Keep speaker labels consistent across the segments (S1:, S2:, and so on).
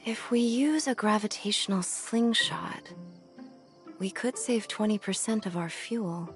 S1: If we use a gravitational slingshot, we could save 20% of our fuel.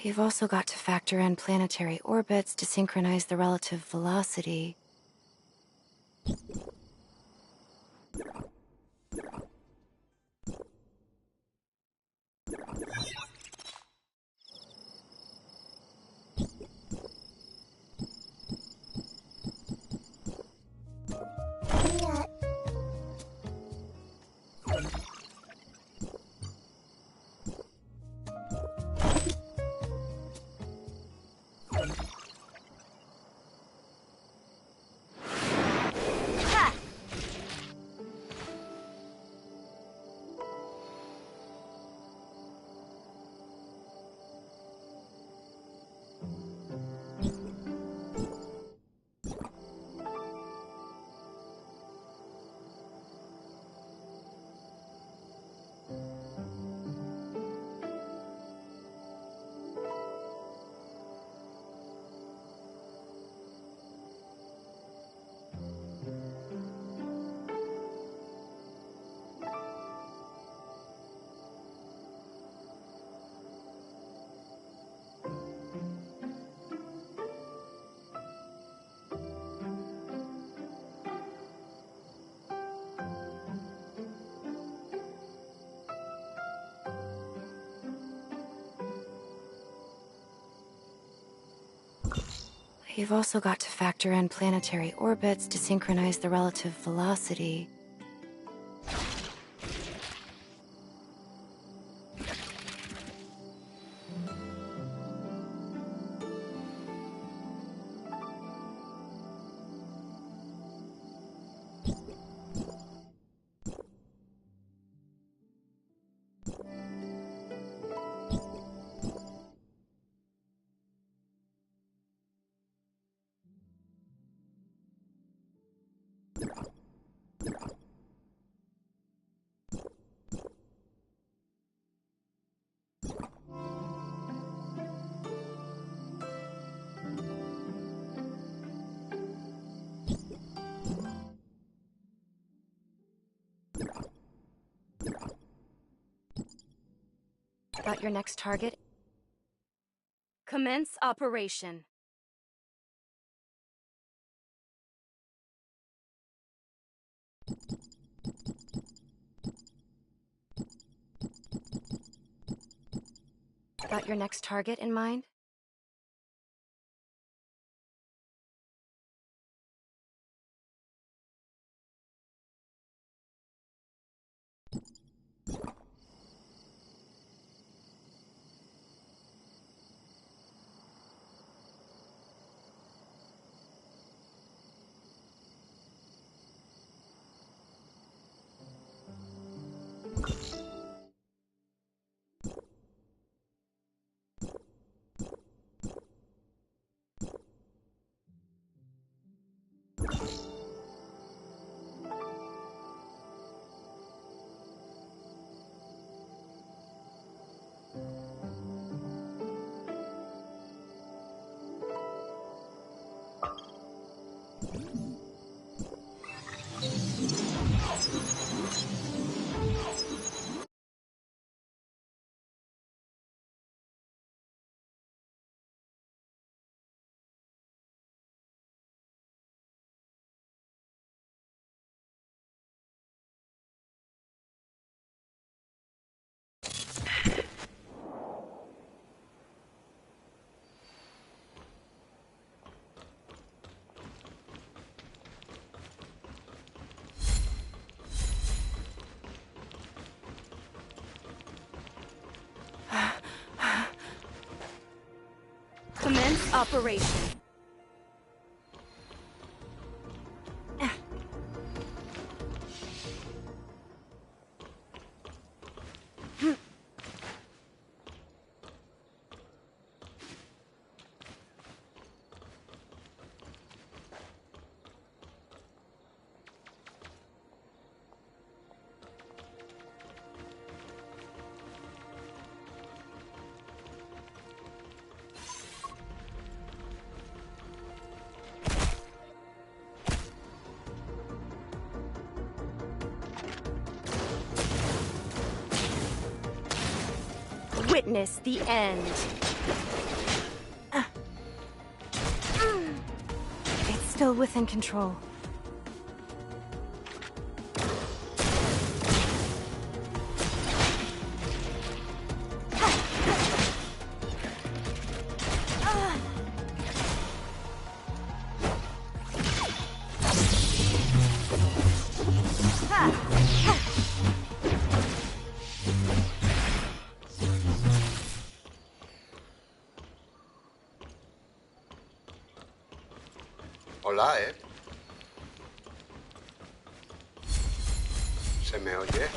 S1: You've also got to factor in planetary orbits to synchronize the relative velocity. You've also got to factor in planetary orbits to synchronize the relative velocity. Got your next target? Commence operation. Got your next target in mind?
S2: Commence operation. Witness the end.
S1: It's still within control.
S3: Hola, ¿Se me oye?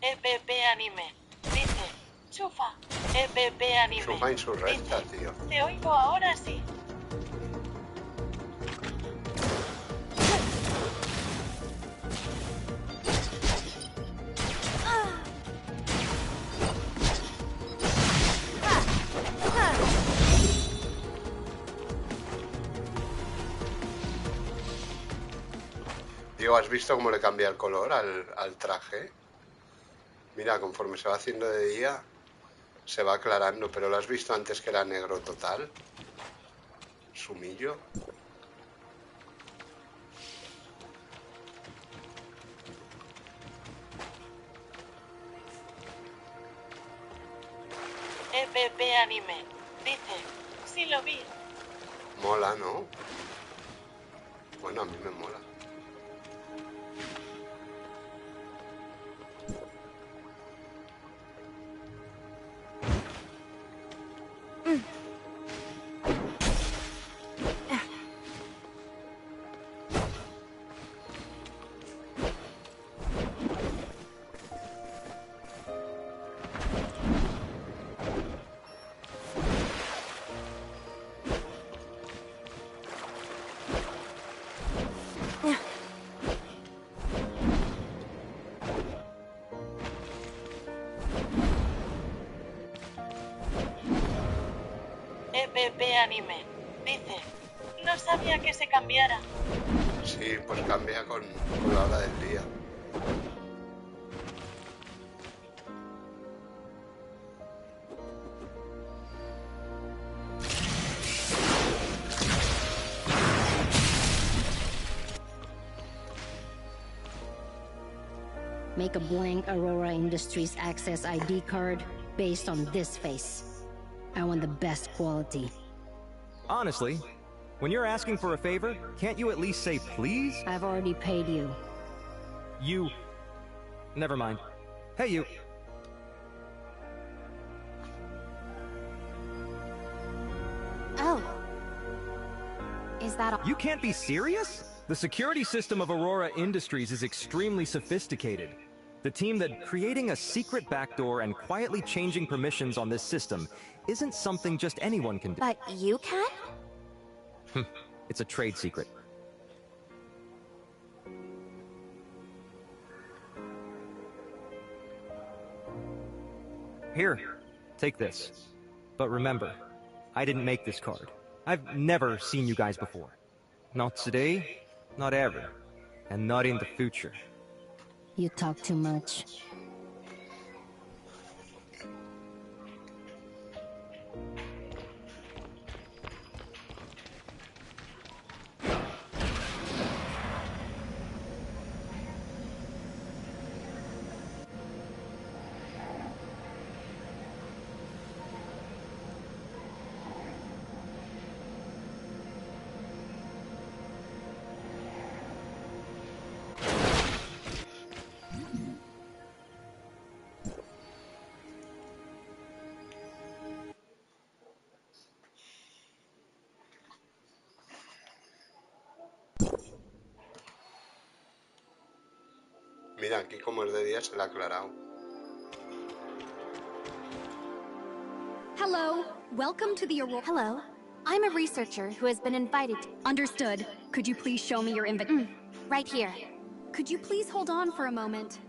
S4: EPP Anime. Dice, chufa. EPP Anime.
S3: Chufa insurrecta, tío.
S4: Te oigo ahora sí.
S3: Digo, ¿has visto cómo le cambia el color al traje? Mira, conforme se va haciendo de día, se va aclarando, pero ¿lo has visto antes que era negro total? Sumillo.
S4: EPP Anime. Dice, sí lo vi.
S3: Mola, ¿no? Bueno, a mí me mola.
S4: EPP Anime. Dice, no sabía que se cambiara.
S3: Sí, pues cambia con la hora del día.
S5: Make a blank Aurora Industries Access ID card based on this face. I want the best quality.
S6: Honestly, when you're asking for a favor, can't you at least say please?
S5: I've already paid you.
S6: You... Never mind. Hey, you.
S1: Oh. Is that...
S6: You can't be serious? The security system of Aurora Industries is extremely sophisticated. The team that creating a secret backdoor and quietly changing permissions on this system isn't something just anyone can do.
S1: But you can?
S6: It's a trade secret. Here, take this. But remember, I didn't make this card. I've never seen you guys before. Not today, not ever, and not in the future.
S5: You talk too much.
S3: Mira, aquí como es de día se le ha aclarado.
S7: Hello, welcome to the Aurora.
S2: Hello. I'm a researcher who has been invited to...
S7: Understood. Could you please show me your
S2: Right here.
S7: Could you please hold on for a moment?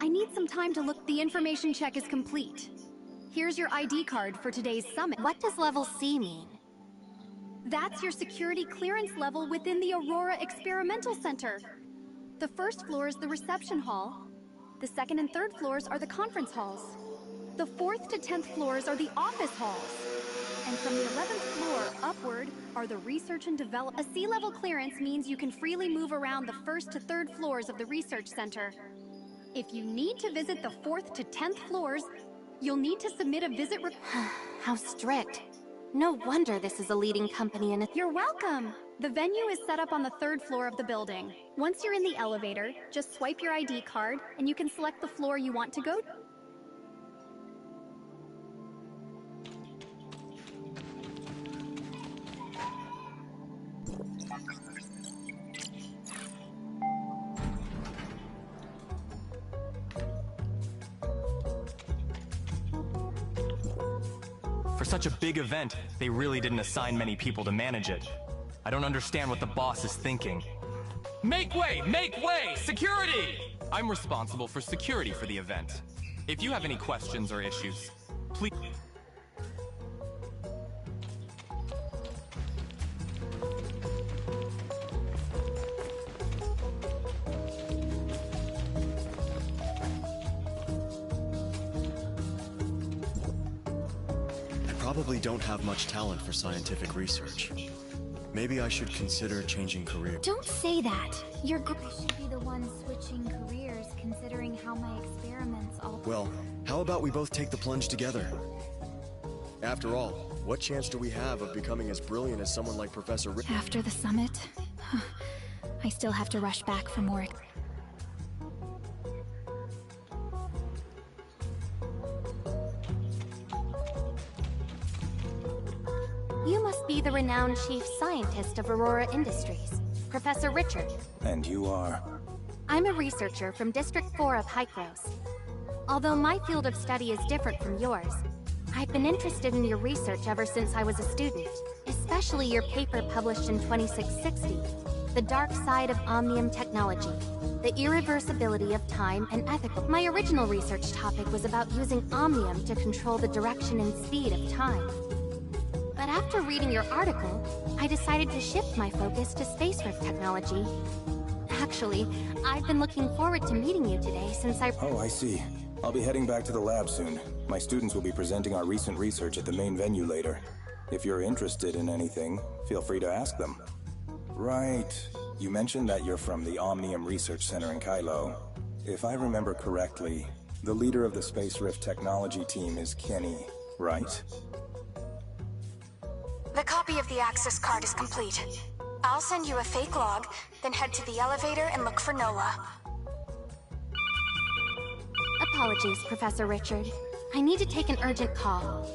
S7: I need some time to look. The information check is complete. Here's your ID card for today's summit.
S2: What does level C mean?
S7: That's your security clearance level within the Aurora Experimental Center. The first floor is the reception hall. The second and third floors are the conference halls. The 4th to 10th floors are the office halls. And from the 11th floor upward are the research and development. A C-level clearance means you can freely move around the 1st to 3rd floors of the research center. If you need to visit the 4th to 10th floors, you'll need to submit a visit.
S2: How strict. No wonder this is a leading company in a...
S7: You're welcome. The venue is set up on the 3rd floor of the building. Once you're in the elevator, just swipe your ID card and you can select the floor you want to go to.
S8: For such a big event, they really didn't assign many people to manage it. I don't understand what the boss is thinking. Make way! Make way! Security! I'm responsible for security for the event. If you have any questions or issues, please...
S9: Probably don't have much talent for scientific research. Maybe I should consider changing career.
S7: Don't say that. You're
S10: I should be the one switching careers, considering how my experiments all...
S9: Well, how about we both take the plunge together? After all, what chance do we have of becoming as brilliant as someone like Professor Rick?
S7: After the summit, I still have to rush back for more.
S2: You must be the renowned chief scientist of Aurora Industries, Professor Richard.
S11: And you are?
S2: I'm a researcher from District 4 of Hykros. Although my field of study is different from yours, I've been interested in your research ever since I was a student, especially your paper published in 2660, The Dark Side of Omnium Technology, the Irreversibility of Time and Ethical. My original research topic was about using Omnium to control the direction and speed of time. But after reading your article, I decided to shift my focus to space rift technology. Actually, I've been looking forward to meeting you today since I...
S11: Oh, I see. I'll be heading back to the lab soon. My students will be presenting our recent research at the main venue later. If you're interested in anything, feel free to ask them. Right. You mentioned that you're from the Omnium Research Center in Kylo. If I remember correctly, the leader of the Space Rift Technology team is Kenny, right?
S10: The copy of the access card is complete. I'll send you a fake log, then head to the elevator and look for Nola.
S2: Apologies, Professor Richard. I need to take an urgent call.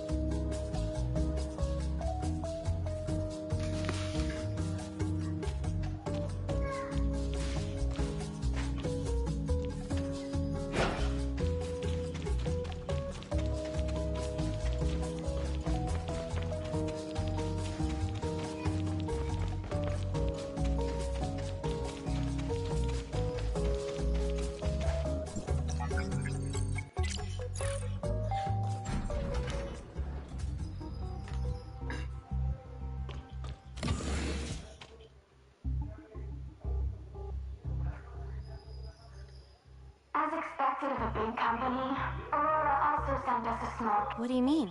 S10: As expected of a big company, Aurora also sent us a small...
S2: What do you mean?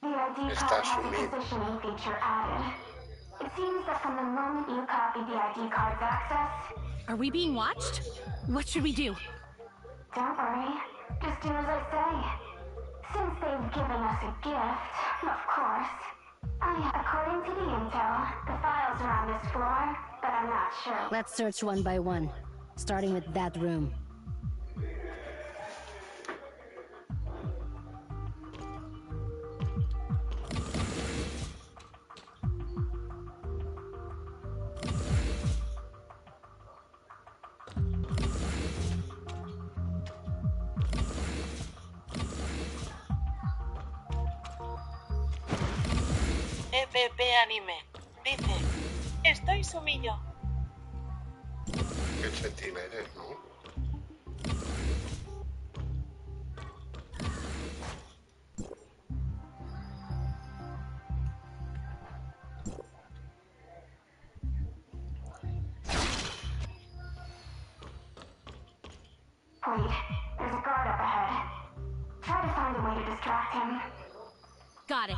S10: The ID card has a positioning feature added. It seems that from the moment you copied the ID card's access...
S7: Are we being watched? What should we do?
S10: Don't worry. Just do as I say. Since they've given us a gift, of course. According to the intel, the files are on this floor, but I'm not sure.
S5: Let's search one by one, starting with that room.
S4: EPP Anime. Dice, estoy Sumillo.
S3: Qué gentil eres, ¿no?
S10: Wait, there's a guard up ahead. Try to find a way to distract him.
S7: Got it.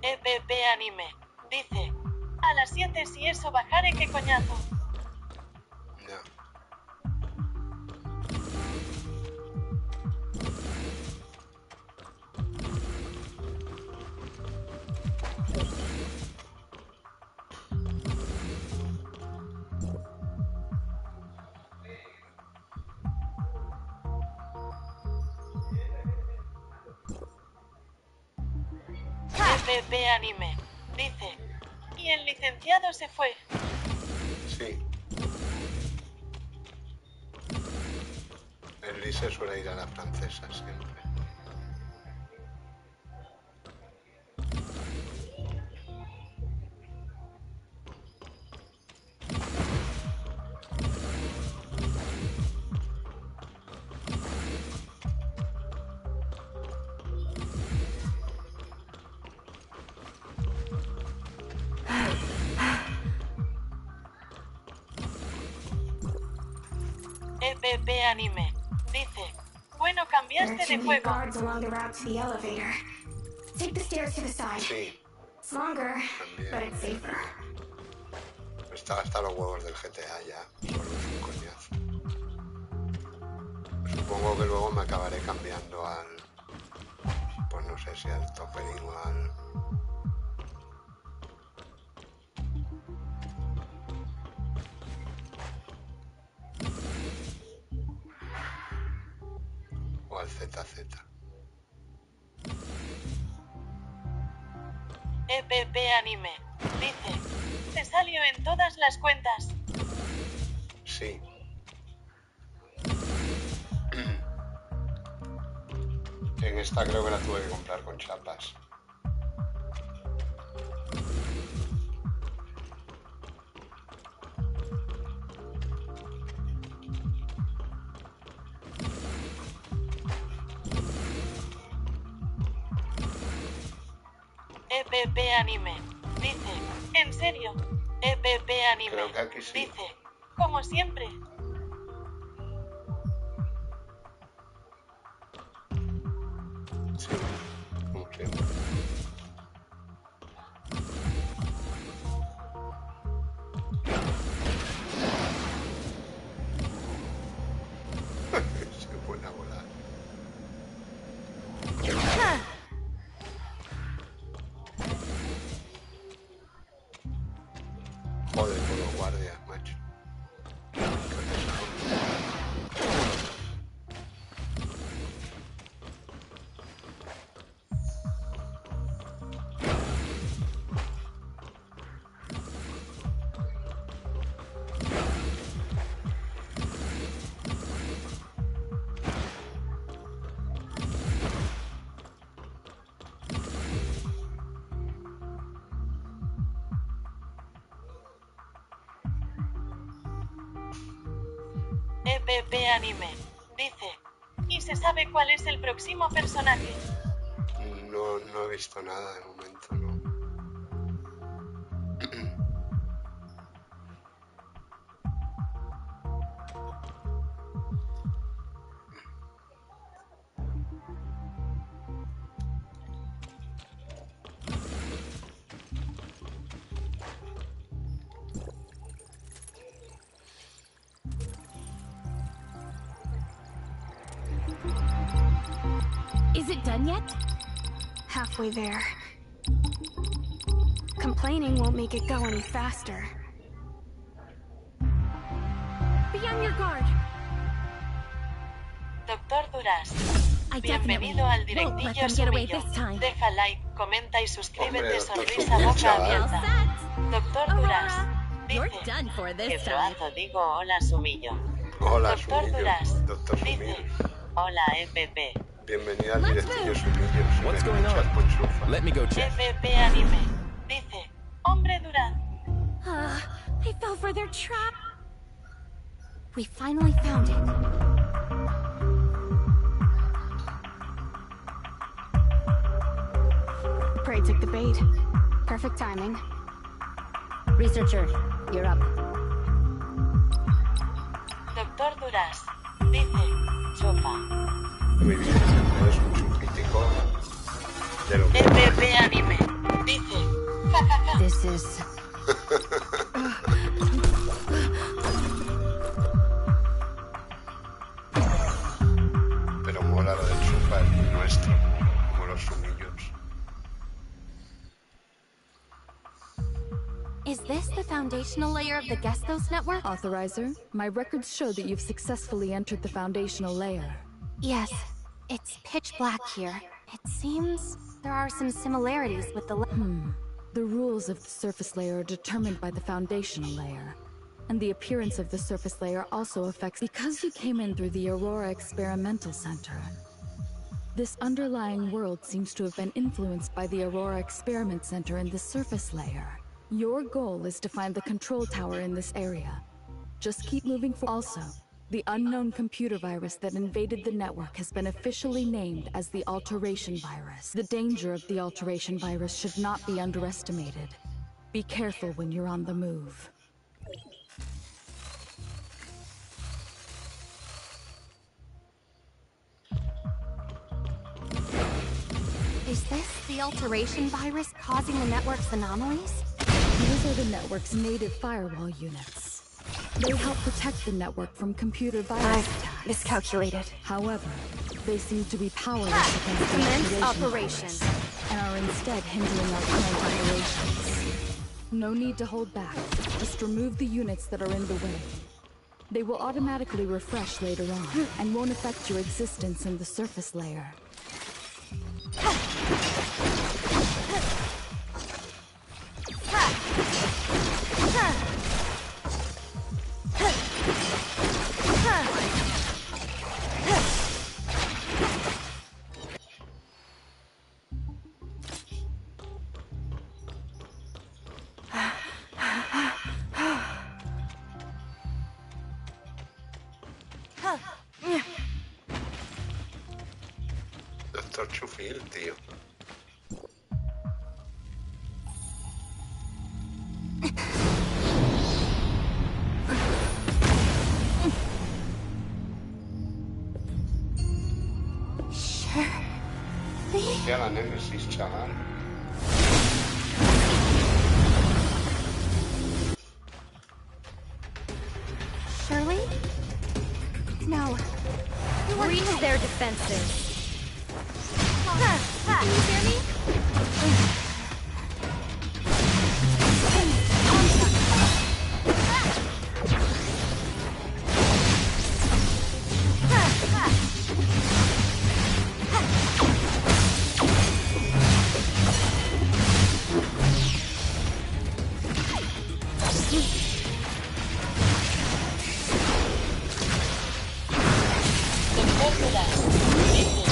S4: EPP Anime. Dice, a las 7 si eso bajare, qué coñazo.
S3: Ya.
S4: EPP Anime. Dice, y el licenciado se fue.
S3: Sí. El Lee se suele ir a la francesa siempre.
S4: EPP Anime. Dice, bueno, cambiaste de juego.
S10: Guards along the route to the elevator. Take the stairs to the side.
S3: Sí.
S10: It's longer,
S3: También.
S10: but it's safer.
S3: Está hasta los huevos del GTA ya. Solo es un coñazo. Supongo que luego me acabaré cambiando al... Pues no sé si al Toppering o al... o al ZZ.
S4: EPP Anime. Dice, te salió en todas las cuentas.
S3: Sí. En esta creo que la tuve que comprar con chapas.
S4: EPP Anime. Dice, ¿en serio? EPP Anime.
S3: Creo que aquí sí.
S4: Dice, como siempre.
S3: Sí, como siempre. Se pone a volar. Joder, con los guardias, macho.
S4: EPP Anime. Dice, ¿y se sabe cuál es el próximo personaje?
S3: No he visto nada de momento, no.
S7: done yet?
S12: Halfway there. Complaining won't make it go any faster.
S7: Be on your guard.
S4: Doctor Duras. Bienvenido al directillo Sumillo. Deja like, comenta y suscríbete, sonrisa boca abierta. Doctor Duras. Dice, que proazo digo hola Sumillo.
S3: Hola,
S4: Doctor
S3: Sumillo.
S4: Duras.
S3: Doctor Sumillo.
S4: Dice, hola FP.
S3: Bienvenida al directillo Sumillo.
S8: What's going on? Let me go check.
S4: FP Anime. Dice, hombre Duraz.
S7: I fell for their trap. We finally found it.
S12: Prey took the bait. Perfect timing.
S5: Researcher, you're up.
S4: Doctor Duras. Dice, chupa.
S3: Muy bien, eres un crítico de lo que...
S4: FP Anime. Dice, jajaja.
S5: This is...
S3: Pero mola lo del chupa nuestro, como los sumillos.
S2: Is this the foundational layer of the Gestos network?
S13: Authorizer, my records show that you've successfully entered the foundational layer.
S2: Yes. It's pitch black here. It seems there are some similarities with the
S13: The rules of the surface layer are determined by the foundational layer. And the appearance of the surface layer also affects... Because you came in through the Aurora Experimental Center, this underlying world seems to have been influenced by the Aurora Experiment Center in the surface layer. Your goal is to find the control tower in this area. Just keep moving forward. Also, the unknown computer virus that invaded the network has been officially named as the Alteration Virus. The danger of the Alteration Virus should not be underestimated. Be careful when you're on the move.
S2: Is this the alteration virus causing the network's anomalies?
S13: These are the network's native firewall units. They help protect the network from computer viruses.
S1: I've miscalculated.
S13: However, they seem to be powerless against the
S7: operation
S13: and are instead hindering our current operations. No need to hold back. Just remove the units that are in the way. They will automatically refresh later on and won't affect your existence in the surface layer.
S3: Doctor Chufil, tío. Hostia, la Nemesis, chaval.
S2: Shirley? No.
S7: Breach their defenses.
S2: Can you hear me?
S4: Doctor Duras. Dice,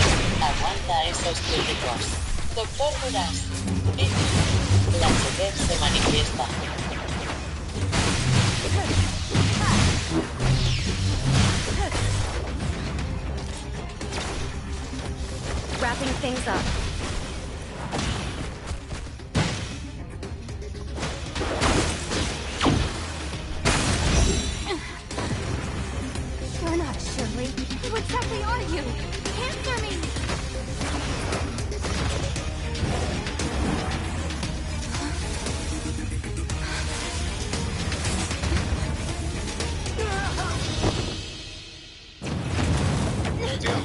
S4: aguanta a esos críticos. Doctor Duras. Dice, la chetez se manifiesta.
S7: Wrapping things up.
S2: You're not Shirley. Who exactly are you? Answer me!
S3: Hostia.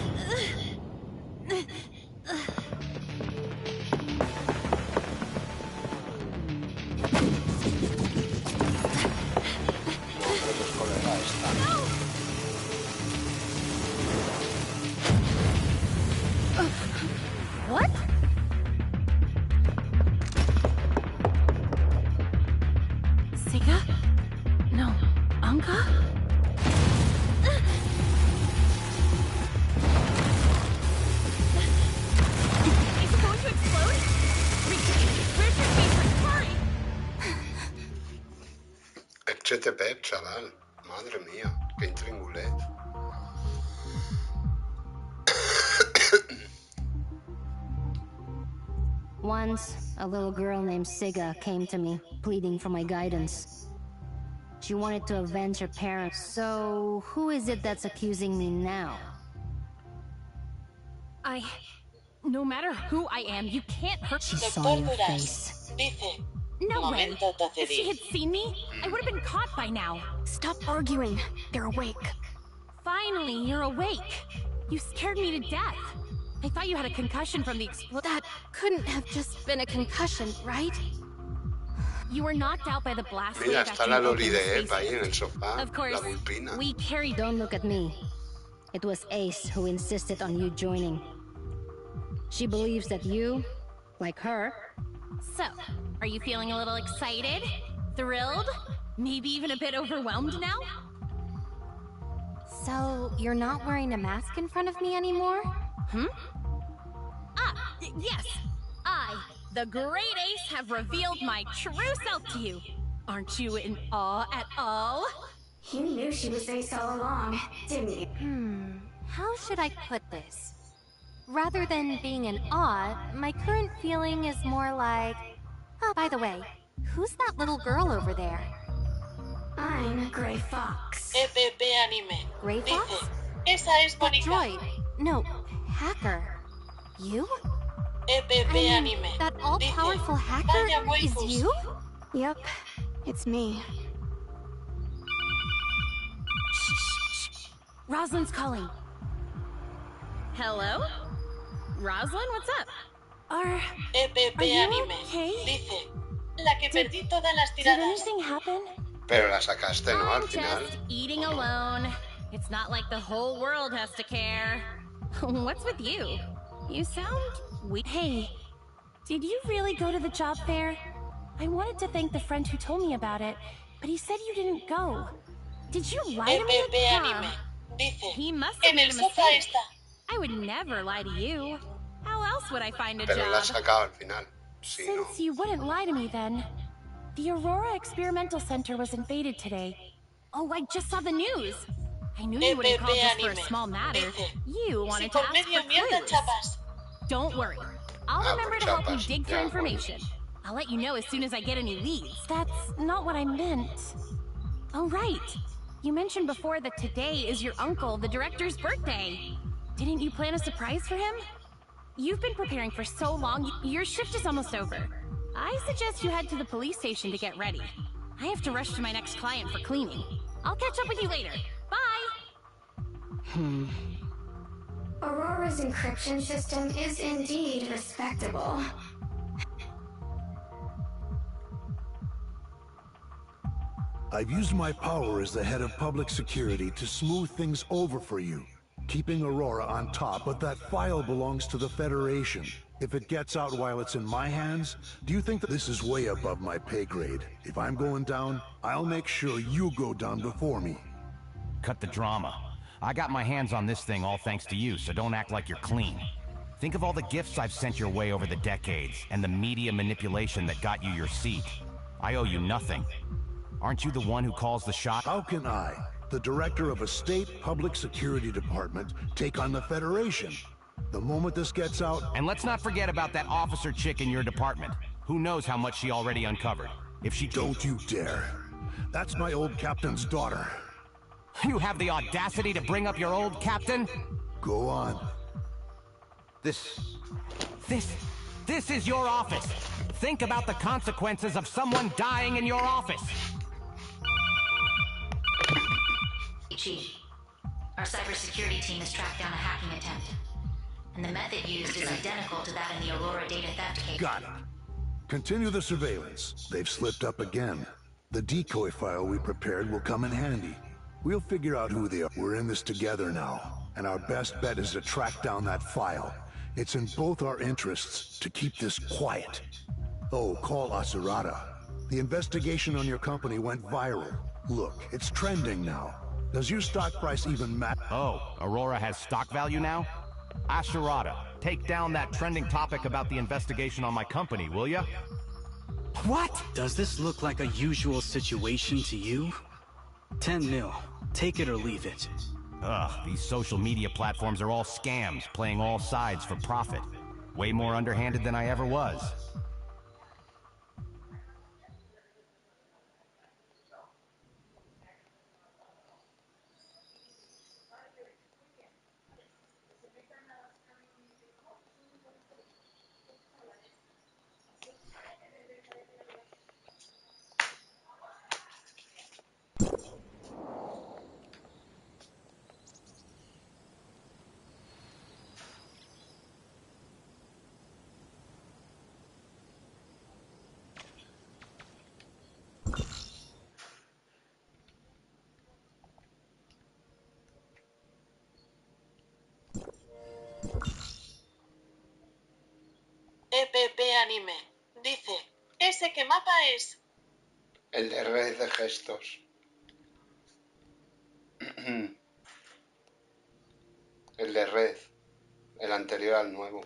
S3: Tráete Pep, chaval. Madre mía, qué intringulet.
S5: Once, a little girl named Siga came to me, pleading for my guidance. She wanted to avenge her parents. So, who is it that's accusing me now?
S14: No matter who I am, you can't hurt.
S5: She saw your face.
S14: No way. If she had seen me, I would have been caught by now.
S12: Stop arguing. They're awake.
S14: Finally, you're awake. You scared me to death. I thought you had a concussion from the explosion.
S7: That couldn't have just been a concussion, right?
S14: You were knocked out by the blast wave.
S3: Mira, está la Loli de Ep ahí en el sofá.
S14: Of course,
S3: la vulpina.
S14: we carried.
S5: Don't look at me. It was Ace who insisted on you joining. She believes that you, like her...
S14: So, are you feeling a little excited? Thrilled? Maybe even a bit overwhelmed now?
S2: So, you're not wearing a mask in front of me anymore?
S14: Yes! I, the Great Ace, have revealed my true self to you. Aren't you in awe at all?
S10: You knew she was Ace all along, didn't you?
S2: How should I put this? Rather than being in awe, my current feeling is more like... Oh, by the way, who's that little girl over there?
S10: I'm Gray Fox.
S4: Anime.
S2: Gray Fox?
S4: Dice, esa es
S2: That
S4: bonita.
S2: droid. No, hacker. You?
S4: Anime.
S2: That all-powerful hacker
S4: Vaya
S2: is
S4: waifus.
S2: you?
S12: Yep, it's me.
S14: Shh. Rosalind's calling. Hello? Rosalind, what's up? Are you
S4: Anime.
S14: okay?
S4: Dice, la que perdí todas las
S14: Did
S4: tiradas.
S14: anything happen?
S3: Pero la sacaste, ¿no? Al
S14: I'm
S3: final.
S14: just eating alone. It's not like the whole world has to care. What's with you? You sound weak. Hey, did you really go to the job fair? I wanted to thank the friend who told me about it, but he said you didn't go. Did you lie to me?
S4: Anime. Dice,
S14: He must have
S4: en
S14: made
S4: el
S14: a
S4: sofá
S14: mistake.
S4: está.
S14: I would never lie to you. How else would I find a
S3: Pero la has
S14: job?
S3: sacado al final. Sí, ¿no?
S14: Since you wouldn't lie to me then, the Aurora Experimental Center was invaded today. Oh, I just saw the news. I knew you wouldn't call just for a
S4: Anime.
S14: small matter.
S4: Dice,
S14: You wanted
S4: si
S14: to
S4: por
S14: ask
S4: medio
S14: for
S4: mierda
S14: clues.
S4: chapas.
S14: Don't worry. I'll remember to help you
S3: chapas.
S14: dig through
S3: Ya,
S14: information. I'll let you know as soon as I get any leads. That's not what I meant. Oh, right. You mentioned before that today is your uncle, the director's birthday. Didn't you plan a surprise for him? You've been preparing for so long, your shift is almost over. I suggest you head to the police station to get ready. I have to rush to my next client for cleaning. I'll catch up with you later. Bye!
S10: Aurora's encryption system is indeed respectable.
S15: I've used my power as the head of public security to smooth things over for you, keeping Aurora on top, but that file belongs to the Federation. If it gets out while it's in my hands, do you think that this is way above my pay grade? If I'm going down, I'll make sure you go down before me.
S16: Cut the drama. I got my hands on this thing all thanks to you, so don't act like you're clean. Think of all the gifts I've sent your way over the decades, and the media manipulation that got you your seat. I owe you nothing. Aren't you the one who calls the shot?
S15: How can I, the director of a state public security department, take on the Federation? The moment this gets out...
S16: And let's not forget about that officer chick in your department. Who knows how much she already uncovered? If she...
S15: Don't you dare. That's my old captain's daughter.
S16: You have the audacity to bring up your old captain?
S15: Go on.
S16: This is your office. Think about the consequences of someone dying in your office.
S17: Chief, our cybersecurity team has tracked down a hacking attempt, and the method used is identical to that in the Aurora data theft case.
S15: Got it. Continue the surveillance. They've slipped up again. The decoy file we prepared will come in handy. We'll figure out who they are. We're in this together now, and our best bet is to track down that file. It's in both our interests to keep this quiet. Oh, call Asurata. The investigation on your company went viral. Look, it's trending now. Does your stock price even matter?
S16: Oh, Aurora has stock value now? Asherata, take down that trending topic about the investigation on my company, will ya? What?
S18: Does this look like a usual situation to you? $10 million. Take it or leave it.
S16: Ugh, these social media platforms are all scams, playing all sides for profit. Way more underhanded than I ever was.
S4: EPP Anime. Dice, ¿ese qué mapa es?
S3: El de red de gestos. El de red. El anterior al nuevo.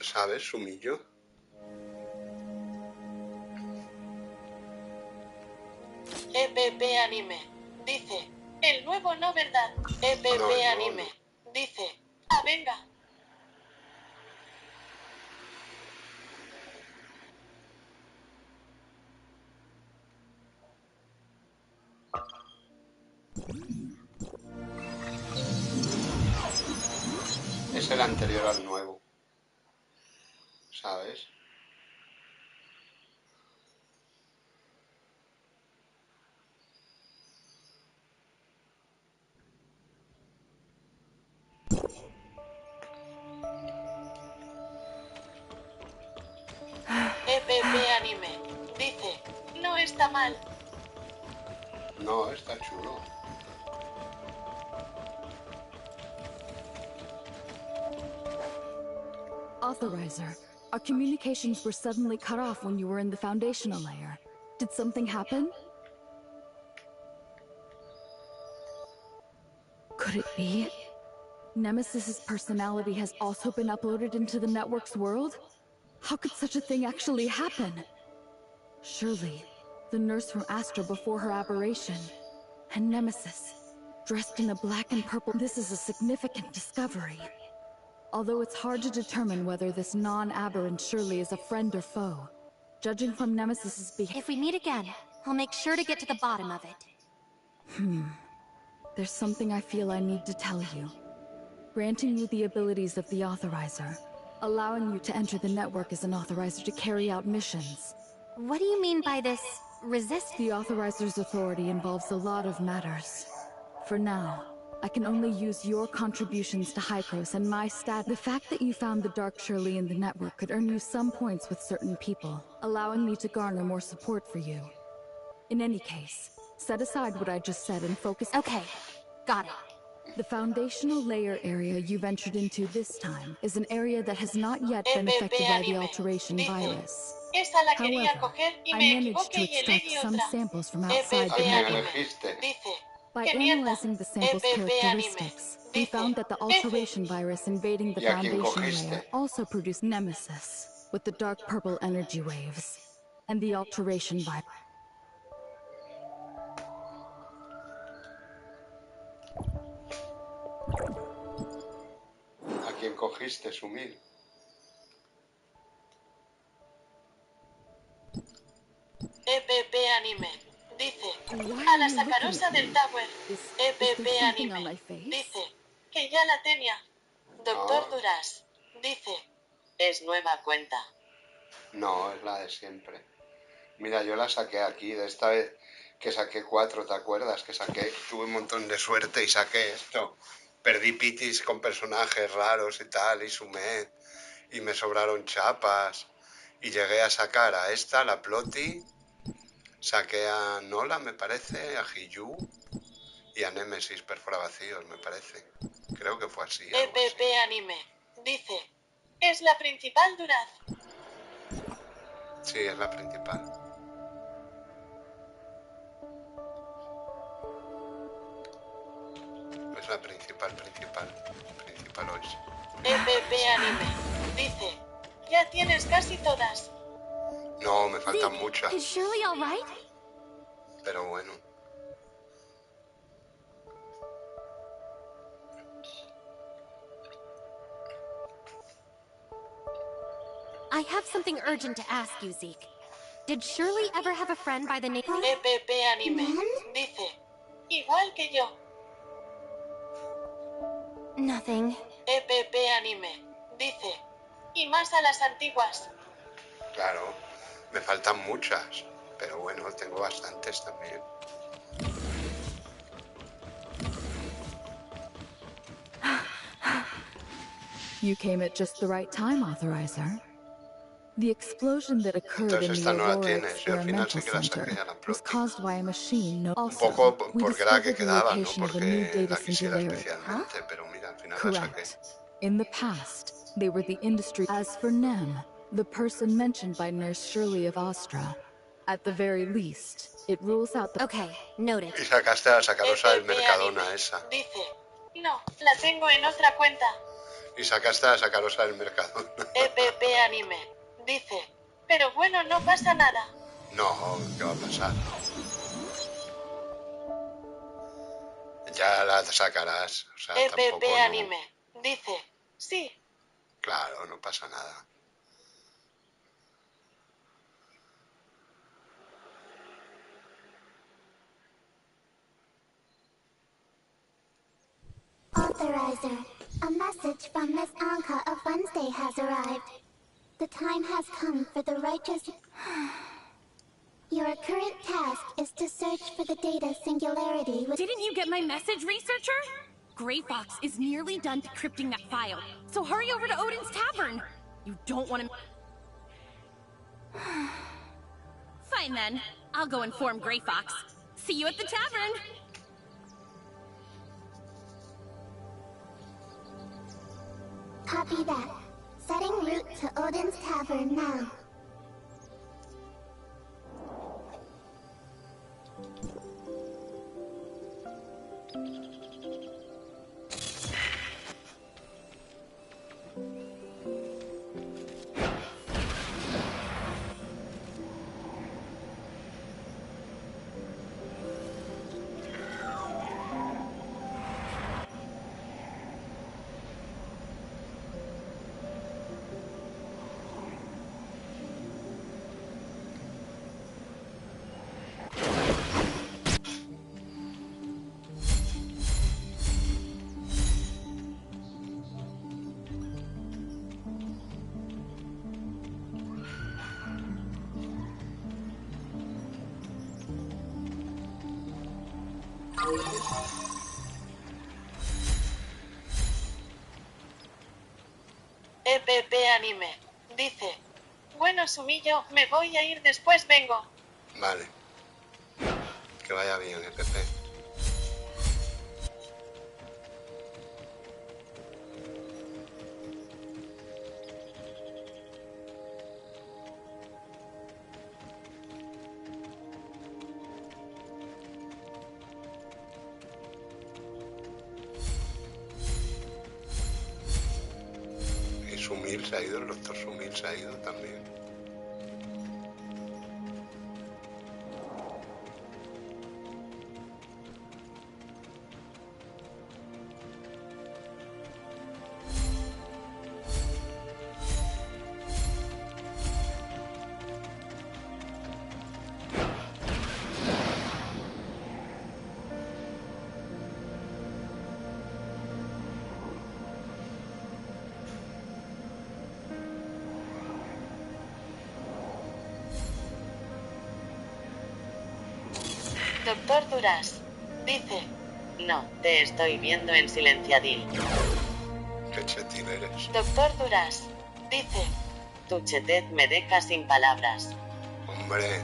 S3: ¿Sabes, Sumillo?
S4: EPP Anime. Dice, el nuevo no, ¿verdad? EPP
S3: No, el
S4: Anime. Dice, ah, venga.
S3: Es el anterior al nuevo. ¿Sabes?
S4: EPP Anime. Dice, no está mal.
S3: No, está chulo.
S13: Authorizer, our communications were suddenly cut off when you were in the foundational layer. Did something happen? Could it be? Nemesis's personality has also been uploaded into the network's world? How could such a thing actually happen? Surely, the nurse from Astra before her aberration, and Nemesis, dressed in a black and purple. This is a significant discovery. Although it's hard to determine whether this non-aberrant Shirley is a friend or foe, judging from Nemesis's behavior.
S2: If we meet again, I'll make sure to get to the bottom of it.
S13: There's something I feel I need to tell you. Granting you the abilities of the Authorizer, allowing you to enter the network as an Authorizer to carry out missions.
S2: What do you mean by this resist?
S13: The Authorizer's authority involves a lot of matters. For now, I can only use your contributions to Hypros and my stat. The fact that you found the Dark Shirley in the network could earn you some points with certain people, allowing me to garner more support for you. In any case, set aside what I just said and focus.
S2: Okay, got it.
S13: The foundational layer area you ventured into this time is an area that has not yet been affected by the alteration virus. However, I managed to extract some samples from outside the network. By analyzing the sample's characteristics, we found that the alteration virus invading the foundation layer also produced Nemesis, with the dark purple energy waves, and the alteration virus.
S3: ¿A quién cogiste, Sumil?
S4: EPP Anime. Dice, a la sacarosa del Tower. EPP Anime. Dice, que ya la tenía. Doctor Duras. Dice, es nueva cuenta.
S3: No, es la de siempre. Mira, yo la saqué aquí, de esta vez que saqué 4, ¿te acuerdas? Que tuve un montón de suerte y saqué esto. Perdí pitis con personajes raros y tal, y sumé, y me sobraron chapas, y llegué a sacar a esta, la Ploti, saqué a Nola, me parece, a Hiyu, y a Nemesis perforavacíos, me parece. Creo que fue así.
S4: EPP Anime. Dice, es la principal Duraz.
S3: Sí, es la principal. Es la principal hoy.
S4: EPP Anime. Dice, ya tienes casi todas.
S3: No, me faltan muchas.
S2: Is Shirley all right?
S3: Pero bueno.
S2: I have something urgent to ask you, Zeke. Did Shirley ever have a friend by the name...
S4: EPP Anime dice, igual que yo.
S2: Nothing.
S4: EPP Anime dice, y más a las antiguas.
S3: Claro, me faltan muchas, pero bueno, tengo bastantes también.
S13: You came at just the right time, Authorizer. The explosion that occurred in the Aurora Experimental Center was caused by a machine. Also, we discovered the location of a new data singularity. Correct. In the past, they were the industry. As for Nem, the person mentioned by Nurse Shirley of Astra, at the very least, it rules out the...
S2: Okay, noted.
S3: Y sacaste a la sacarosa del Mercadona esa.
S4: Dice, no, la tengo en otra cuenta.
S3: Y sacaste a la sacarosa del Mercadona.
S4: EPP Anime dice, pero bueno, no pasa nada.
S3: No, ¿qué va a pasar? Ya la sacarás. O sea,
S4: EPP
S3: tampoco
S4: Anime dice, sí.
S3: Claro, no pasa nada.
S10: Authorizer, a message from Miss Anka of Wednesday has arrived. The time has come for the righteous... Your current task is to search for the data singularity with...
S14: Didn't you get my message, researcher? Gray Fox is nearly done decrypting that file, so hurry over to Odin's Tavern. You don't want to... Fine then. I'll go inform Gray Fox. See you at the tavern!
S10: Copy that. Setting route to Odin's Tavern now.
S4: EPP Anime dice, bueno, Sumillo, me voy a ir, después vengo.
S3: Vale. Que vaya bien, EPP. Sumil se ha ido, el doctor Sumil se ha ido también.
S4: Doctor Duras dice, no, te estoy viendo en silenciadil.
S3: Qué chetín eres.
S4: Doctor Duras dice, tu chetet me deja sin palabras.
S3: Hombre.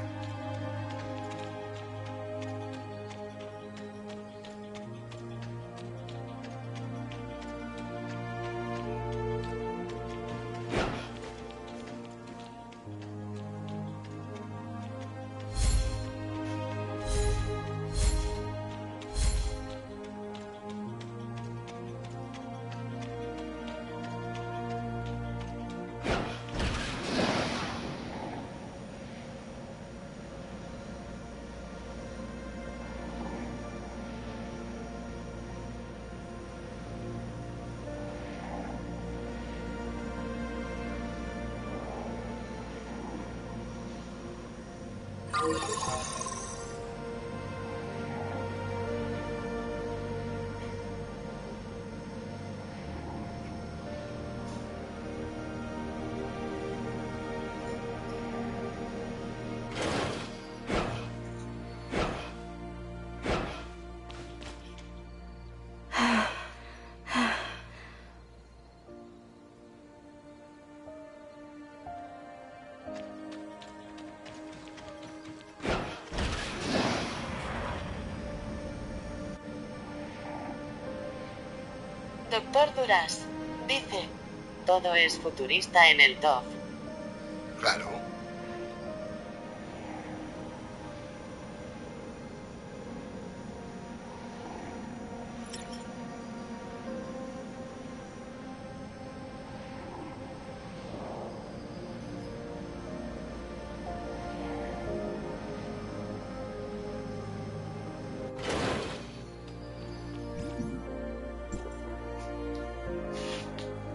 S4: Doctor Duras dice, todo es futurista en el TOF.
S3: Claro.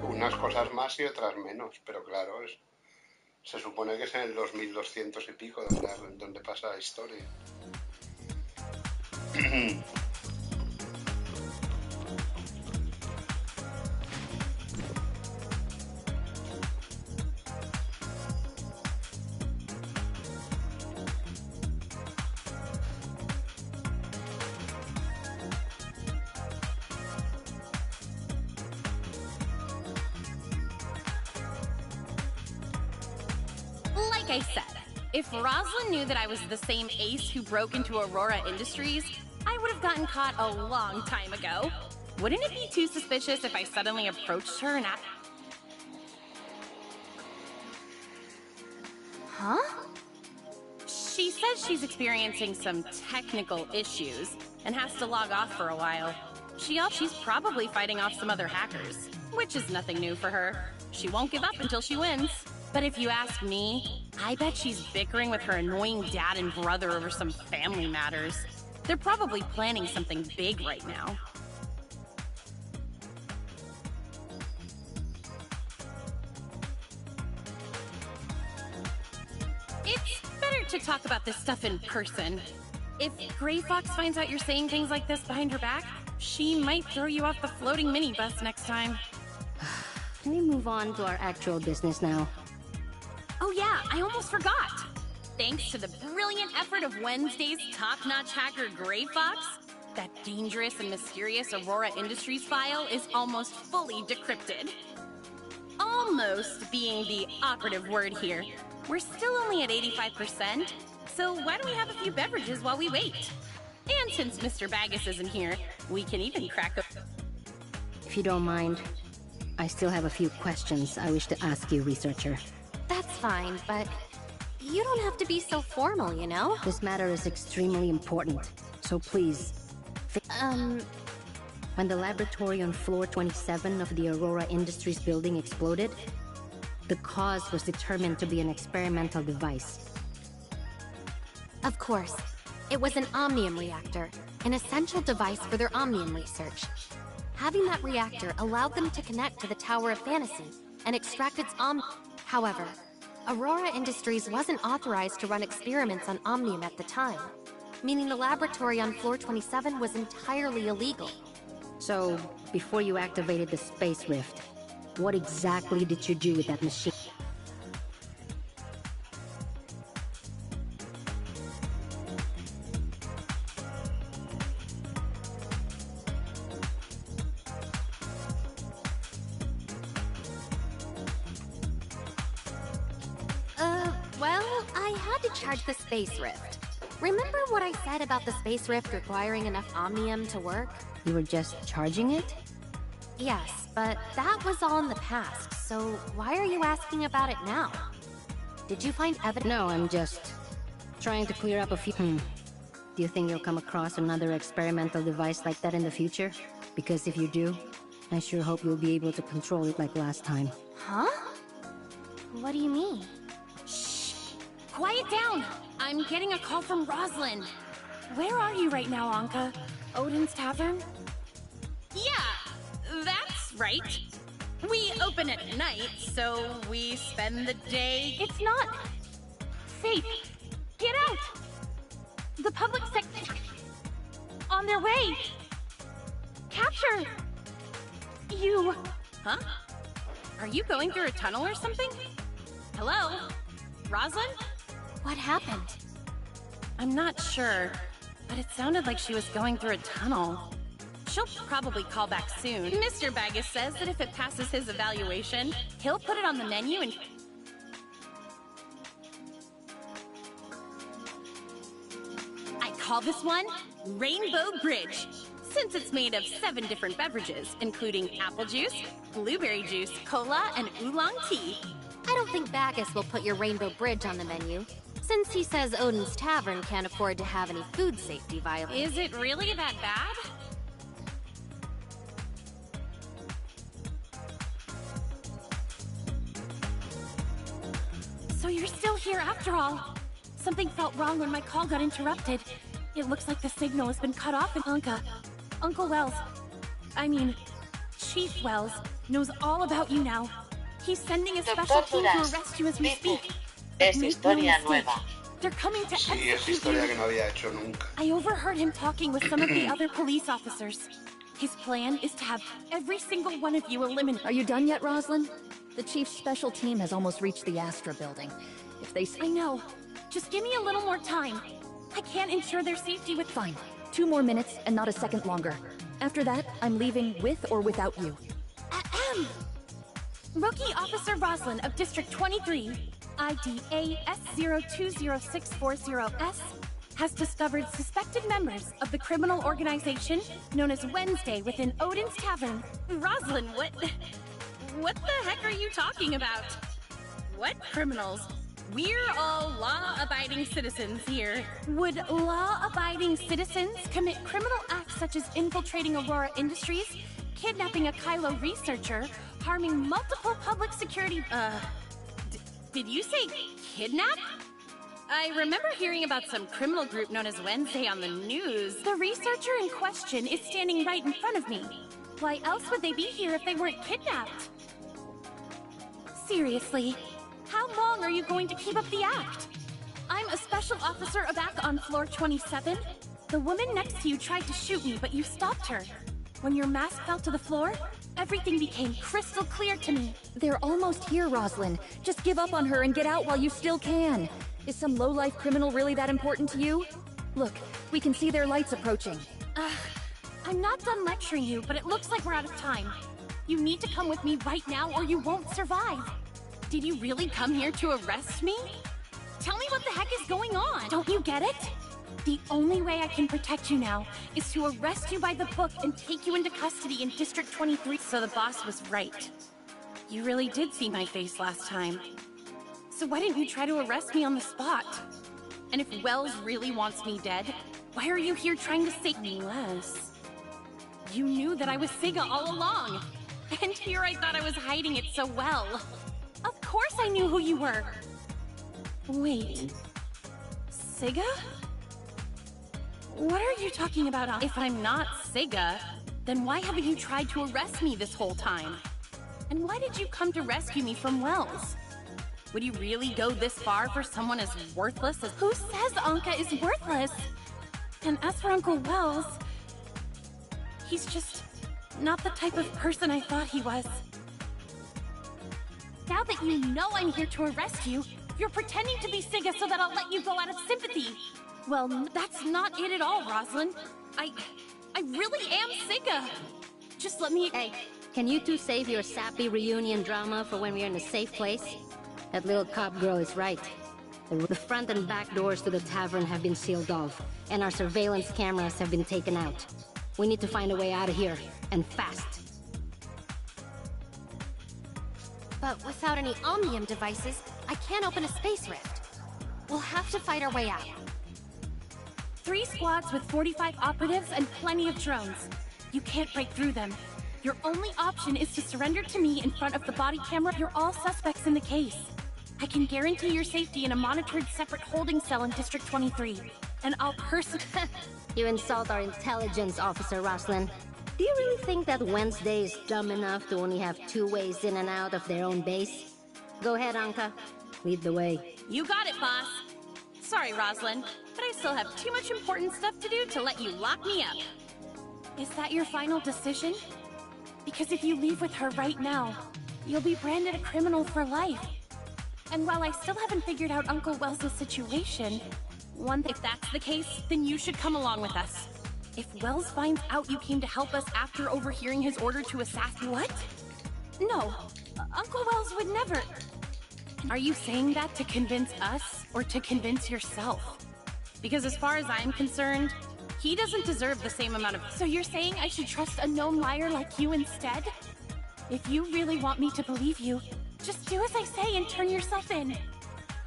S3: Unas cosas más y otras menos, pero claro, se supone que es en el 2200 y pico donde pasa la historia.
S14: Like I said, if Rosalind knew that I was the same ace who broke into Aurora Industries, I would have gotten caught a long time ago. Wouldn't it be too suspicious if I suddenly approached her and asked...
S7: Huh?
S14: She says she's experiencing some technical issues and has to log off for a while. She's probably fighting off some other hackers, which is nothing new for her. She won't give up until she wins. But if you ask me, I bet she's bickering with her annoying dad and brother over some family matters. They're probably planning something big right now. It's better to talk about this stuff in person. If Gray Fox finds out you're saying things like this behind her back, she might throw you off the floating minibus next time.
S5: Can we move on to our actual business now?
S14: Oh yeah, I almost forgot! Thanks to the brilliant effort of Wednesday's top-notch hacker Gray Fox, that dangerous and mysterious Aurora Industries file is almost fully decrypted. Almost being the operative word here. We're still only at 85%, so why don't we have a few beverages while we wait? And since Mr. Baggus isn't here, we can even crack a...
S5: If you don't mind, I still have a few questions I wish to ask you, researcher.
S2: That's fine, but you don't have to be so formal, you know?
S5: This matter is extremely important, so please... When the laboratory on floor 27 of the Aurora Industries building exploded, the cause was determined to be an experimental device.
S2: Of course. It was an omnium reactor, an essential device for their omnium research. Having that reactor allowed them to connect to the Tower of Fantasy and extract its However, Aurora Industries wasn't authorized to run experiments on omnium at the time, meaning the laboratory on floor 27 was entirely illegal.
S5: So, before you activated the space rift, what exactly did you do with that machine?
S2: Well, I had to charge the space rift. Remember what I said about the space rift requiring enough omnium to work?
S5: You were just charging it?
S2: Yes, but that was all in the past, so why are you asking about it now? Did you find evidence?
S5: No, I'm just trying to clear up a few... Do you think you'll come across another experimental device like that in the future? Because if you do, I sure hope you'll be able to control it like last time.
S2: Huh? What do you mean?
S14: Quiet down! I'm getting a call from Rosalind. Where are you right now, Anka? Odin's Tavern? Yeah, that's right. We open at night, so we spend the day...
S7: It's not... safe.
S14: Get out! The public on their way! Capture! You... Huh? Are you going through a tunnel or something? Hello? Roslyn?
S2: What happened?
S14: I'm not sure, but it sounded like she was going through a tunnel. She'll probably call back soon. Mr. Baggis says that if it passes his evaluation, he'll put it on the menu and... I call this one Rainbow Bridge, since it's made of 7 different beverages, including apple juice, blueberry juice, cola, and oolong tea.
S2: I don't think Bacchus will put your Rainbow Bridge on the menu, since he says Odin's Tavern can't afford to have any food safety violations.
S14: Is it really that bad? So you're still here after all. Something felt wrong when my call got interrupted. It looks like the signal has been cut off, and Uncle Wells, Chief Wells, knows all about you now. He's sending a special team to arrest you as we speak.
S4: Es historia nueva.
S14: They're coming to
S3: Sí, es historia que no había hecho nunca.
S14: I overheard him talking with some of the other police officers. His plan is to have every single one of you eliminated.
S19: Are you done yet, Roslyn? The Chief's special team has almost reached the Astra building. If they...
S14: I know. Just give me a little more time. I can't ensure their safety with...
S19: Fine. 2 more minutes and not a second longer. After that, I'm leaving with or without you.
S14: Ahem. Rookie Officer Roslyn of District 23, ID AS020640S, has discovered suspected members of the criminal organization known as Wednesday within Odin's Tavern. Roslyn, what the heck are you talking about? What criminals? We're all law-abiding citizens here. Would law-abiding citizens commit criminal acts such as infiltrating Aurora Industries, kidnapping a Kylo researcher, harming multiple public security... did you say kidnap? I remember hearing about some criminal group known as Wednesday on the news. The researcher in question is standing right in front of me. Why else would they be here if they weren't kidnapped? Seriously, how long are you going to keep up the act? I'm a special officer back on floor 27. The woman next to you tried to shoot me, but you stopped her. When your mask fell to the floor, everything became crystal clear to me.
S19: They're almost here, Roslyn. Just give up on her and get out while you still can. Is some low-life criminal really that important to you? Look, we can see their lights approaching.
S14: I'm not done lecturing you, but it looks like we're out of time. You need to come with me right now or you won't survive. Did you really come here to arrest me? Tell me what the heck is going on. Don't you get it? The only way I can protect you now is to arrest you by the book and take you into custody in District 23. So the boss was right. You really did see my face last time. So why didn't you try to arrest me on the spot? And if Wells really wants me dead, why are you here trying to save me less? You knew that I was Siga all along. And here I thought I was hiding it so well. Of course I knew who you were. Wait. Siga? What are you talking about? If I'm not Siga, then why haven't you tried to arrest me this whole time? And why did you come to rescue me from Wells? Would you really go this far for someone as worthless as— Who says Anka is worthless? And as for Uncle Wells, he's just not the type of person I thought he was. Now that you know I'm here to arrest you, you're pretending to be Siga so that I'll let you go out of sympathy. Well, that's not it at all, Roslyn. I really am Siga. Just let me—
S5: Hey, can you two save your sappy reunion drama for when we're in a safe place? That little cop girl is right. The front and back doors to the tavern have been sealed off, and our surveillance cameras have been taken out. We need to find a way out of here, and fast.
S2: But without any Omnium devices, I can't open a space rift. We'll have to fight our way out.
S14: 3 squads with 45 operatives and plenty of drones. You can't break through them. Your only option is to surrender to me in front of the body camera. You're all suspects in the case. I can guarantee your safety in a monitored separate holding cell in District 23. And I'll personally—
S5: You insult our intelligence, Officer Roslyn. Do you really think that Wednesday is dumb enough to only have 2 ways in and out of their own base? Go ahead, Anka. Lead the way.
S14: You got it, boss. Sorry, Rosalind, but I still have too much important stuff to do to let you lock me up. Is that your final decision? Because if you leave with her right now, you'll be branded a criminal for life. And while I still haven't figured out Uncle Wells' situation, if that's the case, then you should come along with us. If Wells finds out you came to help us after overhearing his order to assassinate— What? No, Uncle Wells would never— Are you saying that to convince us, or to convince yourself? Because as far as I'm concerned, he doesn't deserve the same amount of— So you're saying I should trust a known liar like you instead? If you really want me to believe you, just do as I say and turn yourself in.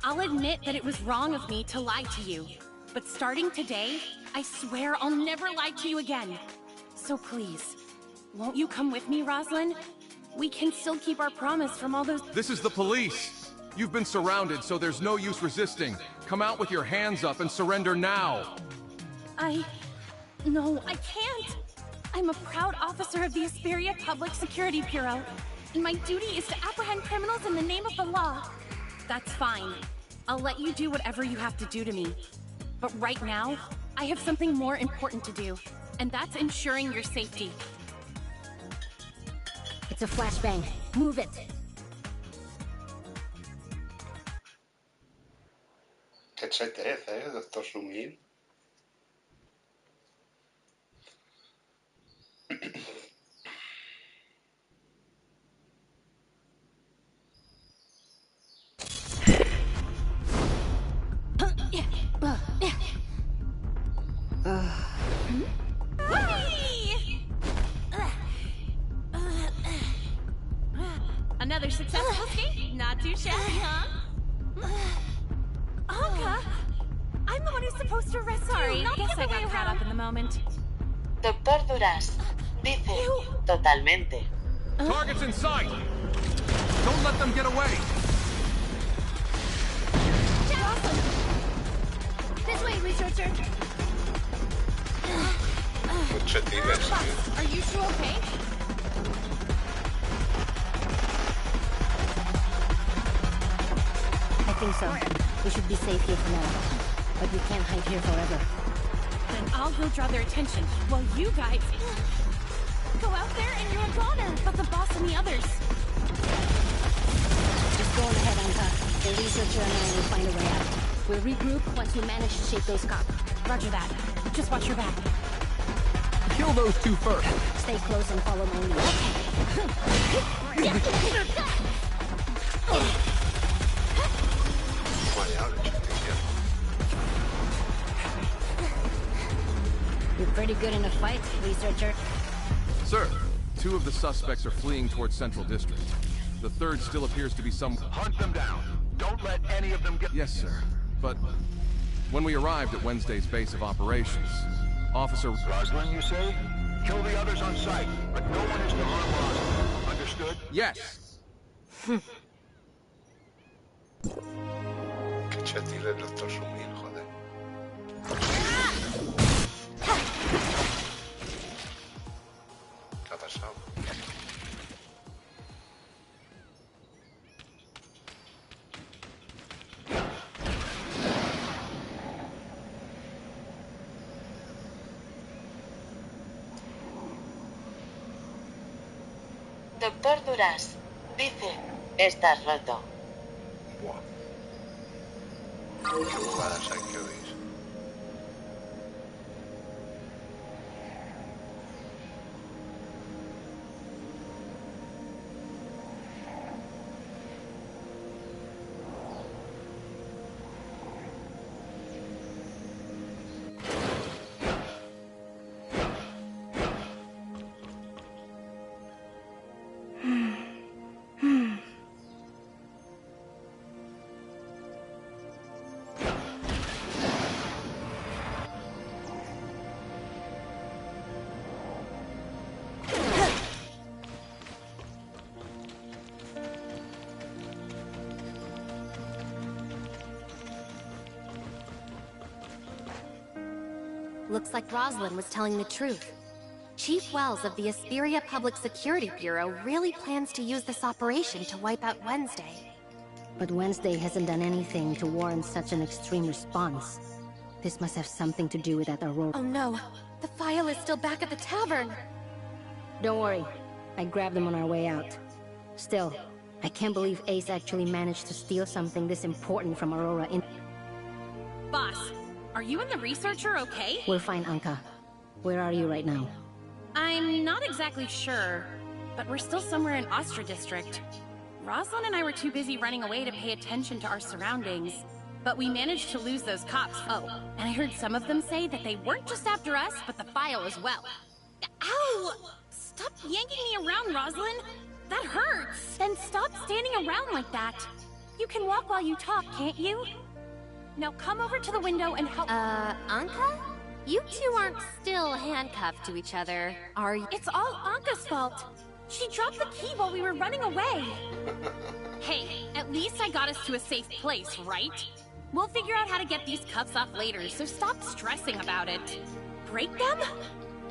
S14: I'll admit that it was wrong of me to lie to you, but starting today, I swear I'll never lie to you again. So please, won't you come with me, Rosalind? We can still keep our promise from all those—
S20: This is the police! You've been surrounded, so there's no use resisting. Come out with your hands up and surrender now!
S14: No, I can't! I'm a proud officer of the Asperia Public Security Bureau, and my duty is to apprehend criminals in the name of the law. That's fine. I'll let you do whatever you have to do to me. But right now, I have something more important to do, and that's ensuring your safety.
S5: It's a flashbang. Move it!
S3: Qué chetez, doctor Sumil.
S14: Another successful escape? Not too shabby, huh? Anka! I'm the one who's supposed to arrest you. Sorry, I guess I got caught up in the moment.
S4: Doctor Duras, dice totalmente.
S20: Targets in sight! Don't let them get away!
S7: This way, researcher.
S14: Are you two okay?
S5: I think so. We should be safe here for now. But we can't hide here forever.
S14: Then I'll go draw their attention, while you guys go out there and you're a goner. But the boss and the others.
S5: Just go on ahead, Anka. The researcher and I will find a way out. We'll regroup once we manage to shake those cops.
S14: Roger that. Just watch your back.
S20: Kill those two first.
S5: Stay close and follow my lead. You're pretty good in a fight, researcher.
S20: Sir, 2 of the suspects are fleeing towards Central District. The third still appears to be some—
S15: Hunt them down. Don't let any of them get—
S20: Yes, sir. But when we arrived at Wednesday's base of operations, Officer—
S15: Rosalind, you say? Kill the others on sight, but no one is to harm Rosalind. Understood?
S20: Yes!
S3: Qué chetil el doctor Sumil, joder. ¿Qué ha pasado?
S4: Doctor Duras, dice, estás roto.
S3: Buah. Qué jugadas hay que oír.
S2: Looks like Rosalind was telling the truth. Chief Wells of the Asperia Public Security Bureau really plans to use this operation to wipe out Wednesday.
S5: But Wednesday hasn't done anything to warrant such an extreme response. This must have something to do with that Aurora.
S2: Oh no, the file is still back at the tavern.
S5: Don't worry, I grabbed them on our way out. Still, I can't believe Ace actually managed to steal something this important from Aurora in—
S14: Boss, are you and the researcher okay?
S5: We're fine, Anka. Where are you right now?
S14: I'm not exactly sure, but we're still somewhere in Ostra District. Rosalind and I were too busy running away to pay attention to our surroundings, but we managed to lose those cops. Oh, and I heard some of them say that they weren't just after us, but the file as well. Ow! Stop yanking me around, Rosalind! That hurts! Then stop standing around like that. You can walk while you talk, can't you? Now come over to the window and help—
S2: Anka? You two aren't still handcuffed to each other, are you?
S14: It's all Anka's fault. She dropped the key while we were running away. Hey, at least I got us to a safe place, right? We'll figure out how to get these cuffs off later, so stop stressing about it. Break them?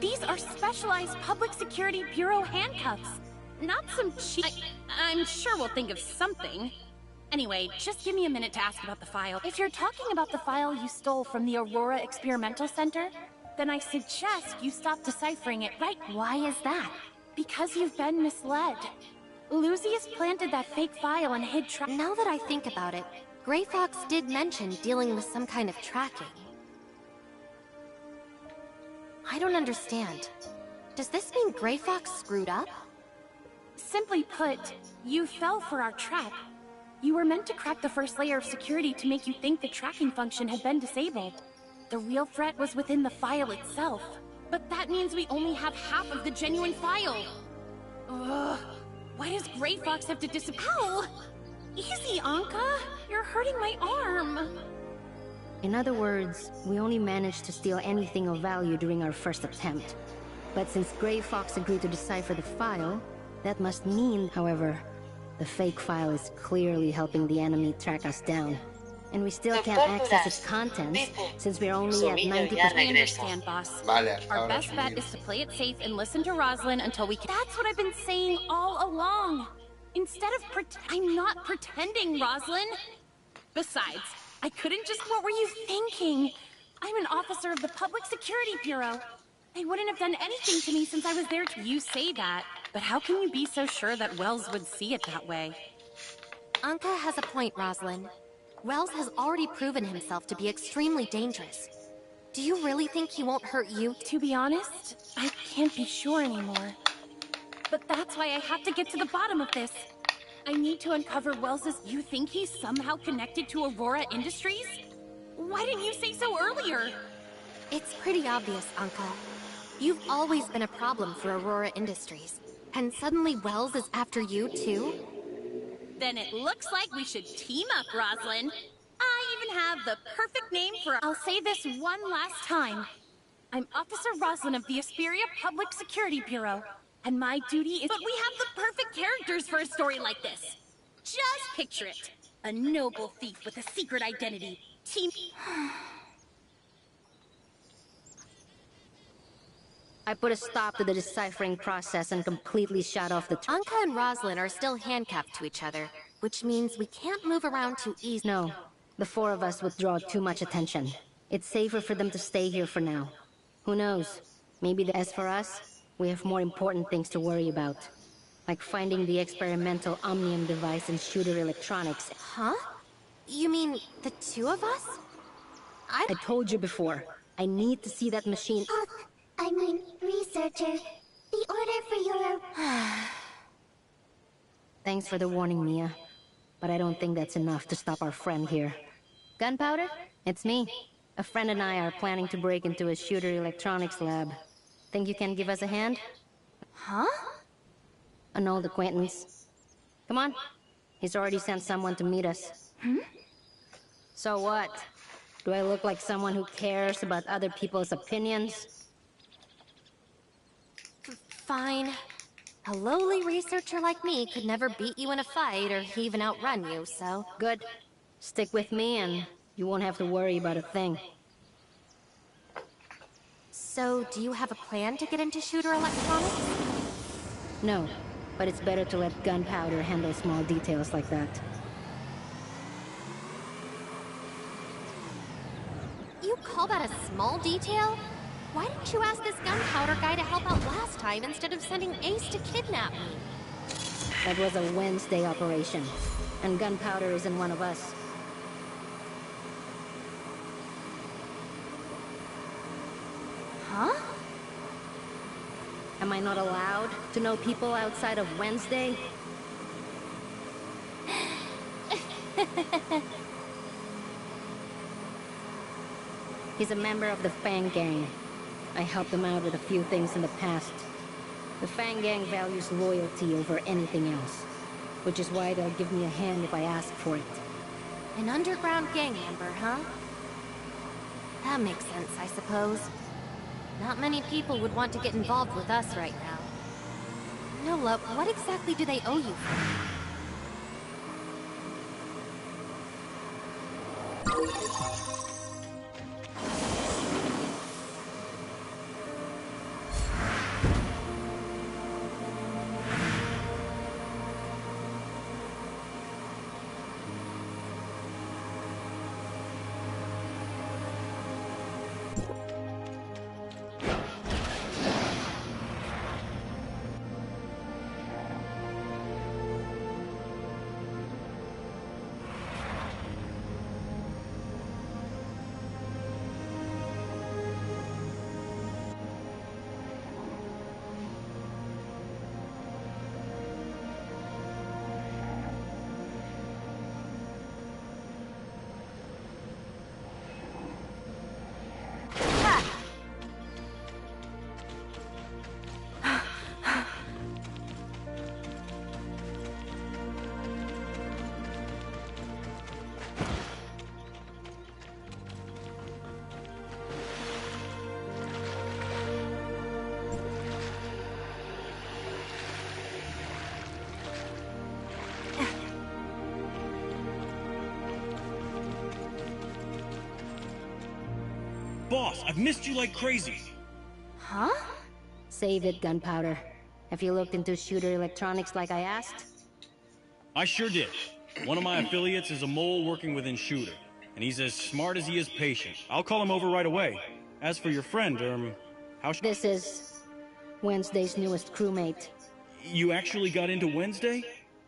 S14: These are specialized Public Security Bureau handcuffs. Not some cheap— I'm sure we'll think of something. Anyway, just give me a minute to ask about the file. If you're talking about the file you stole from the Aurora Experimental Center, then I suggest you stop deciphering it right—
S2: Why is that?
S14: Because you've been misled. Lucius planted that fake file and hid
S2: Now that I think about it, Grey Fox did mention dealing with some kind of tracking. I don't understand. Does this mean Grey Fox screwed up?
S14: Simply put, you fell for our trap. You were meant to crack the first layer of security to make you think the tracking function had been disabled. The real threat was within the file itself. But that means we only have half of the genuine file. Ugh. Why does Grey Fox have to disappear? Ow! Easy, Anka! You're hurting my arm!
S5: In other words, we only managed to steal anything of value during our first attempt. But since Grey Fox agreed to decipher the file, that must mean, however, the fake file is clearly helping the enemy track us down. And we still can't access its contents, since we're only at 90%.
S14: I understand, boss. Our best bet is to play it safe and listen to Rosalind until we can— That's what I've been saying all along! Instead of I'm not pretending, Rosalind! Besides, I couldn't just— What were you thinking? I'm an officer of the Public Security Bureau. They wouldn't have done anything to me since I was there to— You say that, but how can you be so sure that Wells would see it that way?
S2: Anka has a point, Rosalind. Wells has already proven himself to be extremely dangerous. Do you really think he won't hurt you?
S14: To be honest, I can't be sure anymore. But that's why I have to get to the bottom of this. I need to uncover Wells's— You think he's somehow connected to Aurora Industries? Why didn't you say so earlier?
S2: It's pretty obvious, Anka. You've always been a problem for Aurora Industries. And suddenly Wells is after you, too?
S14: Then it looks like we should team up, Rosalind. I even have the perfect name for— I'll say this one last time. I'm Officer Rosalind of the Asperia Public Security Bureau, and my duty is— But we have the perfect characters for a story like this. Just picture it. A noble thief with a secret identity. Team—
S5: I put a stop to the deciphering process and completely shut off the—
S2: Anka and Rosalind are still handcuffed to each other, which means we can't move around too easily.
S5: No, the four of us would draw too much attention. It's safer for them to stay here for now. Who knows? Maybe as for us, we have more important things to worry about. Like finding the experimental Omnium device and shooter electronics.
S2: Huh? You mean the two of us?
S5: I told you before. I need to see that machine.
S10: I mean, researcher. The order for your—
S5: Thanks for the warning, Mia. But I don't think that's enough to stop our friend here. Gunpowder? It's me. A friend and I are planning to break into a shooter electronics lab. Think you can give us a hand?
S2: Huh?
S5: An old acquaintance. Come on. He's already sent someone to meet us. So what? Do I look like someone who cares about other people's opinions?
S2: Fine. A lowly researcher like me could never beat you in a fight or even outrun you, so...
S5: Good. Stick with me and you won't have to worry about a thing.
S2: So, do you have a plan to get into shooter electronics?
S5: No, but it's better to let Gunpowder handle small details like that.
S2: call that a small detail? Why didn't you ask this gunpowder guy to help out last time instead of sending Ace to kidnap me?
S5: That was a Wednesday operation, and gunpowder isn't one of us.
S2: Huh?
S5: Am I not allowed to know people outside of Wednesday? He's a member of the Fang Gang. I helped him out with a few things in the past. The Fang Gang values loyalty over anything else, which is why they'll give me a hand if I ask for it.
S2: An underground gang member, huh? That makes sense, I suppose. Not many people would want to get involved with us right now. Nola, what exactly do they owe you for?
S21: Boss, I've missed you like crazy.
S5: Huh? Save it, gunpowder. Have you looked into shooter electronics like I asked?
S21: I sure did. One of my affiliates is a mole working within Shooter, and he's as smart as he is patient. I'll call him over right away. As for your friend, how
S5: This is Wednesday's newest crewmate.
S21: You actually got into Wednesday?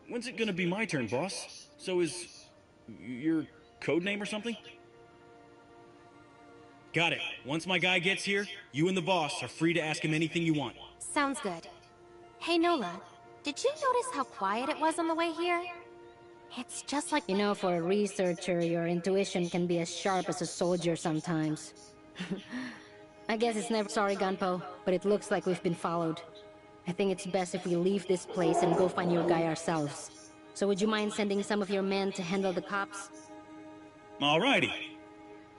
S21: When's it gonna be my turn, boss? So is your code name or something? Got it. Once my guy gets here, you and the boss are free to ask him anything you want.
S2: Sounds good. Hey, Nola, did you notice how quiet it was on the way here? It's just like...
S5: You know, for a researcher, your intuition can be as sharp as a soldier sometimes. I guess it's never... Sorry, Gunpo, but it looks like we've been followed. I think it's best if we leave this place and go find your guy ourselves. So would you mind sending some of your men to handle the cops?
S21: Alrighty.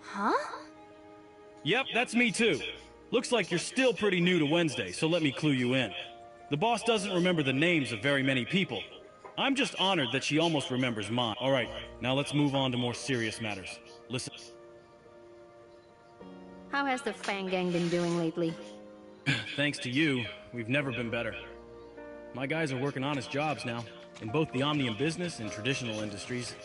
S2: Huh?
S21: Yep, that's me too. Looks like you're still pretty new to Wednesday, so let me clue you in. The boss doesn't remember the names of very many people. I'm just honored that she almost remembers mine. Alright, now let's move on to more serious matters. Listen.
S5: How has the Fang Gang been doing lately?
S21: Thanks to you, we've never been better. My guys are working honest jobs now, in both the Omnium business and traditional industries.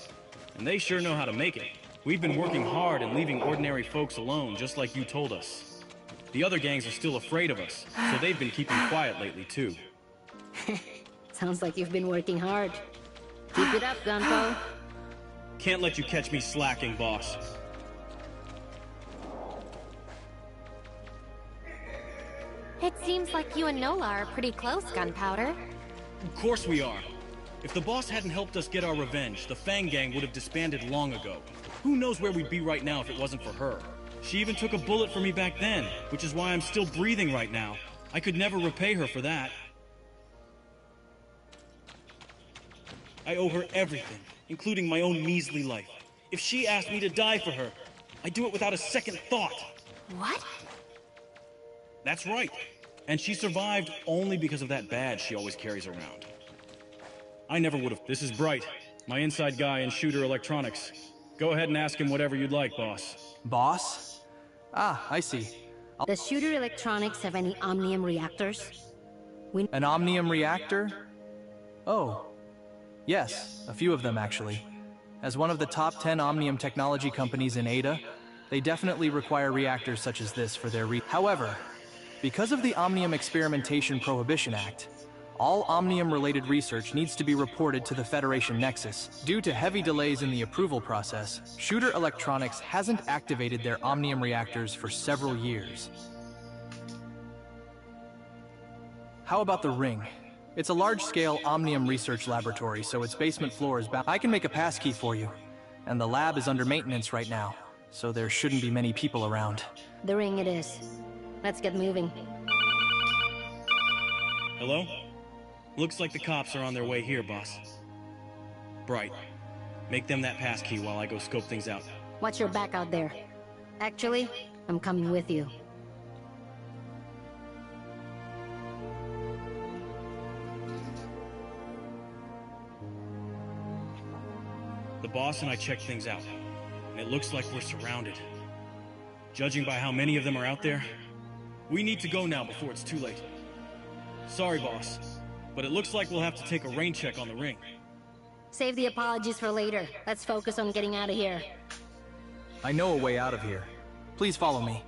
S21: And they sure know how to make it. We've been working hard and leaving ordinary folks alone, just like you told us. The other gangs are still afraid of us, so they've been keeping quiet lately, too.
S5: Sounds like you've been working hard. Keep it up, Gunpo.
S21: Can't let you catch me slacking, boss.
S2: It seems like you and Nola are pretty close, Gunpowder.
S21: Of course we are. If the boss hadn't helped us get our revenge, the Fang Gang would have disbanded long ago. Who knows where we'd be right now if it wasn't for her. She even took a bullet for me back then, which is why I'm still breathing right now. I could never repay her for that. I owe her everything, including my own measly life. If she asked me to die for her, I'd do it without a second thought.
S2: What?
S21: That's right. And she survived only because of that badge she always carries around. I never would have. This is Bright, my inside guy in Shooter Electronics. Go ahead and ask him whatever you'd like, boss.
S22: Boss? Ah, I see.
S5: Does Shooter Electronics have any Omnium reactors?
S22: An Omnium reactor? Oh. Yes, a few of them actually. As one of the top 10 Omnium technology companies in Ada, They definitely require reactors such as this for their However, because of the Omnium Experimentation Prohibition Act, all Omnium-related research needs to be reported to the Federation Nexus. Due to heavy delays in the approval process, Shooter Electronics hasn't activated their Omnium reactors for several years. How about the Ring? It's a large-scale Omnium research laboratory, so its basement floor is bound. I can make a passkey for you, and the lab is under maintenance right now, so there shouldn't be many people around.
S5: The Ring it is. Let's get moving.
S21: Hello? Looks like the cops are on their way here, boss. Bright, make them that passkey while I go scope things out.
S5: Watch your back out there. Actually, I'm coming with you.
S21: The boss and I checked things out, and it looks like we're surrounded. Judging by how many of them are out there, we need to go now before it's too late. Sorry, boss, but it looks like we'll have to take a rain check on the Ring.
S5: Save the apologies for later. Let's focus on getting out of here.
S22: I know a way out of here. Please follow me.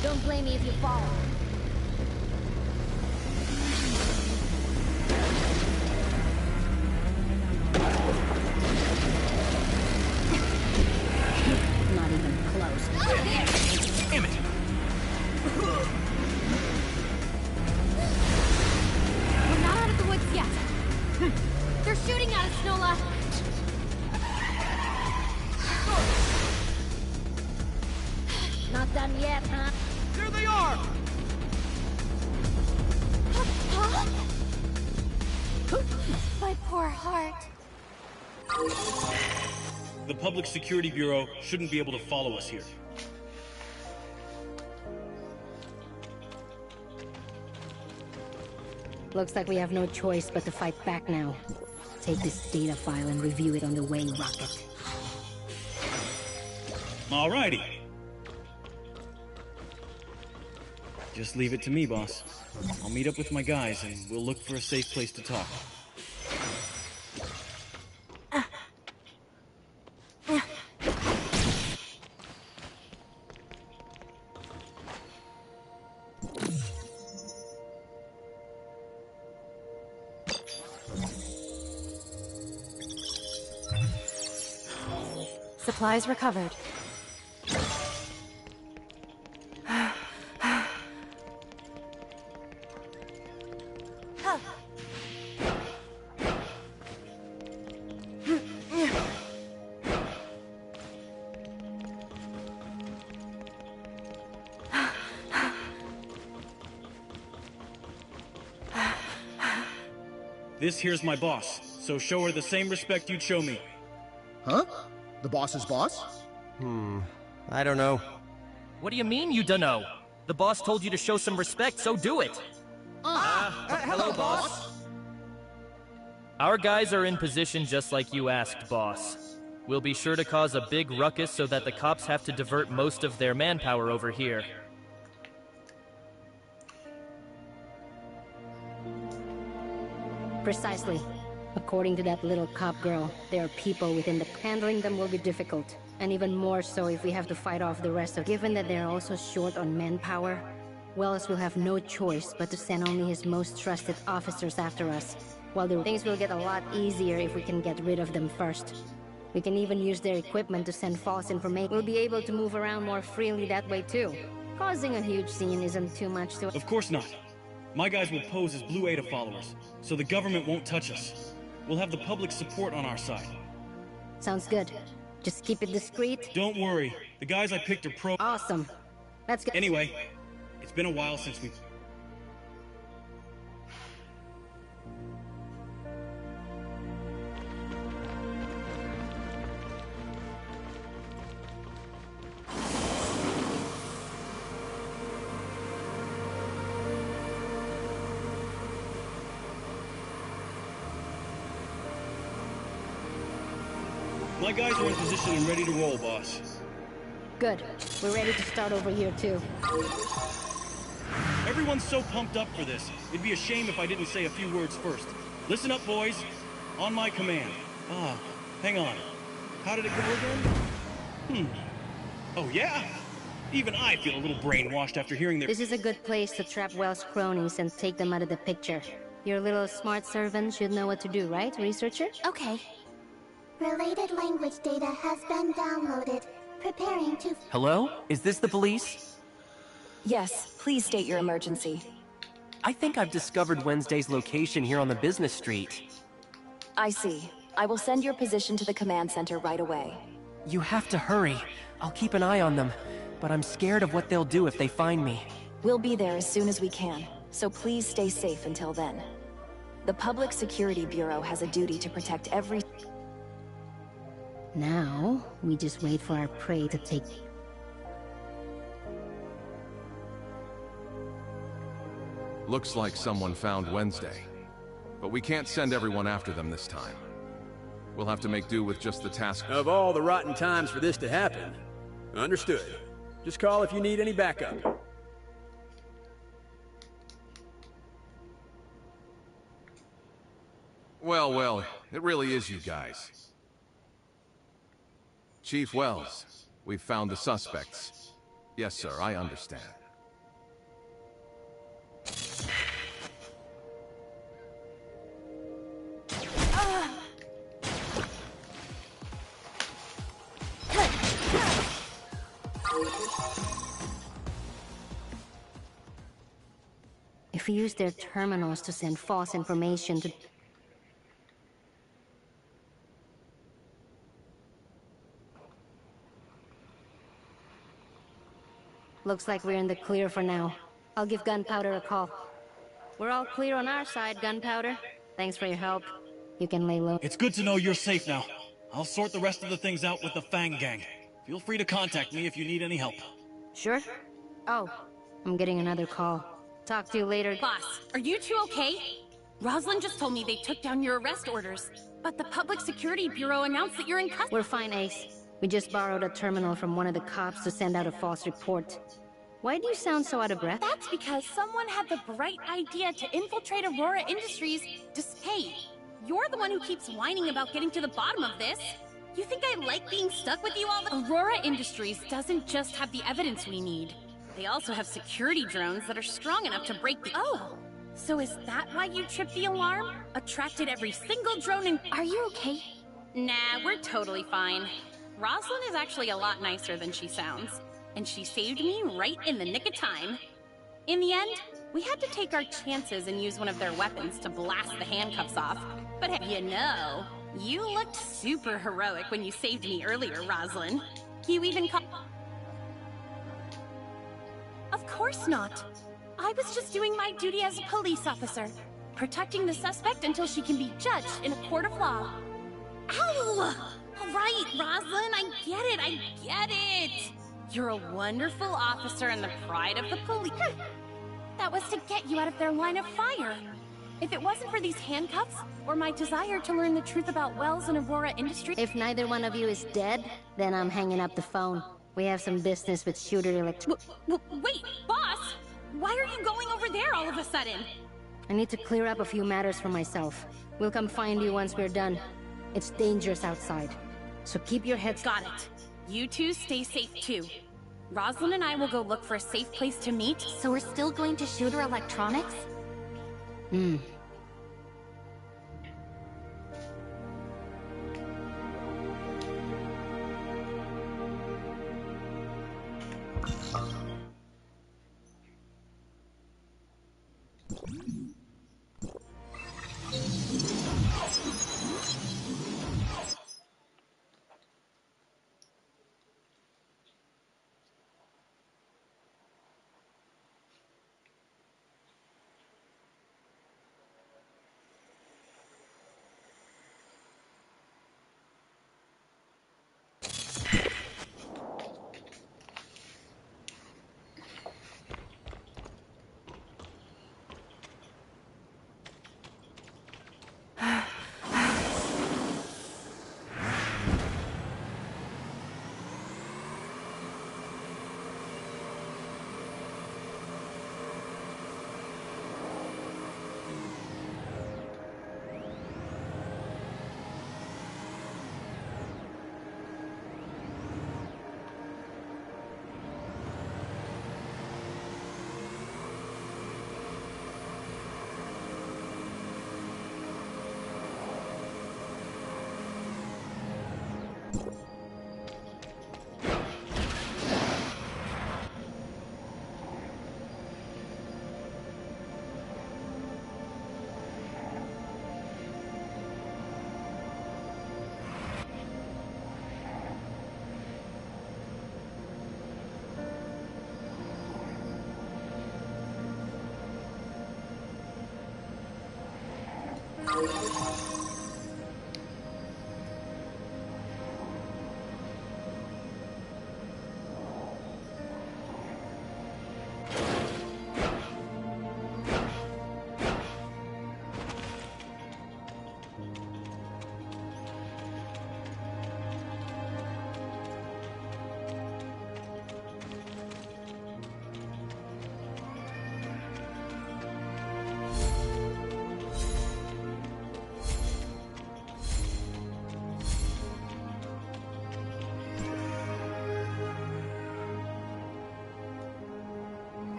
S5: Don't blame me if you fall. Not even close.
S21: Damn it!
S7: We're not out of the woods yet. They're shooting at us, Nola.
S5: Not done yet, huh?
S21: There they are!
S7: My poor heart.
S21: The Public Security Bureau shouldn't be able to follow us here.
S5: Looks like we have no choice but to fight back now. Take this data file and review it on the way, Rocket.
S21: Alrighty. Just leave it to me, boss. I'll meet up with my guys and we'll look for a safe place to talk.
S1: Supplies recovered.
S21: This here's my boss, so show her the same respect you'd show me.
S6: Huh? The boss's boss?
S9: I don't know.
S23: What do you mean you dunno? The boss told you to show some respect, so do it.
S6: Hello, boss.
S23: Our guys are in position just like you asked, boss. We'll be sure to cause a big ruckus so that the cops have to divert most of their manpower over here.
S5: Precisely. According to that little cop girl, there are people within the... Handling them will be difficult. And even more so if we have to fight off the rest of... Given that they're also short on manpower, Wells will have no choice but to send only his most trusted officers after us. While the things will get a lot easier if we can get rid of them first. We can even use their equipment to send false information. We'll be able to move around more freely that way too. Causing a huge scene isn't too much to...
S21: Of course not. My guys will pose as Blue Ada followers, so the government won't touch us. We'll have the public support on our side.
S5: Sounds good. Just keep it discreet.
S21: Don't worry. The guys I picked are pro...
S5: Awesome. Let's go.
S21: Anyway, it's been a while since we... My guys are in position and ready to roll, boss.
S5: Good. We're ready to start over here, too.
S21: Everyone's so pumped up for this. It'd be a shame if I didn't say a few words first. Listen up, boys. On my command. Hang on. How did it go again? Oh, yeah? Even I feel a little brainwashed after hearing their—
S5: This is a good place to trap Wells' cronies and take them out of the picture. Your little smart servant should know what to do, right, researcher?
S2: Okay.
S10: Related language data has been downloaded. Preparing to...
S8: Hello? Is this the police?
S19: Yes, please state your emergency.
S8: I think I've discovered Wednesday's location here on the business street.
S19: I see. I will send your position to the command center right away.
S8: You have to hurry. I'll keep an eye on them, but I'm scared of what they'll do if they find me.
S19: We'll be there as soon as we can, so please stay safe until then. The Public Security Bureau has a duty to protect every...
S5: Now, we just wait for our prey to take...
S20: Looks like someone found Wednesday. But we can't send everyone after them this time. We'll have to make do with just the task.
S18: Of all the rotten times for this to happen. Understood. Just call if you need any backup.
S20: Well, it really is you guys. Chief Wells, we've found the suspects. Yes, sir, I understand.
S5: If we use their terminals to send false information to... Looks like we're in the clear for now. I'll give Gunpowder a call. We're all clear on our side, Gunpowder. Thanks for your help. You can lay low.
S21: It's good to know you're safe now. I'll sort the rest of the things out with the Fang Gang. Feel free to contact me if you need any help.
S5: Sure? Oh, I'm getting another call. Talk to you later.
S14: Boss, are you two okay? Rosalind just told me they took down your arrest orders, but the Public Security Bureau announced that you're in custody.
S5: We're fine, Ace. We just borrowed a terminal from one of the cops to send out a false report. Why do you sound so out of breath?
S14: That's because someone had the bright idea to infiltrate Aurora Industries. Hey, you're the one who keeps whining about getting to the bottom of this. You think I like being stuck with you all the— Aurora Industries doesn't just have the evidence we need. They also have security drones that are strong enough to break the— Oh! So is that why you tripped the alarm? Attracted every single drone and—
S2: Are you okay?
S14: Nah, we're totally fine. Rosalind is actually a lot nicer than she sounds. And she saved me right in the nick of time. In the end, we had to take our chances and use one of their weapons to blast the handcuffs off. But hey, you know, you looked super heroic when you saved me earlier, Rosalind. You even called— Of course not. I was just doing my duty as a police officer, protecting the suspect until she can be judged in a court of law. Ow! All right, Rosalind, I get it. You're a wonderful officer and the pride of the police. That was to get you out of their line of fire. If it wasn't for these handcuffs, or my desire to learn the truth about Wells and Aurora Industries—
S5: If neither one of you is dead, then I'm hanging up the phone. We have some business with Shooter Electric.
S14: Wait, boss! Why are you going over there all of a sudden?
S5: I need to clear up a few matters for myself. We'll come find you once we're done. It's dangerous outside, so keep your heads—
S14: Got it. You two stay safe too. Rosalind and I will go look for a safe place to meet.
S2: So we're still going to Shooter Electronics?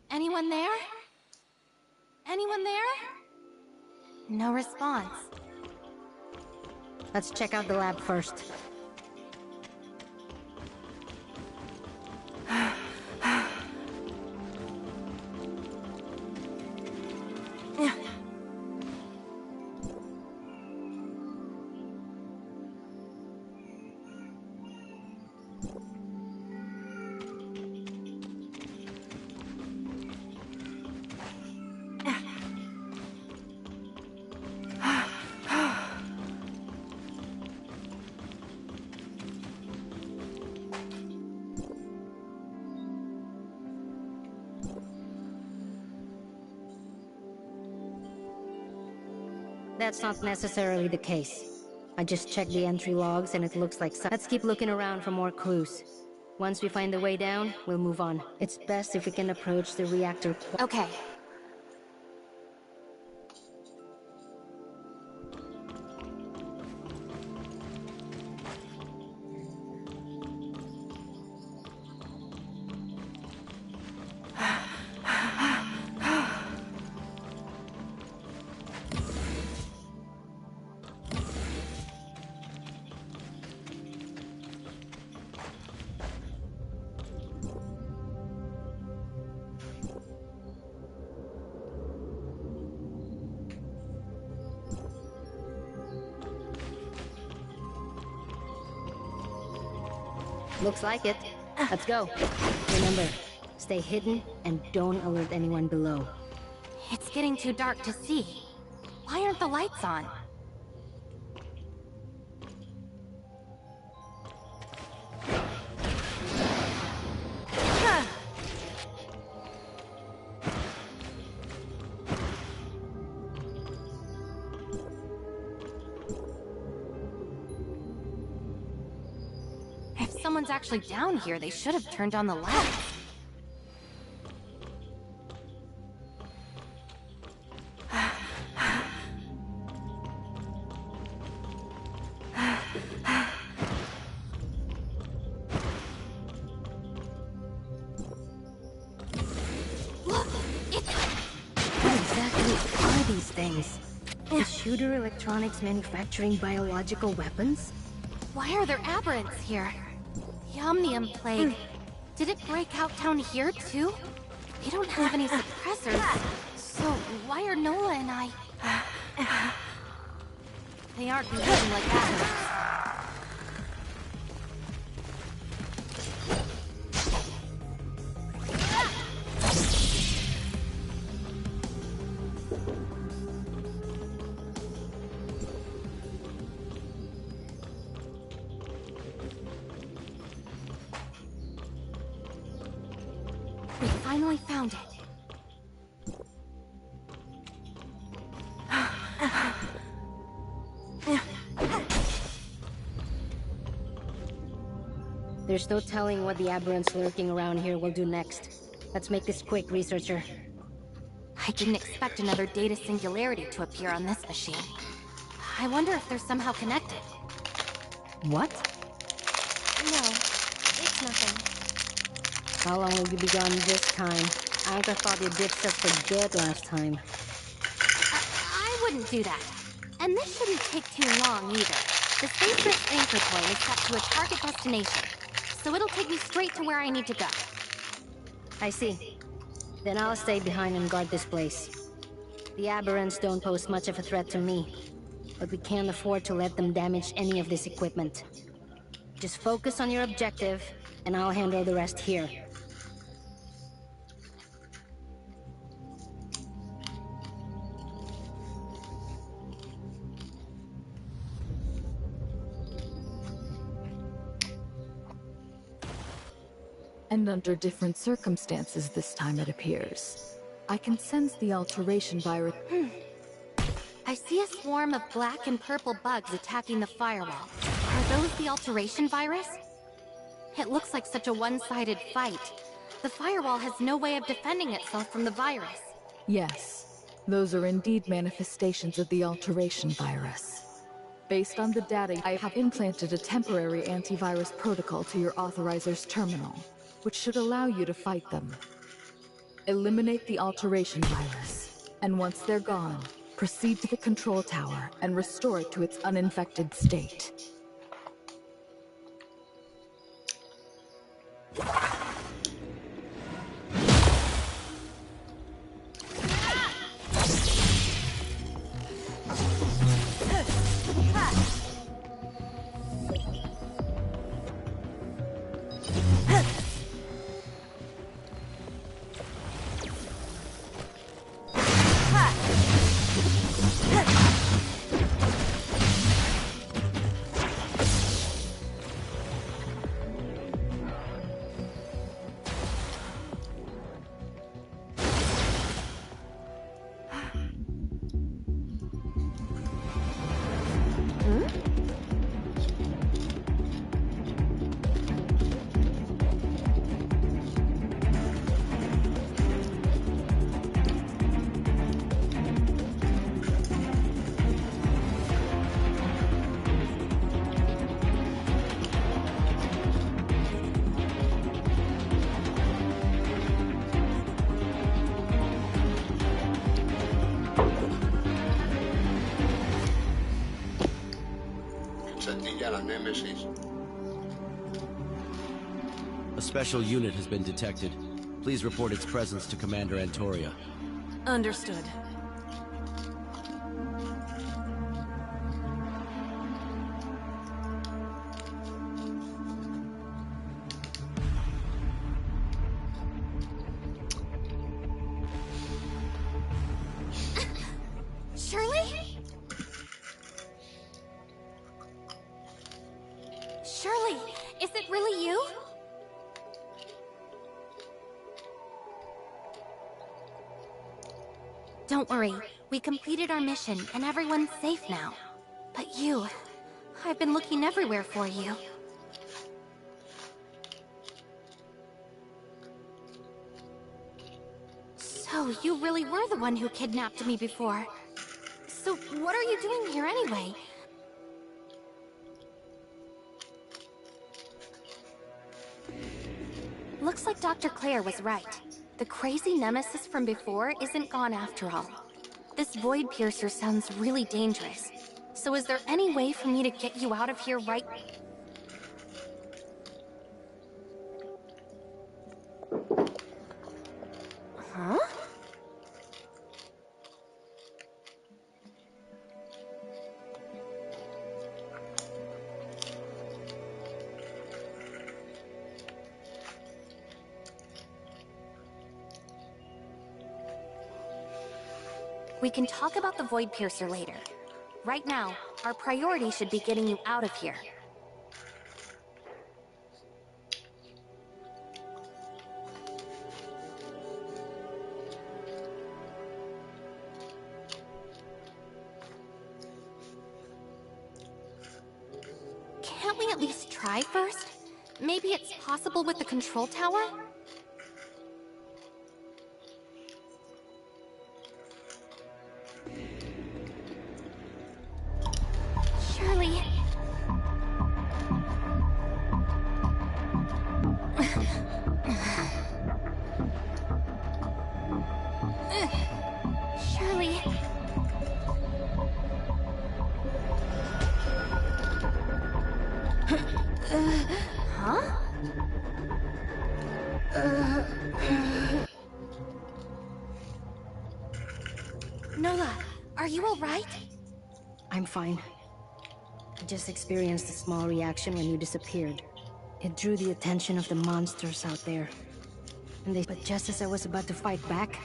S2: Anyone there? Anyone there? No response.
S5: Let's check out the lab first. That's not necessarily the case. I just checked the entry logs and it looks like some. Let's keep looking around for more clues. Once we find the way down, we'll move on. It's best if we can approach the reactor.
S2: Okay.
S5: Looks like it. Let's go. Remember, stay hidden and don't alert anyone below.
S2: It's getting too dark to see. Why aren't the lights on? If someone's actually down here, they should have turned on the lights.
S5: What exactly are these things? Is Shooter Electronics manufacturing biological weapons?
S2: Why are there aberrants here? The Omnium Plague. Did it break out down here, too? We don't have any suppressors. So, why are Nola and I... They aren't behaving like aberrants. We finally found it.
S5: There's no telling what the aberrants lurking around here will do next. Let's make this quick, researcher.
S2: I didn't expect another data singularity to appear on this machine. I wonder if they're somehow connected.
S5: What?
S2: No, it's nothing.
S5: How long will you be gone this time? I thought you ditched us for dead last time.
S2: I wouldn't do that. And this shouldn't take too long either. The spaceship's anchor point is set to a target destination, so it'll take me straight to where I need to go.
S5: I see. Then I'll stay behind and guard this place. The aberrants don't pose much of a threat to me, but we can't afford to let them damage any of this equipment. Just focus on your objective, and I'll handle the rest here.
S13: And under different circumstances this time, it appears. I can sense the alteration virus.
S2: I see a swarm of black and purple bugs attacking the firewall. Are those the alteration virus? It looks like such a one-sided fight. The firewall has no way of defending itself from the virus.
S13: Yes, those are indeed manifestations of the alteration virus. Based on the data, I have implanted a temporary antivirus protocol to your authorizer's terminal, which should allow you to fight them. Eliminate the alteration virus, and once they're gone, proceed to the control tower and restore it to its uninfected state.
S11: A special unit has been detected. Please report its presence to Commander Antoria.
S14: Understood.
S2: Shirley? Shirley, is it really you? Don't worry, we completed our mission and everyone's safe now. But you, I've been looking everywhere for you. So you really were the one who kidnapped me before. So what are you doing here anyway? Looks like Dr. Claire was right. The crazy nemesis from before isn't gone after all. This void piercer sounds really dangerous. So is there any way for me to get you out of here right... Huh? We can talk about the Void Piercer later. Right now, our priority should be getting you out of here. Can't we at least try first? maybe it's possible with the control tower? Surely... Surely... Huh? Nola, are you alright?
S5: I'm fine. I just experienced a small reaction when you disappeared. It drew the attention of the monsters out there. But just as I was about to fight back,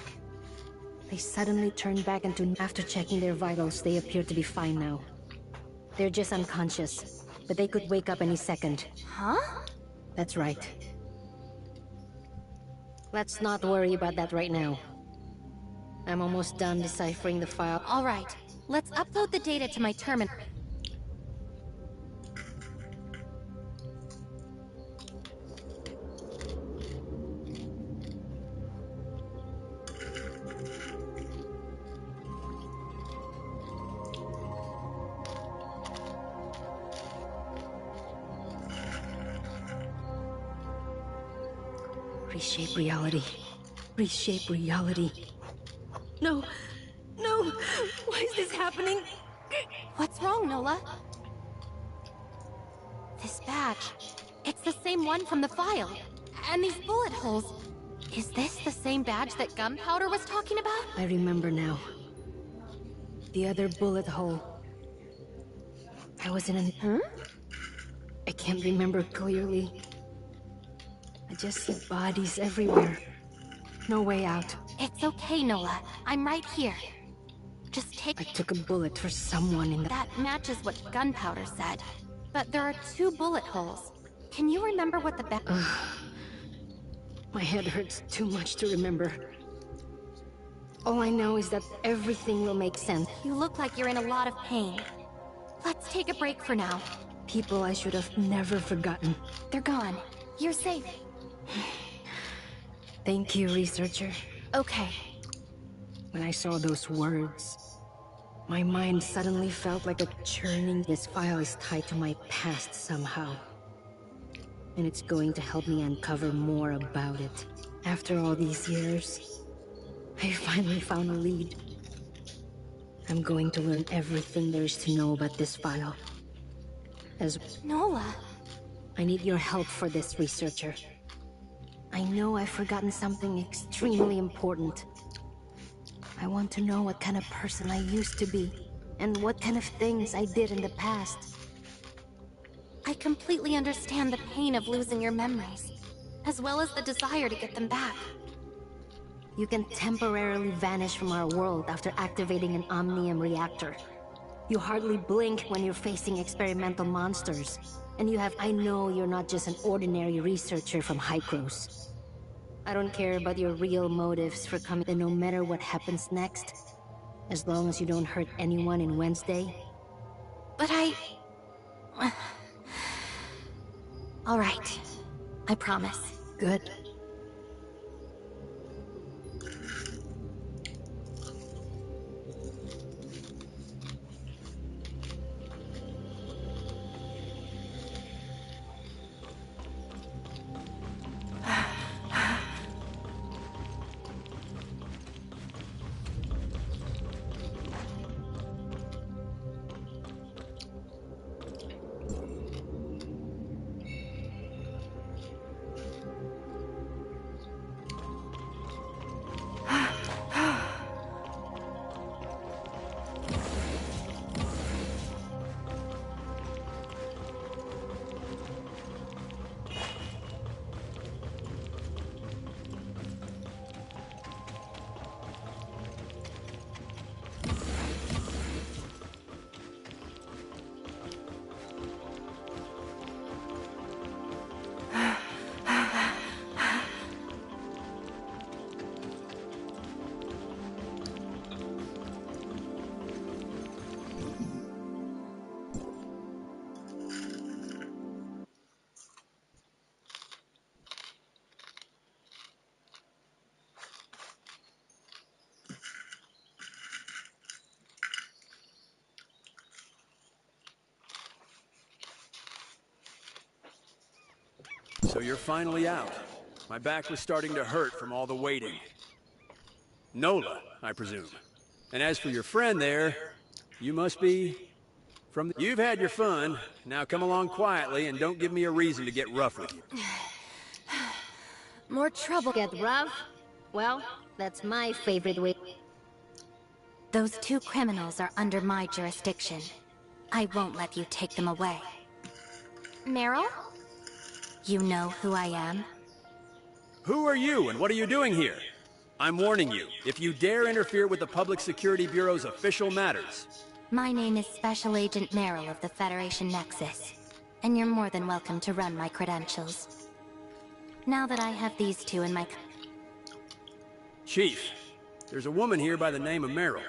S5: they suddenly turned back into... After checking their vitals, they appear to be fine now. They're just unconscious, but they could wake up any second.
S2: Huh?
S5: That's right. Let's not worry about that right now. I'm almost done deciphering the file.
S2: Alright, let's upload the data to my terminal.
S5: Reshape reality. Reshape reality. No! No! Why is this happening?
S2: What's wrong, Nola? This badge. It's the same one from the file. And these bullet holes. Is this the same badge that Gunpowder was talking about?
S5: I remember now. The other bullet hole. I was in an...
S2: Huh?
S5: I can't remember clearly. I just see bodies everywhere. No way out.
S2: It's okay, Nola. I'm right here. Just take...
S5: I took a bullet for someone in the...
S2: That matches what Gunpowder said. But there are 2 bullet holes. Can you remember what the
S5: My head hurts too much to remember. All I know is that everything will make sense.
S2: You look like you're in a lot of pain. Let's take a break for now.
S5: People I should have never forgotten.
S2: They're gone. You're safe.
S5: Thank you, researcher.
S2: Okay.
S5: When I saw those words, my mind suddenly felt like a churning. This file is tied to my past somehow. And it's going to help me uncover more about it. After all these years, I finally found a lead. I'm going to learn everything there is to know about this file.
S2: Nola!
S5: I need your help for this, researcher. I know I've forgotten something extremely important. I want to know what kind of person I used to be, and what kind of things I did in the past.
S2: I completely understand the pain of losing your memories, as well as the desire to get them back.
S5: You can temporarily vanish from our world after activating an omnium reactor. You hardly blink when you're facing experimental monsters. And you have... I know you're not just an ordinary researcher from Hykros. I don't care about your real motives for coming, and no matter what happens next, as long as you don't hurt anyone in Wednesday.
S2: But all right. I promise.
S5: Good.
S18: So you're finally out. My back was starting to hurt from all the waiting. Nola, I presume. And as for your friend there, you must be... from the... You've had your fun. Now come along quietly and don't give me a reason to get rough with you.
S5: More trouble. Get rough? Well, that's my favorite way.
S2: Those two criminals are under my jurisdiction. I won't let you take them away. Meryl? You know who I am?
S18: Who are you and what are you doing here? I'm warning you, if you dare interfere with the Public Security Bureau's official matters.
S2: My name is Special Agent Meryl of the Federation Nexus, and you're more than welcome to run my credentials. Now that I have these two in my...
S18: Chief, there's a woman here by the name of Meryl.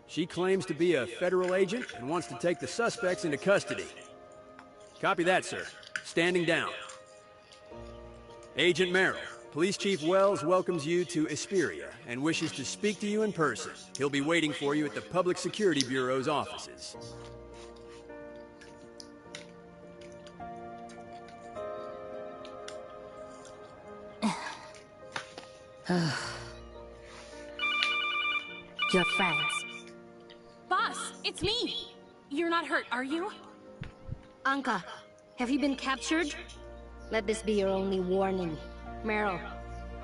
S18: She claims to be a federal agent and wants to take the suspects into custody. Copy that, sir. Standing down. Agent Meryl, Police Chief Wells welcomes you to Esperia and wishes to speak to you in person. He'll be waiting for you at the Public Security Bureau's offices.
S2: Your friends.
S14: Boss, it's me! You're not hurt, are you?
S5: Anka, have you been captured? Let this be your only warning. Meryl,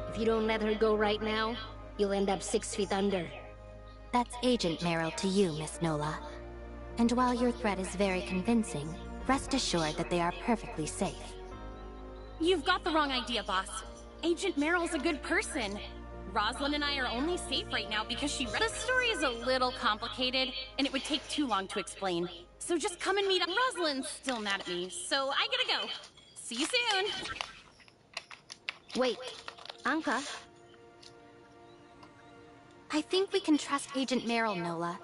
S5: if you don't let her go right now, you'll end up 6 feet under.
S2: That's Agent Meryl to you, Miss Nola. And while your threat is very convincing, rest assured that they are perfectly safe.
S14: You've got the wrong idea, boss. Agent Meryl's a good person. Rosalind and I are only safe right now because she read... The story is a little complicated, and it would take too long to explain. So just come and meet up. Rosalind's still mad at me, so I gotta go. See you soon!
S5: Wait, Anka?
S2: I think we can trust Agent Meryl, Nola.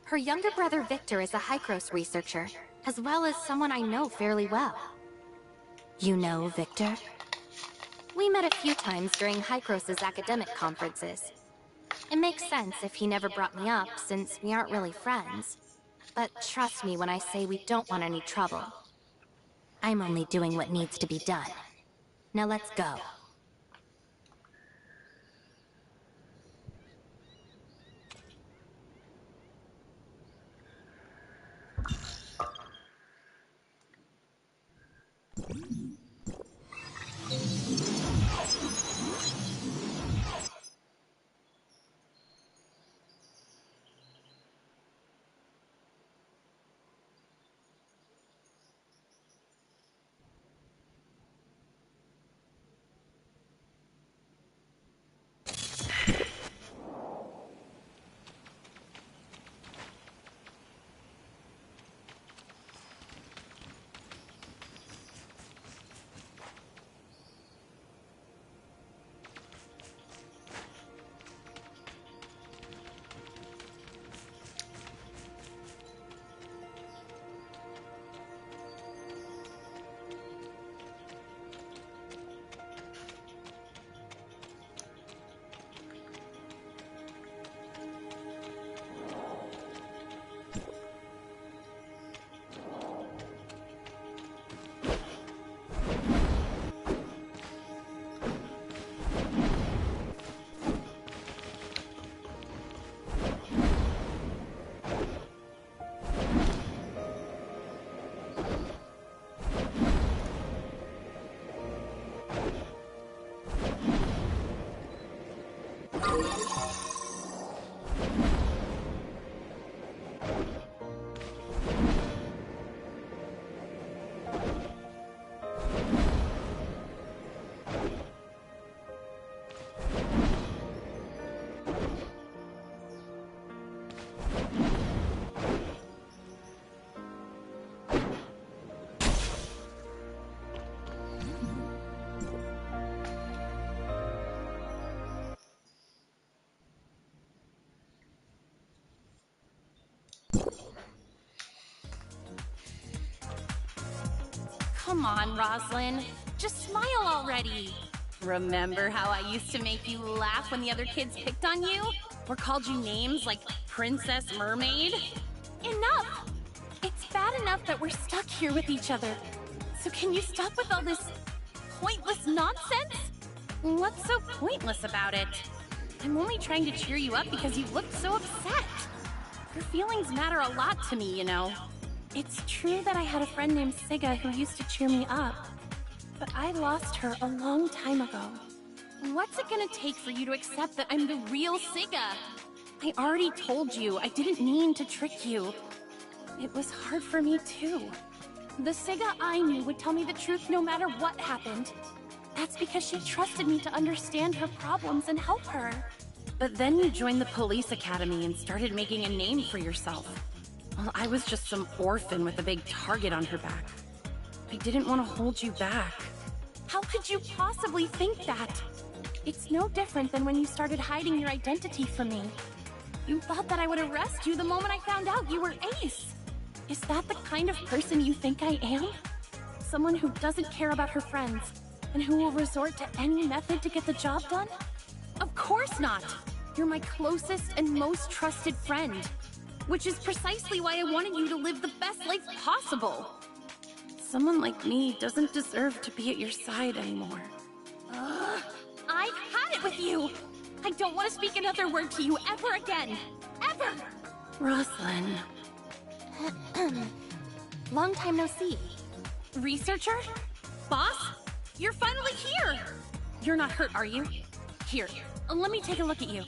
S2: Her younger brother Victor is a Hykros researcher, as well as someone I know fairly well. You know Victor? We met a few times during Hykros' academic conferences. It makes sense if he never brought me up, since we aren't really friends. But trust me when I say we don't want any trouble. I'm only doing what needs to be done. Now let's go.
S14: Come on, Rosalind. Just smile already. Remember how I used to make you laugh when the other kids picked on you? Or called you names like Princess Mermaid? Enough! It's bad enough that we're stuck here with each other. So can you stop with all this pointless nonsense? What's so pointless about it? I'm only trying to cheer you up because you looked so upset. Your feelings matter a lot to me, you know. It's true that I had a friend named Siga who used to cheer me up, but I lost her a long time ago. What's it gonna take for you to accept that I'm the real Siga? I already told you, I didn't mean to trick you. It was hard for me too. The Siga I knew would tell me the truth no matter what happened. That's because she trusted me to understand her problems and help her. But then you joined the police academy and started making a name for yourself. Well, I was just some orphan with a big target on her back. I didn't want to hold you back. How could you possibly think that? It's no different than when you started hiding your identity from me. You thought that I would arrest you the moment I found out you were Ace. Is that the kind of person you think I am? Someone who doesn't care about her friends, and who will resort to any method to get the job done? Of course not! You're my closest and most trusted friend. Which is precisely why I wanted you to live the best life possible. Someone like me doesn't deserve to be at your side anymore. I've had it with you! I don't want to speak another word to you ever again! Ever! Roslyn.
S2: Long time no see.
S14: Researcher? Boss? You're finally here! You're not hurt, are you? Here, let me take a look at you.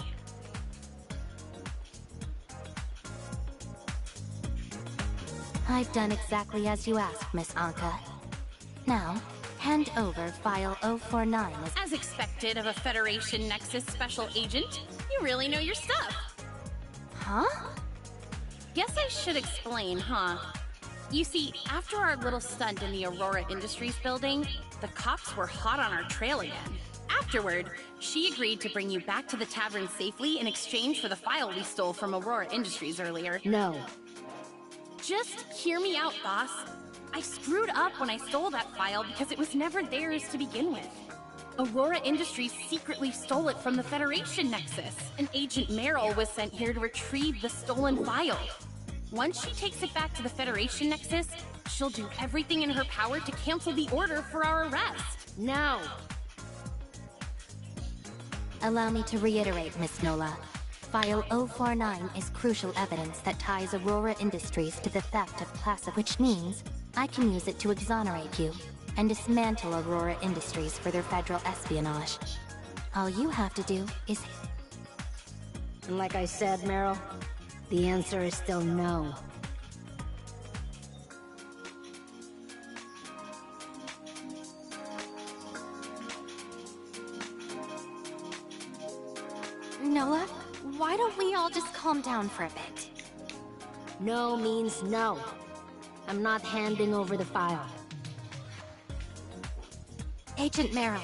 S2: I've done exactly as you asked, Miss Anka. Now, hand over File 049
S14: As expected of a Federation Nexus special agent, you really know your stuff.
S2: Huh?
S14: Guess I should explain, huh? You see, after our little stunt in the Aurora Industries building, the cops were hot on our trail again. Afterward, she agreed to bring you back to the tavern safely in exchange for the file we stole from Aurora Industries earlier.
S5: No.
S14: Just hear me out, boss. I screwed up when I stole that file because it was never theirs to begin with. Aurora Industries secretly stole it from the Federation Nexus, and Agent Merrill was sent here to retrieve the stolen file. Once she takes it back to the Federation Nexus, she'll do everything in her power to cancel the order for our arrest.
S5: Now!
S2: Allow me to reiterate, Miss Nola. File 049 is crucial evidence that ties Aurora Industries to the theft of Placid, which means I can use it to exonerate you and dismantle Aurora Industries for their federal espionage. All you have to do is...
S5: And like I said, Meryl, the answer is still no.
S2: Nola, why don't we all just calm down for a bit?
S5: No means no. I'm not handing over the file.
S2: Agent Merrill,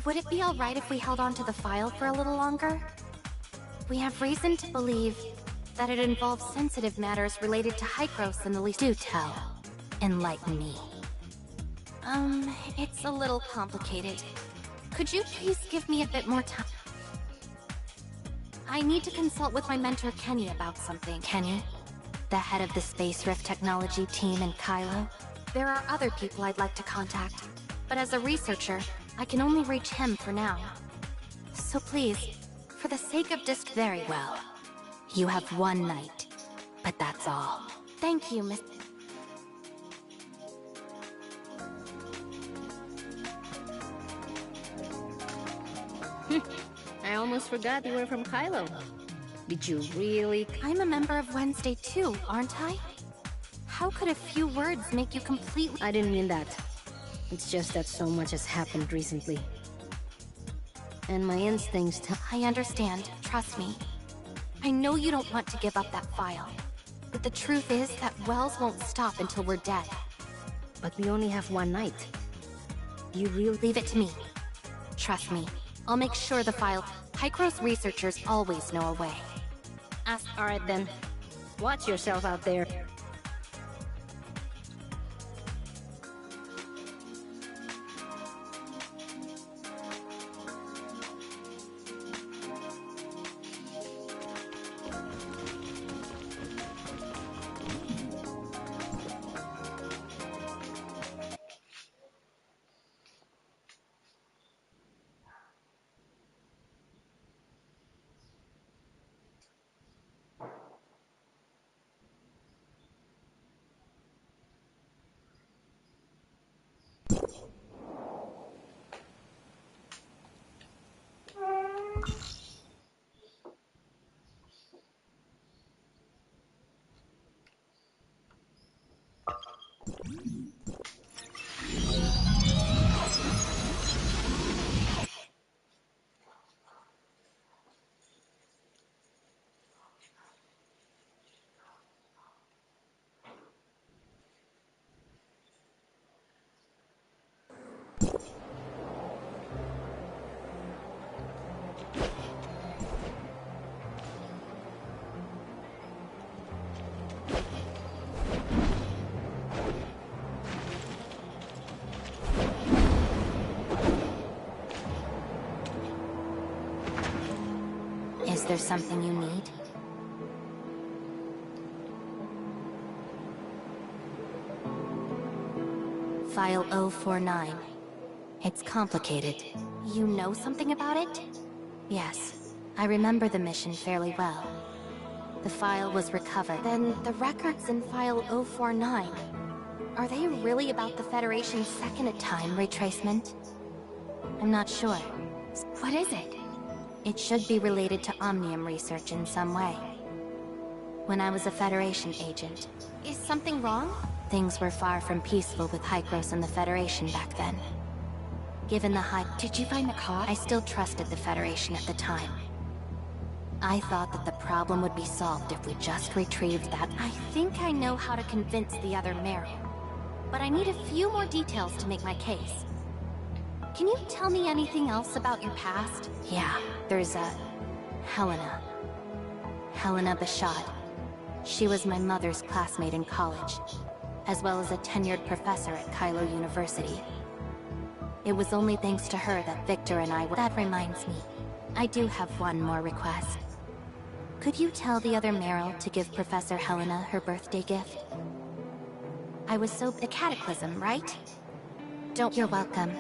S2: would it be alright if we held on to the file for a little longer? We have reason to believe that it involves sensitive matters related to Hykros and the least. Do tell. Enlighten me. It's a little complicated. Could you please give me a bit more time? I need to consult with my mentor Kenny about something. Kenny? The head of the Space Rift Technology team in Kylo? There are other people I'd like to contact, but as a researcher, I can only reach him for now. So please, for the sake of very well. You have one night, but that's all. Thank you, Miss...
S5: I almost forgot you were from Kylo. Did you really?
S2: I'm a member of Wednesday too, aren't I? How could a few words make you completely...
S5: I didn't mean that. It's just that so much has happened recently. And my instincts tell...
S2: I understand, trust me. I know you don't want to give up that file. But the truth is that Wells won't stop until we're dead.
S5: But we only have one night.
S2: You really leave it to me. Trust me, I'll make sure the file... Hykros researchers always know a way.
S5: Alright then. Watch yourself out there.
S2: Is there something you need? File 049. It's complicated. You know something about it? Yes. I remember the mission fairly well. The file was recovered. Then the records in File 049. Are they really about the Federation's second-in-time retracement? I'm not sure. What is it? It should be related to Omnium research in some way. When I was a Federation agent. Is something wrong? Things were far from peaceful with Hykros and the Federation back then. Given the Did you find the cause? I still trusted the Federation at the time. I thought that the problem would be solved if we just retrieved that. I think I know how to convince the other Meryl. But I need a few more details to make my case. Can you tell me anything else about your past? Yeah, there's Helena. Helena Bashad. She was my mother's classmate in college, as well as a tenured professor at Kylo University. It was only thanks to her that Victor and I were— That reminds me, I do have one more request. Could you tell the other Meryl to give Professor Helena her birthday gift? I was so— The Cataclysm, right? You're welcome.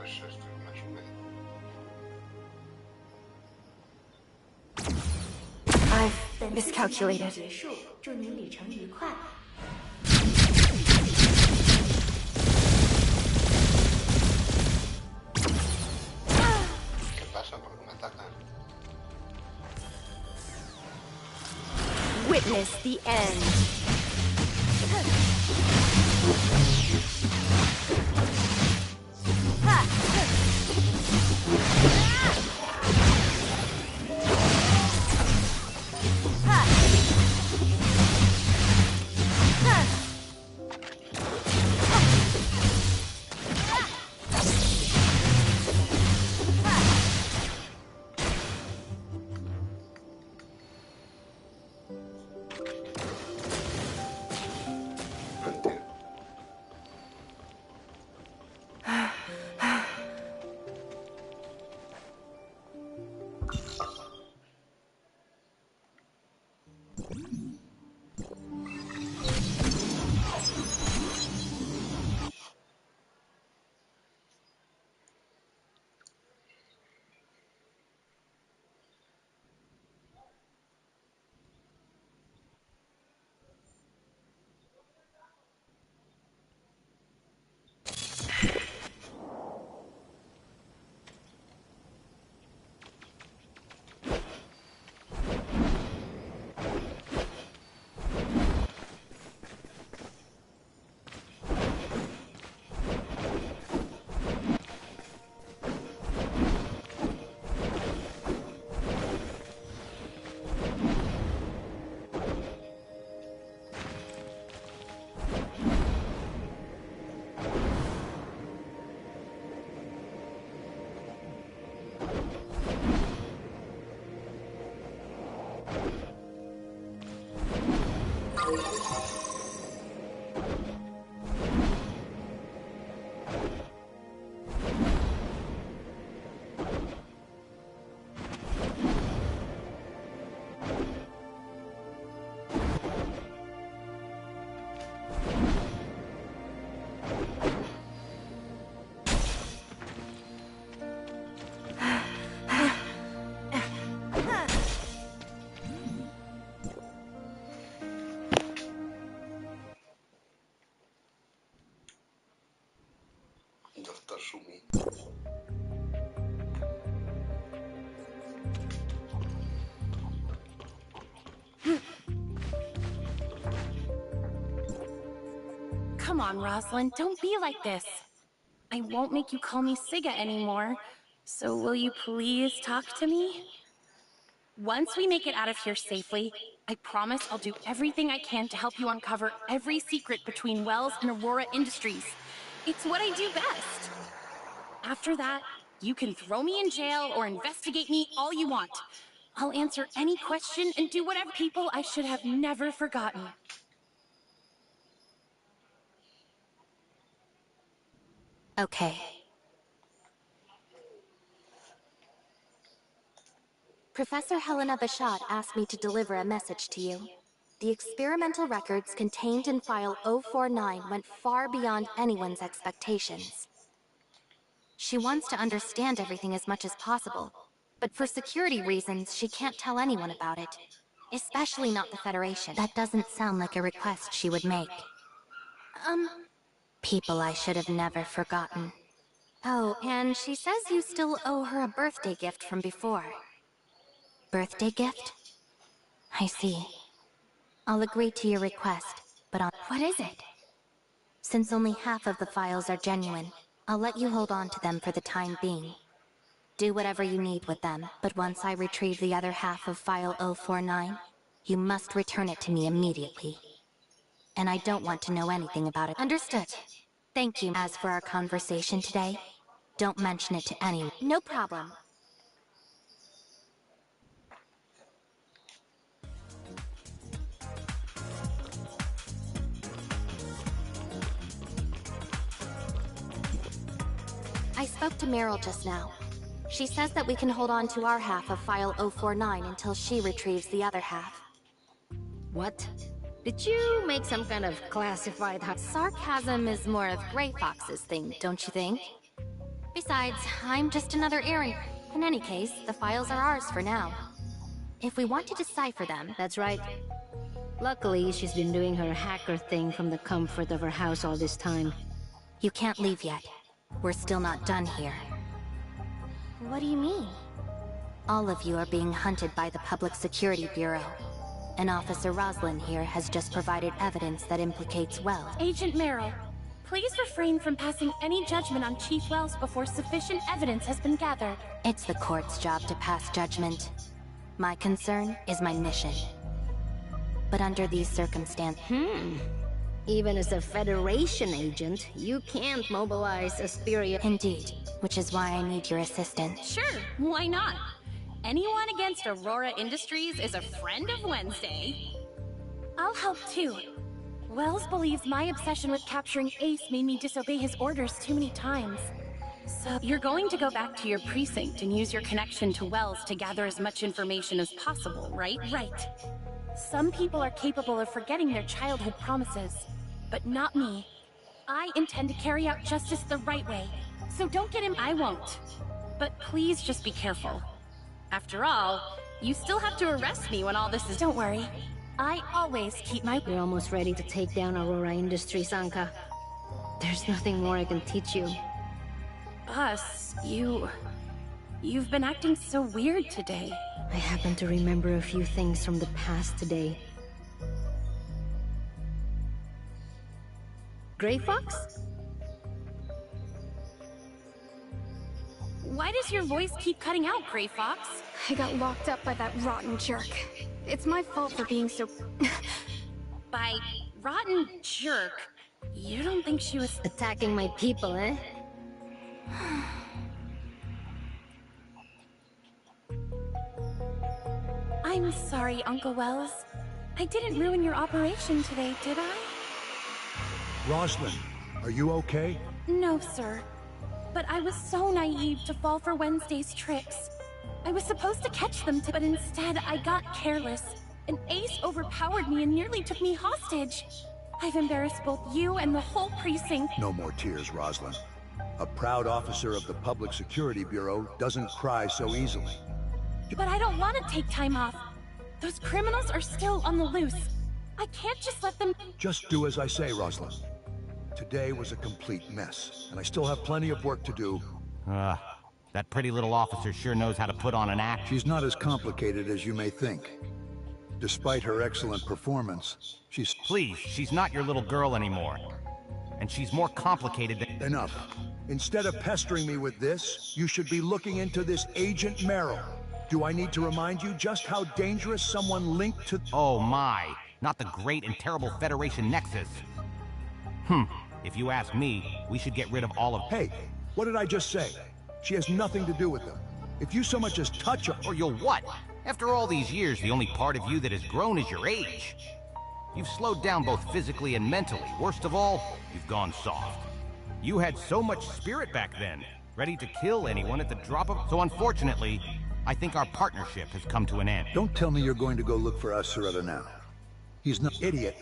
S3: pues esto es más o menos.
S1: I've miscalculated.
S3: ¿Qué pasa? ¿Por qué me atacan?
S1: Witness the end.
S3: Doctor Sumi.
S14: Come on, Rosalind, don't be like this. I won't make you call me Siga anymore, so will you please talk to me? Once we make it out of here safely, I promise I'll do everything I can to help you uncover every secret between Wells and Aurora Industries. It's what I do best. After that, you can throw me in jail or investigate me all you want. I'll answer any question and do whatever. People I should have never forgotten.
S2: Okay. Professor Helena Bashad asked me to deliver a message to you. The experimental records contained in File 049 went far beyond anyone's expectations. She wants to understand everything as much as possible, but for security reasons, she can't tell anyone about it. Especially not the Federation. That doesn't sound like a request she would make. People I should have never forgotten. Oh, and she says you still owe her a birthday gift from before. Birthday gift? I see. I'll agree to your request, but what is it? Since only half of the files are genuine, I'll let you hold on to them for the time being. Do whatever you need with them, but once I retrieve the other half of File 049, you must return it to me immediately. And I don't want to know anything about it. Understood. Thank you. As for our conversation today, don't mention it to anyone. No problem. I spoke to Meryl just now. She says that we can hold on to our half of File 049 until she retrieves the other half.
S5: What? Did you make some kind of classified...
S2: Sarcasm is more of Grey Fox's thing, don't you think? Besides, I'm just another errand. In any case, the files are ours for now. If we want to decipher them...
S5: That's right. Luckily, she's been doing her hacker thing from the comfort of her house all this time.
S2: You can't leave yet. We're still not done here. What do you mean? All of you are being hunted by the Public Security Bureau. And Officer Roslyn here has just provided evidence that implicates Wells.
S14: Agent Merrill, please refrain from passing any judgment on Chief Wells before sufficient evidence has been gathered.
S2: It's the court's job to pass judgment. My concern is my mission. But under these circumstances...
S5: Even as a Federation agent, you can't mobilize Asperia.
S2: Indeed, which is why I need your assistance.
S14: Sure, why not? Anyone against Aurora Industries is a friend of Wednesday. I'll help too. Wells believes my obsession with capturing Ace made me disobey his orders too many times. So you're going to go back to your precinct and use your connection to Wells to gather as much information as possible, right? Right. Some people are capable of forgetting their childhood promises, but not me. I intend to carry out justice the right way, so don't get him. I won't. But please just be careful. After all, you still have to arrest me when all this is... Don't worry. I always keep my...
S5: You're almost ready to take down Aurora Industries, Anka. There's nothing more I can teach you.
S14: Boss, you've been acting so weird today.
S5: I happen to remember a few things from the past today. Gray Fox?
S14: Why does your voice keep cutting out, Gray Fox?
S7: I got locked up by that rotten jerk. It's my fault for being so...
S14: By rotten jerk? You don't think she was...
S5: Attacking my people, eh?
S14: I'm sorry, Uncle Wells. I didn't ruin your operation today, did I?
S15: Roslyn, are you okay?
S14: No, sir. But I was so naive to fall for Wednesday's tricks. I was supposed to catch them, but instead I got careless. And Ace overpowered me and nearly took me hostage. I've embarrassed both you and the whole precinct.
S15: No more tears, Roslyn. A proud officer of the Public Security Bureau doesn't cry so easily.
S14: But I don't want to take time off. Those criminals are still on the loose. I can't just let them...
S15: Just do as I say, Roslyn. Today was a complete mess, and I still have plenty of work to do.
S12: That pretty little officer sure knows how to put on an act.
S15: She's not as complicated as you may think. Despite her excellent performance, she's...
S12: Please, she's not your little girl anymore. And she's more complicated than...
S15: Enough. Instead of pestering me with this, you should be looking into this Agent Merrill. Do I need to remind you just how dangerous someone linked to...
S12: Oh my, not the great and terrible Federation Nexus. If you ask me, we should get rid of all of...
S15: Hey, what did I just say? She has nothing to do with them. If you so much as touch her...
S12: Or you'll what? After all these years, the only part of you that has grown is your age. You've slowed down both physically and mentally. Worst of all, you've gone soft. You had so much spirit back then, ready to kill anyone at the drop of... So unfortunately, I think our partnership has come to an end.
S15: Don't tell me you're going to go look for Asurata now. He's not an idiot.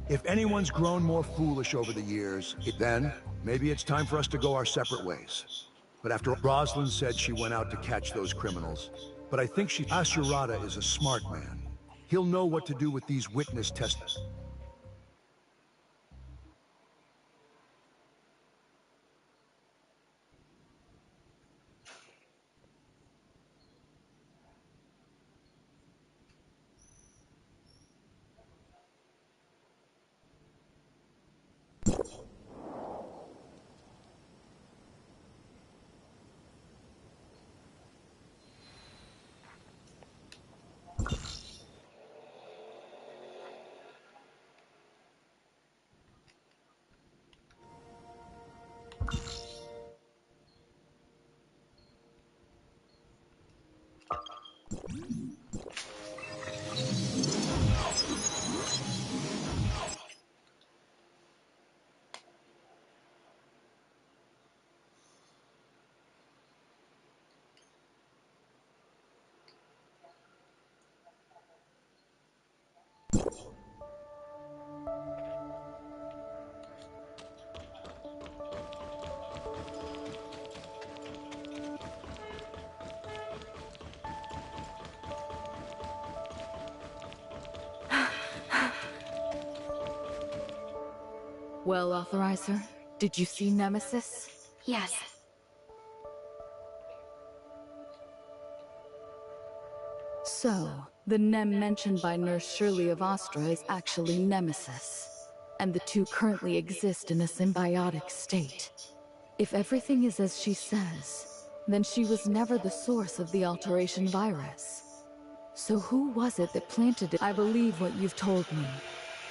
S15: If anyone's grown more foolish over the years, then maybe it's time for us to go our separate ways. But after Roslyn said she went out to catch those criminals, but I think Asurata is a smart man. He'll know what to do with these witness tests.
S13: Well, Authorizer, did you see Nemesis?
S2: Yes.
S13: So, the Nem mentioned by Nurse Shirley of Astra is actually Nemesis, and the two currently exist in a symbiotic state. If everything is as she says, then she was never the source of the alteration virus. So who was it that planted it? I believe what you've told me,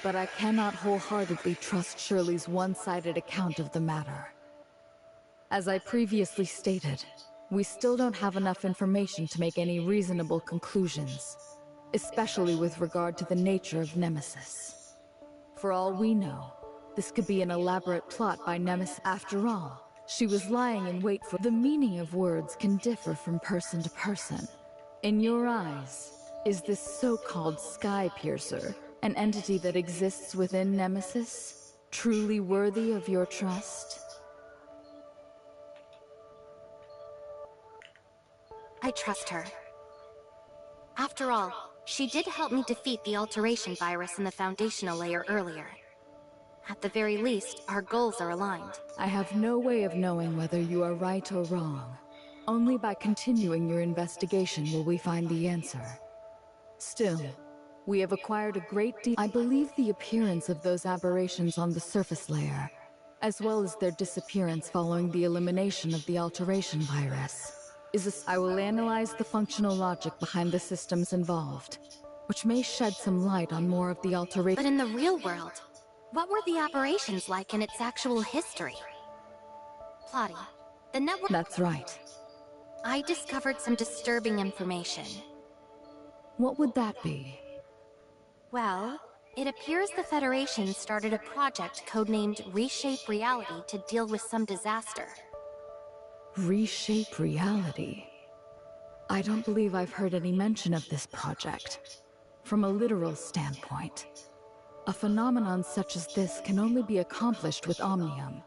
S13: but I cannot wholeheartedly trust Shirley's one-sided account of the matter. As I previously stated, we still don't have enough information to make any reasonable conclusions, especially with regard to the nature of Nemesis. For all we know, this could be an elaborate plot by Nemesis. After all, she was lying in wait for— The meaning of words can differ from person to person. In your eyes, is this so-called Sky Piercer an entity that exists within Nemesis, truly worthy of your trust?
S2: I trust her. After all, she did help me defeat the alteration virus in the foundational layer earlier. At the very least, our goals are aligned.
S13: I have no way of knowing whether you are right or wrong. Only by continuing your investigation will we find the answer. Still, we have acquired a great deal. I believe the appearance of those aberrations on the surface layer, as well as their disappearance following the elimination of the alteration virus, I will analyze the functional logic behind the systems involved, which may shed some light on more of the alteration.
S2: But in the real world, what were the aberrations like in its actual history? Plotty, the network—
S13: That's right.
S2: I discovered some disturbing information.
S13: What would that be?
S2: Well, it appears the Federation started a project codenamed Reshape Reality to deal with some disaster.
S13: Reshape Reality? I don't believe I've heard any mention of this project. From a literal standpoint, a phenomenon such as this can only be accomplished with Omnium.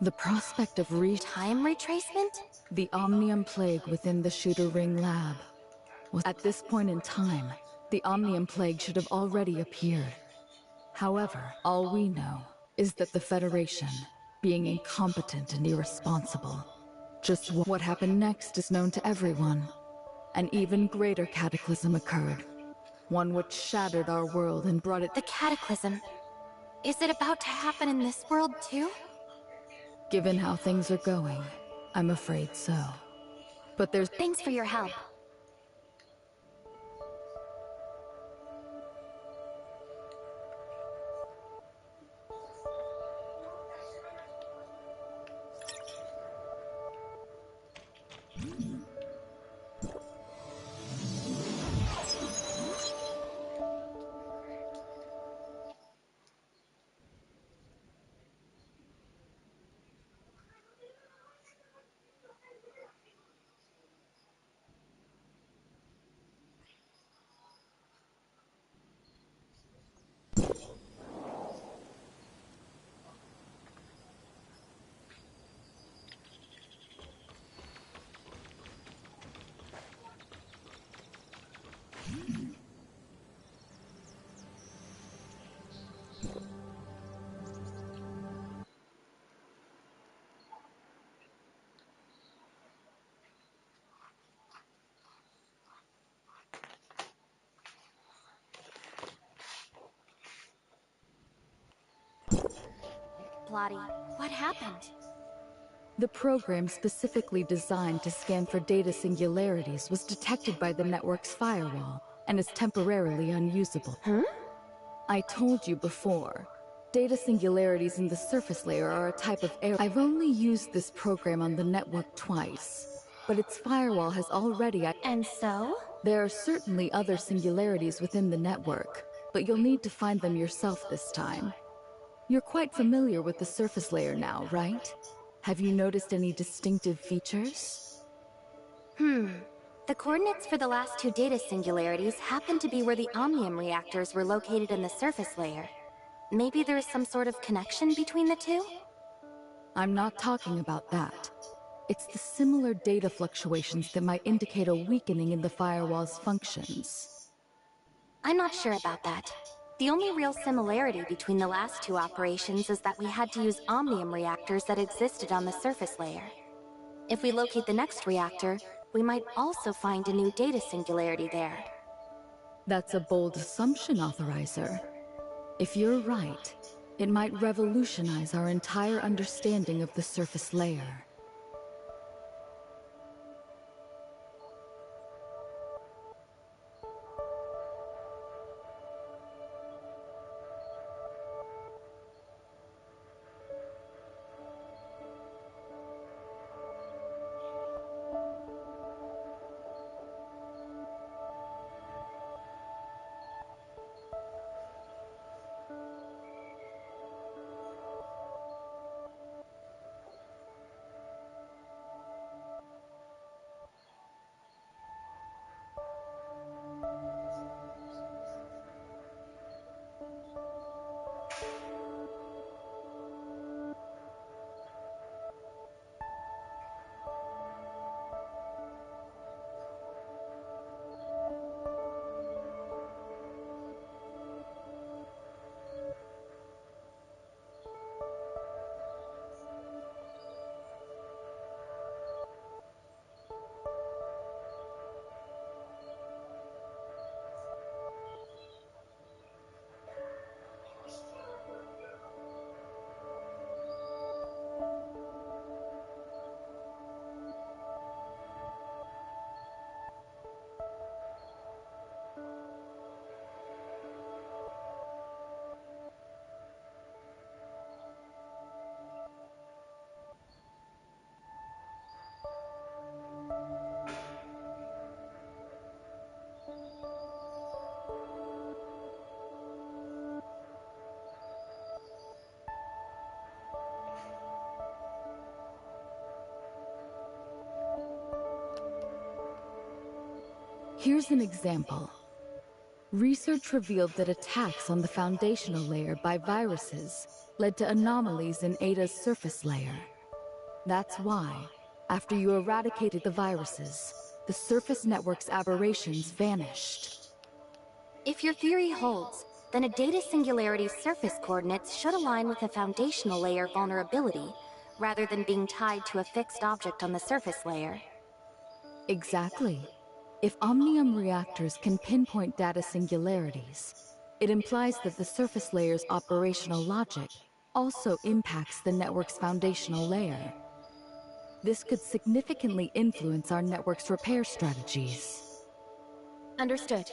S13: The prospect of
S2: time retracement?
S13: The Omnium Plague within the Shooter Ring lab was— At this point in time, the Omnium Plague should have already appeared. However, all we know is that the Federation, being incompetent and irresponsible— Just what happened next is known to everyone. An even greater cataclysm occurred. One which shattered our world and brought it—
S2: The cataclysm. Is it about to happen in this world too?
S13: Given how things are going, I'm afraid so. But there's—
S2: Thanks for your help. Plotty, what happened?
S13: The program specifically designed to scan for data singularities was detected by the network's firewall and is temporarily unusable. I told you before, data singularities in the surface layer are a type of error. I've only used this program on the network twice, but its firewall has already—
S2: And so?
S13: There are certainly other singularities within the network, but you'll need to find them yourself this time. You're quite familiar with the surface layer now, right? Have you noticed any distinctive features?
S2: The coordinates for the last two data singularities happen to be where the Omnium reactors were located in the surface layer. Maybe there is some sort of connection between the two?
S13: I'm not talking about that. It's the similar data fluctuations that might indicate a weakening in the firewall's functions.
S2: I'm not sure about that. The only real similarity between the last two operations is that we had to use omnium reactors that existed on the surface layer. If we locate the next reactor, we might also find a new data singularity there.
S13: That's a bold assumption, Authorizer. If you're right, it might revolutionize our entire understanding of the surface layer. Here's an example. Research revealed that attacks on the foundational layer by viruses led to anomalies in Ada's surface layer. That's why, after you eradicated the viruses, the surface network's aberrations vanished.
S2: If your theory holds, then a data singularity's surface coordinates should align with a foundational layer vulnerability, rather than being tied to a fixed object on the surface layer.
S13: Exactly. If omnium reactors can pinpoint data singularities, it implies that the surface layer's operational logic also impacts the network's foundational layer. This could significantly influence our network's repair strategies.
S2: Understood.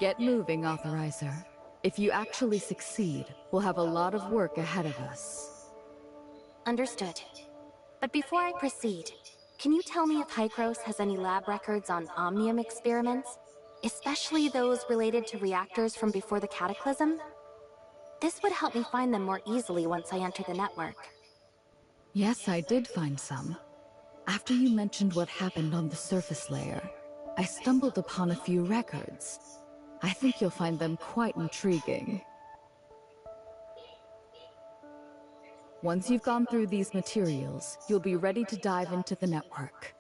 S13: Get moving, Authorizer. If you actually succeed, we'll have a lot of work ahead of us.
S2: Understood. But before I proceed, can you tell me if Hykros has any lab records on omnium experiments? Especially those related to reactors from before the Cataclysm? This would help me find them more easily once I enter the network.
S13: Yes, I did find some. After you mentioned what happened on the surface layer, I stumbled upon a few records. I think you'll find them quite intriguing. Once you've gone through these materials, you'll be ready to dive into the network.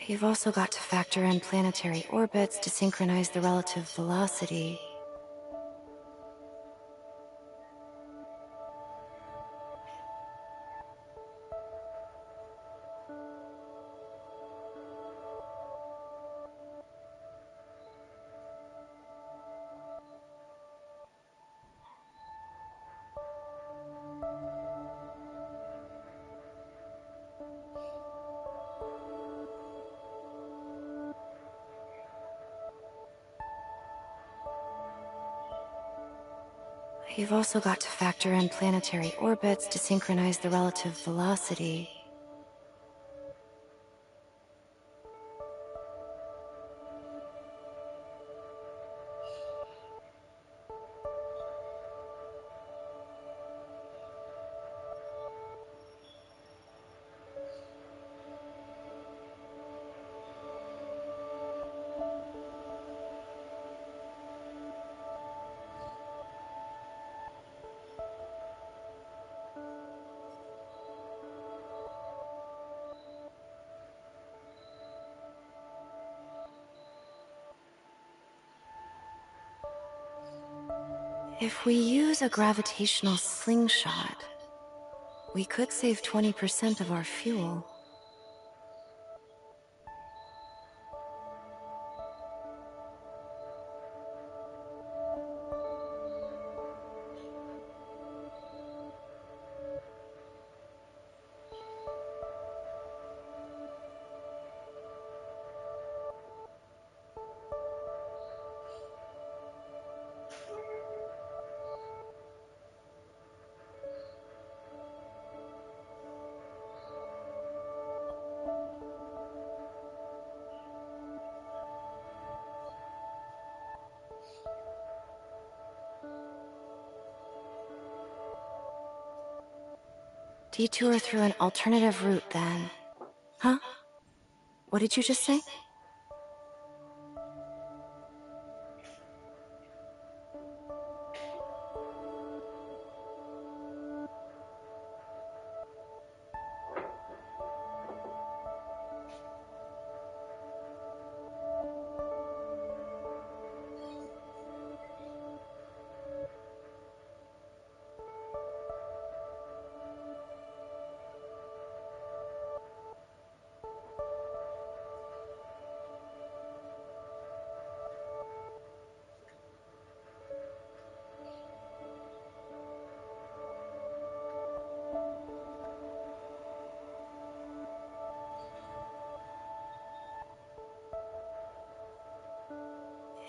S1: You've also got to factor in planetary orbits to synchronize the relative velocity. You've also got to factor in planetary orbits to synchronize the relative velocity. If we use a gravitational slingshot, we could save 20% of our fuel. Detour through an alternative route, then. Huh? What did you just say?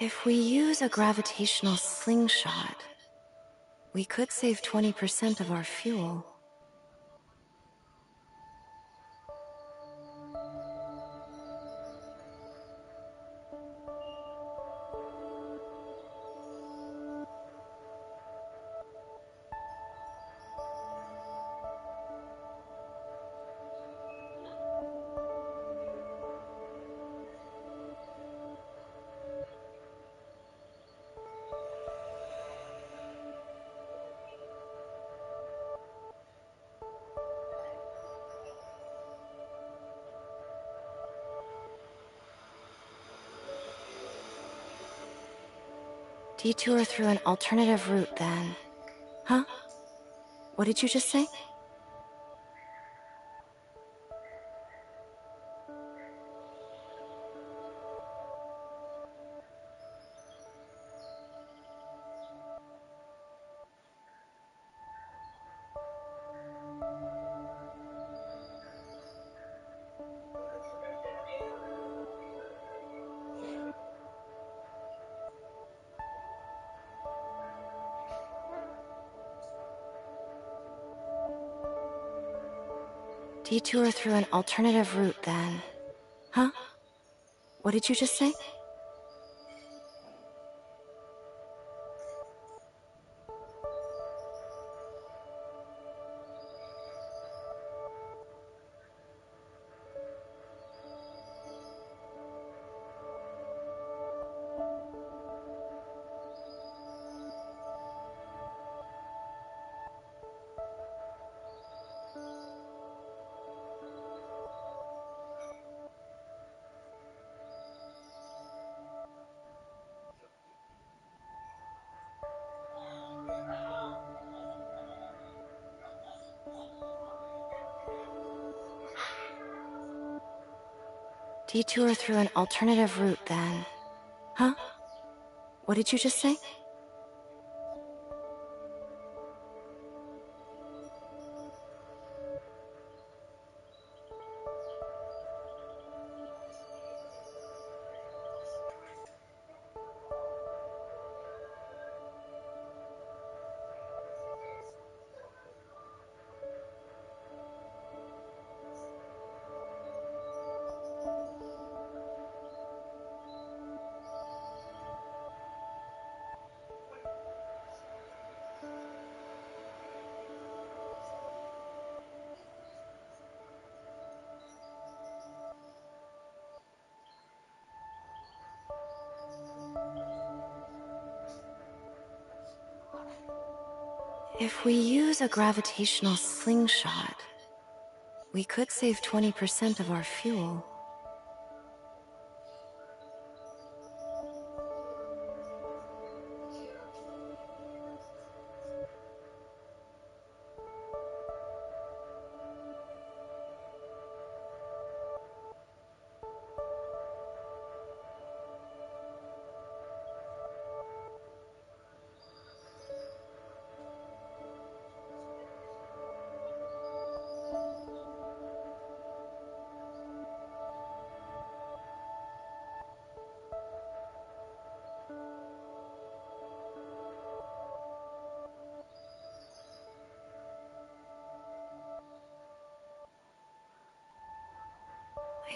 S1: If we use a gravitational slingshot, we could save 20% of our fuel. Detour through an alternative route, then. Huh? What did you just say? Detour through an alternative route, then. Huh? What did you just say? Detour through an alternative route, then. Huh? What did you just say? If we use a gravitational slingshot, we could save 20% of our fuel.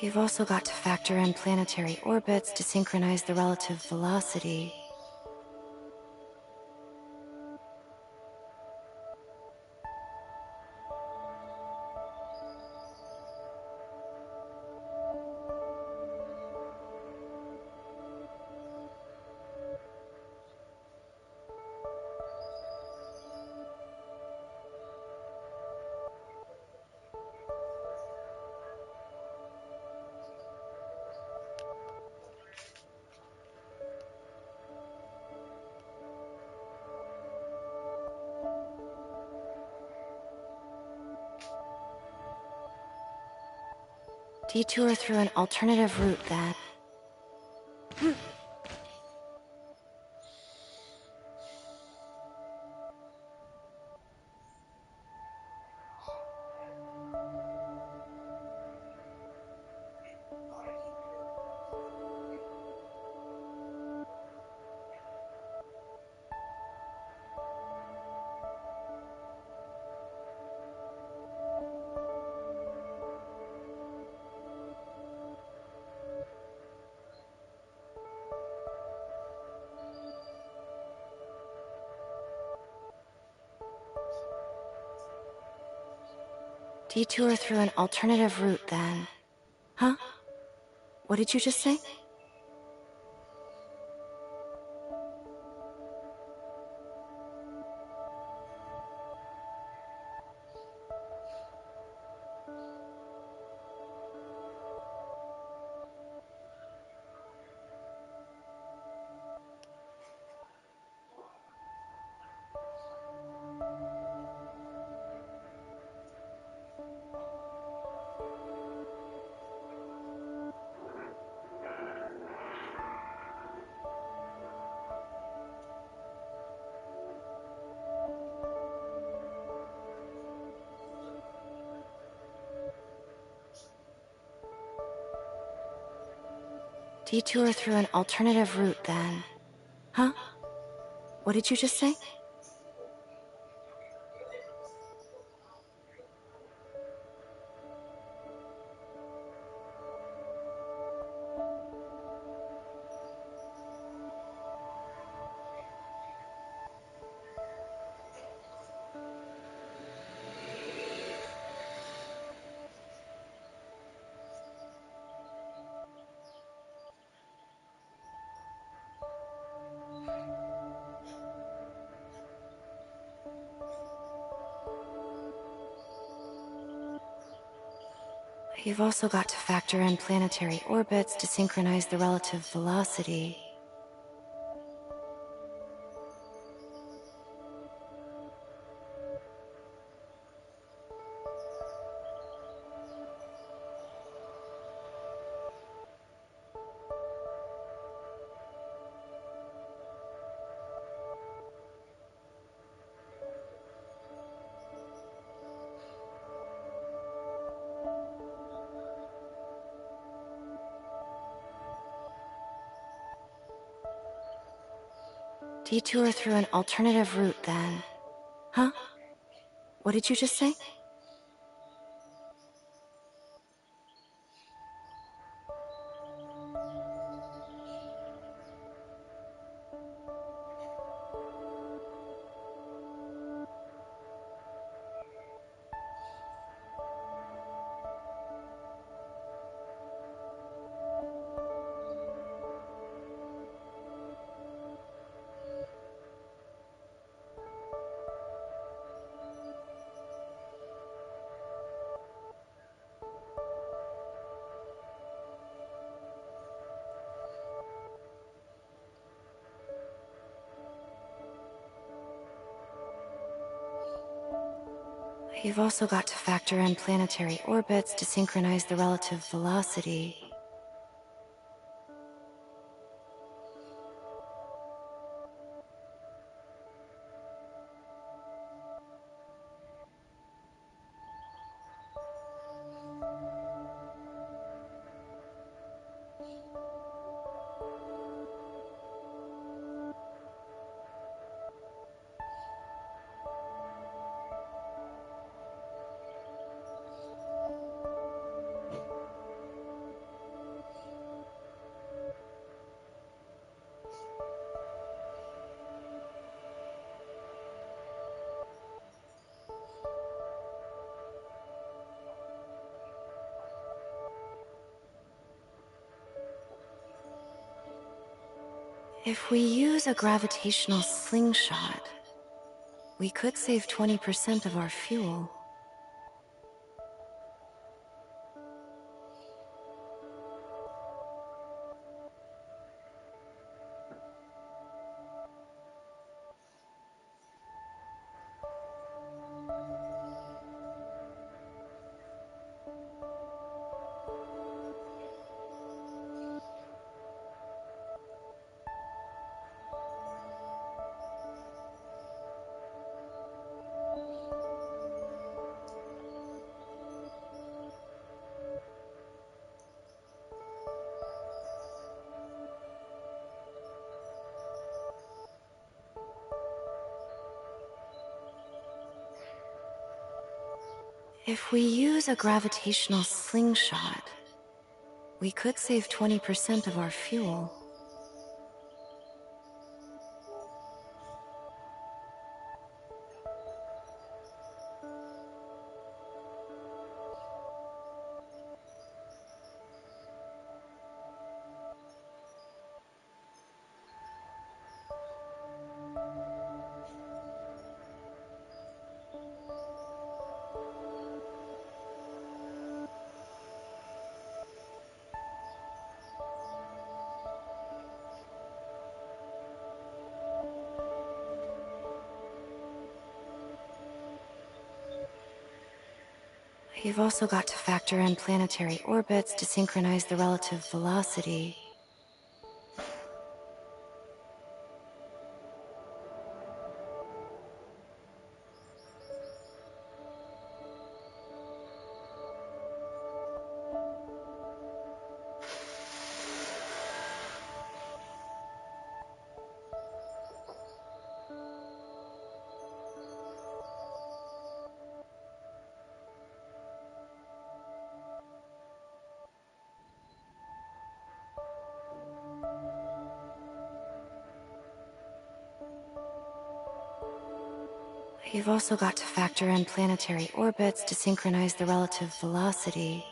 S1: You've also got to factor in planetary orbits to synchronize the relative velocity. Detour through an alternative route then. Detour through an alternative route then. Huh? What did you just say? Detour through an alternative route then. Huh? What did you just say? You've also got to factor in planetary orbits to synchronize the relative velocity. Detour through an alternative route then. Huh? What did you just say? You've also got to factor in planetary orbits to synchronize the relative velocity. If we use a gravitational slingshot, we could save 20% of our fuel. If we use a gravitational slingshot, we could save 20% of our fuel. You've also got to factor in planetary orbits to synchronize the relative velocity. You've also got to factor in planetary orbits to synchronize the relative velocity.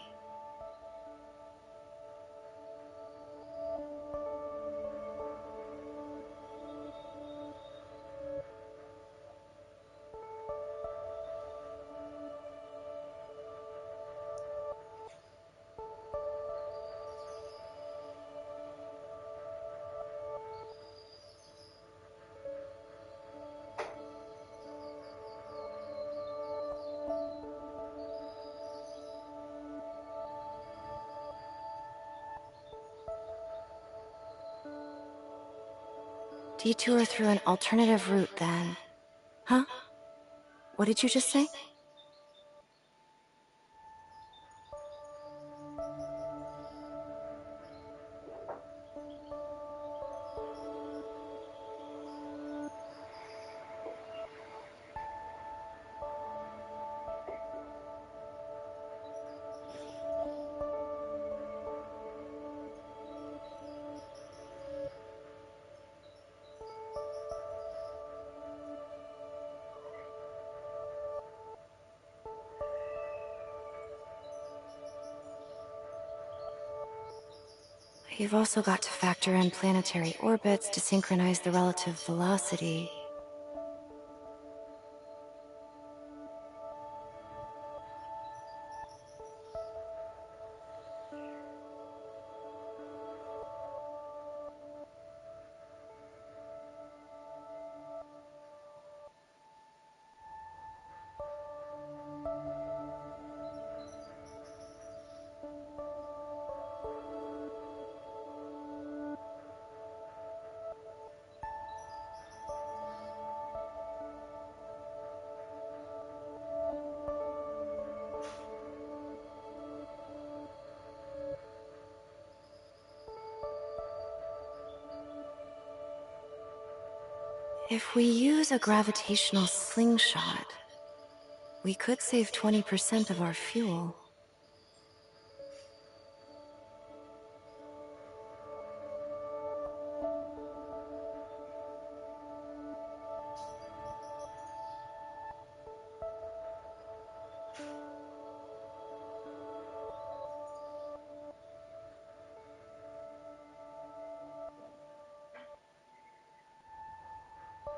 S1: Detour through an alternative route, then. Huh? What did you just say? You've also got to factor in planetary orbits to synchronize the relative velocity. If we use a gravitational slingshot, we could save 20% of our fuel.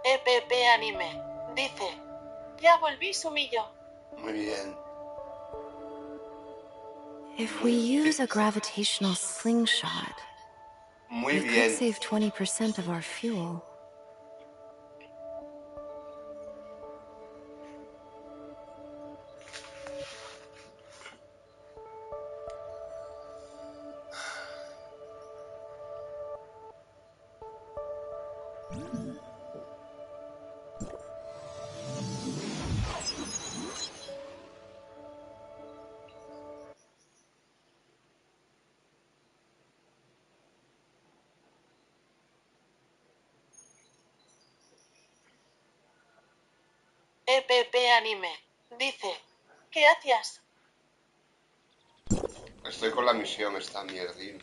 S4: EPP Anime. Dice, ya volví, Sumillo.
S3: Muy bien.
S1: If we use a gravitational slingshot,
S3: Muy
S1: we could
S3: bien.
S1: save 20% of our fuel.
S4: EPP Anime. Dice, ¿qué hacías?
S3: Estoy con la misión, esta mierdín.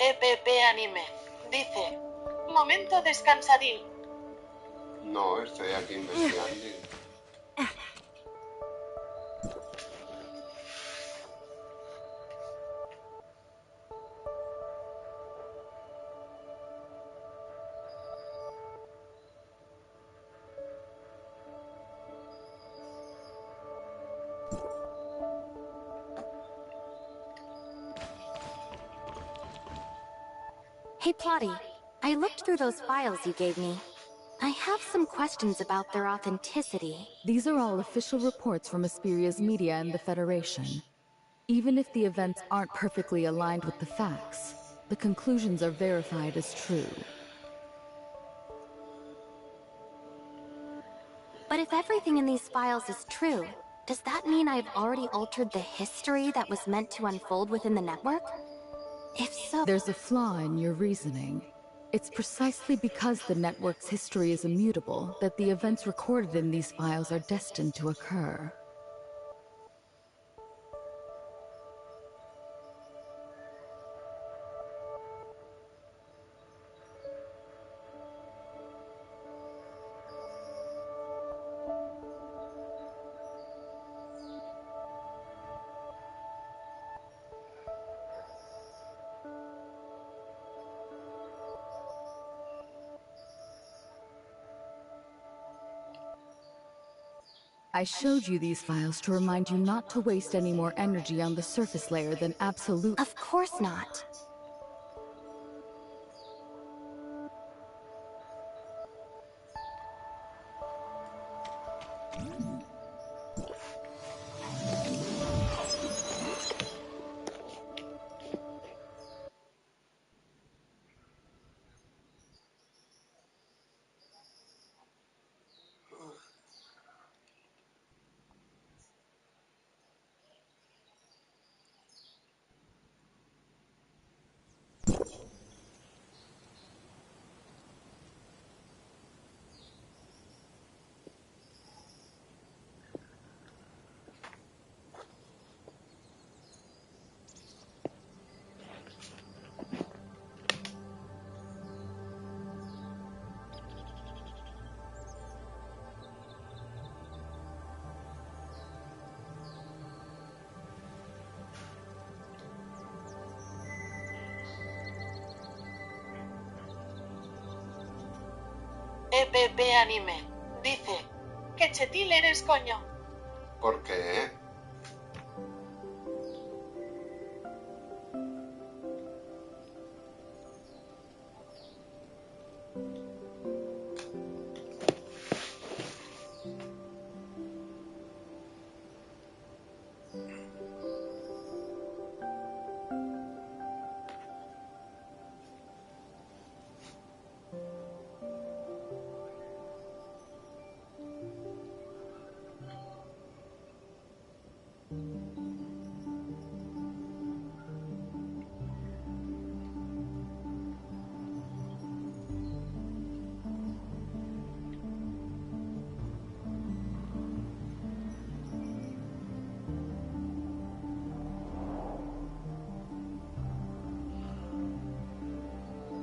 S4: EPP Anime. Dice, momento descansadín.
S3: No, estoy aquí investigando.
S2: Hey, Plotty. I looked through those files you gave me. I have some questions about their authenticity.
S13: These are all official reports from Asperia's media and the Federation. Even if the events aren't perfectly aligned with the facts, the conclusions are verified as true.
S2: But if everything in these files is true, does that mean I've already altered the history that was meant to unfold within the network? If so...
S13: There's a flaw in your reasoning. It's precisely because the network's history is immutable that the events recorded in these files are destined to occur. I showed you these files to remind you not to waste any more energy on the surface layer than absolute—
S2: Of course not.
S4: EPP Anime dice que Chetil eres coño.
S3: ¿Por qué?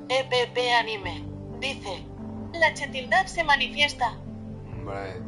S4: EPP Anime dice, la chetildad se manifiesta.
S3: Hombre.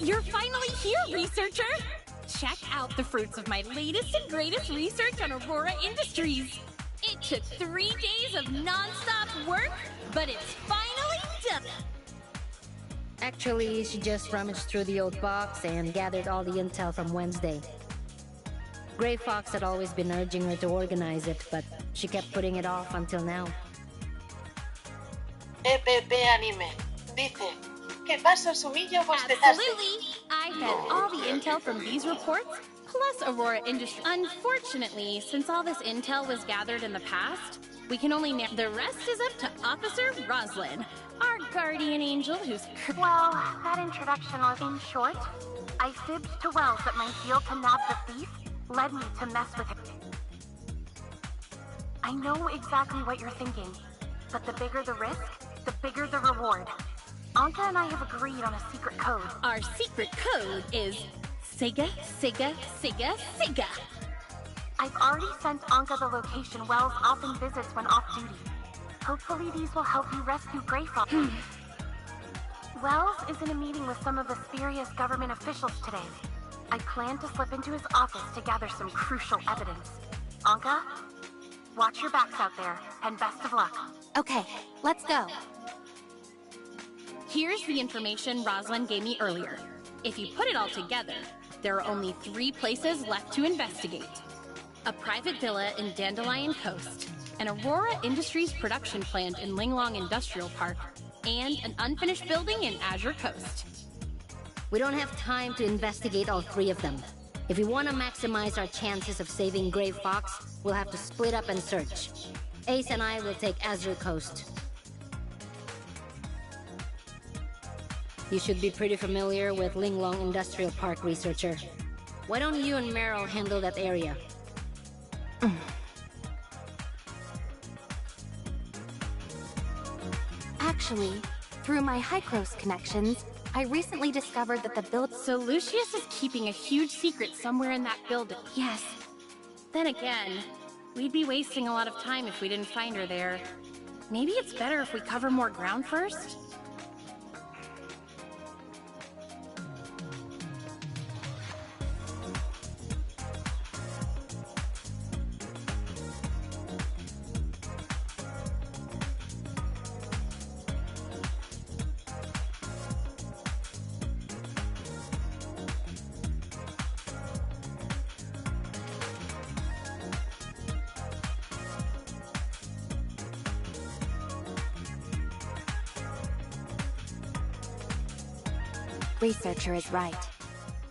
S14: You're finally here, researcher! Check out the fruits of my latest and greatest research on Aurora Industries. It took 3 days of non-stop work, but it's finally done.
S5: Actually, she just rummaged through the old box and gathered all the intel from Wednesday. Grey Fox had always been urging her to organize it, but she kept putting it off until now.
S4: EPP Anime dice, ¿qué pasó, Sumillo? Bostetaste.
S14: Absolutely! I've had all the intel from these reports, plus Aurora Industries. Unfortunately, since all this intel was gathered in the past, we can only the rest is up to Officer Roslyn, our guardian angel who's...
S10: Well, that introduction was in short. I fibbed to Wells that my deal to nab the thief led me to mess with him. I know exactly what you're thinking, but the bigger the risk, the bigger the reward. Anka and I have agreed on a secret code.
S14: Our secret code is Sega, Sega, Sega, Sega.
S10: I've already sent Anka the location Wells often visits when off duty. Hopefully these will help you rescue Grey Fox.
S2: Wells is in a meeting with some of the spurious government officials today. I plan to slip into his office to gather some crucial evidence. Anka, watch your backs out there, and best of luck. Okay, let's go.
S14: Here's the information Rosalind gave me earlier. If you put it all together, there are only 3 places left to investigate. A private villa in Dandelion Coast, an Aurora Industries production plant in Linglong Industrial Park, and an unfinished building in Azure Coast.
S5: We don't have time to investigate all 3 of them. If we want to maximize our chances of saving Gray Fox, we'll have to split up and search. Ace and I will take Azure Coast. You should be pretty familiar with Linglong Industrial Park, researcher. Why don't you and Meryl handle that area?
S2: Actually, through my Hycros connections, I recently discovered that the build—
S14: So Lucius is keeping a huge secret somewhere in that building.
S2: Yes.
S14: Then again, we'd be wasting a lot of time if we didn't find her there. Maybe it's better if we cover more ground first?
S2: Researcher is right.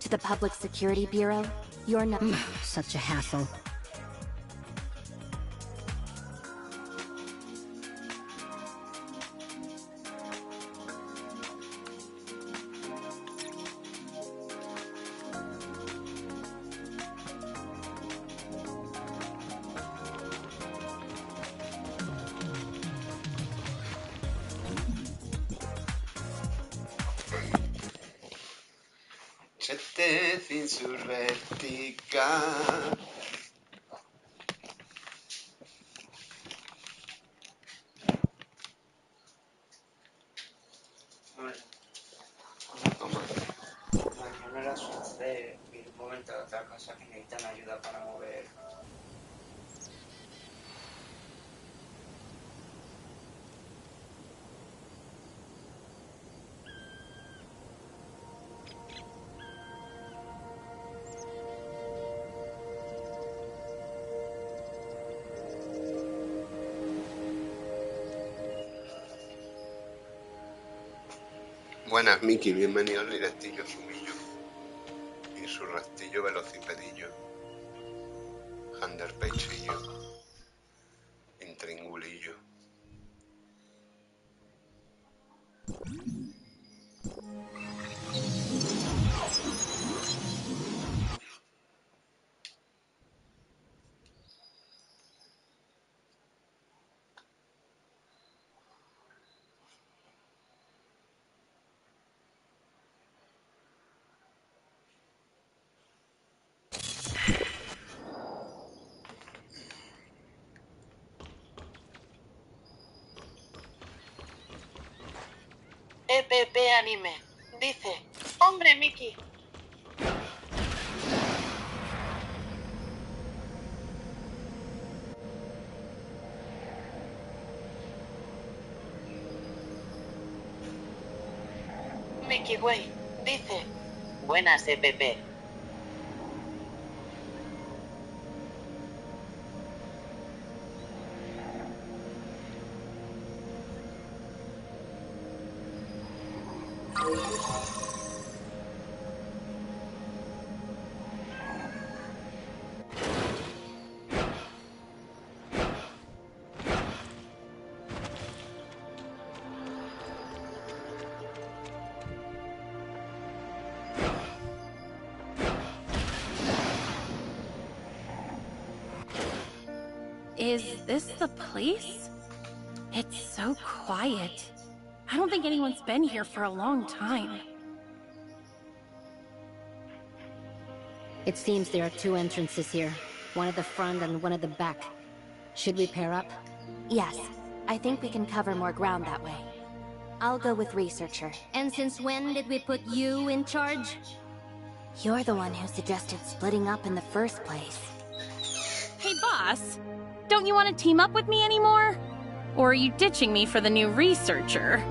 S2: To the Public Security Bureau, you're not—
S5: Such a hassle.
S3: Insurrectica.
S16: Mañana sucede ir un momento a otra casa que necesitan ayuda para mover.
S3: Buenas, Miki, bienvenido al directillo Sumillo y su restillo velocipedillo, Underpagillo, Intringulillo.
S4: EPP Anime. Dice, hombre Mickey. Mickey Way. Dice, buenas EPP.
S14: Is this the place? It's so quiet. I don't think anyone's been here for a long time.
S5: It seems there are 2 entrances here. One at the front and one at the back. Should we pair up?
S2: Yes, I think we can cover more ground that way. I'll go with researcher.
S19: And since when did we put you in charge?
S2: You're the one who suggested splitting up in the first place.
S14: Hey, boss. Don't you want to team up with me anymore? Or are you ditching me for the new researcher?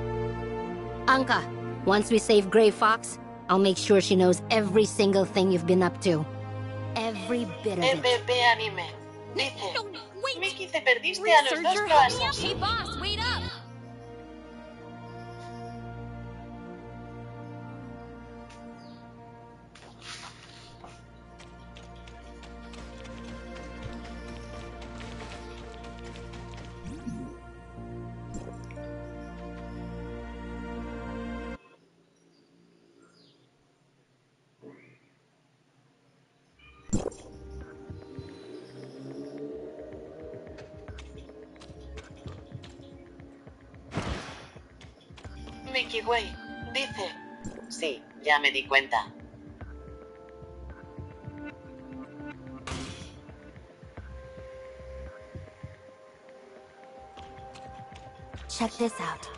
S5: Anka, once we save Grey Fox, I'll make sure she knows every single thing you've been up to. Every bit of it.
S4: EPP Anime. Dice,
S14: No, wait.
S4: Mickey, te perdiste a los dos
S14: Researcher, help me up.
S4: cloasos.
S14: Hey, boss, wait up.
S4: Mickey Way. Dice, sí, ya me di cuenta.
S2: Check this out.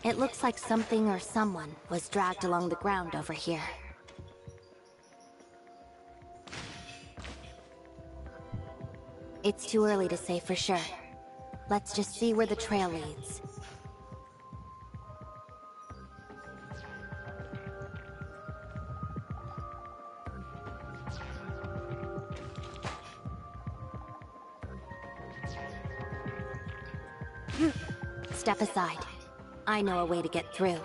S2: It looks like something or someone was dragged along the ground over here. It's too early to say for sure. Let's just see where the trail leads. Step aside. I know a way to get through.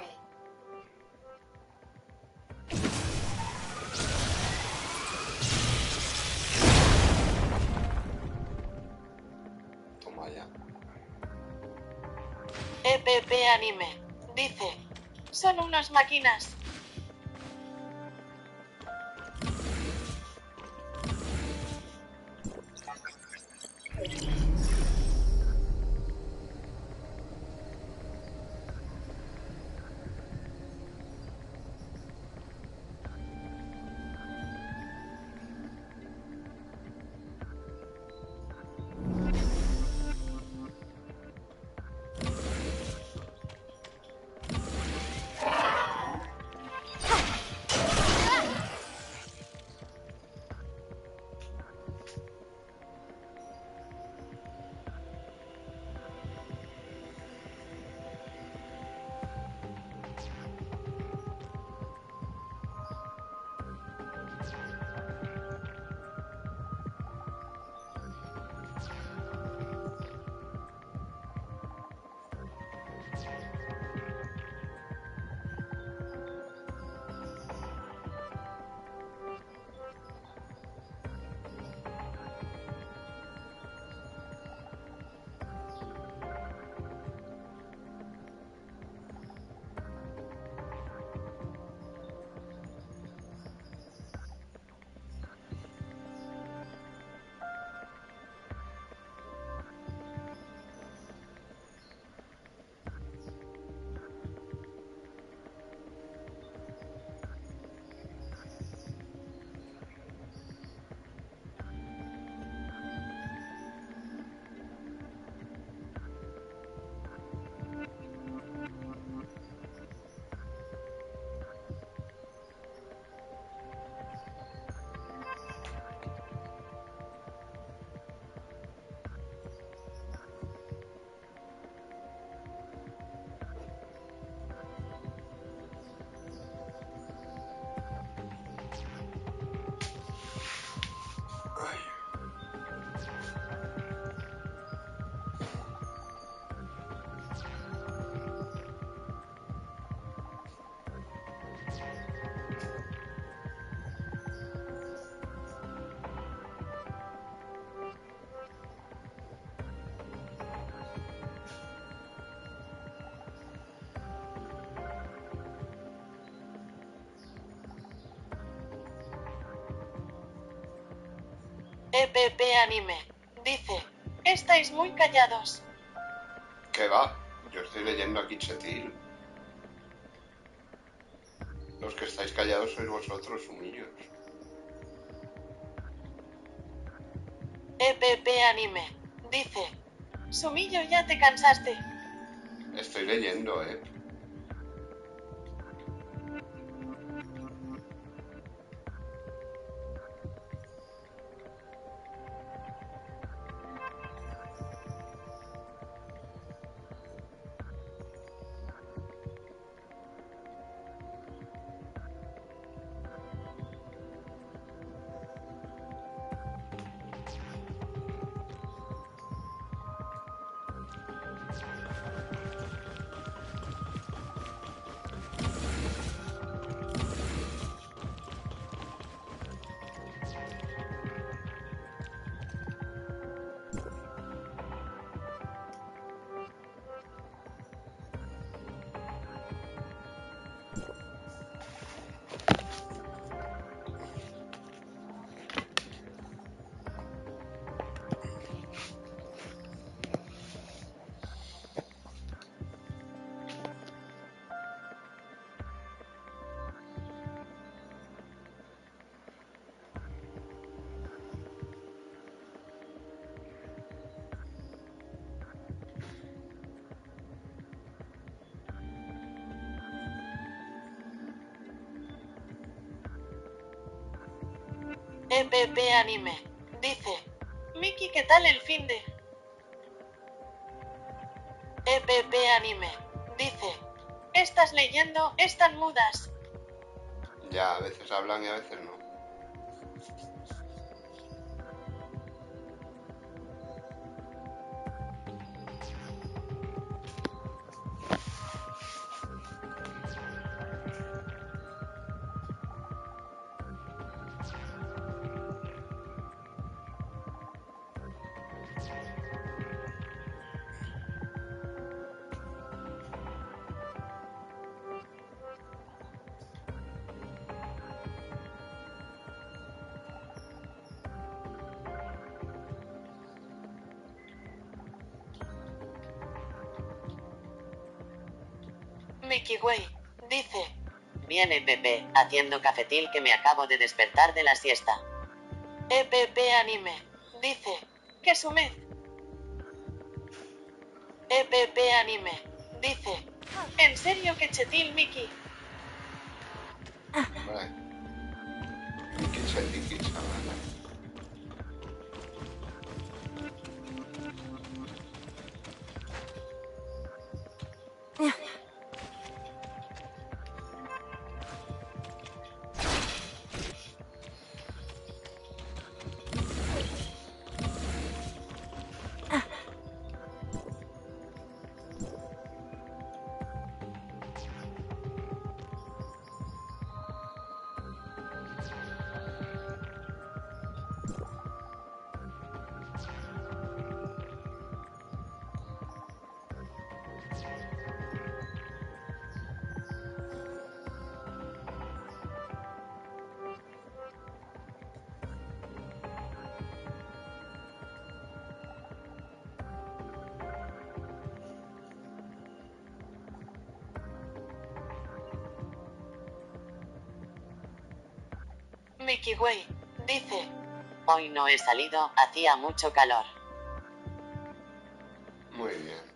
S3: Toma ya.
S4: EPP Anime. Dice, son unas máquinas. EPP Anime. Dice, estáis muy callados.
S3: ¿Qué va? Yo estoy leyendo aquí Chetil. Los que estáis callados sois vosotros, Sumillos.
S4: EPP Anime. Dice, Sumillo, ya te cansaste.
S3: Estoy leyendo, ¿eh?
S4: EPP Anime. Dice. Miki, ¿qué tal el finde? EPP Anime. Dice. ¿Estás leyendo? Están mudas.
S3: Ya, a veces hablan y a veces no.
S4: Mickey Way. Dice. Bien, EPP, haciendo cafetil que me acabo de despertar de la siesta. EPP Anime. Dice. Que sumez. EPP Anime. Dice. ¿En serio que chetil, Mickey?
S3: Hombre. Tiki, chaval.
S4: Mickey Way. Dice. Hoy no he salido, hacía mucho calor.
S3: Muy bien.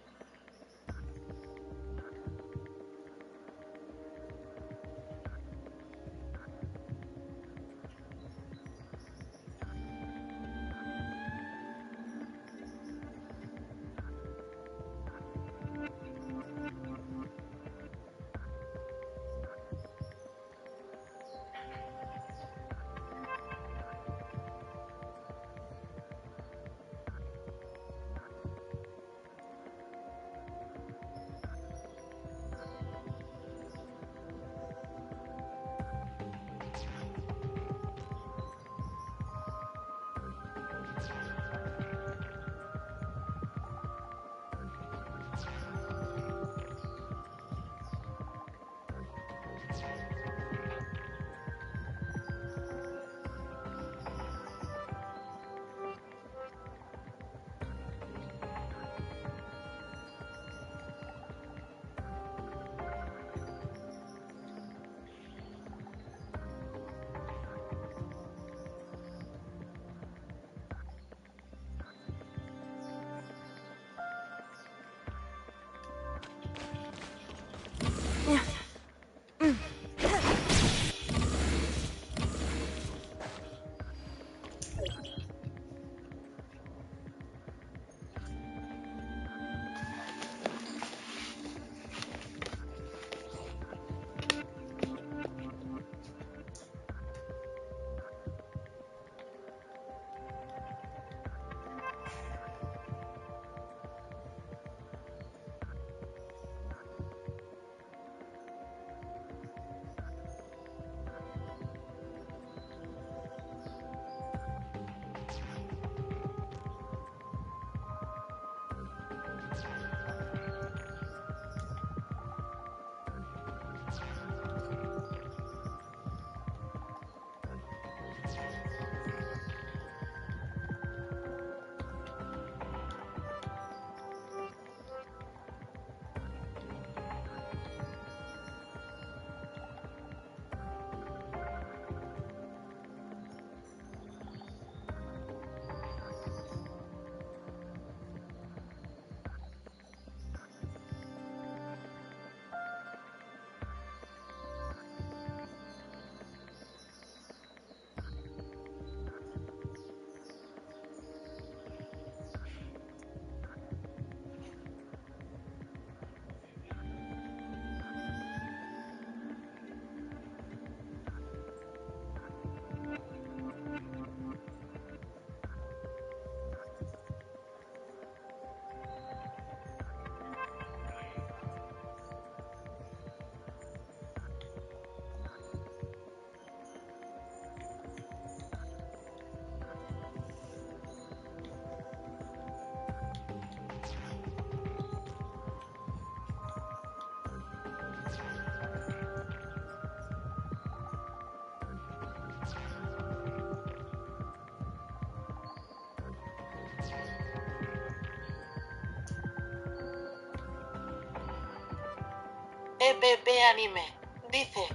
S4: EPP Anime. Dice.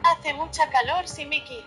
S4: Hace mucha calor, Simiki.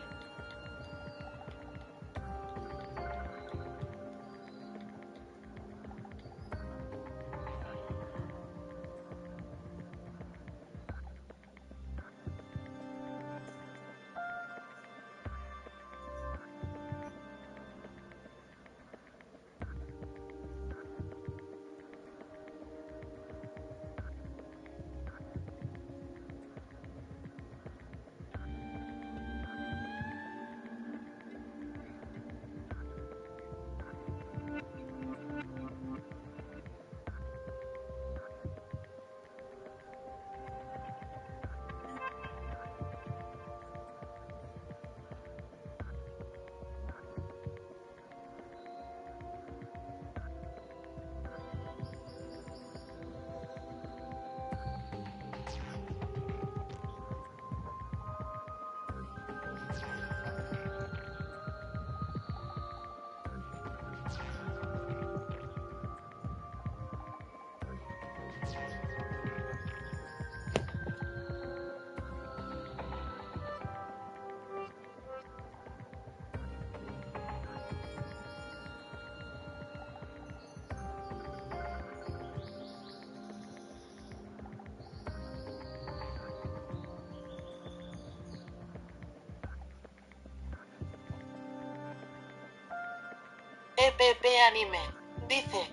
S4: EPP Anime. Dice.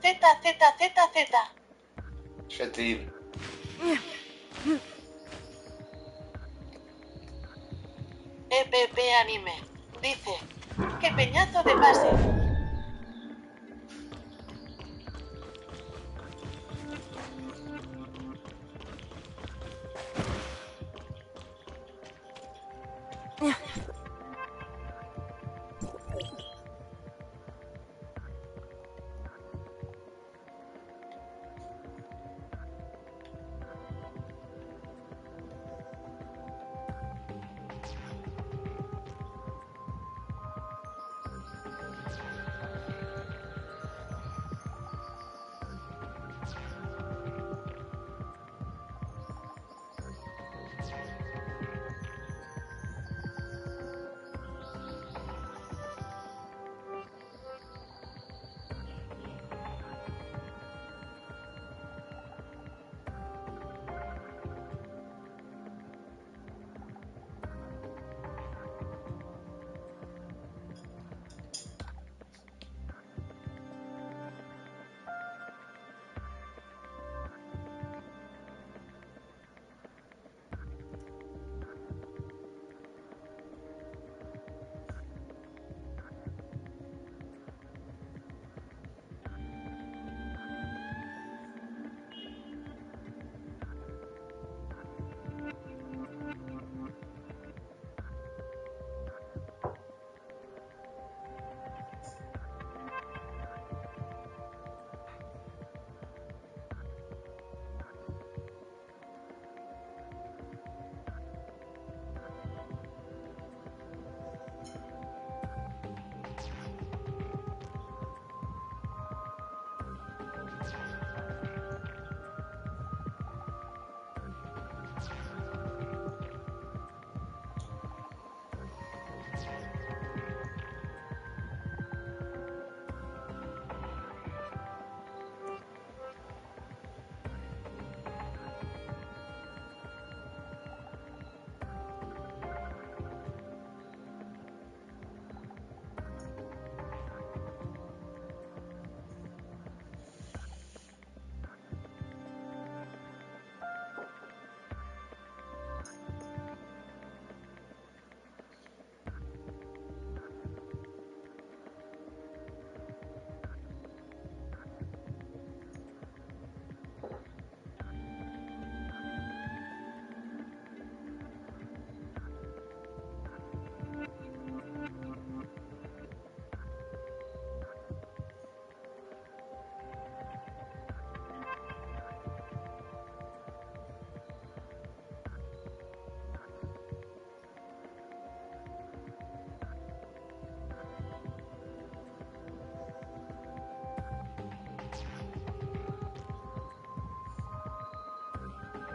S4: ZZZZ.
S3: Setil.
S4: EPP Anime. Dice. ¡Qué peñazo de pase!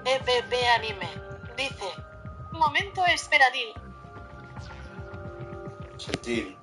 S4: EPP Anime. Dice. Momento esperadil.
S3: Sentir.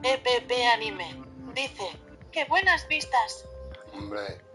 S4: EPP Anime. Dice. ¡Qué buenas vistas!
S3: Hombre.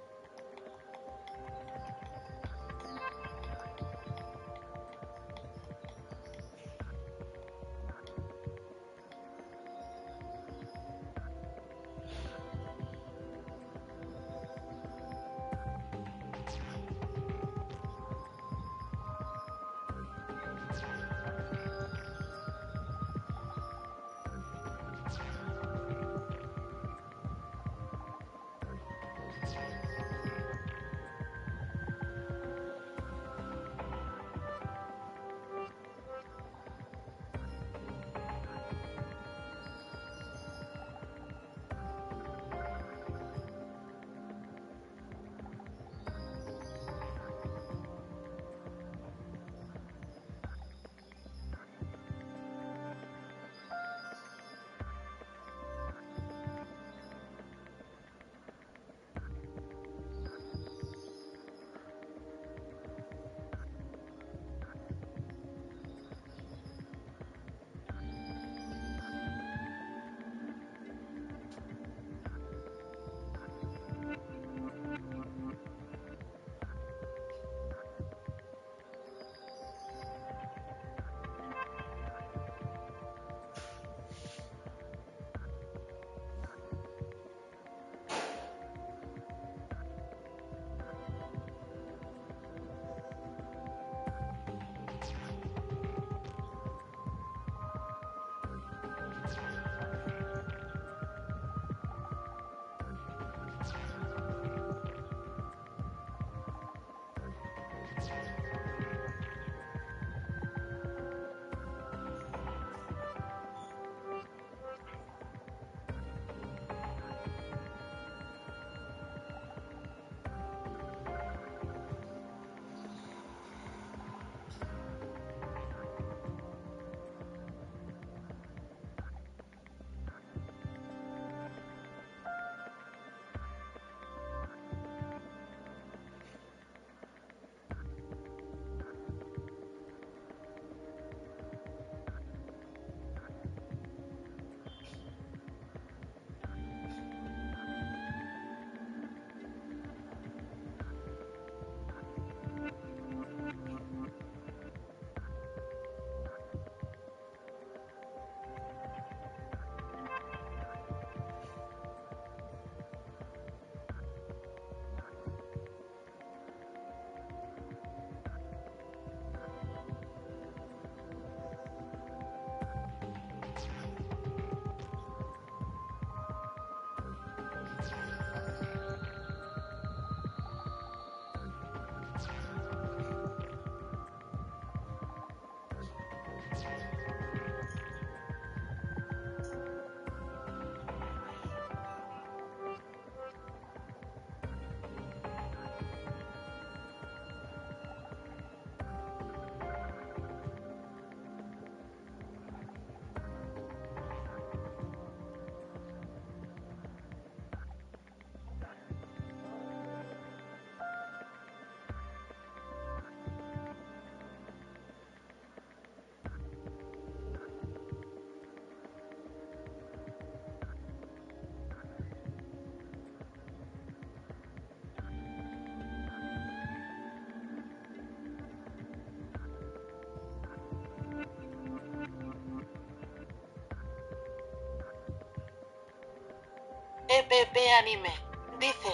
S4: EPP Anime. Dice,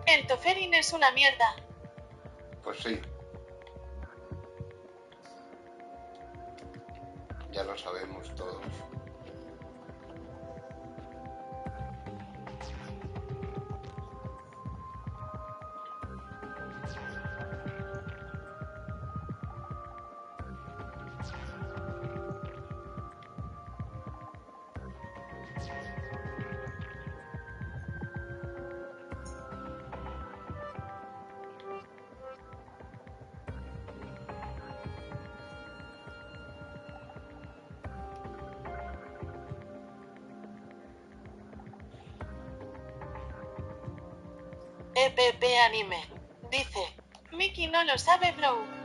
S4: el Toferin es una mierda.
S3: Pues sí. Ya lo sabemos todos.
S4: EPP Anime. Dice, Mickey no lo sabe, bro.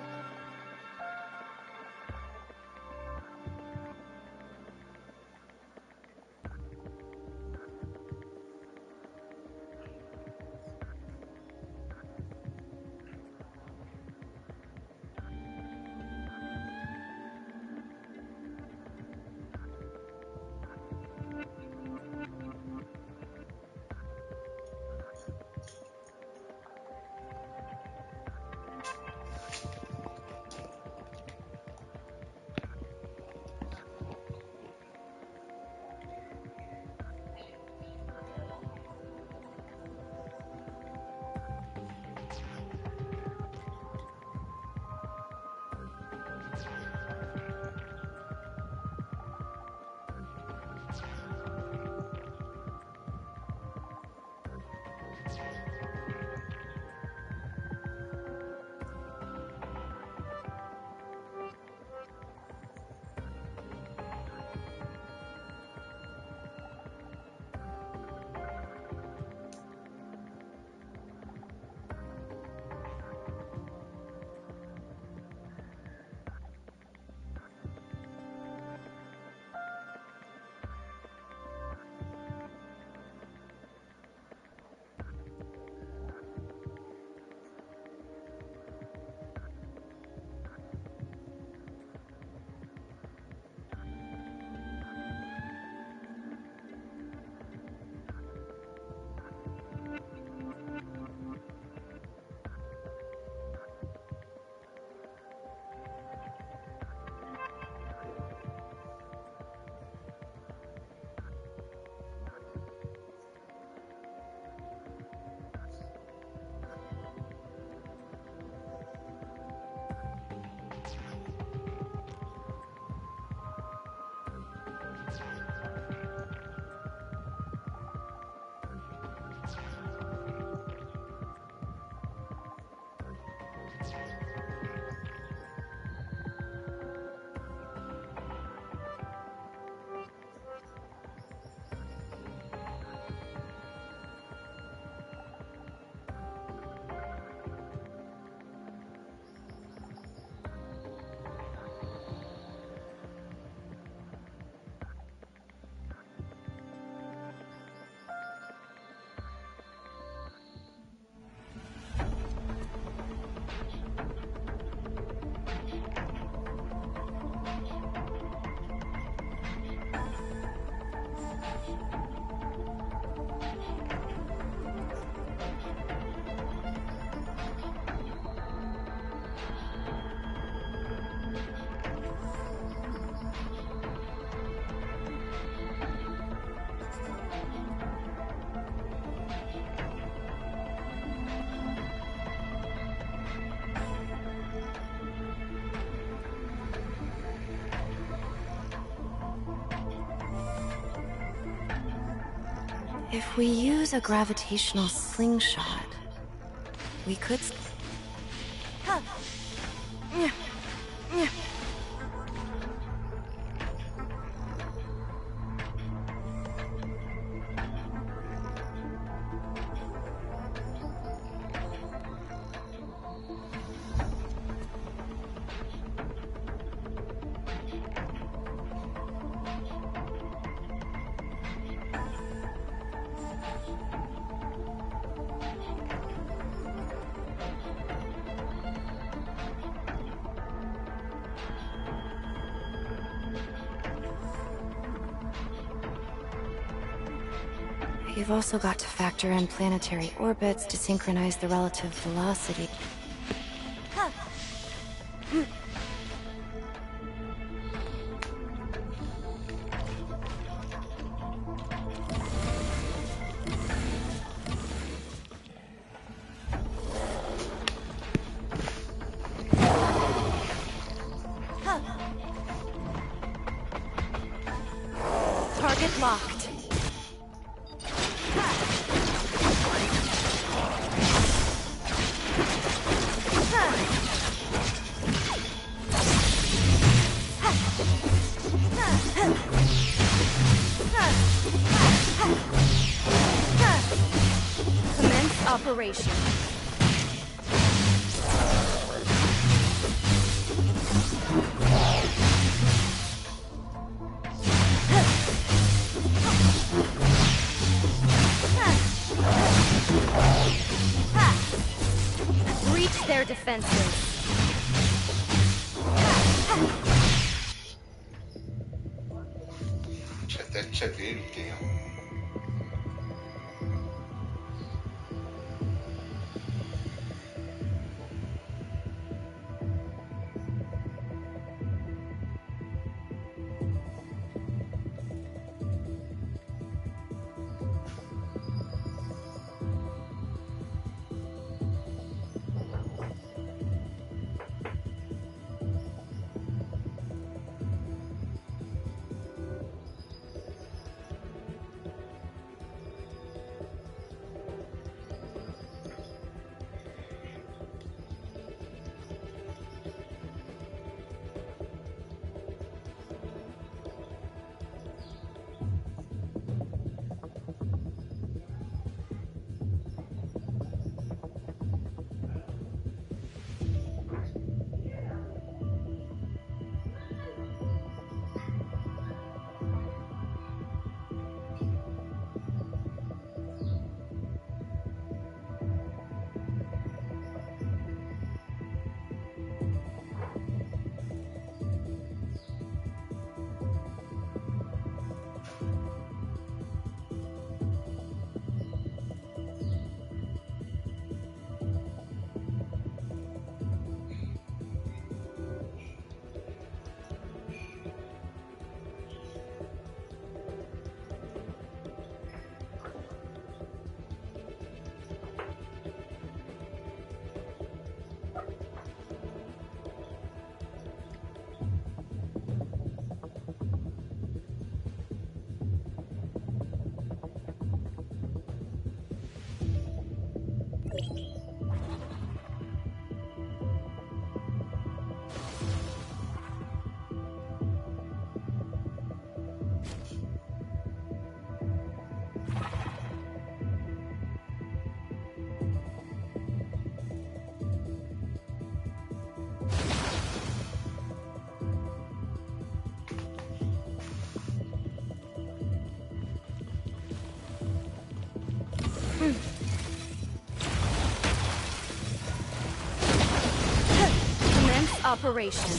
S1: If we use a gravitational slingshot, we could... You've also got to factor in planetary orbits to synchronize the relative velocity.
S10: Target locked.
S7: Commence operation. Breach their defenses.
S3: Se te eche Bill, tío.
S7: Commence operation.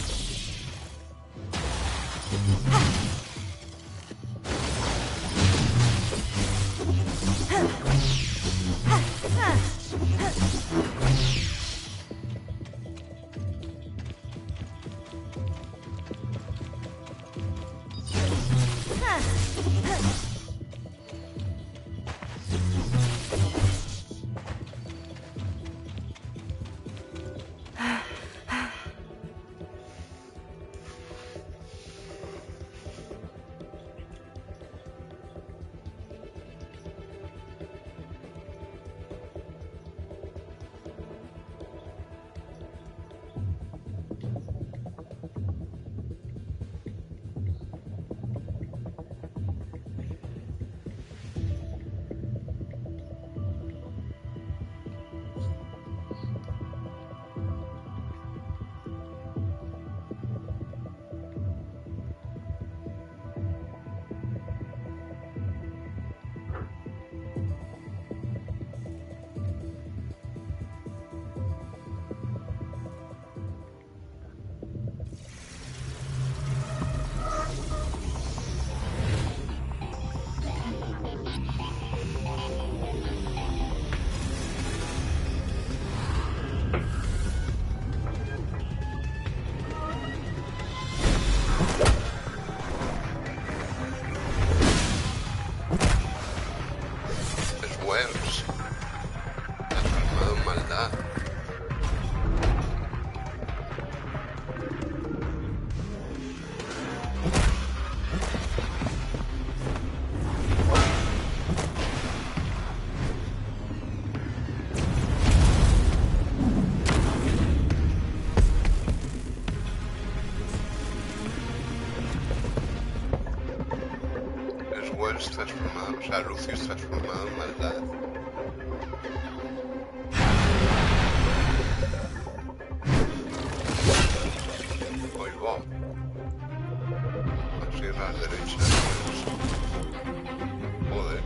S3: Wells. Transformado en maldad. Wells transformado, o sea, Lucius transformado en maldad. Oigo. Así a la derecha. Joder.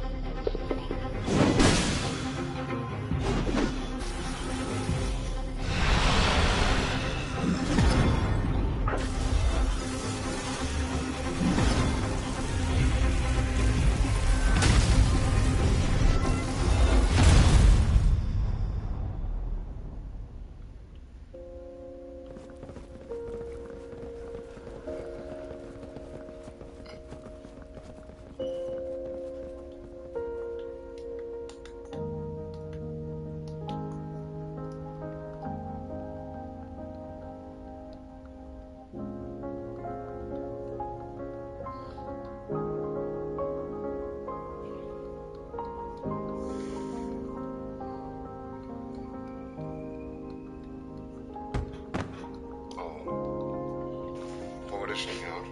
S3: Pobre señor.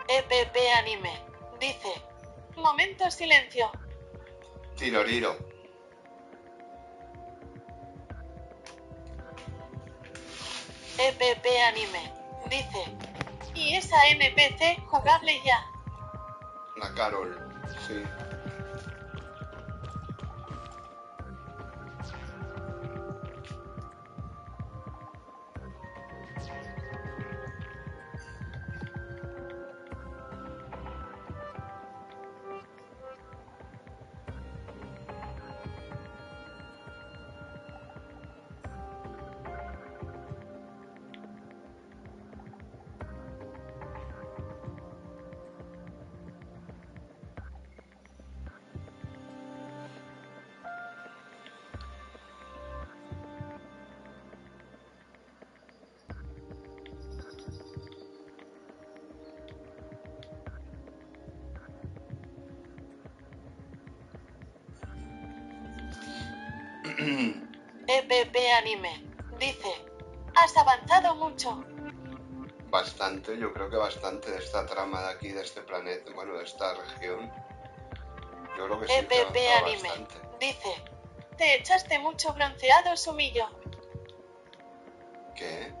S4: EPP Anime. Dice. Momento silencio.
S3: Tiroriro.
S4: EPP Anime. Dice. ¿Y esa NPC jugable ya?
S3: La Carol, sí.
S4: EPP Anime. Dice. Has avanzado mucho.
S3: Bastante, yo creo que bastante de esta trama de aquí, de este planeta, bueno, de esta región. Yo creo que sí, que he
S4: EPP
S3: avanzado
S4: Anime.
S3: bastante.
S4: Dice. Te echaste mucho bronceado, Sumillo.
S3: ¿Qué?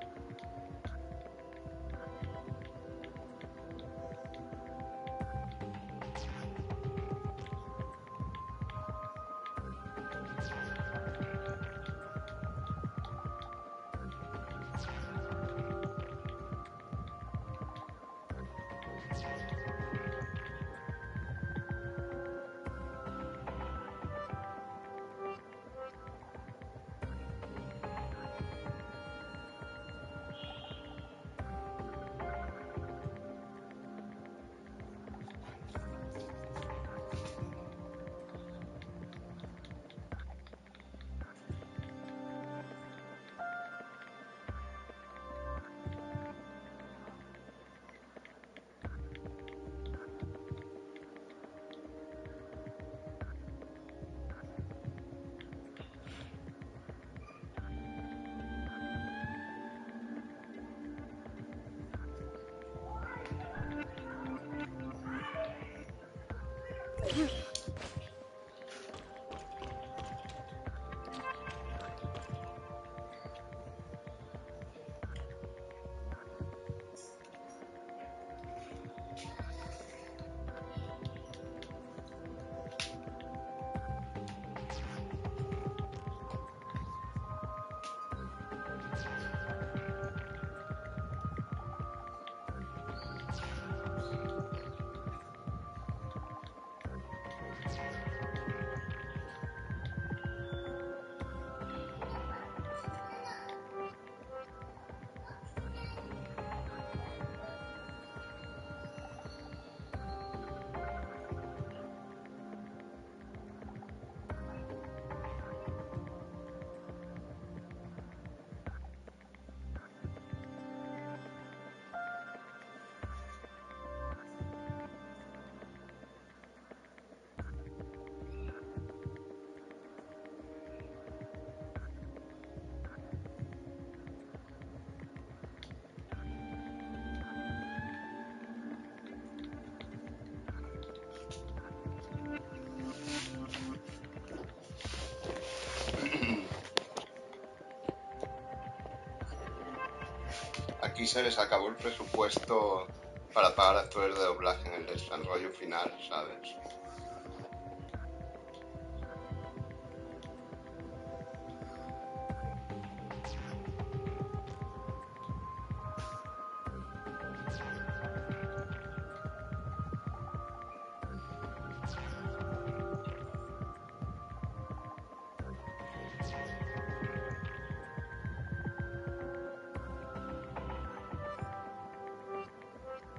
S3: Aquí se les acabó el presupuesto para pagar actores de doblaje en el desarrollo final, ¿sabes?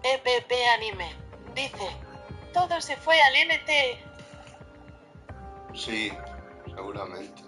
S4: EPP Anime. Dice, todo se fue al NT.
S3: Sí, seguramente.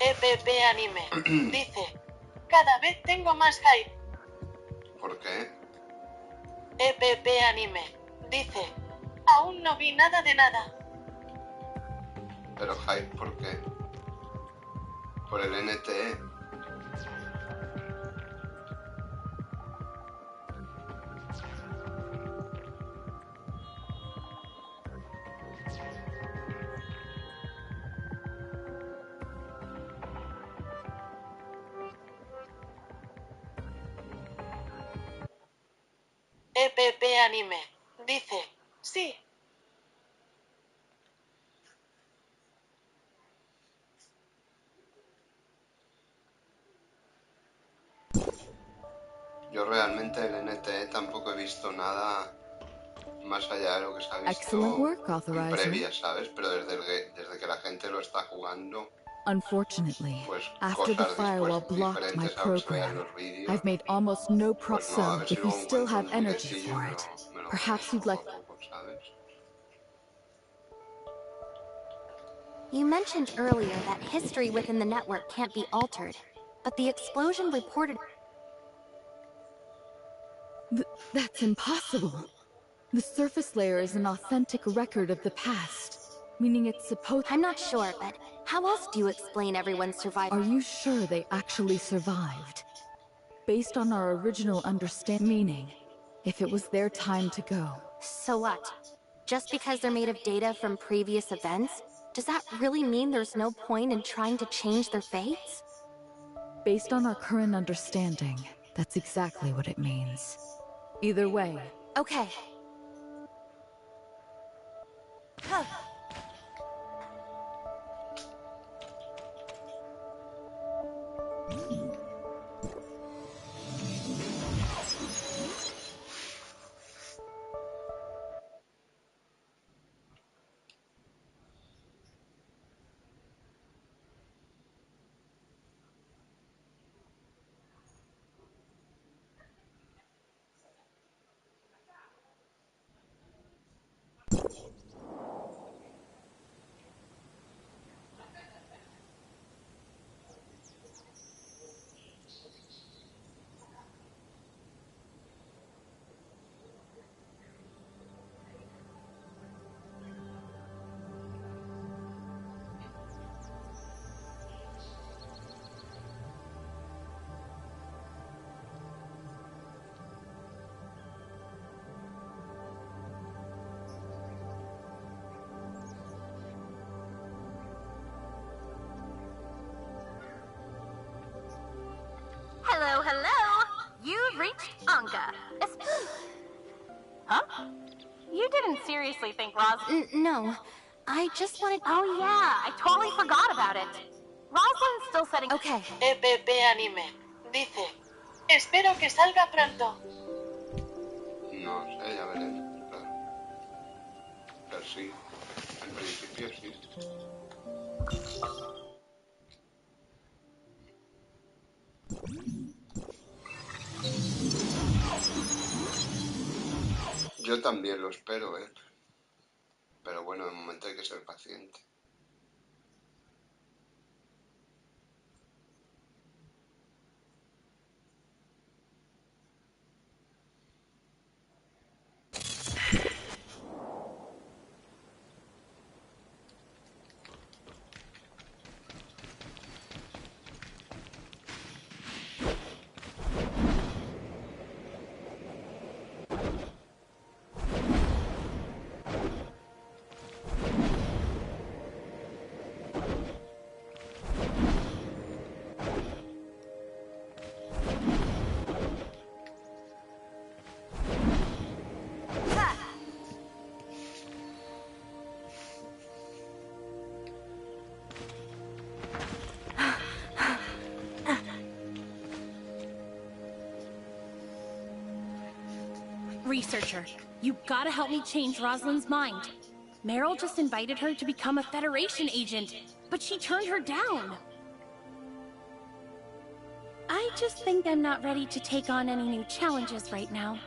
S4: EPP Anime dice: cada vez tengo más hype.
S3: ¿Por qué?
S4: EPP Anime dice: aún no vi nada de nada.
S3: Pero hype, ¿por qué? Por el NTE.
S4: EPP Anime dice: sí.
S3: Yo realmente el NTE tampoco he visto nada más allá de lo que se ha visto
S13: Excellent work,
S3: en
S13: Authorizer.
S3: previa, ¿sabes? Pero desde que la gente lo está jugando,
S13: Unfortunately,
S3: pues
S13: after the
S3: cosas
S13: firewall
S3: después
S13: blocked my
S3: diferentes a lo que se vean
S13: program,
S3: los vídeos,
S13: I've made almost no
S3: pues
S13: progress.
S3: no, a
S13: So,
S3: ver si
S13: if you
S3: luego
S13: still
S3: encuentro
S13: have
S3: un
S13: energy
S3: directillo y
S13: for
S3: me
S13: it,
S3: lo veo
S13: perhaps you'd like...
S3: poco a poco, ¿sabes?
S2: You mentioned earlier that history within the network can't be altered, but the explosion reported...
S13: That's impossible. The surface layer is an authentic record of the past, meaning it's supposed...
S2: I'm not sure, but how else do you explain everyone's survival?
S13: Are you sure they actually survived? Based on our original understanding, meaning, if it was their time to go.
S2: So what? Just because they're made of data from previous events? Does that really mean there's no point in trying to change their fates?
S13: Based on our current understanding, that's exactly what it means. Either way.
S2: Okay. Huh.
S14: Hello, hello! You've reached Anka. Huh? You didn't seriously think Rosalind...
S2: No. I just wanted...
S14: Oh yeah, I totally forgot about it. Rosalind's still setting...
S2: Okay.
S4: EPP Anime dice: espero que salga pronto.
S3: No sé, ya veremos, claro. Pero sí, en principio sí. Yo también lo espero, ¿eh? Pero bueno, de momento hay que ser paciente.
S14: Researcher, you gotta help me change Rosalind's mind. Meryl just invited her to become a Federation agent, but she turned her down. I just think I'm not ready to take on any new challenges right now.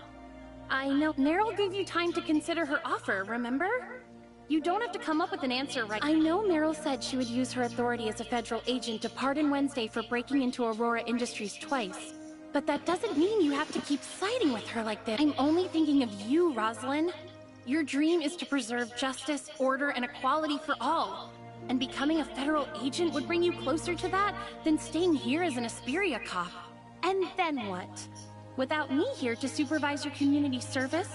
S14: I know Meryl gave you time to consider her offer, remember? You don't have to come up with an answer right now. I know Meryl said she would use her authority as a federal agent to pardon Wednesday for breaking into Aurora Industries twice. But that doesn't mean you have to keep siding with her like this. I'm only thinking of you, Rosalind. Your dream is to preserve justice, order, and equality for all. And becoming a federal agent would bring you closer to that than staying here as an Asperia cop. And then what? Without me here to supervise your community service,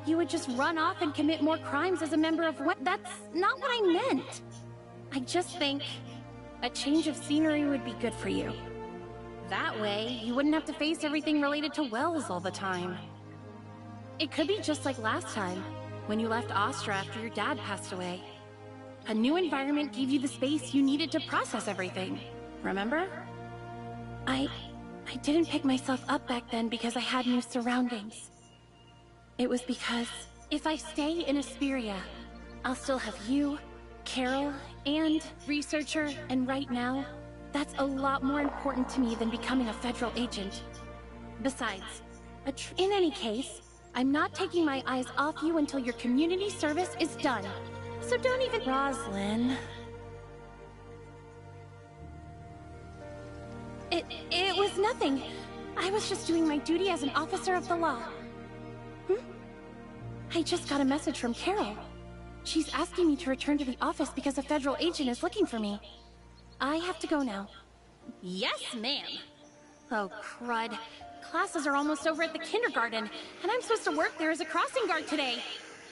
S14: you would just run off and commit more crimes as a member of what? That's not what I meant. I just think a change of scenery would be good for you. That way, you wouldn't have to face everything related to Wells all the time. It could be just like last time, when you left Astra after your dad passed away. A new environment gave you the space you needed to process everything. Remember? I didn't pick myself up back then because I had new surroundings. It was because if I stay in Asperia, I'll still have you, Carol, and Researcher, and right now, that's a lot more important to me than becoming a federal agent. Besides, in any case, I'm not taking my eyes off you until your community service is done. So don't even— Roslyn. It was nothing. I was just doing my duty as an officer of the law. I just got a message from Carol. She's asking me to return to the office because a federal agent is looking for me. I have to go now. Yes, ma'am. Oh, crud. Classes are almost over at the kindergarten, and I'm supposed to work there as a crossing guard today.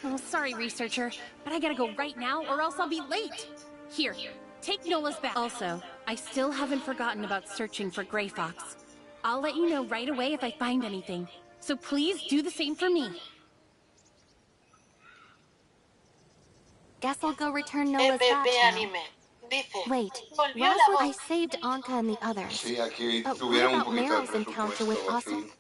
S14: Oh, sorry, Researcher, but I gotta go right now or else I'll be late. Here, take Nola's back. Also, I still haven't forgotten about searching for Grey Fox. I'll let you know right away if I find anything. So please do the same for me.
S2: Guess I'll go return Nola's badge now. Wait, Rosalind, I saved Anka and the others.
S3: Sí, aquí
S2: But what
S3: tuvieron un
S2: about
S3: poquito de
S2: Meryl's encounter with
S3: presupuesto,
S2: Asa?
S3: así.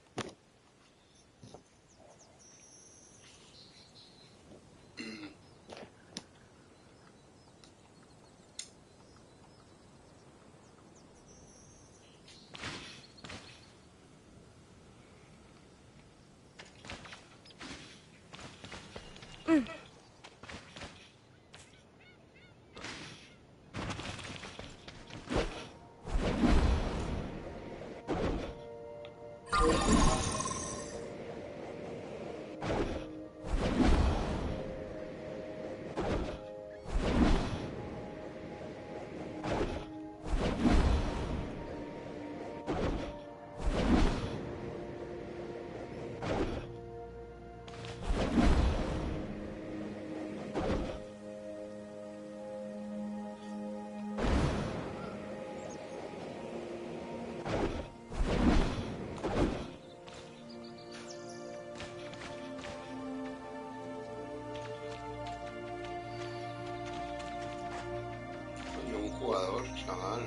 S3: Un jugador, chaval.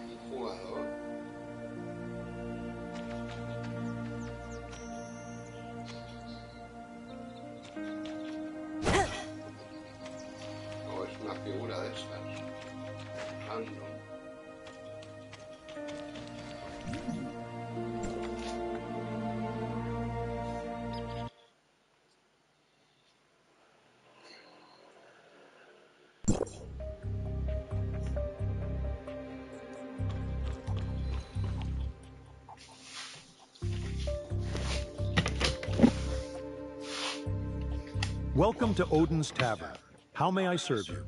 S3: Un jugador. O es una figura de esas. Random.
S9: Welcome to Odin's Tavern. How may I serve you?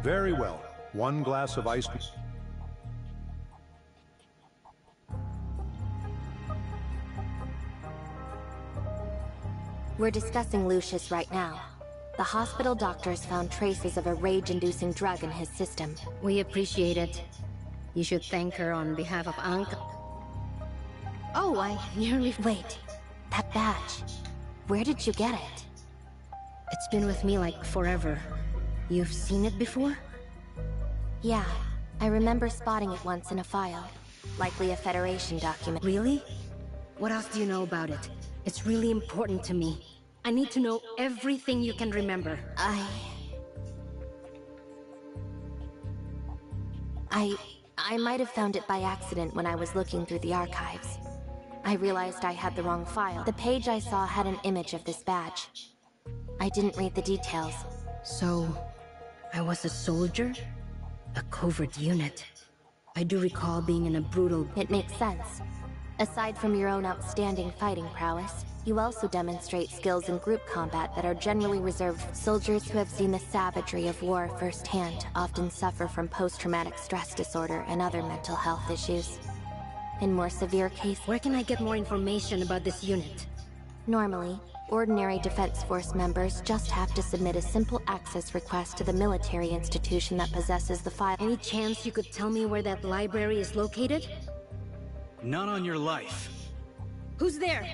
S9: Very well. One glass of ice.
S2: We're discussing Lucius right now. The hospital doctors found traces of a rage-inducing drug in his system.
S5: We appreciate it. You should thank her on behalf of Anka. Oh, I nearly...
S2: Wait, that badge. Where did you get it?
S5: It's been with me like forever. You've seen it before?
S2: Yeah, I remember spotting it once in a file. Likely a Federation document.
S5: Really? What else do you know about it? It's really important to me. I need to know everything you can remember.
S2: I might have found it by accident when I was looking through the archives. I realized I had the wrong file. The page I saw had an image of this badge. I didn't read the details.
S5: So, I was a soldier? A covert unit. I do recall being in a brutal...
S2: It makes sense. Aside from your own outstanding fighting prowess, you also demonstrate skills in group combat that are generally reserved. Soldiers who have seen the savagery of war firsthand often suffer from post-traumatic stress disorder and other mental health issues. In more severe cases...
S5: Where can I get more information about this unit?
S2: Normally, ordinary Defense Force members just have to submit a simple access request to the military institution that possesses the file.
S5: Any chance you could tell me where that library is located?
S21: Not on your life.
S5: Who's there?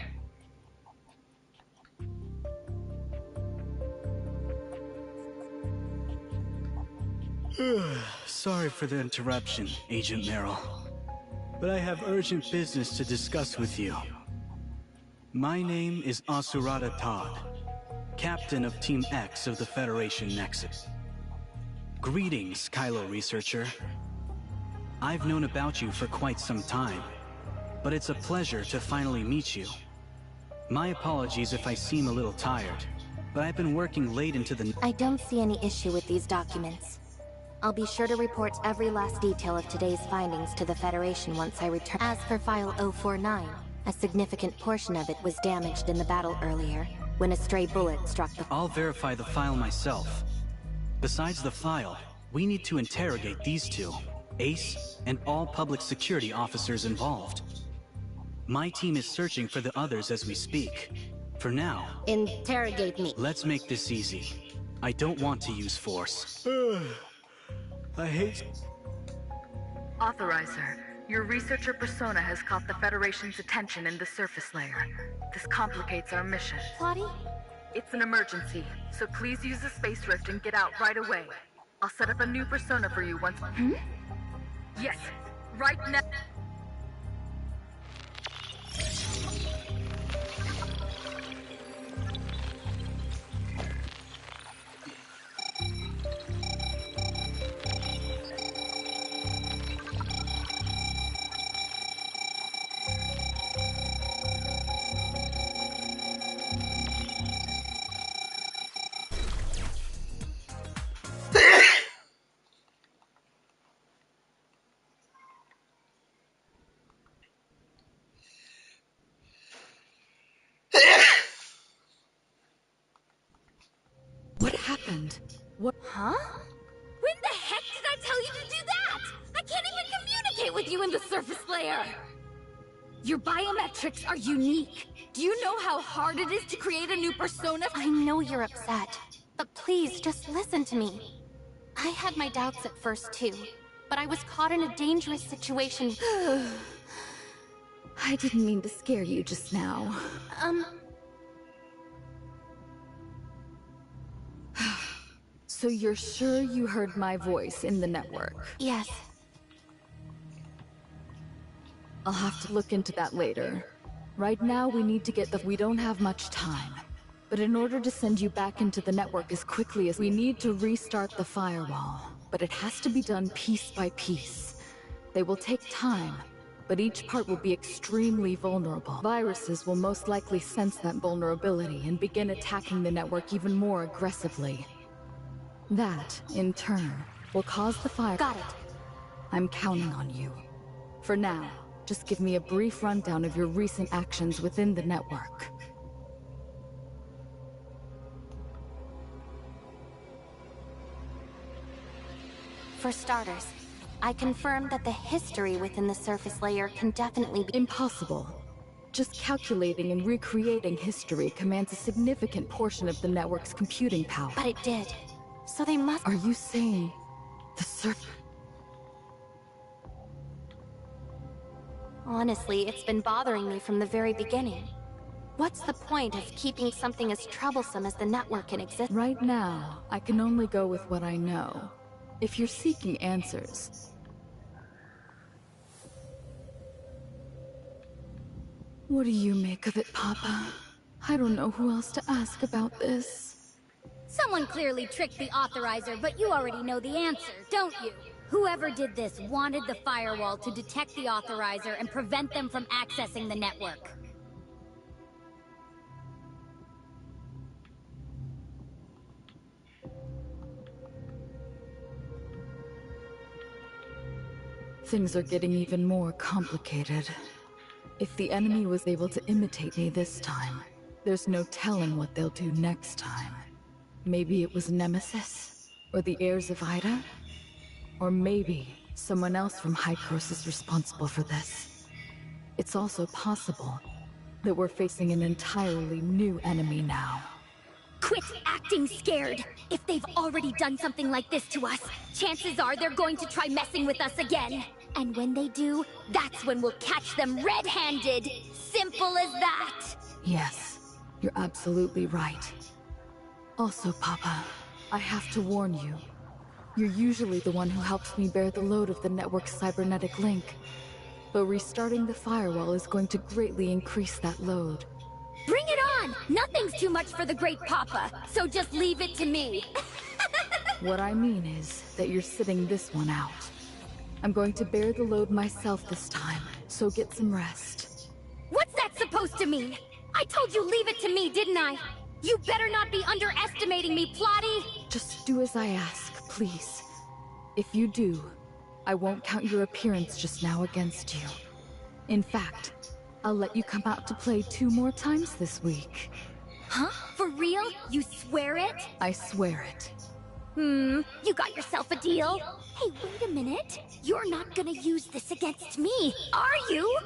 S6: Sorry for the interruption, Agent Merrill. But I have urgent business to discuss with you. My name is Asurata Todd, Captain of Team X of the Federation Nexus. Greetings, Kylo Researcher. I've known about you for quite some time, but it's a pleasure to finally meet you. My apologies if I seem a little tired, but I've been working late into the...
S2: I don't see any issue with these documents. I'll be sure to report every last detail of today's findings to the Federation once I return. As for File 049, a significant portion of it was damaged in the battle earlier, when a stray bullet struck the...
S6: I'll verify the file myself. Besides the file, we need to interrogate these two, Ace, and all public security officers involved. My team is searching for the others as we speak. For now...
S5: Interrogate me.
S6: Let's make this easy. I don't want to use force. I hate...
S17: Authorizer, your researcher persona has caught the Federation's attention in the surface layer. This complicates our mission.
S2: Lottie?
S17: It's an emergency, so please use the space rift and get out right away. I'll set up a new persona for you once... Yes, right now...
S13: What happened? What?
S19: Huh? When the heck did I tell you to do that? I can't even communicate with you in the surface layer! Your biometrics are unique. Do you know how hard it is to create a new persona?
S2: I know you're upset, but please just listen to me. I had my doubts at first too, but I was caught in a dangerous situation.
S13: I didn't mean to scare you just now. So you're sure you heard my voice in the network?
S2: Yes.
S13: I'll have to look into that later. Right now, we need to get the... We don't have much time. But in order to send you back into the network as quickly as... We need to restart the firewall. But it has to be done piece by piece. They will take time, but each part will be extremely vulnerable. Viruses will most likely sense that vulnerability and begin attacking the network even more aggressively. That, in turn, will cause the fire...
S2: Got it.
S13: I'm counting on you. For now, just give me a brief rundown of your recent actions within the network.
S2: For starters, I confirm that the history within the surface layer can definitely be...
S13: Impossible. Just calculating and recreating history commands a significant portion of the network's computing power.
S2: But it did. So they must...
S13: Are you saying the surface...
S2: Honestly, it's been bothering me from the very beginning. What's the point of keeping something as troublesome as the network in existence?
S13: Right now, I can only go with what I know. If you're seeking answers... What do you make of it, Papa? I don't know who else to ask about this.
S19: Someone clearly tricked the authorizer, but you already know the answer, don't you? Whoever did this wanted the firewall to detect the authorizer and prevent them from accessing the network.
S13: Things are getting even more complicated. If the enemy was able to imitate me this time, there's no telling what they'll do next time. Maybe it was Nemesis, or the heirs of Ida? Or maybe someone else from Hykros is responsible for this. It's also possible that we're facing an entirely new enemy now.
S19: Quit acting scared! If they've already done something like this to us, chances are they're going to try messing with us again. And when they do, that's when we'll catch them red-handed! Simple as that!
S13: Yes, you're absolutely right. Also, Papa, I have to warn you. You're usually the one who helps me bear the load of the network's cybernetic link. But restarting the firewall is going to greatly increase that load.
S19: Bring it on! Nothing's too much for the Great Papa, so just leave it to me.
S13: What I mean is that you're sitting this one out. I'm going to bear the load myself this time, so get some rest.
S19: What's that supposed to mean? I told you leave it to me, didn't I? You better not be underestimating me, Plotty!
S13: Just do as I ask, please. If you do, I won't count your appearance just now against you. In fact, I'll let you come out to play 2 more times this week.
S19: Huh? For real? You swear it?
S13: I swear it.
S19: You got yourself a deal? Hey, wait a minute. You're not gonna use this against me, are you?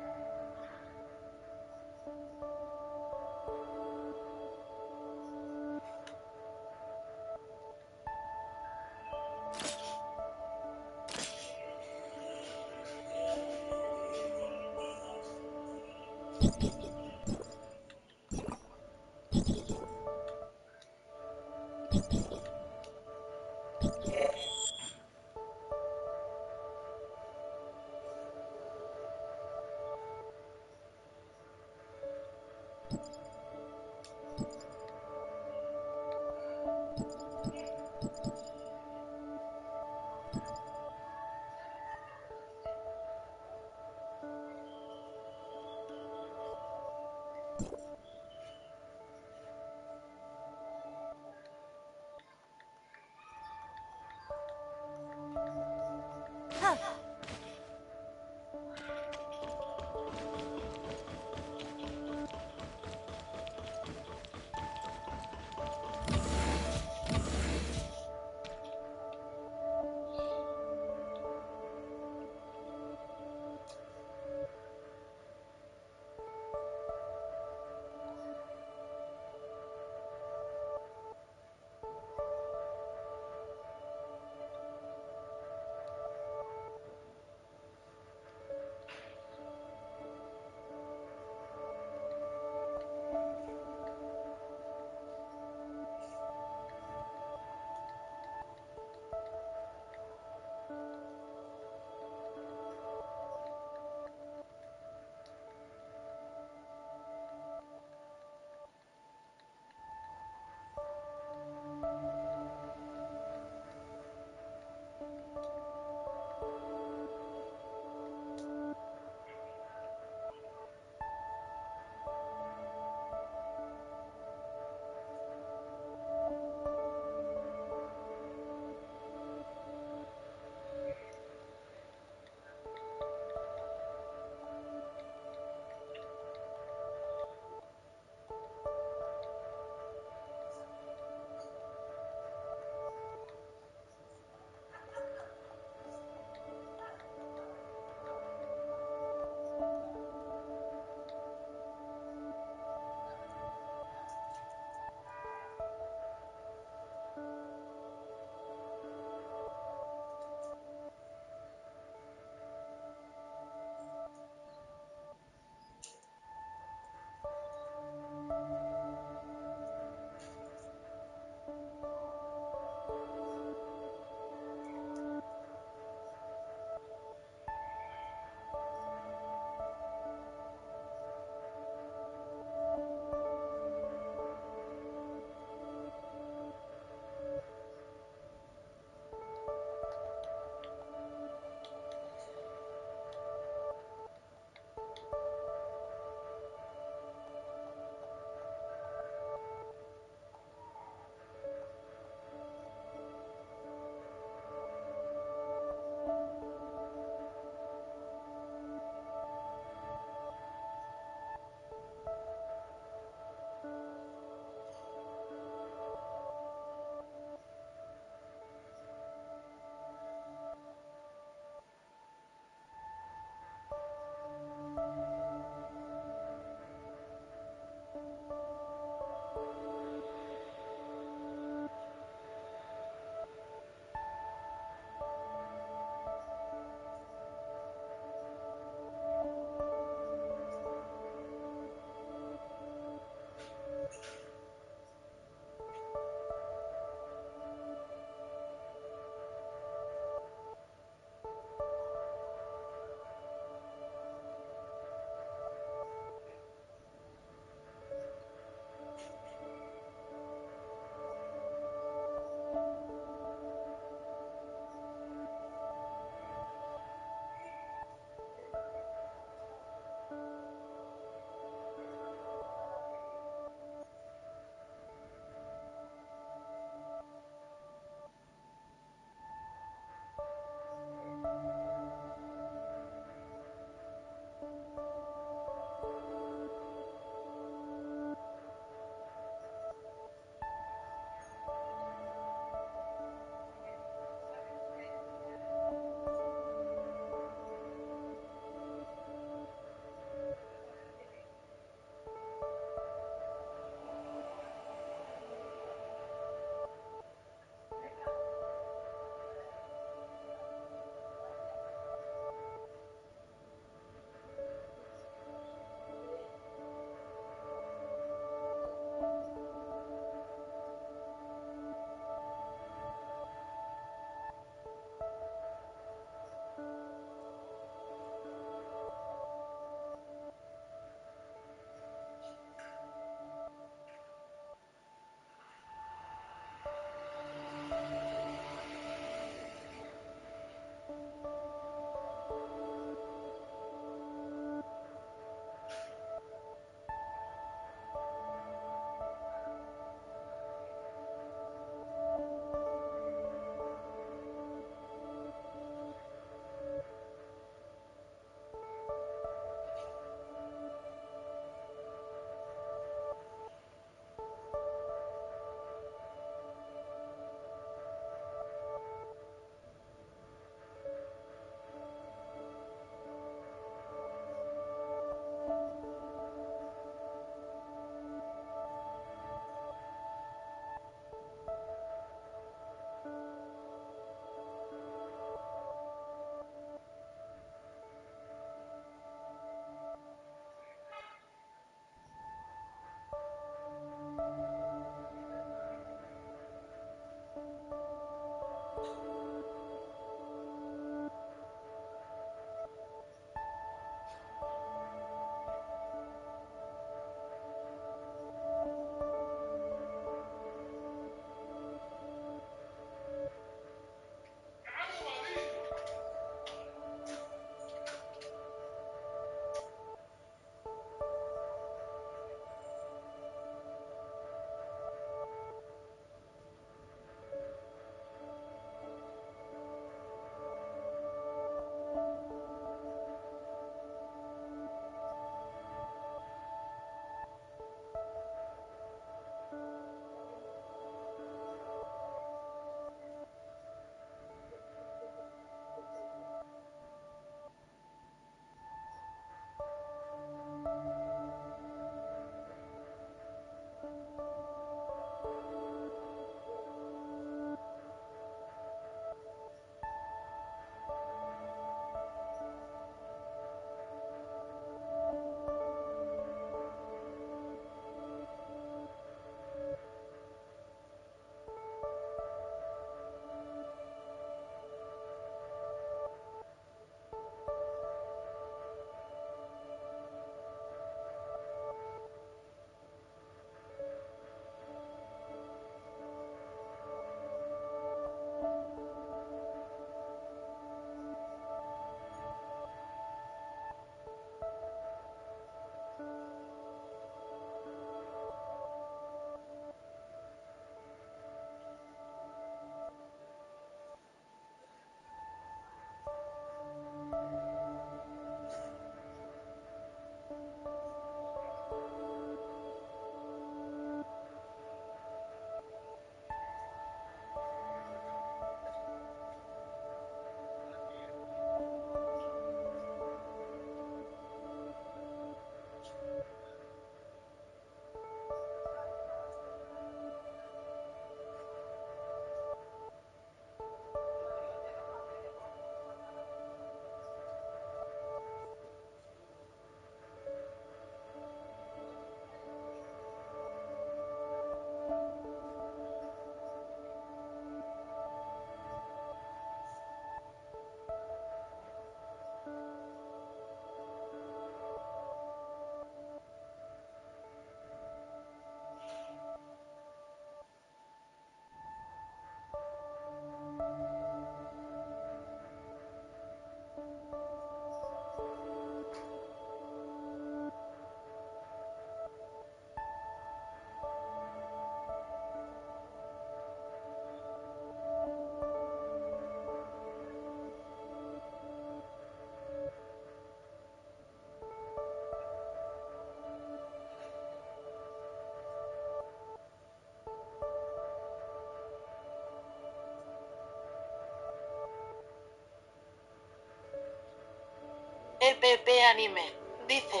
S4: EPP Anime. Dice.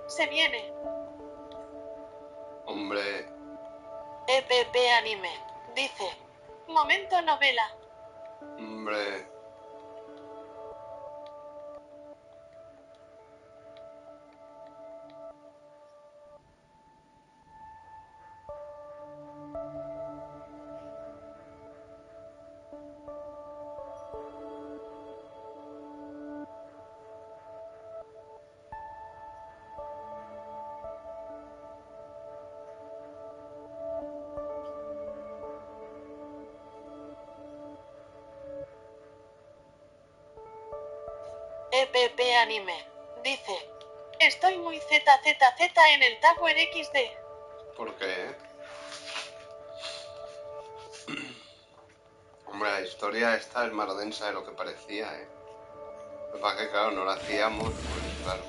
S4: Se viene.
S3: Hombre.
S4: EPP Anime. Dice. Momento novela.
S3: Hombre.
S4: EPP Anime. Dice. Estoy muy ZZZ en el Tower XD.
S3: ¿Por qué? Hombre, la historia esta es más densa de lo que parecía, ¿eh? Lo que pasa es que, claro, no la hacíamos, pues claro.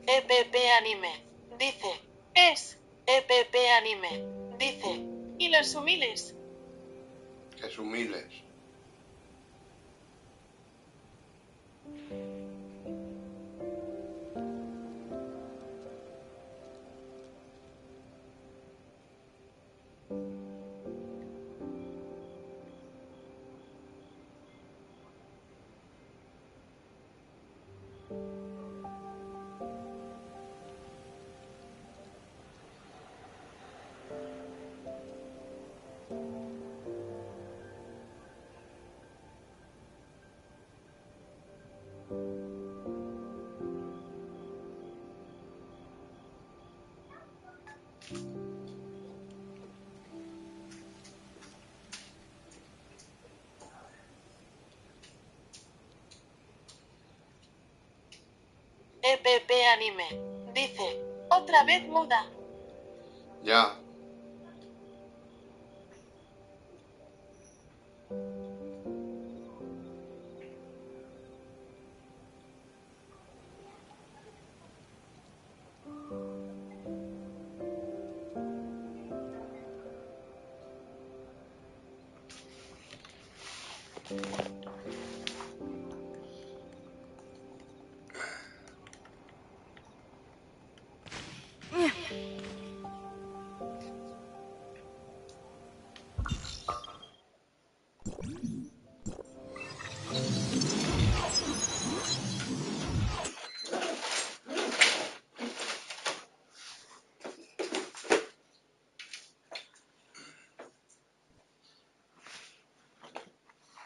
S4: EPP Anime. Dice. Es. EPP Anime. Dice. ¿Y los Sumiles?
S3: Que Sumiles.
S4: EPP Anime. Dice. Otra vez muda.
S3: Ya.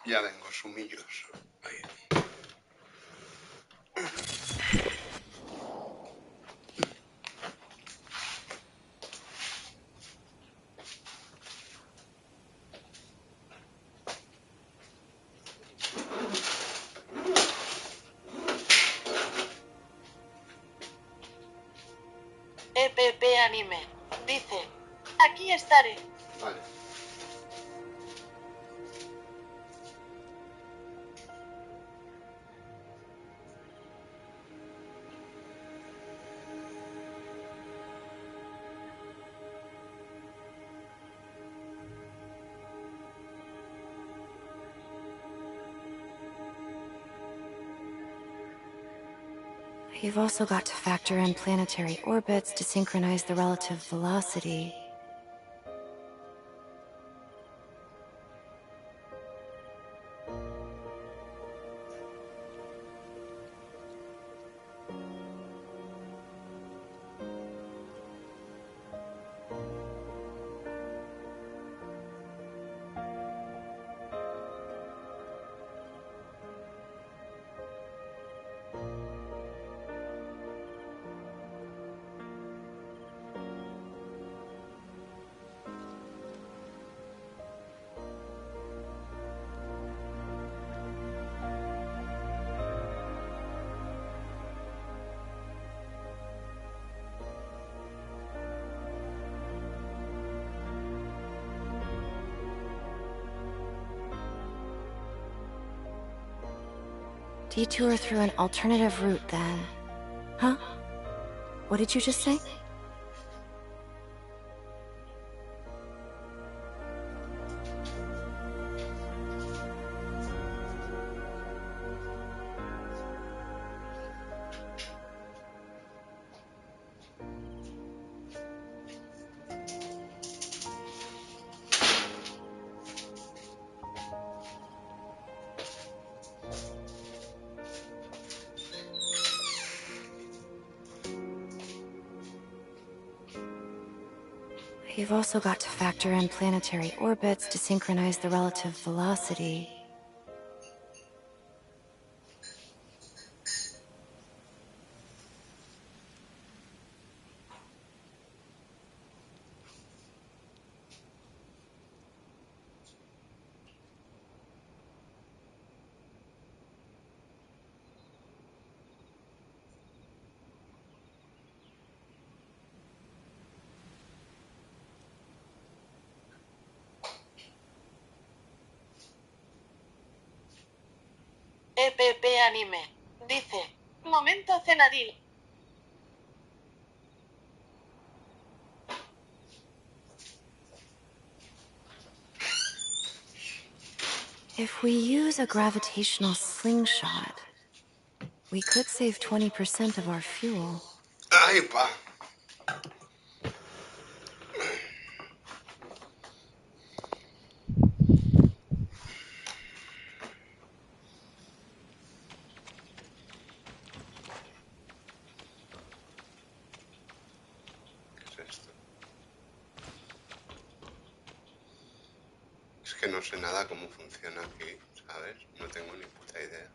S3: Ya vengo, Sumillos. Ahí.
S4: EPP Anime. Dice, aquí estaré.
S3: Vale.
S1: You've also got to factor in planetary orbits to synchronize the relative velocity. Detour through an alternative route, then. Huh? What did you just say? You've also got to factor in planetary orbits to synchronize the relative velocity.
S4: EPP Anime. Dice, momento cenadil.
S1: If we use a gravitational slingshot, we could save 20% of our fuel.
S3: Ahí va. ¿Qué es esto? Es que no sé nada cómo funciona aquí, ¿sabes? No tengo ni puta idea.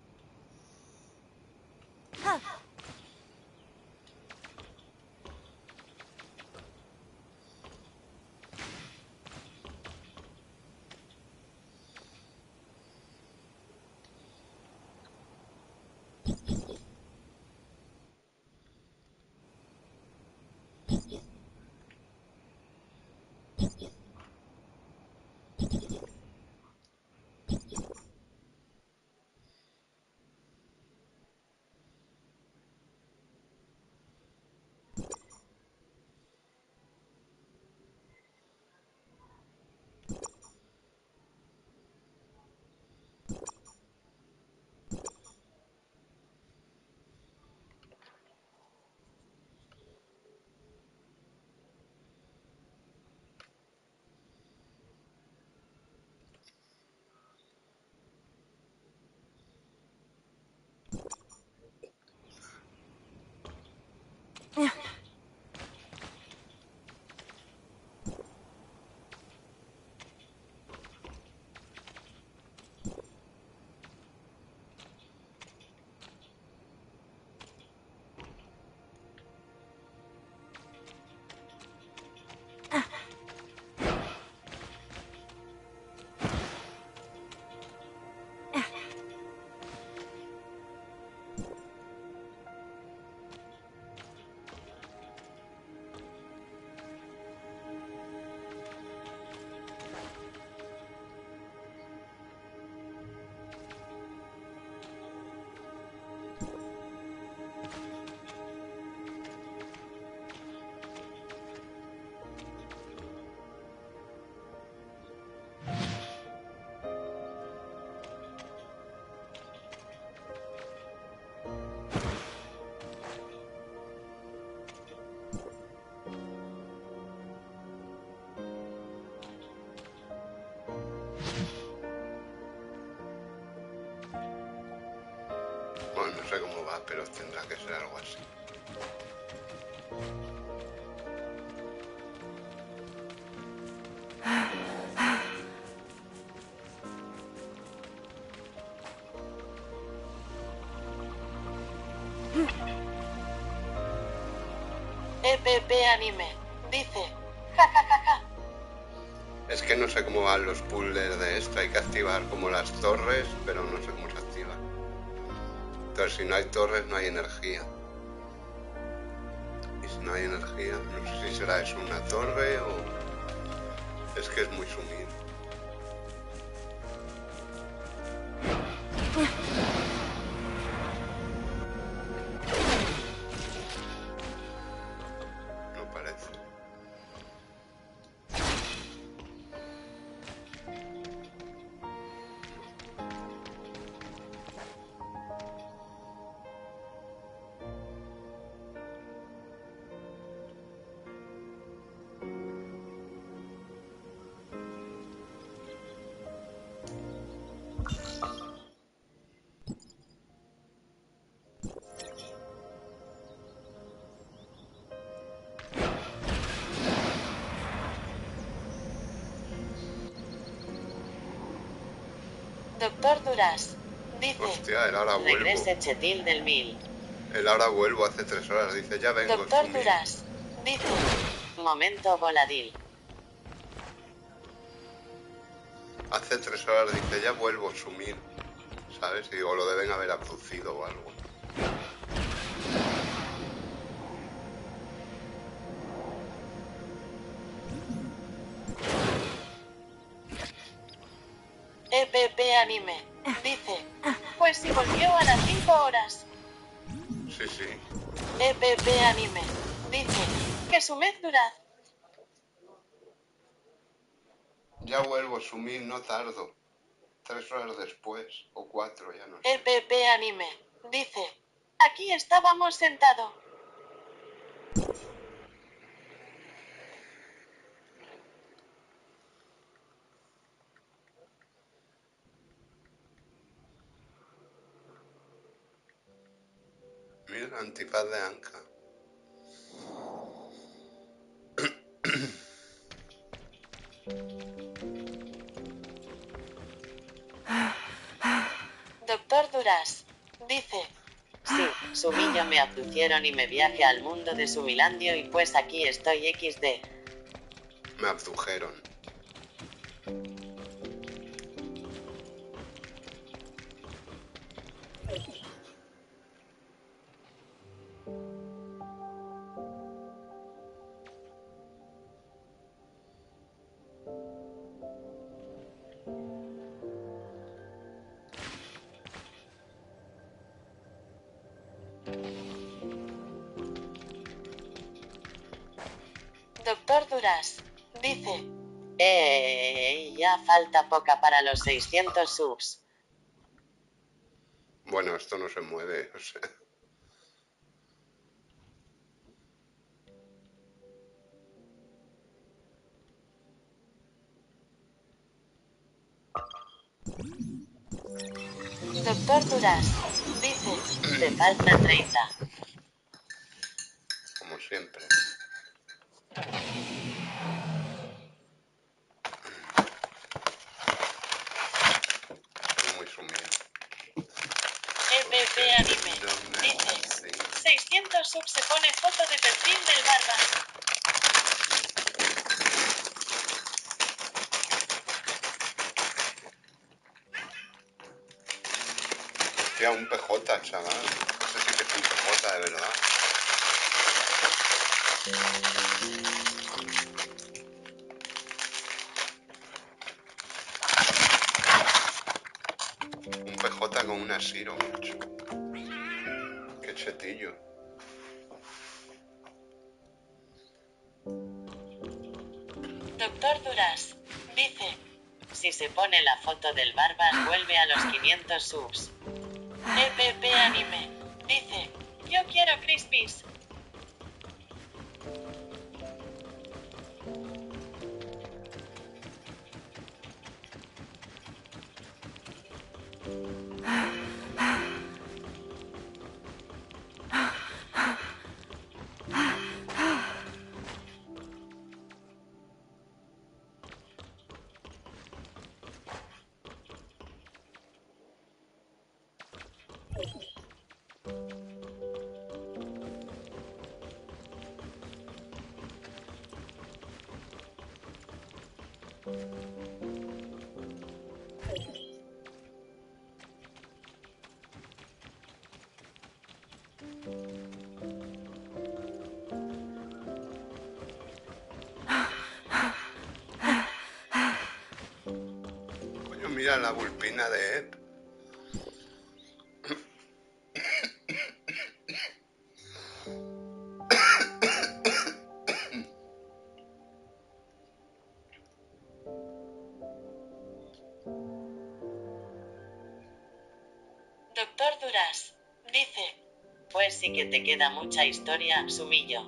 S3: No sé cómo va, pero tendrá que ser algo así.
S4: EPP Anime. Dice. Ja, ja, ja, ja.
S3: Es que no sé cómo van los puzzles de esto. Hay que activar como las torres, pero no sé cómo se activan. Entonces, si no hay torres, no hay energía. Y si no hay energía, no sé si será eso una torre o... Es que es muy sumido. No parece.
S4: Doctor Duras. Dice.
S3: Hostia, el ahora vuelvo.
S4: Regrese Chetil del 1000.
S3: El ahora vuelvo hace 3 horas. Dice, ya vengo.
S4: Doctor
S3: Sumir.
S4: Duras. Dice. Momento voladil.
S3: Hace 3 horas dice, ya vuelvo, Sumir. ¿Sabes? O lo deben haber abducido o algo.
S4: EPP Anime. Dice. Pues si volvió a las 5 horas.
S3: Sí, sí.
S4: EPP Anime. Dice. Que su mes duraz.
S3: Ya vuelvo, Sumir, no tardo. 3 horas después, o 4, ya no sé.
S4: EPP Anime. Dice. Aquí estábamos sentados.
S3: Mira, antifaz de Anka.
S4: Doctor Duras. Dice. Sí, Sumillo me abducieron y me viaje al mundo de Sumilandio y pues aquí estoy XD.
S3: Me abdujeron.
S4: Doctor Duras. Dice. Ya falta poca para los 600 subs.
S3: Bueno, esto no se mueve, o sea.
S4: Doctor Duras. Dice. Te faltan 30.
S3: Como siempre. Muy sumido.
S4: EPP Anime. Dice. 600 subs se pone foto de perfil del barba.
S3: Hostia, un PJ, chaval. No sé si es un PJ de verdad. Un PJ con una Siro, macho. Qué chetillo.
S4: Doctor Duras. Dice. Si se pone la foto del Barbas vuelve a los 500 subs. EPP Anime. Dice. Yo quiero Crispies.
S3: Coño, mira la vulpina de Ed.
S4: Doctor Duras. Dice. Pues sí que te queda mucha historia, Sumillo.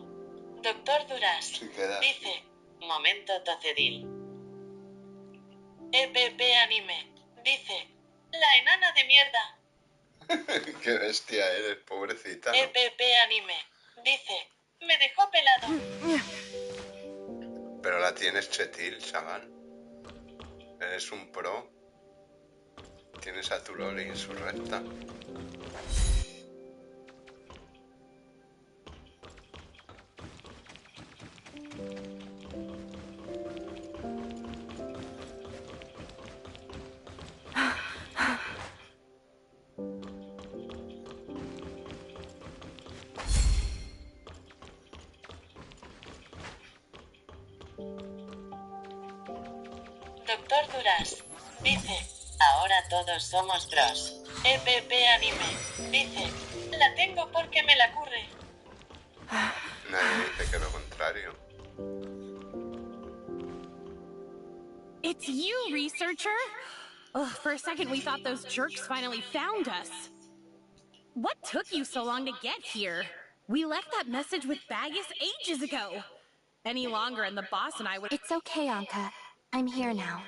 S4: Doctor Duras.
S3: Sí queda.
S4: Dice. Momento tocedil. EPP anime. Dice. La enana de mierda.
S3: Qué bestia eres, pobrecita, ¿no?
S4: EPP anime. Dice. Me dejó pelado.
S3: Pero la tienes chetil, chaval. Eres un pro. Tienes a tu Loli en su recta.
S4: Doctor Duras. Dice. Ahora todos somos pros. EPP anime. Dice. La tengo porque me la curre.
S3: Nadie dice que lo contrario.
S14: It's you, researcher! Ugh, for a second we thought those jerks finally found us. What took you so long to get here? We left that message with Bagus ages ago. Any longer and the boss and I would—
S2: It's okay, Anka. I'm here now.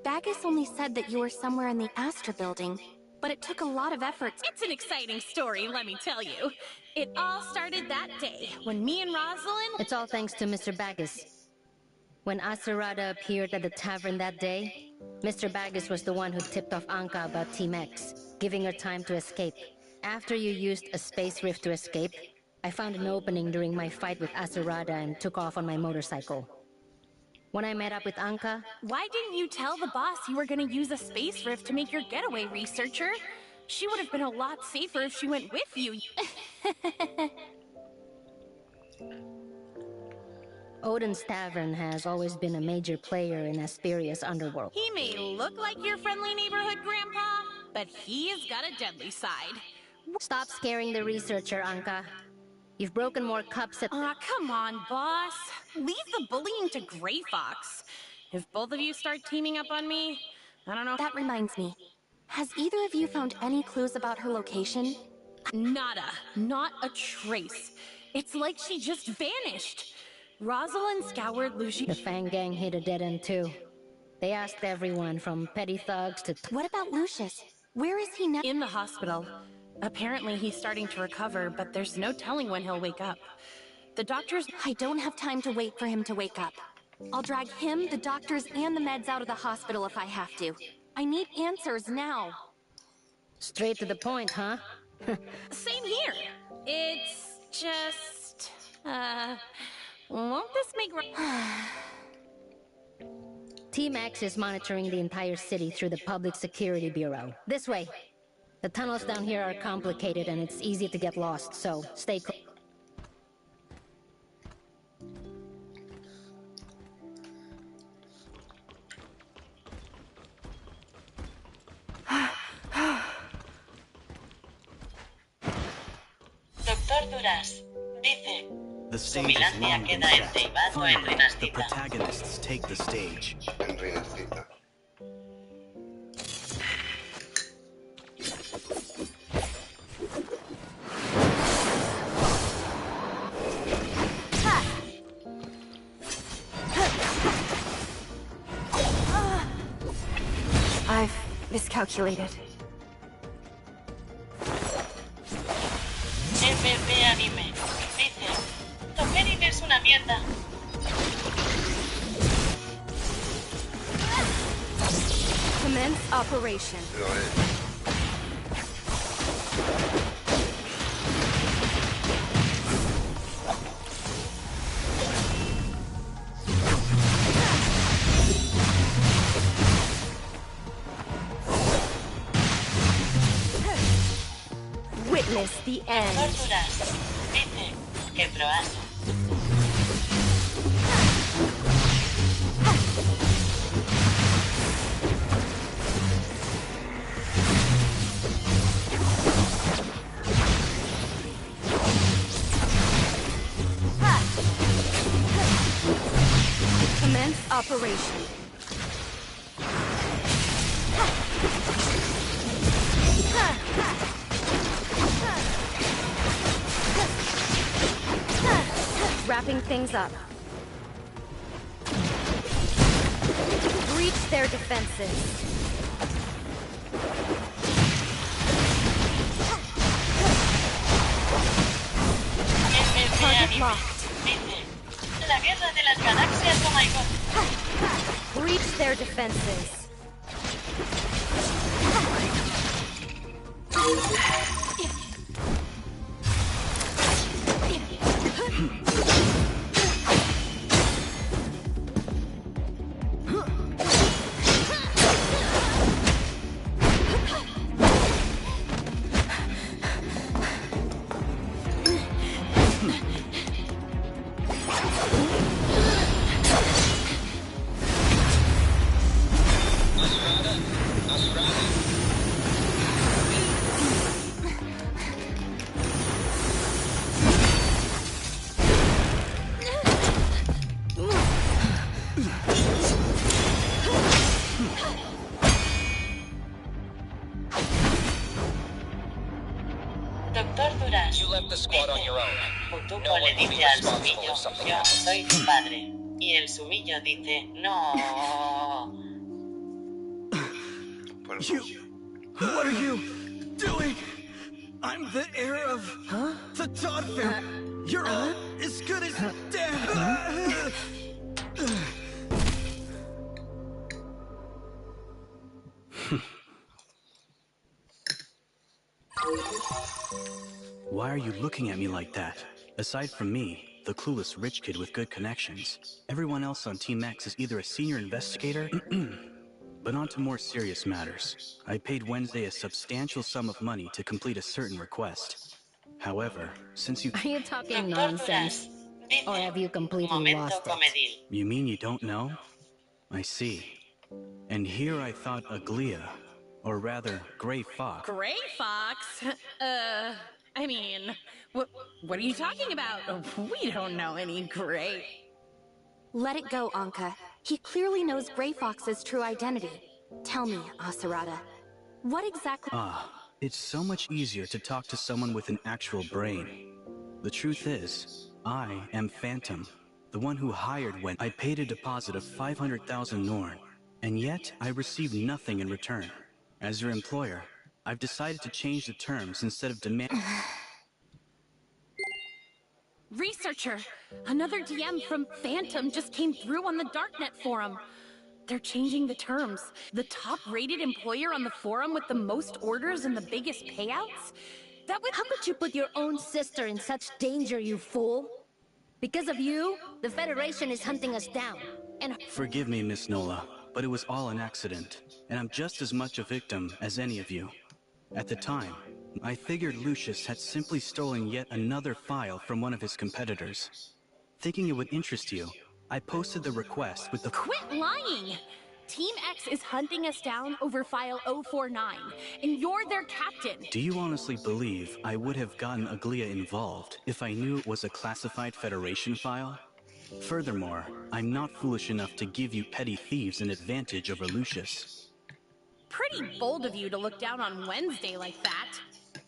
S2: Bagus only said that you were somewhere in the Astra building, but it took a lot of effort.
S14: It's an exciting story, let me tell you. It all started that day, when me and Rosalind—
S5: It's all thanks to Mr. Bagus. When Asurada appeared at the tavern that day, Mr. Bagus was the one who tipped off Anka about Team X, giving her time to escape. After you used a space rift to escape, I found an opening during my fight with Asurada and took off on my motorcycle. When I met up with Anka—
S14: Why didn't you tell the boss you were gonna use a space rift to make your getaway, researcher? She would have been a lot safer if she went with you.
S5: Odin's Tavern has always been a major player in Asperia's underworld.
S14: He may look like your friendly neighborhood grandpa, but he has got a deadly side.
S5: Stop scaring the researcher, Anka. You've broken more cups at—
S14: Aw, come on, boss. Leave the bullying to Gray Fox. If both of you start teaming up on me, I don't know—
S2: That reminds me. Has either of you found any clues about her location?
S14: Nada. Not a trace. It's like she just vanished. Rosalind scoured Lucy—
S5: The Fang Gang hit a dead end too. They asked everyone from petty thugs to—
S2: What about Lucius? Where is he now?
S14: In the hospital. Apparently he's starting to recover, but there's no telling when he'll wake up. The doctors—
S2: I don't have time to wait for him to wake up. I'll drag him, the doctors, and the meds out of the hospital if I have to. I need answers now.
S5: Straight to the point, huh?
S14: Same here. It's just... won't this make...
S5: Team X is monitoring the entire city through the Public Security Bureau. This way. The tunnels down here are complicated and it's easy to get lost, so stay close.
S4: Doctor Duras. Dice.
S6: The stage is
S4: Sumilandia
S6: long been
S4: queda
S6: set.
S4: enteibado en
S6: Finally, the
S4: Rinascita.
S6: protagonists take the stage.
S3: En Rinascita.
S1: I've miscalculated.
S4: FP anime. Dice. Tokerin es una mierda.
S7: Commence operation.
S3: Lo es.
S8: Witness the end.
S4: Torturas. Dice que proazo.
S8: Commence operation. Wrapping things up. Breach their defenses. Target locked.
S4: Dice, la guerra de las galaxias, oh my god.
S8: Breach their defenses.
S4: Doctor Duras. Putuco le dice al Sumillo, yo soy tu padre. Y el Sumillo dice, no.
S6: What are you doing? I'm the heir of the TOF family. You're all as good as dead. Why are you looking at me like that? Aside from me, the clueless rich kid with good connections, everyone else on Team X is either a senior investigator. But on to more serious matters. I paid Wednesday a substantial sum of money to complete a certain request. However, since you—
S5: Are you talking nonsense? Or have you completely lost it?
S6: You mean you don't know? I see. And here I thought Aglia, or rather, Gray Fox.
S14: Gray Fox? I mean, what are you talking about? We don't know any Gray.
S2: Let it go, Anka. He clearly knows Gray Fox's true identity. Tell me, Asarada, what exactly—
S6: It's so much easier to talk to someone with an actual brain. The truth is, I am Phantom, the one who hired when I paid a deposit of 500,000 Norn, and yet I received nothing in return. As your employer, I've decided to change the terms instead of demanding—
S14: Researcher! Another DM from Phantom just came through on the Darknet forum. They're changing the terms. The top-rated employer on the forum with the most orders and the biggest payouts? That would—
S5: How could you put your own sister in such danger, you fool? Because of you, the Federation is hunting us down. And—
S6: Forgive me, Miss Nola, but it was all an accident, and I'm just as much a victim as any of you. At the time, I figured Lucius had simply stolen yet another file from one of his competitors. Thinking it would interest you, I posted the request with the—
S14: Quit lying! Team X is hunting us down over file 049, and you're their captain.
S6: Do you honestly believe I would have gotten Aglia involved if I knew it was a classified Federation file? Furthermore, I'm not foolish enough to give you petty thieves an advantage over Lucius.
S14: Pretty bold of you to look down on Wednesday like that.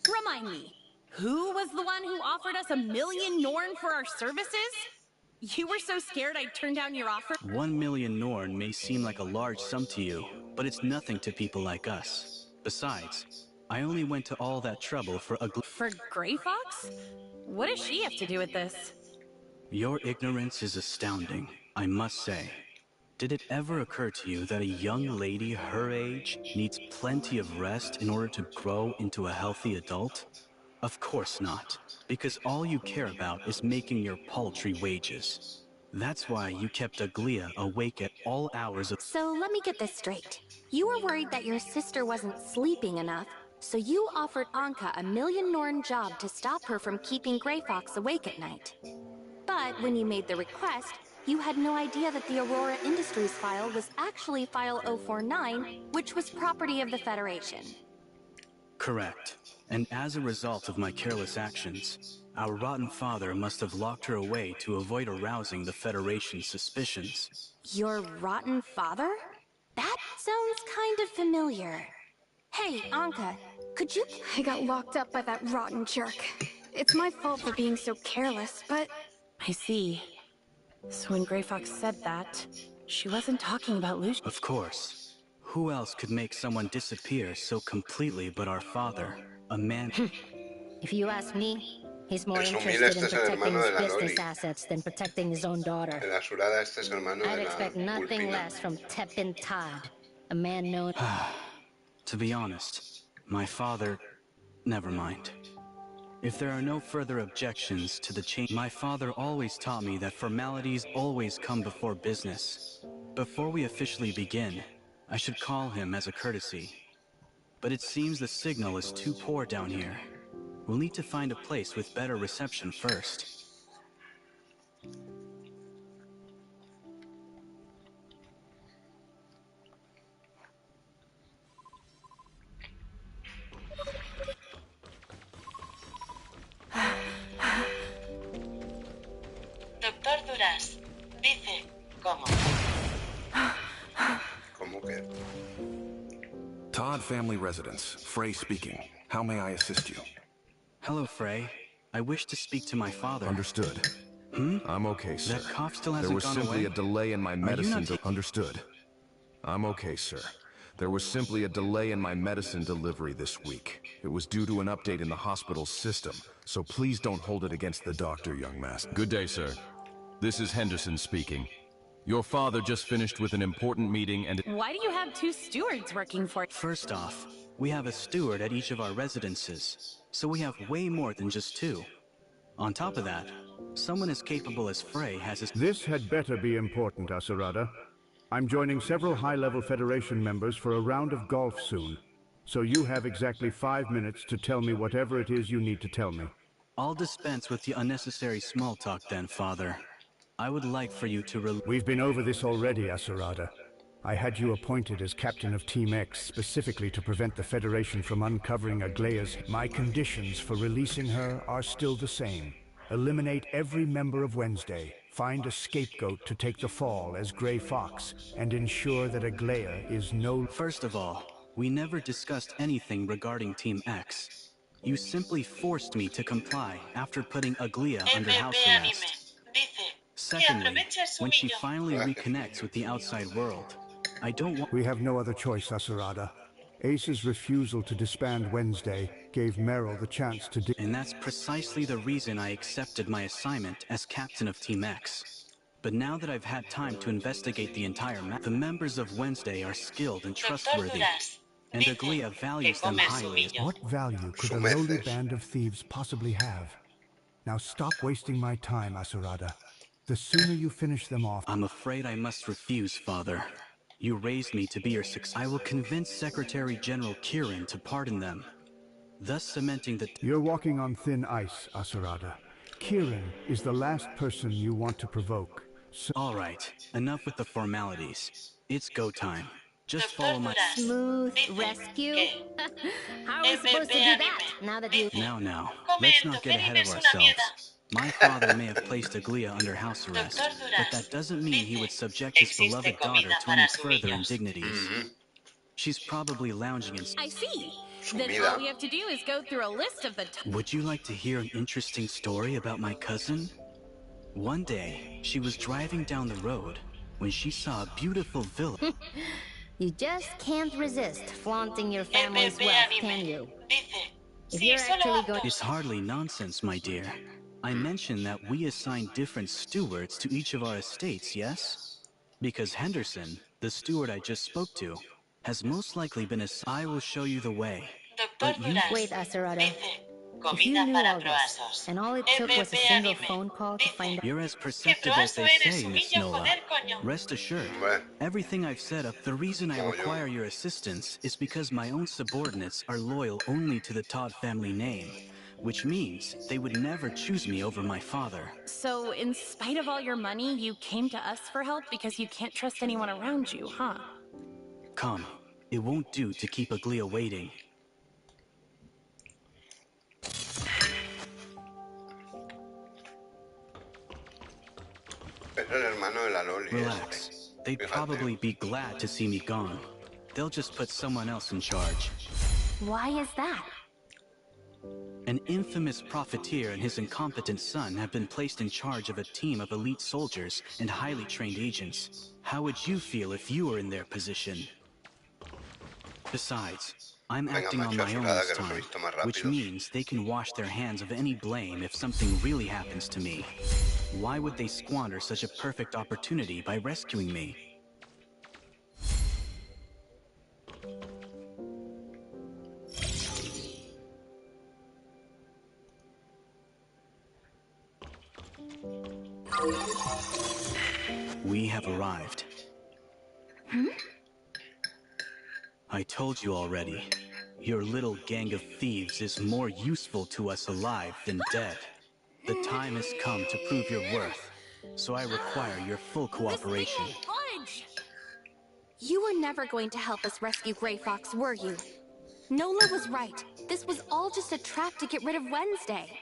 S14: Remind me, who was the one who offered us 1 million Norn for our services? You were so scared I'd turn down your offer?
S6: 1 million Norn may seem like a large sum to you, but it's nothing to people like us. Besides, I only went to all that trouble for
S14: For Gray Fox? What does she have to do with this?
S6: Your ignorance is astounding, I must say. Did it ever occur to you that a young lady her age needs plenty of rest in order to grow into a healthy adult? Of course not, because all you care about is making your paltry wages. That's why you kept Aglia awake at all hours of—
S2: So let me get this straight. You were worried that your sister wasn't sleeping enough, so you offered Anka a million Norn job to stop her from keeping Grey Fox awake at night. But when you made the request, you had no idea that the Aurora Industries file was actually File 049, which was property of the Federation.
S6: Correct. And as a result of my careless actions, our rotten father must have locked her away to avoid arousing the Federation's suspicions.
S2: Your rotten father? That sounds kind of familiar. Hey, Anka, could you—
S7: I got locked up by that rotten jerk. It's my fault for being so careless, but...
S14: I see. So when Grey Fox said that, she wasn't talking about Lucian.
S6: Of course. Who else could make someone disappear so completely but our father? A man—
S5: If you ask me, he's more
S3: El Sumil
S5: interested
S3: este
S5: in
S3: es el
S5: protecting
S3: hermano
S5: his
S3: de la
S5: business
S3: Loli.
S5: assets than protecting his own daughter.
S3: El Asurada este es hermano
S5: I'd
S3: de la
S5: expect nothing
S3: Pulpina.
S5: less from Tepin Todd, a man known...
S6: To be honest, my father— never mind. If there are no further objections to the change— My father always taught me that formalities always come before business. Before we officially begin, I should call him as a courtesy. But it seems the signal is too poor down here. We'll need to find a place with better reception first.
S4: Doctor Duras dice, ¿cómo?
S3: ¿Cómo que?
S20: Todd Family Residence. Frey speaking. How may I assist you?
S6: Hello, Frey. I wish to speak to my father.
S20: Understood. I'm okay, sir.
S6: That cough still
S20: There
S6: hasn't
S20: was
S6: gone
S20: simply
S6: away?
S20: a delay in my
S6: Are you
S20: medicine.
S6: not
S20: Understood. I'm okay, sir. There was simply a delay in my medicine delivery this week. It was due to an update in the hospital's system, so please don't hold it against the doctor, young master.
S22: Good day, sir. This is Henderson speaking. Your father just finished with an important meeting and—
S14: Why do you have two stewards working for—
S6: First off, we have a steward at each of our residences, so we have way more than just two. On top of that, someone as capable as Frey has his—
S9: This had better be important, Asurada. I'm joining several high-level Federation members for a round of golf soon, so you have exactly 5 minutes to tell me whatever it is you need to tell me.
S6: I'll dispense with the unnecessary small talk then, Father. I would like for you to—
S9: We've been over this already, Asurada. I had you appointed as captain of Team X specifically to prevent the Federation from uncovering Aglaya's— My conditions for releasing her are still the same. Eliminate every member of Wednesday, find a scapegoat to take the fall as Grey Fox, and ensure that Aglaya is no—
S6: First of all, we never discussed anything regarding Team X. You simply forced me to comply after putting Aglia under house arrest. Secondly, when she finally reconnects with the outside world, I don't want—
S9: We have no other choice, Asurada. Ace's refusal to disband Wednesday gave Meryl the chance to—
S6: And that's precisely the reason I accepted my assignment as captain of Team X. But now that I've had time to investigate the entire map, the members of Wednesday are skilled and trustworthy, and Aglia values them highly.
S9: What value could a lowly band of thieves possibly have? Now stop wasting my time, Asurada. The sooner you finish them off—
S6: I'm afraid I must refuse, Father. You raised me to be your successor. I will convince Secretary General Kieran to pardon them, thus cementing the—
S9: You're walking on thin ice, Asurada. Kieran is the last person you want to provoke. So—
S6: All right, enough with the formalities. It's go time. Just follow my—
S5: Smooth rescue? How are we supposed to do that, now that you...
S6: Now, let's not get ahead of ourselves. My father may have placed Aglia under house arrest, but that doesn't mean he would subject his beloved daughter to any further indignities. She's probably lounging in—
S14: I see. Then all we have to do is go through a list of the—
S6: Would you like to hear an interesting story about my cousin? One day, she was driving down the road when she saw a beautiful villa.
S5: You just can't resist flaunting your family's wealth, can you? If you're actually going—
S6: It's hardly nonsense, my dear. I mentioned that we assign different stewards to each of our estates, yes? Because Henderson, the steward I just spoke to, has most likely been I will show you the way.
S4: Doctor Duras.
S5: Wait, Acerada.
S4: Dice,
S5: If you
S4: comida
S5: knew
S4: para
S5: all this,
S4: proasos.
S5: and all it took was a
S4: EPP
S5: single
S4: anime.
S5: phone call to find out.
S6: You're as
S4: Que
S6: perceptive as
S4: proaso
S6: they
S4: eres,
S6: say, Miss
S4: Sumillo,
S6: Nola.
S4: joder, coño.
S6: Rest assured, everything I've set up, the reason I require your assistance is because my own subordinates are loyal only to the Todd family name, which means they would never choose me over my father.
S14: So, in spite of all your money, you came to us for help because you can't trust anyone around you, huh?
S6: Come, it won't do to keep Aglia waiting.
S3: Es el hermano de la Loli.
S6: Relax. They'd probably be glad to see me gone. They'll just put someone else in charge.
S2: Why is that?
S6: An infamous profiteer and his incompetent son have been placed in charge of a team of elite soldiers and highly trained agents. How would you feel if you were in their position? Besides, I'm acting on my own this time, which means they can wash their hands of any blame if something really happens to me. Why would they squander such a perfect opportunity by rescuing me? We have arrived. I told you already. Your little gang of thieves is more useful to us alive than dead. The time has come to prove your worth, so I require your full cooperation.
S2: You were never going to help us rescue Grey Fox, were you? Nola was right. This was all just a trap to get rid of Wednesday.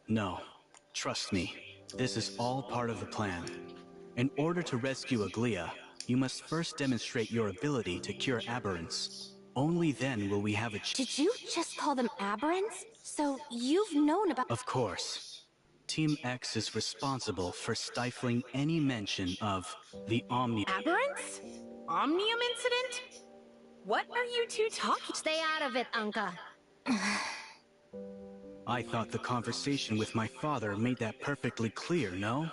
S6: No. Trust me. This is all part of the plan. In order to rescue Aglia, you must first demonstrate your ability to cure aberrants. Only then will we have a
S2: Did you just call them aberrants? So you've known about—
S6: Of course. Team X is responsible for stifling any mention of the
S14: Aberrants? Omnium incident? What are you two talking?
S5: Stay out of it, Anka.
S6: I thought the conversation with my father made that perfectly clear, no?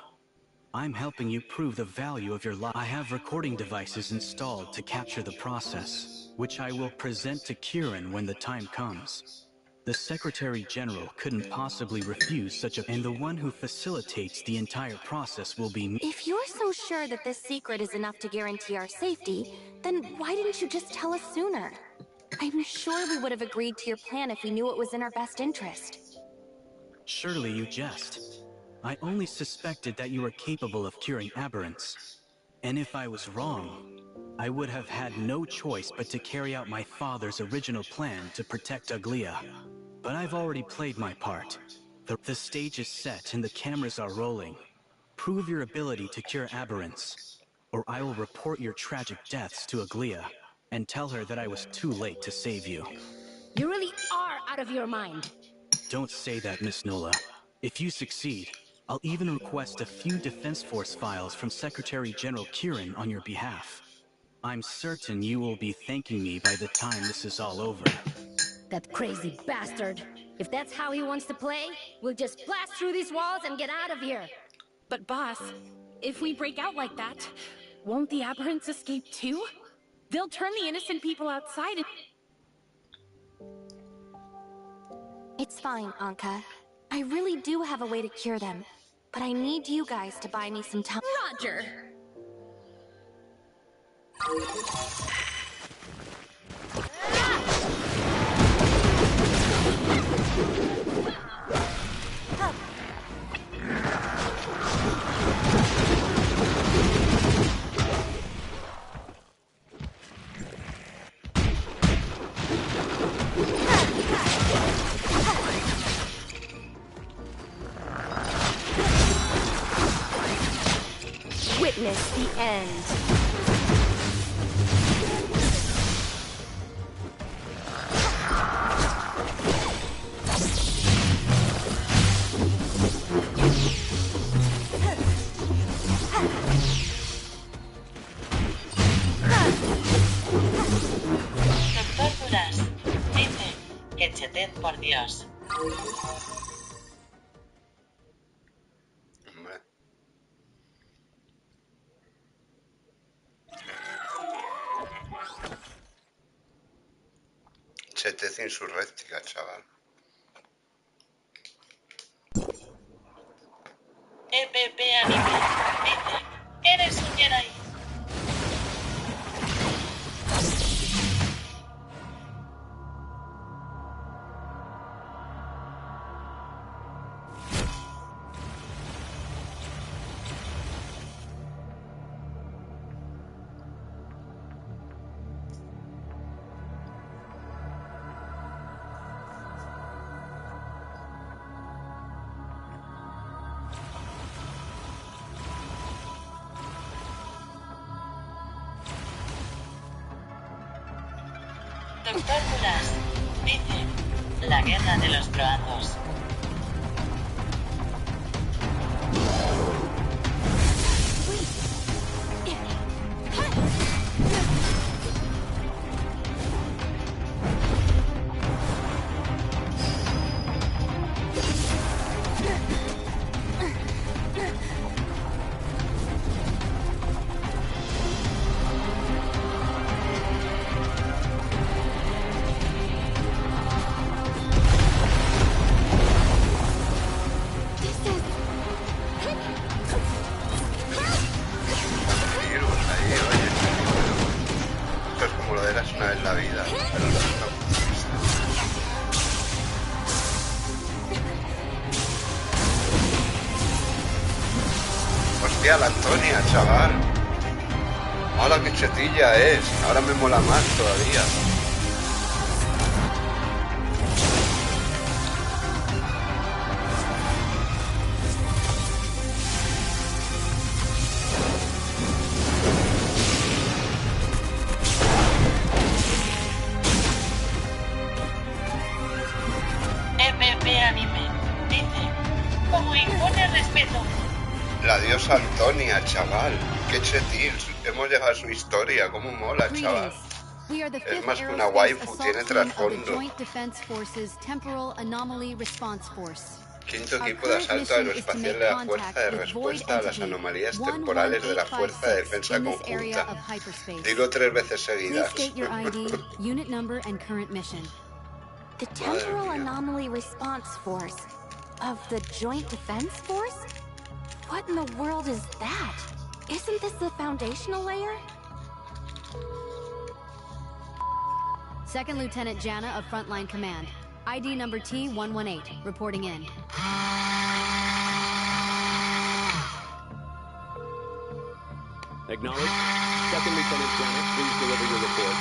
S6: I'm helping you prove the value of your life. I have recording devices installed to capture the process, which I will present to Kieran when the time comes. The Secretary General couldn't possibly refuse such a— and the one who facilitates the entire process will be me.
S2: If you're so sure that this secret is enough to guarantee our safety, then why didn't you just tell us sooner? I'm sure we would have agreed to your plan if we knew it was in our best interest.
S6: Surely you jest. I only suspected that you were capable of curing aberrants. And if I was wrong, I would have had no choice but to carry out my father's original plan to protect Aglia. But I've already played my part. The stage is set and the cameras are rolling. Prove your ability to cure aberrants, or I will report your tragic deaths to Aglia and tell her that I was too late to save you.
S5: You really are out of your mind.
S6: Don't say that, Miss Nola. If you succeed, I'll even request a few Defense Force files from Secretary General Kieran on your behalf. I'm certain you will be thanking me by the time this is all over.
S5: That crazy bastard. If that's how he wants to play, we'll just blast through these walls and get out of here.
S14: But boss, if we break out like that, won't the aberrants escape too? They'll turn the innocent people outside and—
S2: It's fine, Anka. I really do have a way to cure them, but I need you guys to buy me some time.
S19: Roger!
S8: Witness the end.
S4: Doctor Duras. Dice, que cheted por Dios.
S3: Hombre. Setez insurréctica, chaval.
S4: EPP Anime dice, eres un Jedi. Doctor Duras dice, la guerra de los croatos.
S3: Una vez en la vida, pero no. Hostia, la Antonia, chaval. Hola, qué chetilla es. Ahora me mola más todavía. La diosa Antonia, chaval. Qué chetil. Hemos llegado a su historia. Cómo mola, chaval. Es más que una waifu, tiene trasfondo. Quinto equipo de asalto aeroespacial de la Fuerza de Respuesta a las Anomalías Temporales de la Fuerza de Defensa Conjunta. Dilo 3 veces seguidas.
S2: The Temporal Anomaly Response Force of the Joint Defense Force? What in the world is that? Isn't this the foundational layer?
S7: Second Lieutenant Jana of Frontline Command. ID number T-118, reporting in.
S11: Acknowledged. Second Lieutenant Jana, please deliver your report.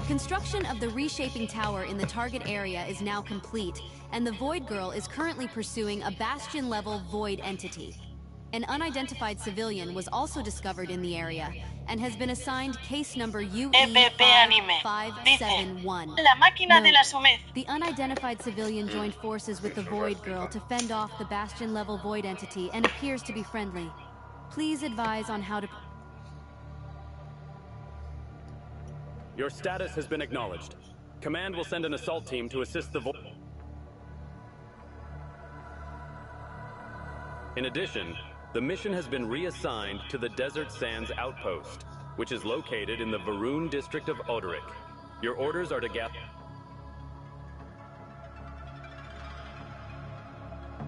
S7: Construction of the reshaping tower in the target area is now complete, and the Void Girl is currently pursuing a Bastion-level Void entity. An unidentified civilian was also discovered in the area, and has been assigned case number UE-5571.
S4: La máquina de la Sumez.
S7: The unidentified civilian joined forces with the Void Girl to fend off the Bastion-level Void entity and appears to be friendly. Please advise on how to...
S11: Your status has been acknowledged. Command will send an assault team to assist the Void. In addition, the mission has been reassigned to the Desert Sands Outpost, which is located in the Varun district of Oderic. Your orders are to gather...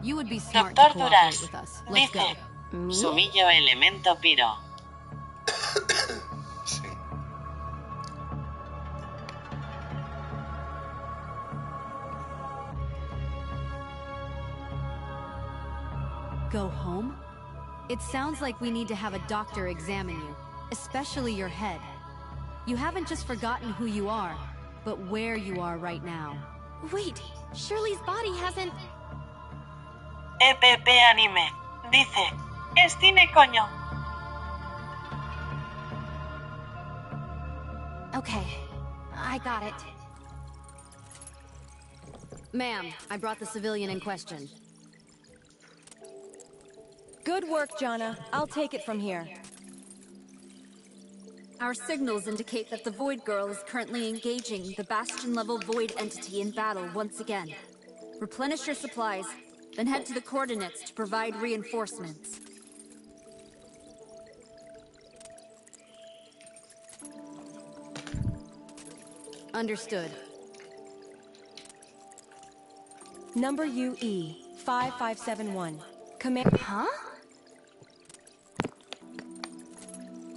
S7: You would be smart to cooperate with us. Let's go.
S4: Sumillo Elemento Piro.
S7: Go home? It sounds like we need to have a doctor examine you, especially your head. You haven't just forgotten who you are, but where you are right now.
S2: Wait, Shirley's body hasn't...
S4: EPP Anime dice, es cine coño.
S2: Okay, I got it.
S7: Ma'am, I brought the civilian in question.
S8: Good work, Jana. I'll take it from here.
S18: Our signals indicate that the Void Girl is currently engaging the Bastion-level Void entity in battle once again. Replenish your supplies, then head to the coordinates to provide reinforcements. Understood.
S8: Number UE 5571. Command.
S7: Huh?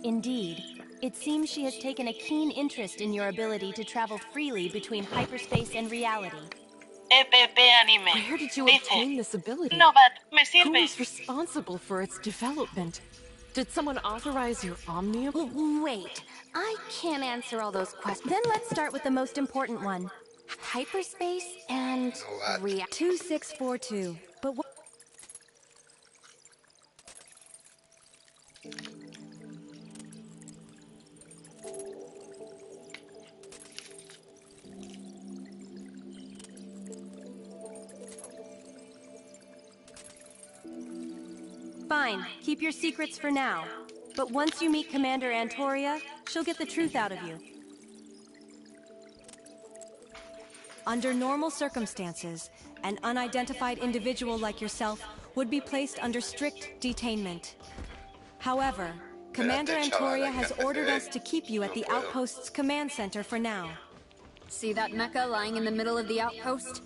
S14: Indeed. It seems she has taken a keen interest in your ability to travel freely between hyperspace and reality.
S4: EPP Anime.
S12: Where did you
S4: Dice,
S12: obtain this ability?
S4: no, but me
S12: Who
S4: sirve.
S12: was responsible for its development? Did someone authorize your omnium?
S2: Wait, I can't answer all those questions.
S14: Then let's start with the most important one.
S2: Hyperspace and
S3: What?
S8: 2642. But what?
S14: Fine, keep your secrets for now. But once you meet Commander Antoria, she'll get the truth out of you. Under normal circumstances, an unidentified individual like yourself would be placed under strict detainment. However, Commander Antoria has ordered us to keep you at the Outpost's command center for now.
S18: See that mecha lying in the middle of the outpost?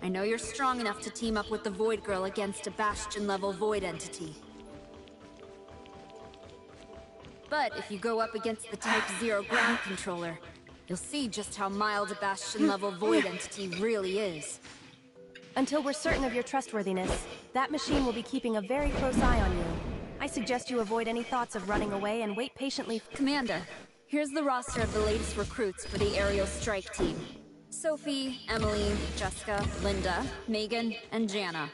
S18: I know you're strong enough to team up with the Void Girl against a Bastion-level Void entity. But if you go up against the Type 0 ground controller, you'll see just how mild a Bastion-level Void entity really is.
S14: Until we're certain of your trustworthiness, that machine will be keeping a very close eye on you. I suggest you avoid any thoughts of running away and wait patiently.
S18: Commander, here's the roster of the latest recruits for the aerial strike team. Sophie, Emily, Jessica, Linda, Megan, and Jana.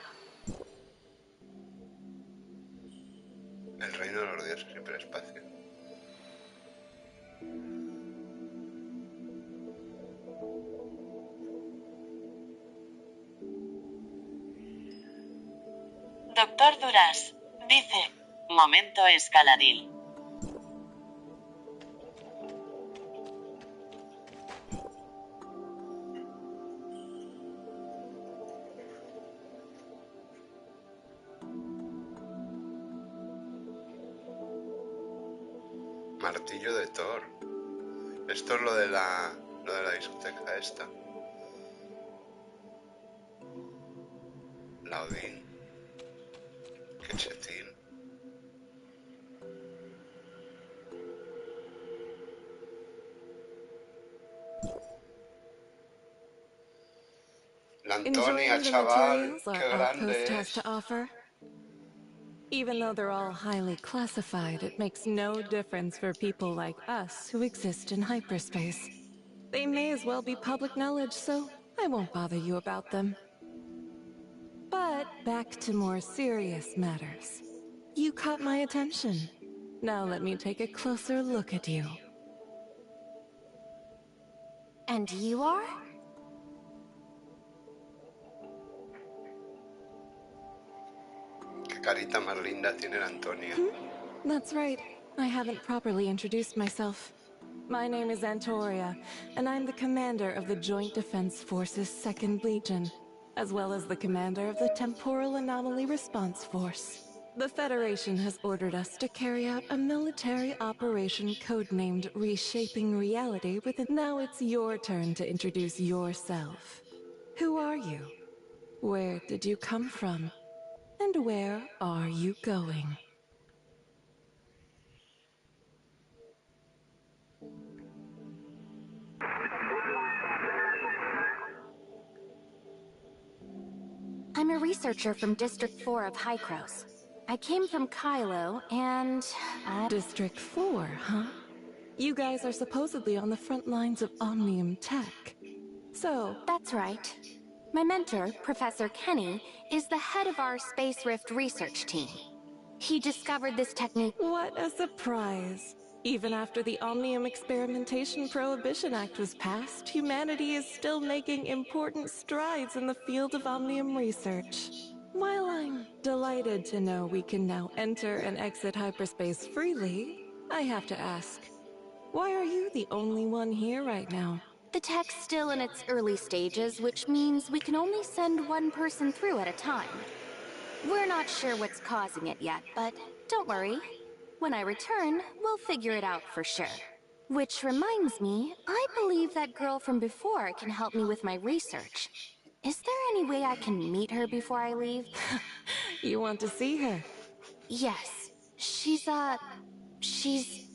S3: El reino de los dioses hiperespacio.
S4: Doctor Duras. Dice, momento escaladil.
S3: Martillo de Thor. Esto es lo de la discoteca esta. La Odín. Qué chetín. La Antonia,
S12: Enjoying the
S3: chaval.
S12: materials our
S3: Qué grande
S12: outpost has
S3: es.
S12: to offer? Even though they're all highly classified, it makes no difference for people like us who exist in hyperspace. They may as well be public knowledge, so I won't bother you about them. But back to more serious matters. You caught my attention. Now let me take a closer look at you.
S2: And you are?
S3: Qué carita más linda tiene la Antonia.
S12: That's right. I haven't properly introduced myself. My name is Antoria, and I'm the commander of the Joint Defense Force's 2nd Legion, as well as the commander of the Temporal Anomaly Response Force. The Federation has ordered us to carry out a military operation codenamed Reshaping Reality within... Now it's your turn to introduce yourself. Who are you? Where did you come from? And where are you going?
S2: I'm a researcher from District 4 of Hycros. I came from Kylo, and
S12: District 4, huh? You guys are supposedly on the front lines of Omnium tech. So...
S2: That's right. My mentor, Professor Kenny, is the head of our Space Rift research team. He discovered this technique.
S12: What a surprise. Even after the Omnium Experimentation Prohibition Act was passed, humanity is still making important strides in the field of Omnium research. While I'm delighted to know we can now enter and exit hyperspace freely, I have to ask, why are you the only one here right now?
S2: The tech's still in its early stages, which means we can only send one person through at a time. We're not sure what's causing it yet, but don't worry. When I return, we'll figure it out for sure. Which reminds me, I believe that girl from before can help me with my research. Is there any way I can meet her before I leave?
S12: You want to see her?
S2: Yes. She's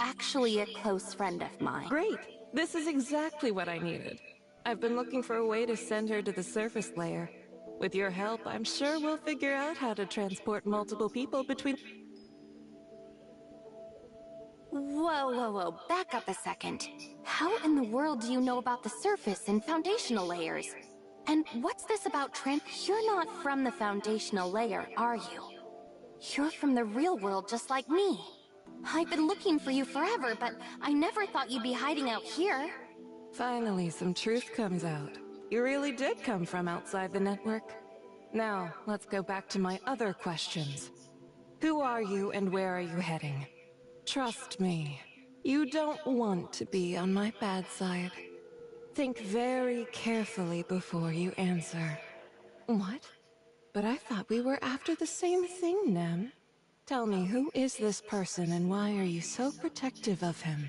S2: actually a close friend of mine.
S12: Great! This is exactly what I needed. I've been looking for a way to send her to the surface layer. With your help, I'm sure we'll figure out how to transport multiple people between...
S2: Whoa. Back up a second. How in the world do you know about the surface and foundational layers? And what's this about You're not from the foundational layer, are you? You're from the real world just like me. I've been looking for you forever, but I never thought you'd be hiding out here.
S12: Finally, some truth comes out. You really did come from outside the network. Now, let's go back to my other questions. Who are you and where are you heading? Trust me, you don't want to be on my bad side. Think very carefully before you answer. What? But I thought we were after the same thing, Nem. Tell me, who is this person and why are you so protective of him?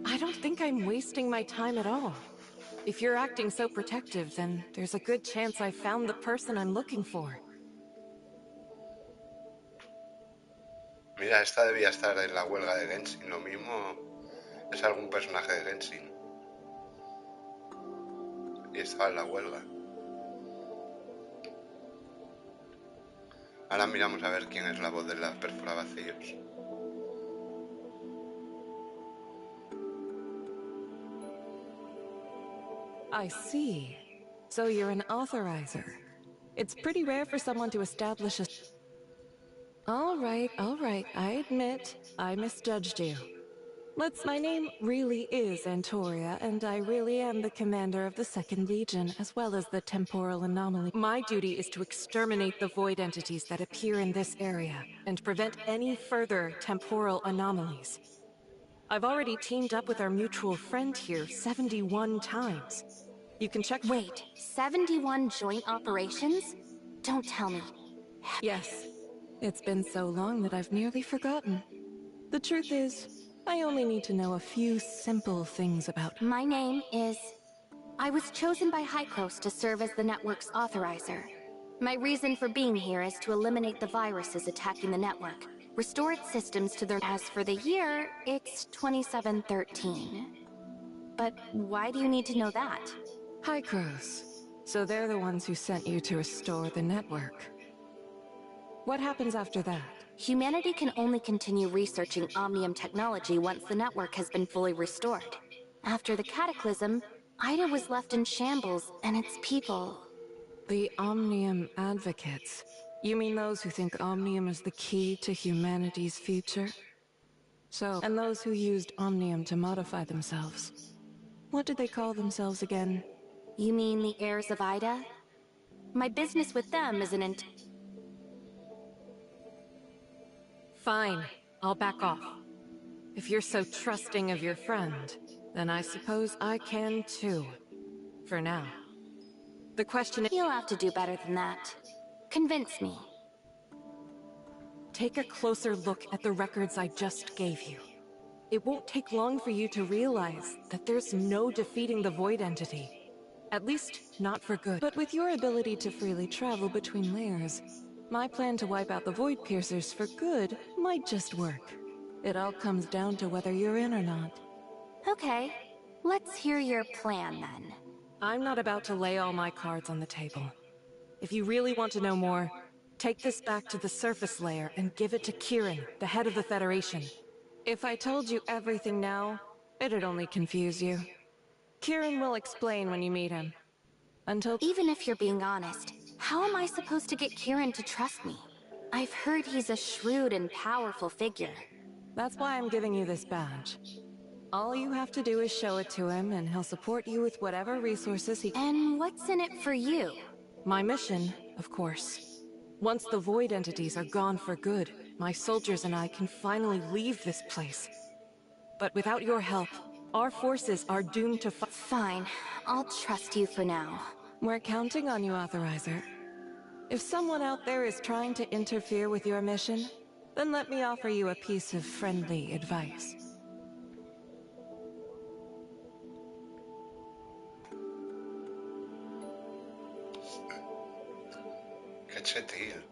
S12: I don't think I'm wasting my time at all. If you're acting so protective, then there's a good chance I found the person I'm looking for.
S3: Mira, esta debía estar en la huelga de Genshin. Lo mismo es algún personaje de Genshin. Y estaba en la huelga. Ahora miramos a ver quién es la voz de la perforavacíos.
S12: I see. So you're an authorizer. It's pretty rare for someone to establish a... All right. I admit, I misjudged you. My name really is Antoria, and I really am the commander of the 2nd Legion, as well as the temporal anomaly. My duty is to exterminate the void entities that appear in this area, and prevent any further temporal anomalies. I've already teamed up with our mutual friend here 71 times. You can check...
S2: Wait, 71 joint operations? Don't tell me.
S12: Yes. It's been so long that I've nearly forgotten. The truth is, I only need to know a few simple things about...
S2: My name is... I was chosen by Hykros to serve as the network's authorizer. My reason for being here is to eliminate the viruses attacking the network, restore its systems to their... As for the year, it's 2713. But why do you need to know that?
S12: Hykros. So they're the ones who sent you to restore the network. What happens after that?
S2: Humanity can only continue researching Omnium technology once the network has been fully restored. After the cataclysm, Ida was left in shambles, and its people...
S12: The Omnium advocates. You mean those who think Omnium is the key to humanity's future? And those who used Omnium to modify themselves. What did they call themselves again?
S2: You mean the heirs of Ida? My business with them is an
S12: Fine, I'll back off. If you're so trusting of your friend, then I suppose I can too. For now. The question is...
S2: You'll have to do better than that. Convince me.
S12: Take a closer look at the records I just gave you. It won't take long for you to realize that there's no defeating the Void Entity. At least, not for good. But with your ability to freely travel between layers, my plan to wipe out the Void Piercers for good might just work. It all comes down to whether you're in or not.
S2: Okay, let's hear your plan then.
S12: I'm not about to lay all my cards on the table. If you really want to know more, take this back to the surface layer and give it to Kieran, the head of the Federation. If I told you everything now, it'd only confuse you. Kieran will explain when you meet him. Until...
S2: Even if you're being honest, how am I supposed to get Kieran to trust me? I've heard he's a shrewd and powerful figure.
S12: That's why I'm giving you this badge. All you have to do is show it to him, and he'll support you with whatever resources he...
S2: And what's in it for you?
S12: My mission, of course. Once the Void Entities are gone for good, my soldiers and I can finally leave this place. But without your help, our forces are doomed to...
S2: Fine. I'll trust you for now.
S12: We're counting on you, Authorizer. If someone out there is trying to interfere with your mission, then let me offer you a piece of friendly advice.
S3: Qué chetil.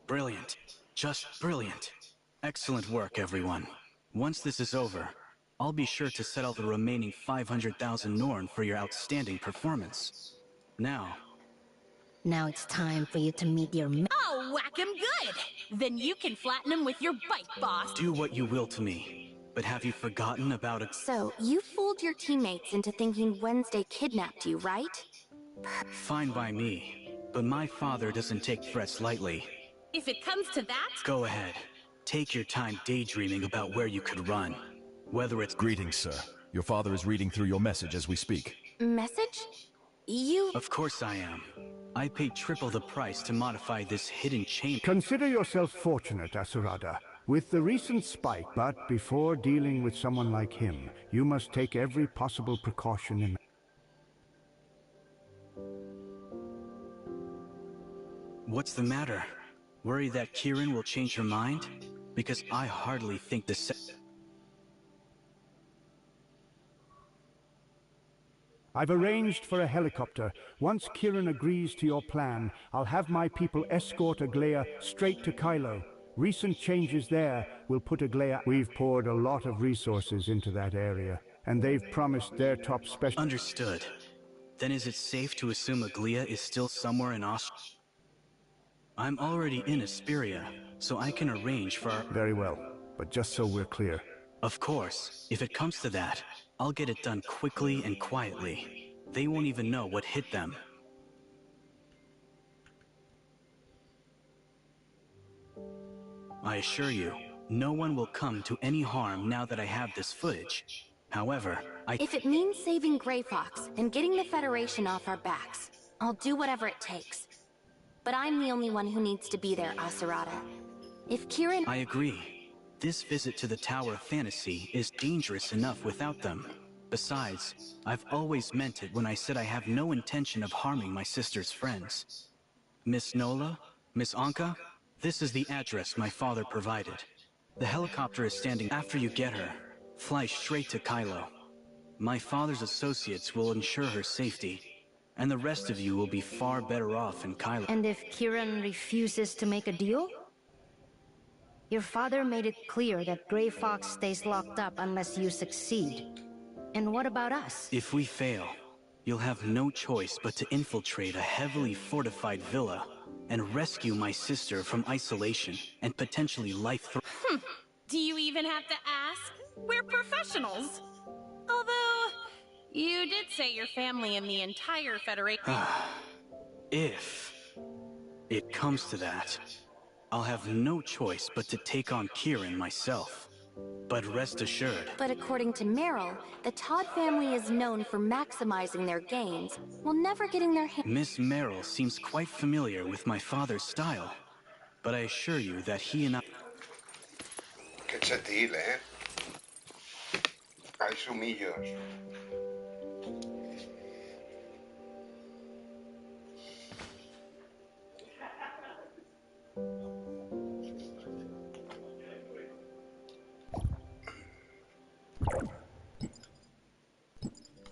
S6: Brilliant. Just brilliant. Excellent work, everyone. Once this is over, I'll be sure to settle the remaining 500,000 Norn for your outstanding performance. Now
S5: Now it's time for you to meet your
S14: Oh, whack him good! Then you can flatten him with your bike, boss.
S6: do what you will to me, but have you forgotten about it?
S2: So, you fooled your teammates into thinking Wednesday kidnapped you, right?
S6: Fine by me, but my father doesn't take threats lightly.
S14: If it comes to that...
S6: Go ahead. Take your time daydreaming about where you could run. Whether it's...
S20: Greetings, sir. Your father is reading through your message as we speak.
S2: Message? You...
S6: Of course I am. I paid triple the price to modify this hidden chain.
S9: Consider yourself fortunate, Asurada. With the recent spike, but before dealing with someone like him, you must take every possible precaution in...
S6: What's the matter? Worry that Kieran will change her mind? Because I hardly think the
S9: I've arranged for a helicopter. Once Kieran agrees to your plan, I'll have my people escort Aglaya straight to Kylo. Recent changes there will put Aglaya... We've poured a lot of resources into that area, and they've promised their top special...
S6: Understood. Then is it safe to assume Aglaya is still somewhere in Austria? I'm already in Asperia, so I can arrange for our...
S9: Very well, but just so we're clear.
S6: Of course, if it comes to that, I'll get it done quickly and quietly. They won't even know what hit them. I assure you, no one will come to any harm now that I have this footage. However,
S2: If it means saving Grey Fox and getting the Federation off our backs, I'll do whatever it takes. But I'm the only one who needs to be there, Asurada. If Kieran...
S6: I agree. This visit to the Tower of Fantasy is dangerous enough without them. Besides, I've always meant it when I said I have no intention of harming my sister's friends. Miss Nola? Miss Anka? This is the address my father provided. The helicopter is standing after you get her. Fly straight to Kylo. My father's associates will ensure her safety, and the rest of you will be far better off in Kylo.
S5: And if Kieran refuses to make a deal? Your father made it clear that Grey Fox stays locked up unless you succeed. And what about us?
S6: If we fail, you'll have no choice but to infiltrate a heavily fortified villa and rescue my sister from isolation and potentially life-threatening.
S14: Do you even have to ask? We're professionals. Although, you did say your family and the entire Federation...
S6: If it comes to that, I'll have no choice but to take on Kieran myself. But rest assured...
S2: But according to Meryl, the Todd family is known for maximizing their gains, while never getting their hands...
S6: Miss Meryl seems quite familiar with my father's style, but I assure you that he and I...
S3: Qué chetil, ¿eh? Hay sumillos.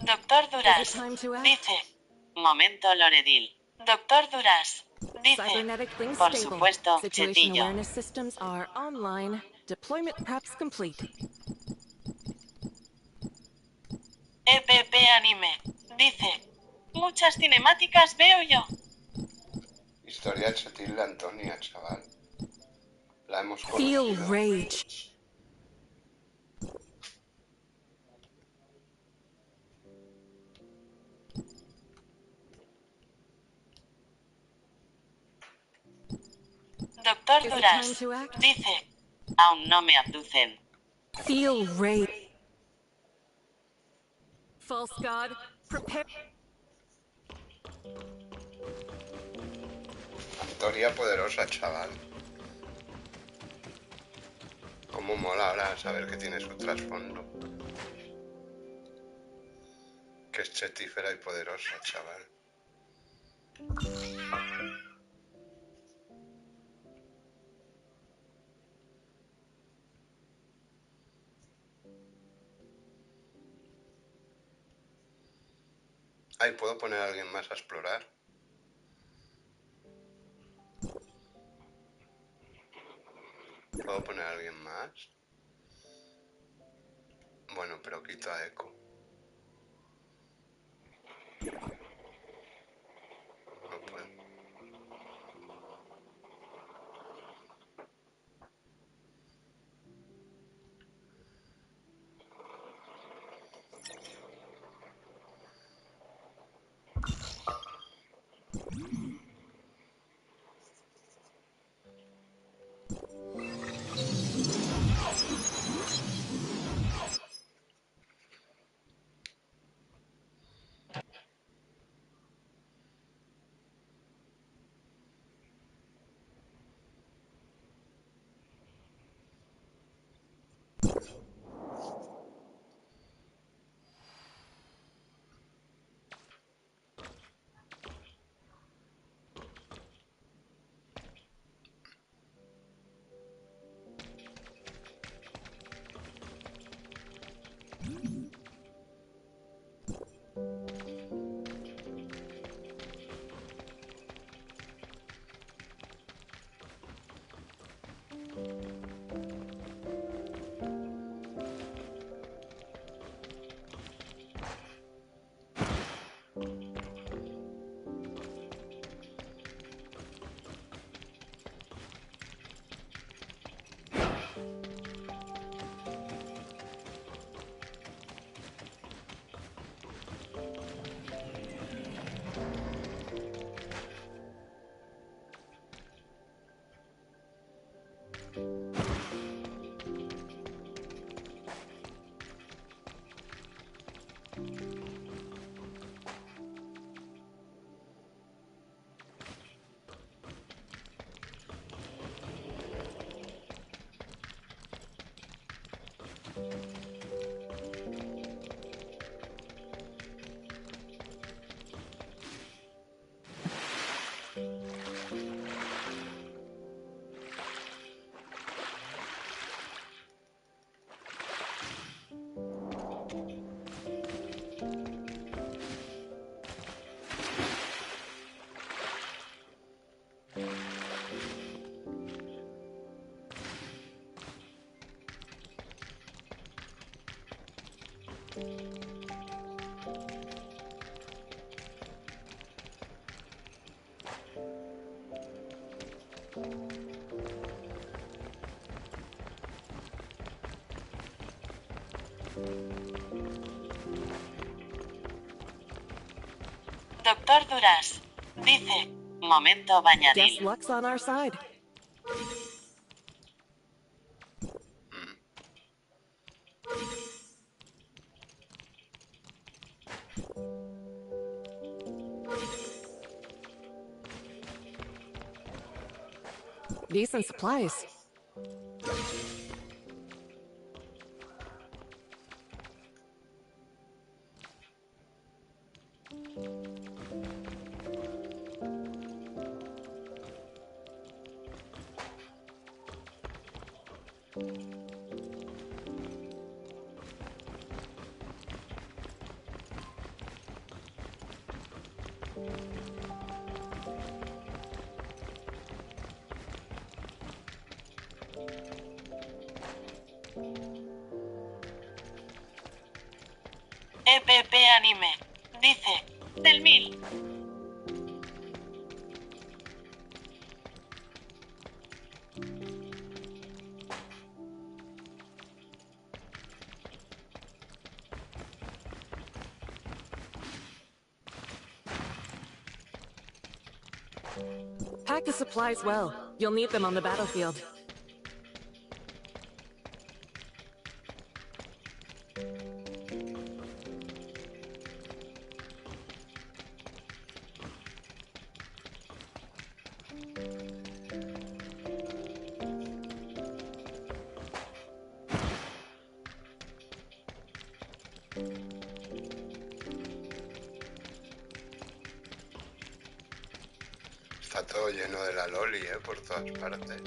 S4: Doctor Duras dice: Momento Loredil. Doctor Duras. Dice.
S12: Cybernetic link
S4: Por
S12: stable.
S4: supuesto,
S12: Situation
S4: Chetillo.
S12: awareness systems are online. Deployment preps complete.
S4: EPP Anime. Dice. Muchas cinemáticas veo yo.
S3: Historia Chetil de Antonia, chaval. La hemos
S12: Feel
S3: conocido.
S12: rage.
S4: Doctor
S12: Is it
S4: Duras.
S12: time to act?
S4: Dice. Aún no me abducen.
S12: Feel rage. False god, prepare.
S3: Historia poderosa, chaval. Cómo mola ahora saber que tiene su trasfondo. Que es chetífera y poderosa, chaval. Ahí puedo poner a alguien más a explorar. ¿Puedo poner a alguien más? Bueno, pero quito a Echo. No puedo.
S4: Doctor Duras. Dice. Momento bañadil.
S12: Guess luck's on our side. Decent supplies.
S4: EPP Anime. Dice, del 1000.
S12: Pack the supplies well. You'll need them on the battlefield.
S3: Está todo lleno de la loli, por todas partes.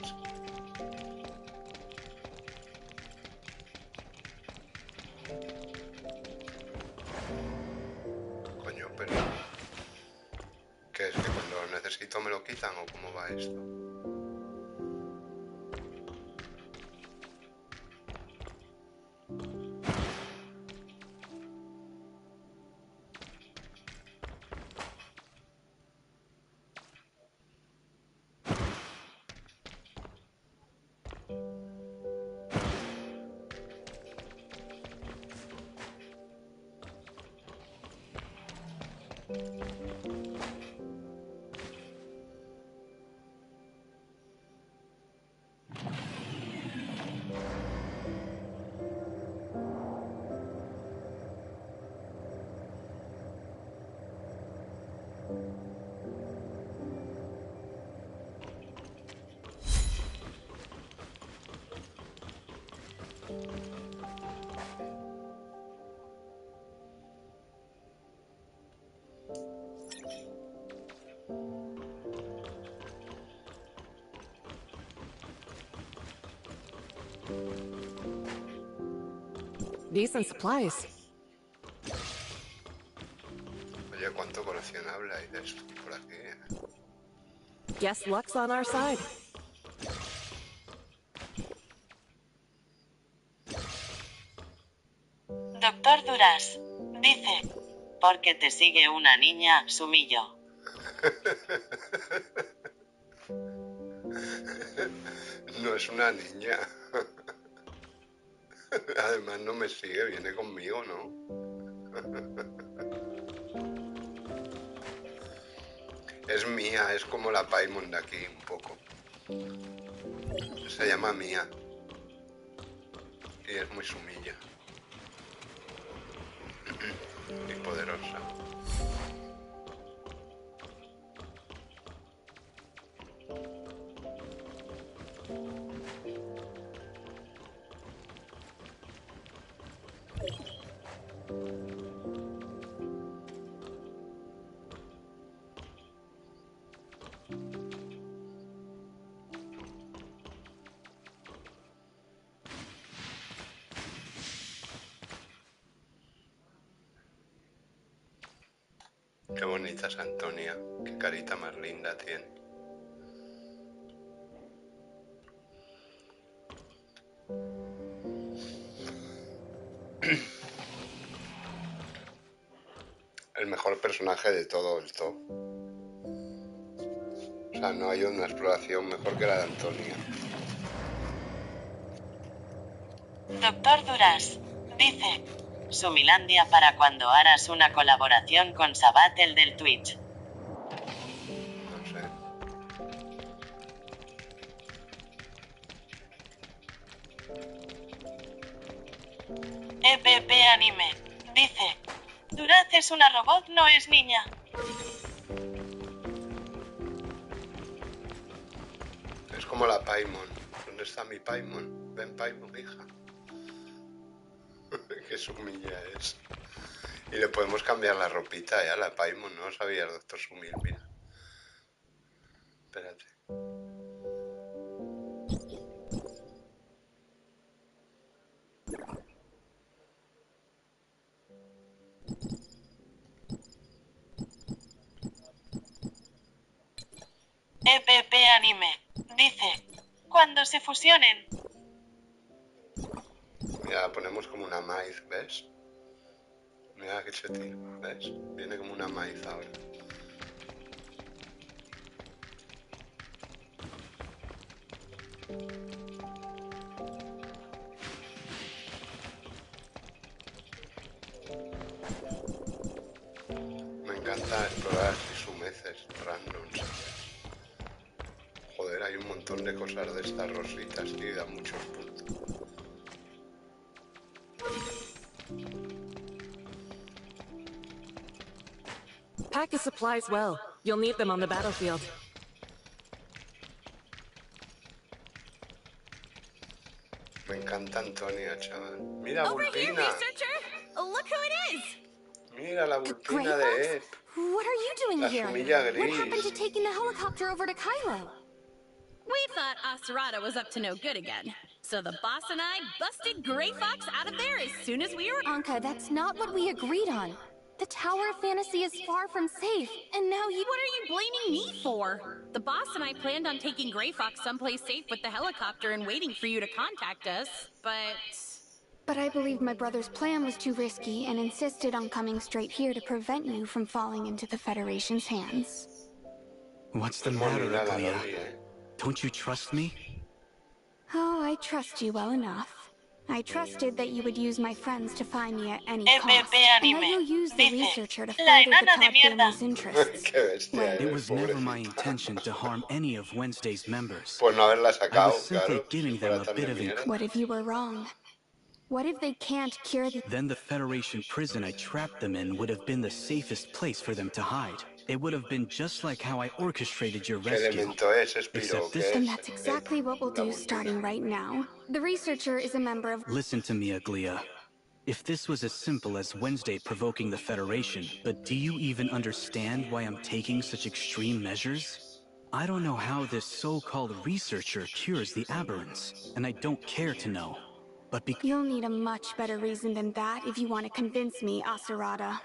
S3: Coño, pero... ¿Qué es? ¿Que cuando lo necesito me lo quitan o cómo va esto?
S12: Decent supplies.
S3: Oye, ¿cuánto coleccionable hay de esto por aquí?
S12: Guess luck's on our side.
S4: Doctor Duras. Dice, porque te sigue una niña, Sumillo.
S3: No es una niña. Además no me sigue, viene conmigo, ¿no? Es mía, es como la Paimon de aquí, un poco. Se llama Mía. Y es muy sumilla. Y poderosa. Qué bonita es Antonia, qué carita más linda tiene. El mejor personaje de todo el TOF. O sea, no hay una exploración mejor que la de Antonia.
S4: Doctor Duras. Dice, Sumilandia para cuando harás una colaboración con Sabat el del Twitch.
S3: No sé.
S4: EPP Anime. Dice, Duraz es una robot, no es niña.
S3: Es como la Paimon. ¿Dónde está mi Paimon? Ven, Paimon, hija. Qué sumilla es. Y le podemos cambiar la ropita a la Paimon, ¿no? Sabía el doctor Sumil, mira. Espérate.
S4: EPP Anime. Dice, cuando se fusionen.
S3: Mira, la ponemos como una maíz, ¿ves? Mira qué chetín, ¿ves? Viene como una maíz ahora. Me encanta explorar así sumeces random, ¿sabes? Joder, hay un montón de cosas de estas rositas, tío, y da muchos puntos.
S12: Pack the supplies well. You'll need them on the battlefield.
S3: Me encanta Antonia, chaval. Mira,
S14: Over here,
S3: Vulpina.
S14: researcher! Look who it is!
S3: Mira la Vulpina de Ep.
S7: What are you doing
S3: La
S7: here?
S3: Sumilla
S7: What happened
S3: Gris.
S7: to taking the helicopter over to Kylo?
S14: We thought Asurata was up to no good again. So the boss and I busted Gray Fox out of there as soon as we were—
S7: Anka, that's not what we agreed on. The Tower of Fantasy is far from safe, and now you—
S14: What are you blaming me for? The boss and I planned on taking Gray Fox someplace safe with the helicopter and waiting for you to contact us,
S7: But I believed my brother's plan was too risky and insisted on coming straight here to prevent you from falling into the Federation's hands.
S6: What's the matter, Aglia? Don't you trust me?
S7: Oh, I trust you well enough. I trusted that you would use my friends to find me at any cost, and that you'll use the researcher to further the Todd family's interests.
S6: It was never my intention to harm any of Wednesday's members.
S3: Por no haberla
S6: I
S3: sacado,
S6: was simply
S3: claro,
S6: giving
S3: si
S6: them
S3: fuera
S6: a
S3: tan
S6: bit
S3: de
S6: of
S3: mierda.
S7: What if you were wrong? What if they can't cure the—
S6: Then the Federation prison I trapped them in would have been the safest place for them to hide. It would have been just like how I orchestrated your
S3: ¿Qué
S6: rescue.
S3: elemento es, Espiro?
S6: Except
S3: ¿Qué
S6: this—
S7: And that's exactly what we'll do
S3: Vulpina.
S7: starting right now. The researcher is a member of—
S6: Listen to me, Aglia. If this was as simple as Wednesday provoking the Federation, but do you even understand why I'm taking such extreme measures? I don't know how this so-called researcher cures the aberrants, and I don't care to know. But
S7: You'll need a much better reason than that if you want to convince me, Asurata.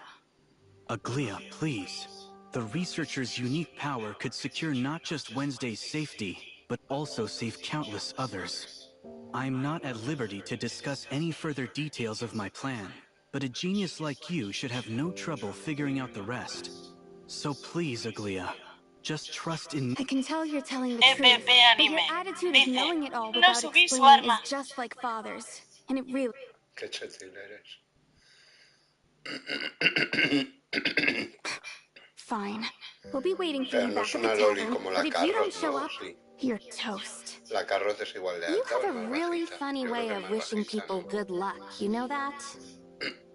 S6: Aglia, please. The researcher's unique power could secure not just Wednesday's safety, but also save countless others. I'm not at liberty to discuss any further details of my plan, but a genius like you should have no trouble figuring out the rest. So please, Aglia, just trust in me.
S7: I can tell you're telling the truth, but your attitude of knowing it all
S4: "No
S7: without
S4: subí su
S7: explaining is
S4: arma".
S7: just like father's. And it really—
S3: Qué chetil eres.
S7: Fine. We'll be waiting for
S3: Pero
S7: you
S3: no
S7: back
S3: es
S7: at the
S3: una loli
S7: tavern,
S3: como la
S7: but if you don't
S3: Carrot,
S7: show
S3: ¿no?
S7: up,
S3: Sí.
S7: you're toast.
S3: La Carrot es igual de
S18: You
S3: alta
S18: have
S3: o
S18: a
S3: es más
S18: really
S3: bajita.
S18: funny
S3: Yo creo
S18: way
S3: que es
S18: of
S3: más
S18: wishing
S3: bajita,
S18: people
S3: ¿no?
S18: good luck, you know that?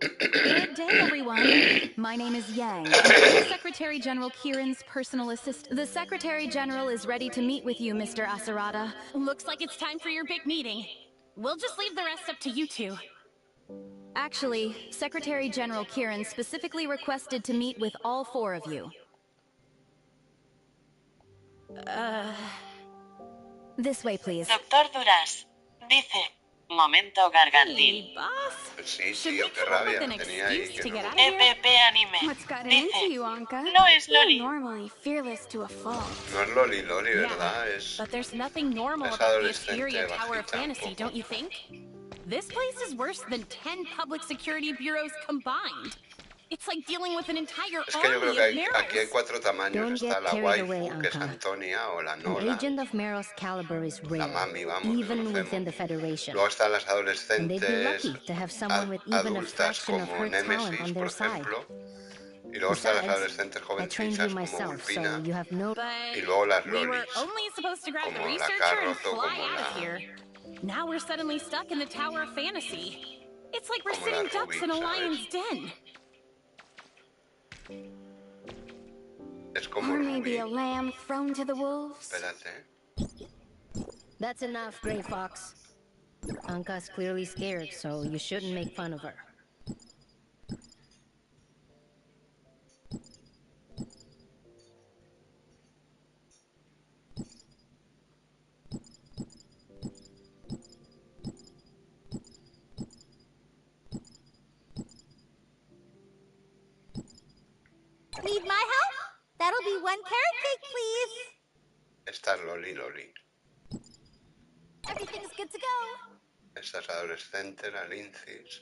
S8: Good day, everyone. My name is Yang, and I'm Secretary General Kieran's personal assistant. The Secretary General is ready to meet with you, Mr. Asurata.
S14: looks like it's time for your big meeting. We'll just leave the rest up to you two.
S8: Actually, Secretary General Kieran specifically requested to meet with all four of you. This way, please.
S4: Doctor Duras. Dice. Momento gargantín.
S3: Sí, tío, qué rabia tenía ahí. Que no...
S4: EPP Anime.
S7: What's gotten
S4: Dice.
S7: into you, Anka?
S4: No es
S7: You're
S4: Loli.
S7: normally fearless to a fault.
S3: No es Loli Loli, ¿verdad? Es...
S14: But there's nothing normal
S3: Es
S14: about the
S3: adolescente,
S14: Assyria Tower of
S3: bajita, un
S14: Fantasy,
S3: poco.
S14: don't you think? This place is worse than 10 public security bureaus combined. It's like dealing with an entire
S3: Es que yo creo
S14: army
S3: que
S14: of
S3: hay,
S14: Meros.
S3: aquí hay 4 tamaños.
S5: Don't
S3: Está
S5: get
S3: la
S5: carried
S3: waifu,
S5: away,
S3: que es
S5: Anka.
S3: Antonia, o la
S5: An
S3: Nola.
S5: agent of Mero's caliber is
S3: La
S5: rare,
S3: mami, vamos,
S5: even
S3: conocemos.
S5: within the Federation.
S3: Luego están las
S5: And they'd be
S3: adolescentes
S5: lucky to have someone with even a
S3: adultas
S5: fraction of
S3: como
S5: her talent
S3: Nemesis,
S5: on
S3: por
S5: their side.
S3: ejemplo. Y luego están las
S5: Besides,
S3: adolescentes
S5: I trained you
S3: jovencitas como
S5: myself, so
S3: Vulpina.
S5: you have no...
S3: Y luego las
S14: We were
S3: lolis.
S14: only supposed to grab the
S3: Como la
S14: researcher and
S3: Carrot o
S14: fly
S3: como
S14: out of
S3: la...
S14: here. Now we're suddenly stuck in the Tower of Fantasy. It's like we're
S3: Como la
S14: sitting ducks
S3: Ruby,
S14: in a
S3: ¿sabes?
S14: lion's den.
S3: Es como
S7: Or maybe
S3: Ruby.
S7: a lamb thrown to the wolves.
S3: Espérate.
S5: That's enough, Gray Fox. Anka's clearly scared, so you shouldn't make fun of her.
S19: Need my help? That'll be 1 carrot cake, please.
S3: Esta es Loli Loli.
S19: Everything's good to go.
S3: Esta es adolescente, la Lincis.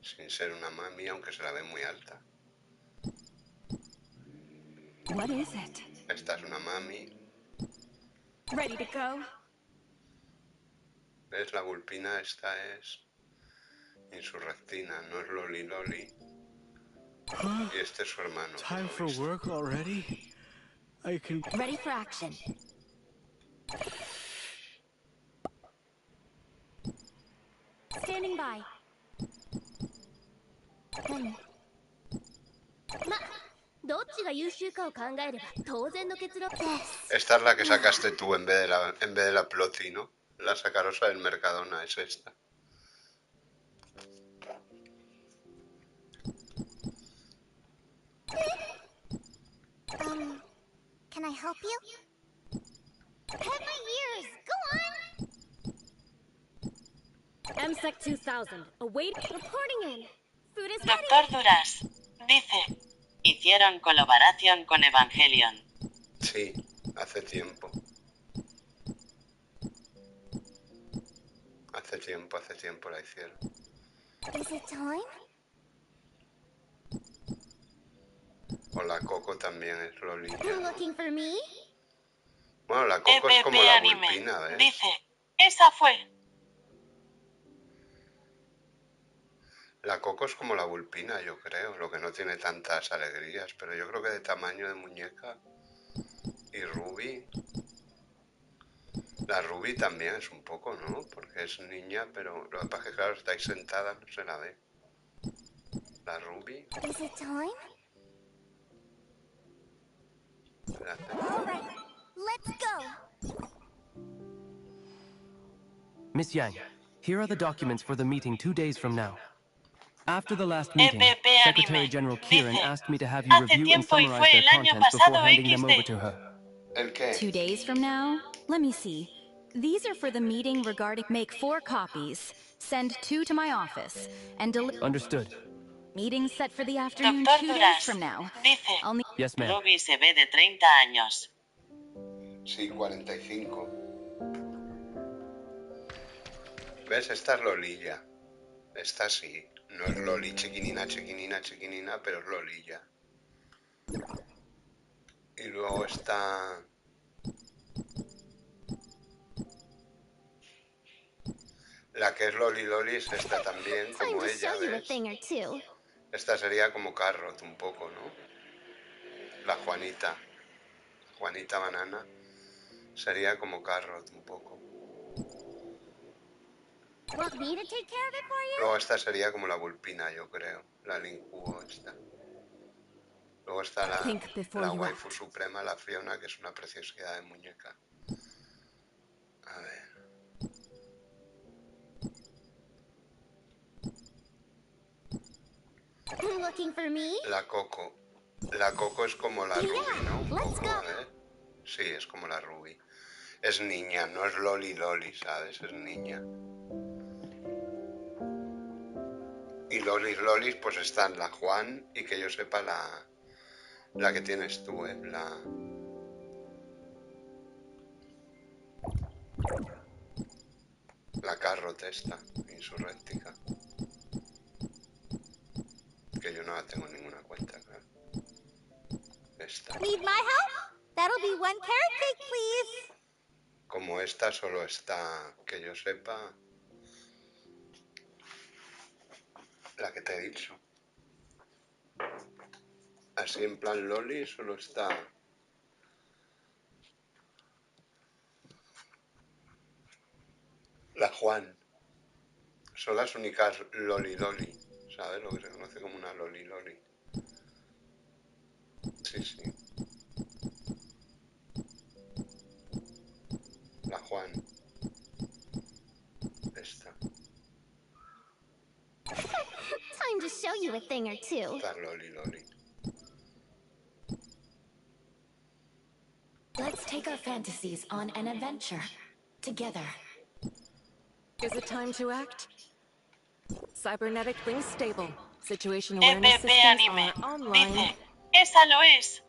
S3: sin ser una mami, aunque se la ve muy alta.
S8: What is it?
S3: Esta es una mami.
S8: Ready to go?
S3: ¿Ves? La vulpina esta es insurrectina, no es Loli Loli. Y este es su hermano.
S6: Time for work already? I can...
S18: Ready for action.
S2: Standing by.
S19: ま、どっちが優秀かを考えれば当然の結論です。
S3: Esta es la que sacaste tú en vez de la Ploti, ¿no? La sacarosa del Mercadona es esta.
S19: Can I help you? Pet my ears! Go on!
S18: MSEC 2000, await reporting in.
S19: Food is
S4: Doctor Duras dice: hicieron colaboración con Evangelion.
S3: Sí, hace tiempo. Hace tiempo la hicieron.
S19: Is it time?
S3: O la Coco también es Lolilla.
S19: You looking for me?
S3: Bueno, la Coco es como la vulpina, ¿ves?
S4: Dice: esa fue.
S3: La Coco es como la vulpina, yo creo. Lo que no tiene tantas alegrías. Pero yo creo que de tamaño de muñeca. Y Ruby. La Ruby también es un poco, ¿no? Porque es niña, pero lo que pasa es que, claro, está ahí sentada, no se la ve. La Ruby.
S19: Is it time? All right, let's go.
S15: Miss Yang, here are the documents for the meeting 2 days from now. After the last meeting, Secretary General Kieran asked me to have you review and summarize their contents before handing them over to her.
S8: 2 days from now? Let me see. These are for the meeting regarding... Make 4 copies. Send 2 to my office. And deliver...
S15: Understood.
S8: Meeting set for the afternoon
S4: Doctor
S8: 2 days
S4: Duras
S8: from now.
S4: dice:
S8: I'll need...
S15: Yes, ma'am.
S4: Ruby se ve de 30 años.
S3: Sí, 45. ¿Ves? Esta es Lolilla. Esta sí. No es Loli chiquinina, pero es Lolilla. Y luego está... La que es Loli Loli es esta también, como
S19: Time to
S3: ella,
S19: show you a
S3: ¿ves?
S19: thing or two.
S3: Esta sería como Carrot un poco, ¿no? La Juanita. Juanita Banana. Sería como Carrot un poco.
S19: Want me to take care of it for you?
S3: Luego esta sería como la vulpina, yo creo. La Linkuo esta. Luego está la waifu suprema, la Fiona, que es una preciosidad de muñeca. A ver.
S19: Looking for me?
S3: La Coco. La Coco es como la Ruby, ¿no? Un poco, a ver. Sí, es como la Ruby. Es niña, no es Loli Loli, ¿sabes? Es niña. Y Lolis Lolis, pues están la Juan y que yo sepa la que tienes tú, ¿eh? La Carrot esta, insurréctica. Que yo no la tengo en ninguna cuenta, claro. Esta.
S19: Need my help? That'll be 1 carrot cake, please.
S3: Como esta solo está, que yo sepa, la que te he dicho. Así en plan Loli solo está la Juan. Son las únicas Loli Loli, ¿sabes? Lo que se conoce como una Loli Loli. Sí, sí. La Juan. Esta.
S19: Time to show you a thing or two.
S3: La Loli Loli.
S1: Let's take our fantasies on an adventure. Together.
S12: Is it time to act? Cybernetic link stable. Situation awareness systems
S4: Anime
S12: are online.
S4: dice: esa lo es.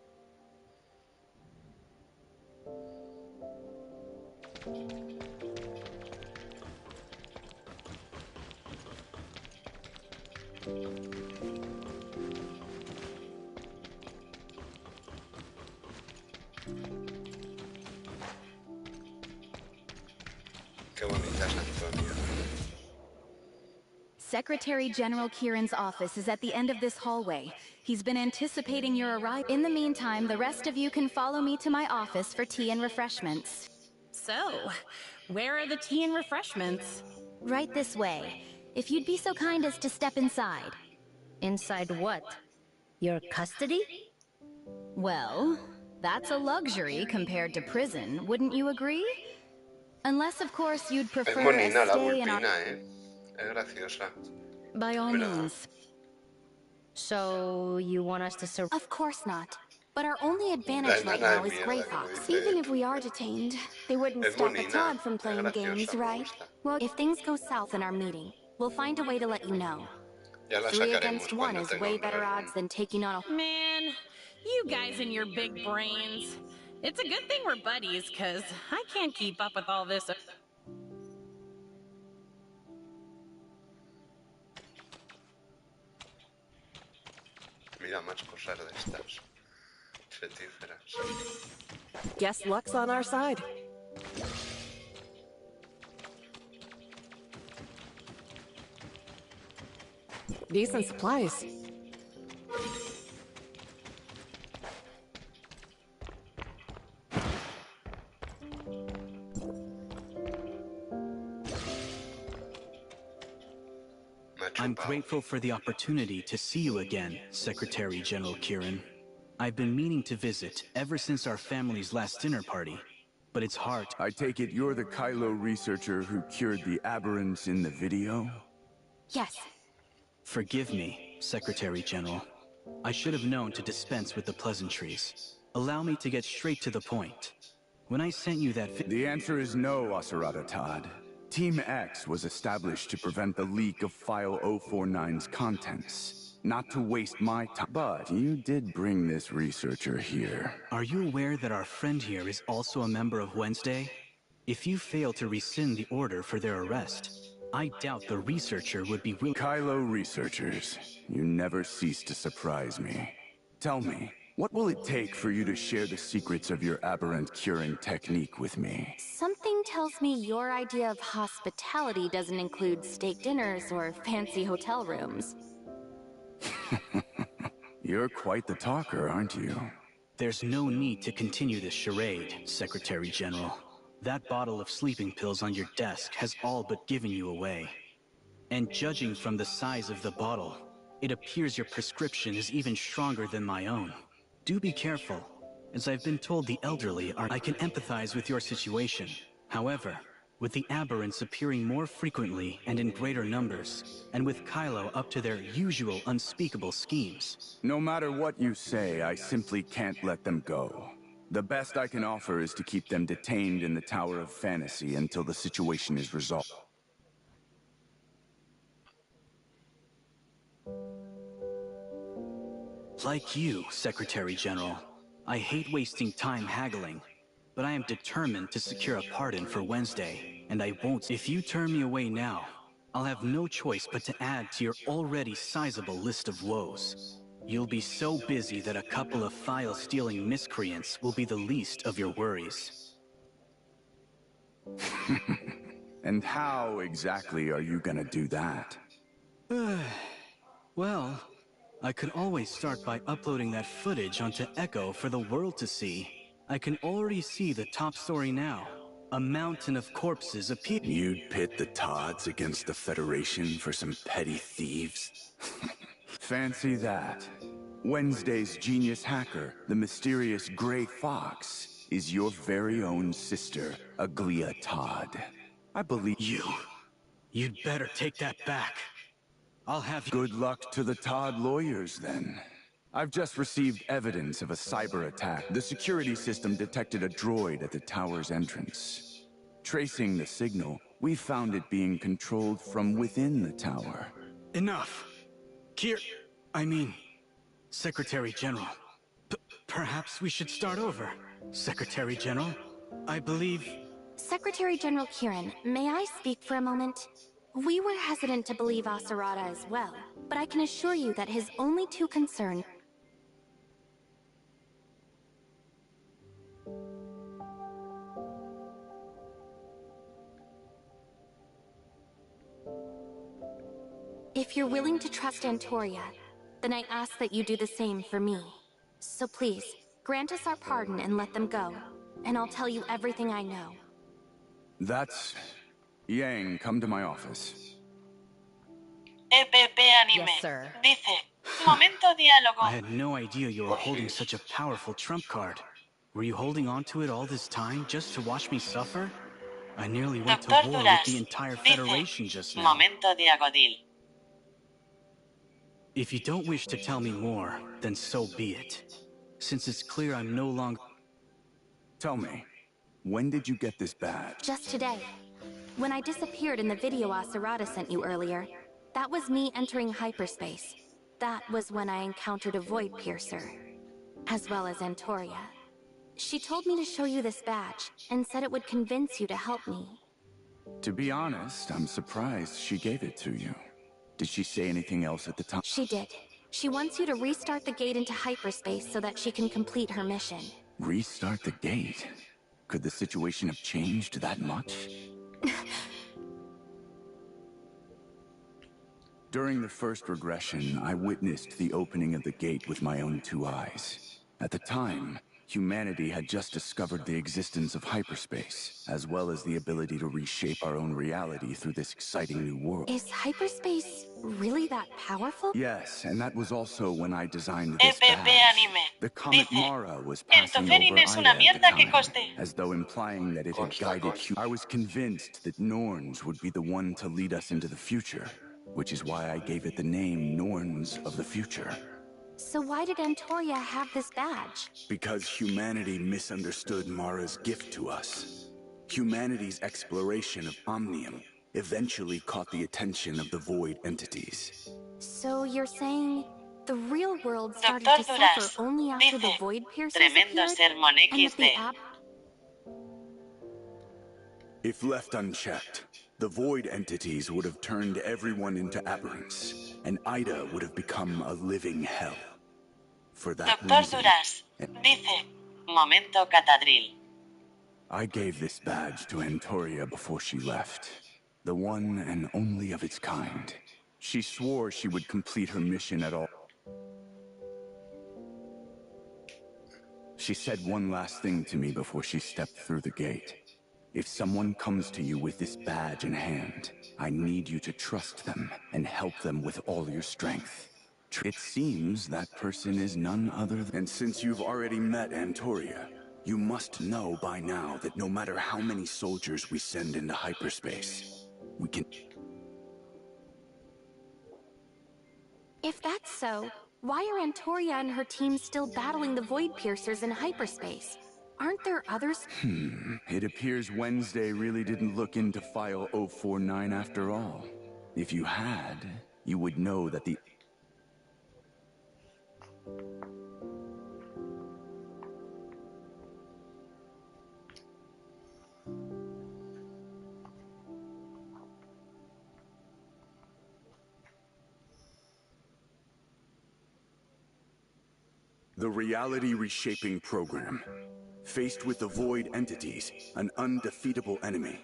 S3: Qué bonita es Antonio.
S8: Secretary General Kieran's office is at the end of this hallway. He's been anticipating your arrival. In the meantime, the rest of you can follow me to my office for tea and refreshments.
S14: So, where are the tea and refreshments?
S2: Right this way. If you'd be so kind as to step inside.
S5: Inside what? Your custody?
S8: Well, that's a luxury compared to prison, wouldn't you agree? Unless, of course, you'd
S3: Es
S8: prefer a
S3: monina la
S8: stay in our...
S3: Vulpina, Es graciosa.
S8: By all
S3: Mira.
S8: means.
S5: So, you want us to survive?
S7: Of course not. But our only
S3: La
S7: advantage right
S3: enana
S7: now
S3: de
S7: is
S3: mierda,
S7: Grey
S3: como
S7: Fox.
S3: dice.
S7: Even if we are detained, they wouldn't
S3: Es
S7: stop a
S3: monina.
S7: Todd from
S3: Es
S7: playing
S3: graciosa,
S7: games,
S3: me
S7: right?
S3: gusta.
S7: Well, if things go south in our meeting, we'll find a way to let you know.
S3: Ya la
S7: 3
S3: sacaremos
S7: against 1
S3: cuando
S7: is
S3: tenga
S7: way
S3: una
S7: better
S3: razón.
S7: odds than taking on a...
S14: Man, you guys and your big brains. It's a good thing we're buddies, cause I can't keep up with all this.
S3: Mira, más cosas de estas. Setíferas.
S12: Guess luck's on our side. Decent supplies.
S6: I'm grateful for the opportunity to see you again, Secretary General Kieran. I've been meaning to visit ever since our family's last dinner party, but it's hard.
S10: I take it you're the Kylo researcher who cured the aberrants in the video?
S7: Yes.
S6: Forgive me, Secretary General. I should have known to dispense with the pleasantries. Allow me to get straight to the point. When I sent you that
S10: The answer is no, Asurata Todd. Team X was established to prevent the leak of File 049's contents, not to waste my time. But you did bring this researcher here.
S6: Are you aware that our friend here is also a member of Wednesday? If you fail to rescind the order for their arrest, I doubt the researcher would be willing.
S10: Kylo researchers, you never cease to surprise me. Tell me, what will it take for you to share the secrets of your aberrant curing technique with me?
S7: Something tells me your idea of hospitality doesn't include steak dinners or fancy hotel rooms.
S10: You're quite the talker, aren't you?
S6: There's no need to continue this charade, Secretary General. That bottle of sleeping pills on your desk has all but given you away. And judging from the size of the bottle, it appears your prescription is even stronger than my own. Do be careful, as I've been told the elderly are... I can empathize with your situation. However, with the aberrants appearing more frequently and in greater numbers, and with Kylo up to their usual unspeakable schemes...
S10: No matter what you say, I simply can't let them go. The best I can offer is to keep them detained in the Tower of Fantasy until the situation is resolved.
S6: Like you, Secretary General, I hate wasting time haggling, but I am determined to secure a pardon for Wednesday, and I won't. If you turn me away now, I'll have no choice but to add to your already sizable list of woes. You'll be so busy that a couple of file-stealing miscreants will be the least of your worries.
S10: And how exactly are you gonna do that?
S6: Well, I could always start by uploading that footage onto Echo for the world to see. I can already see the top story now. A mountain of corpses appear.
S10: You'd pit the Todds against the Federation for some petty thieves? Fancy that. Wednesday's genius hacker, the mysterious Grey Fox, is your very own sister, Aglia Todd. I believe...
S6: You'd better take that back. I'll have you...
S10: Good luck to the Todd lawyers, then. I've just received evidence of a cyber attack. The security system detected a droid at the tower's entrance. Tracing the signal, we found it being controlled from within the tower.
S6: Enough. Secretary General. Perhaps we should start over. Secretary General, I believe...
S7: Secretary General Kieran, may I speak for a moment? We were hesitant to believe Asurata as well.
S2: but I can assure you that his only two concerns. If you're willing to trust Antoria, then I ask that you do the same for me. So please, grant us our pardon and let them go, and I'll tell you everything I know.
S10: That's... Yang, come to my office.
S4: EPP Anime.
S13: Yes, sir.
S4: Dice, momento diálogo.
S6: I had no idea you were holding such a powerful trump card. Were you holding on to it all this time just to watch me suffer? I nearly went to
S4: Doctor
S6: war with
S4: Duras.
S6: the entire
S4: Dice,
S6: Federation just now.
S4: momento diagodil.
S6: If you don't wish to tell me more, then so be it. Since it's clear I'm no longer...
S10: Tell me, when did you get this badge?
S2: Just today. When I disappeared in the video Asurata sent you earlier, that was me entering hyperspace. That was when I encountered a Void Piercer, as well as Antoria. She told me to show you this badge, and said it would convince you to help me.
S10: To be honest, I'm surprised she gave it to you. Did she say anything else at the time?
S2: She did. She wants you to restart the gate into hyperspace so that she can complete her mission.
S10: Restart the gate? Could the situation have changed that much? During the first regression, I witnessed the opening of the gate with my own two eyes. At the time, humanity had just discovered the existence of hyperspace, as well as the ability to reshape our own reality through this exciting new world.
S2: Is hyperspace really that powerful?
S10: Yes, and that was also when I designed this
S4: EPP
S10: badge.
S4: Anime.
S10: The comet
S4: Dice,
S10: Mara was
S4: el
S10: passing
S4: Toferin
S10: over
S4: es una
S10: Ida at the
S4: mierda que
S10: time,
S4: coste.
S10: as though implying that it had guided I was convinced that Norns would be the one to lead us into the future, which is why I gave it the name Norns of the Future.
S2: So why did Antoria have this badge?
S10: Because humanity misunderstood Mara's gift to us. Humanity's exploration of Omnium eventually caught the attention of the Void entities.
S2: So you're saying the real world started
S4: Doctor
S2: to
S4: Duras.
S2: suffer only after the
S4: Dice,
S2: Void Piercers
S4: tremendo
S2: appeared?
S4: sermón
S2: And that the
S4: XD.
S10: If left unchecked, the Void entities would have turned everyone into aberrants, and Ida would have become a living hell. For that
S4: Doctor
S10: reason,
S4: Duras. Dice, momento catadril.
S10: I gave this badge to Antoria before she left. The one and only of its kind. She swore she would complete her mission at all. She said one last thing to me before she stepped through the gate. If someone comes to you with this badge in hand, I need you to trust them and help them with all your strength. It seems that person is none other than... And since you've already met Antoria, you must know by now that no matter how many soldiers we send into hyperspace, we can...
S2: If that's so, why are Antoria and her team still battling the Void Piercers in hyperspace? Aren't there others?
S10: It appears Wednesday really didn't look into File 049 after all. If you had, you would know that the... The Reality Reshaping Program. Faced with the Void entities, an undefeatable enemy,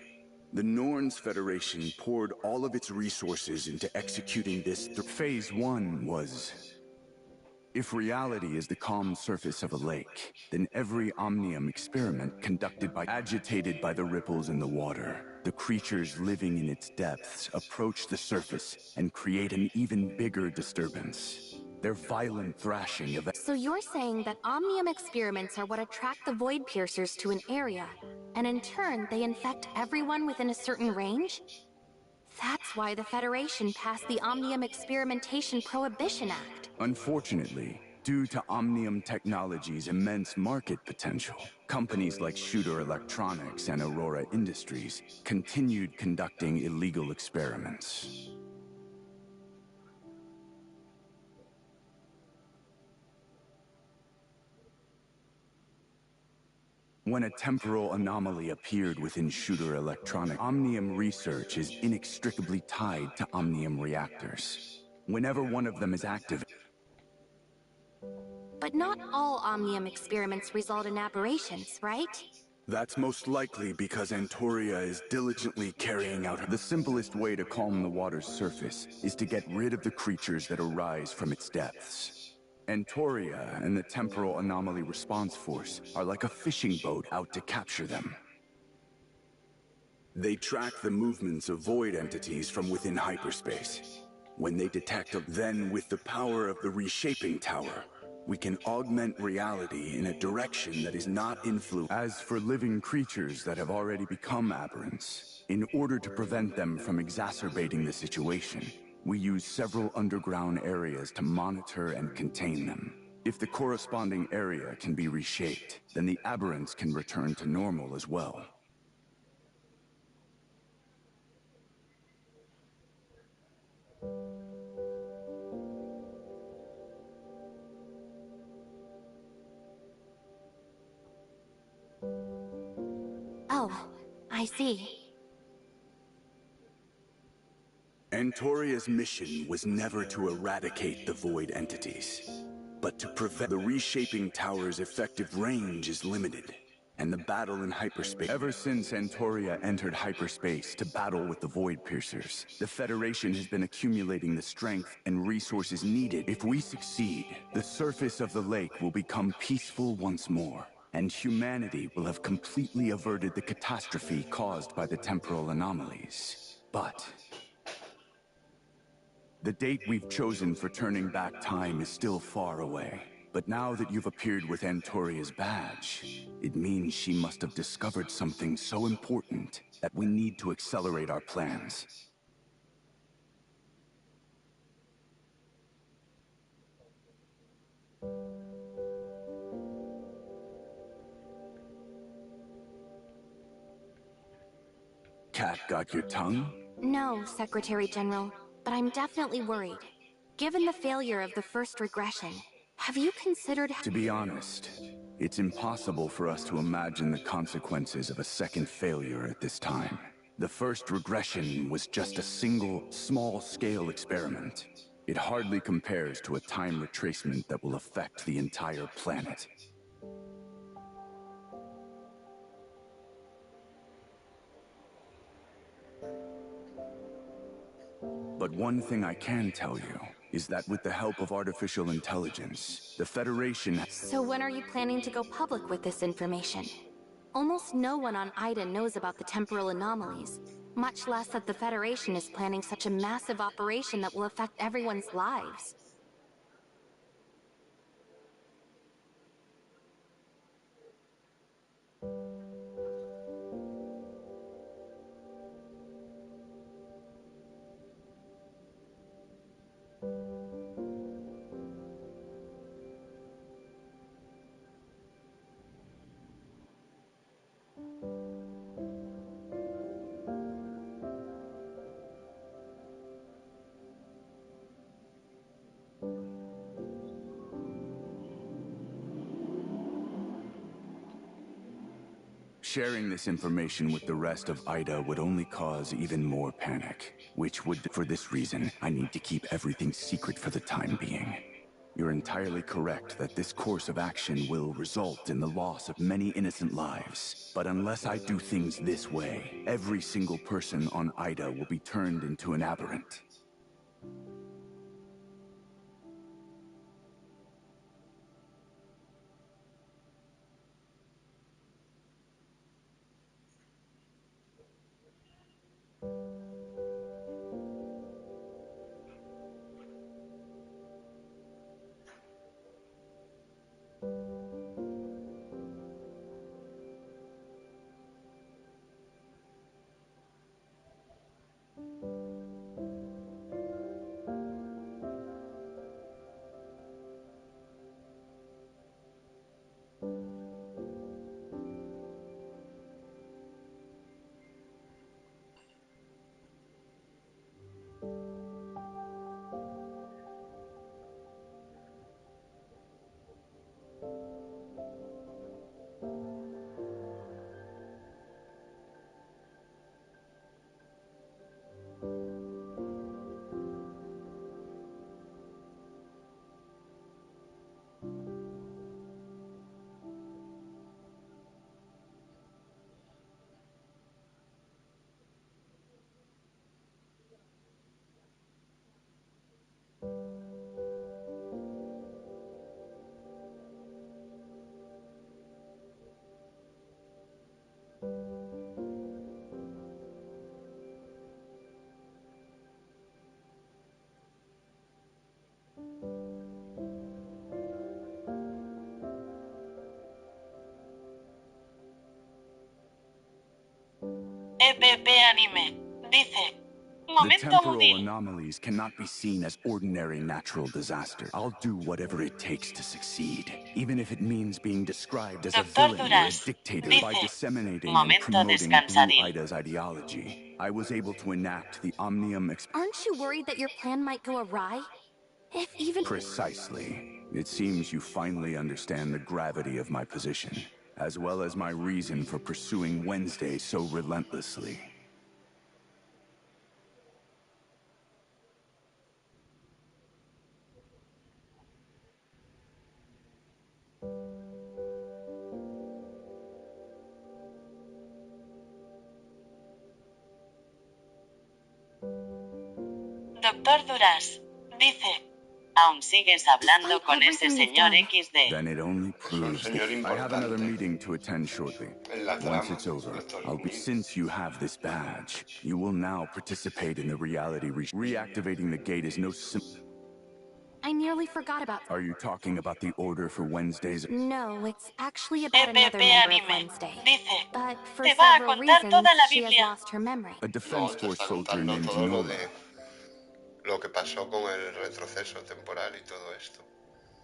S10: the Norns Federation poured all of its resources into executing this. Phase 1 was... If reality is the calm surface of a lake, then every Omnium experiment conducted by agitated by the ripples in the water, the creatures living in its depths approach the surface and create an even bigger disturbance. Their violent thrashing of...
S2: So you're saying that Omnium experiments are what attract the Void Piercers to an area, and in turn they infect everyone within a certain range? That's why the Federation passed the Omnium Experimentation Prohibition Act.
S10: Unfortunately, due to Omnium Technology's immense market potential, companies like Shooter Electronics and Aurora Industries continued conducting illegal experiments. When a temporal anomaly appeared within Shooter Electronics, Omnium research is inextricably tied to Omnium reactors. Whenever one of them is active...
S2: But not all Omnium experiments result in aberrations, right?
S10: That's most likely because Antoria is diligently carrying out her... The simplest way to calm the water's surface is to get rid of the creatures that arise from its depths. Antoria and the Temporal Anomaly Response Force are like a fishing boat out to capture them. They track the movements of void entities from within hyperspace. When they detect them, then with the power of the Reshaping Tower, we can augment reality in a direction that is not influenced. As for living creatures that have already become aberrants, in order to prevent them from exacerbating the situation, we use several underground areas to monitor and contain them. If the corresponding area can be reshaped, then the aberrants can return to normal as well.
S2: Oh, I see.
S10: Antoria's mission was never to eradicate the void entities, but to prevent. The Reshaping Tower's effective range is limited, and the battle in hyperspace. Ever since Antoria entered hyperspace to battle with the Void Piercers, the Federation has been accumulating the strength and resources needed. If we succeed, the surface of the lake will become peaceful once more, and humanity will have completely averted the catastrophe caused by the temporal anomalies. But the date we've chosen for turning back time is still far away. But now that you've appeared with Antoria's badge, it means she must have discovered something so important that we need to accelerate our plans. Cat got your tongue?
S2: No, Secretary General, but I'm definitely worried. Given the failure of the first regression, have you considered...
S10: To be honest, it's impossible for us to imagine the consequences of a second failure at this time. The first regression was just a single, small-scale experiment. It hardly compares to a time retracement that will affect the entire planet. But one thing I can tell you is that with the help of artificial intelligence, the Federation...
S2: So when are you planning to go public with this information? Almost no one on Ida knows about the temporal anomalies, much less that the Federation is planning such a massive operation that will affect everyone's lives.
S10: Sharing this information with the rest of Ida would only cause even more panic, which would... For this reason, I need to keep everything secret for the time being. You're entirely correct that this course of action will result in the loss of many innocent lives. But unless I do things this way, every single person on Ida will be turned into an aberrant.
S4: Anime. Dice.
S10: The
S4: Momento
S10: temporal
S4: útil.
S10: anomalies cannot be seen as ordinary natural disaster. I'll do whatever it takes to succeed, even if it means being described as a
S4: Doctor
S10: villain or a
S4: Duras,
S10: dictator.
S4: dice,
S10: By disseminating and
S4: momento
S10: promoting Blue
S4: descansadil.
S10: Ida's ideology, I was able to enact the Omnium
S18: Aren't you worried that your plan might go awry? If even...
S10: Precisely. It seems you finally understand the gravity of my position, as well as my reason for pursuing Wednesday so relentlessly.
S4: Doctor Duras, dice. Aún sigues hablando con ese señor XD.
S10: Then it only proves that I have another meeting to attend shortly. Once it's over, I'll be... Since you have this badge, you will now participate in the reality reactivating the gate is no
S2: I nearly forgot about...
S10: Are you talking about the order for Wednesdays?
S2: No, it's actually about another member of Wednesday. But for several reasons, she has lost her memory.
S10: A defense force soldier named
S3: todo
S10: Nora.
S3: lo que pasó con el retroceso temporal y todo esto.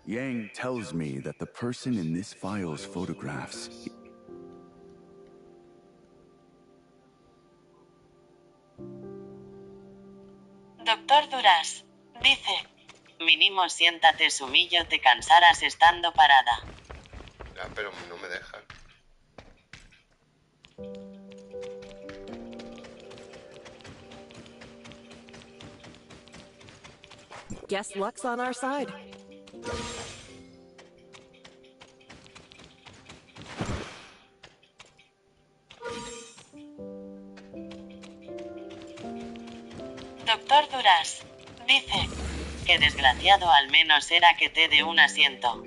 S10: Yang tells me that the person in this file's photographs...
S4: Doctor Duras, dice. Mínimo siéntate, Sumillo, te cansarás estando parada.
S3: Ya, pero no me dejan.
S12: Guess luck's on our side.
S4: Doctor Duras, dice. Qué desgraciado al menos era que te dé un asiento.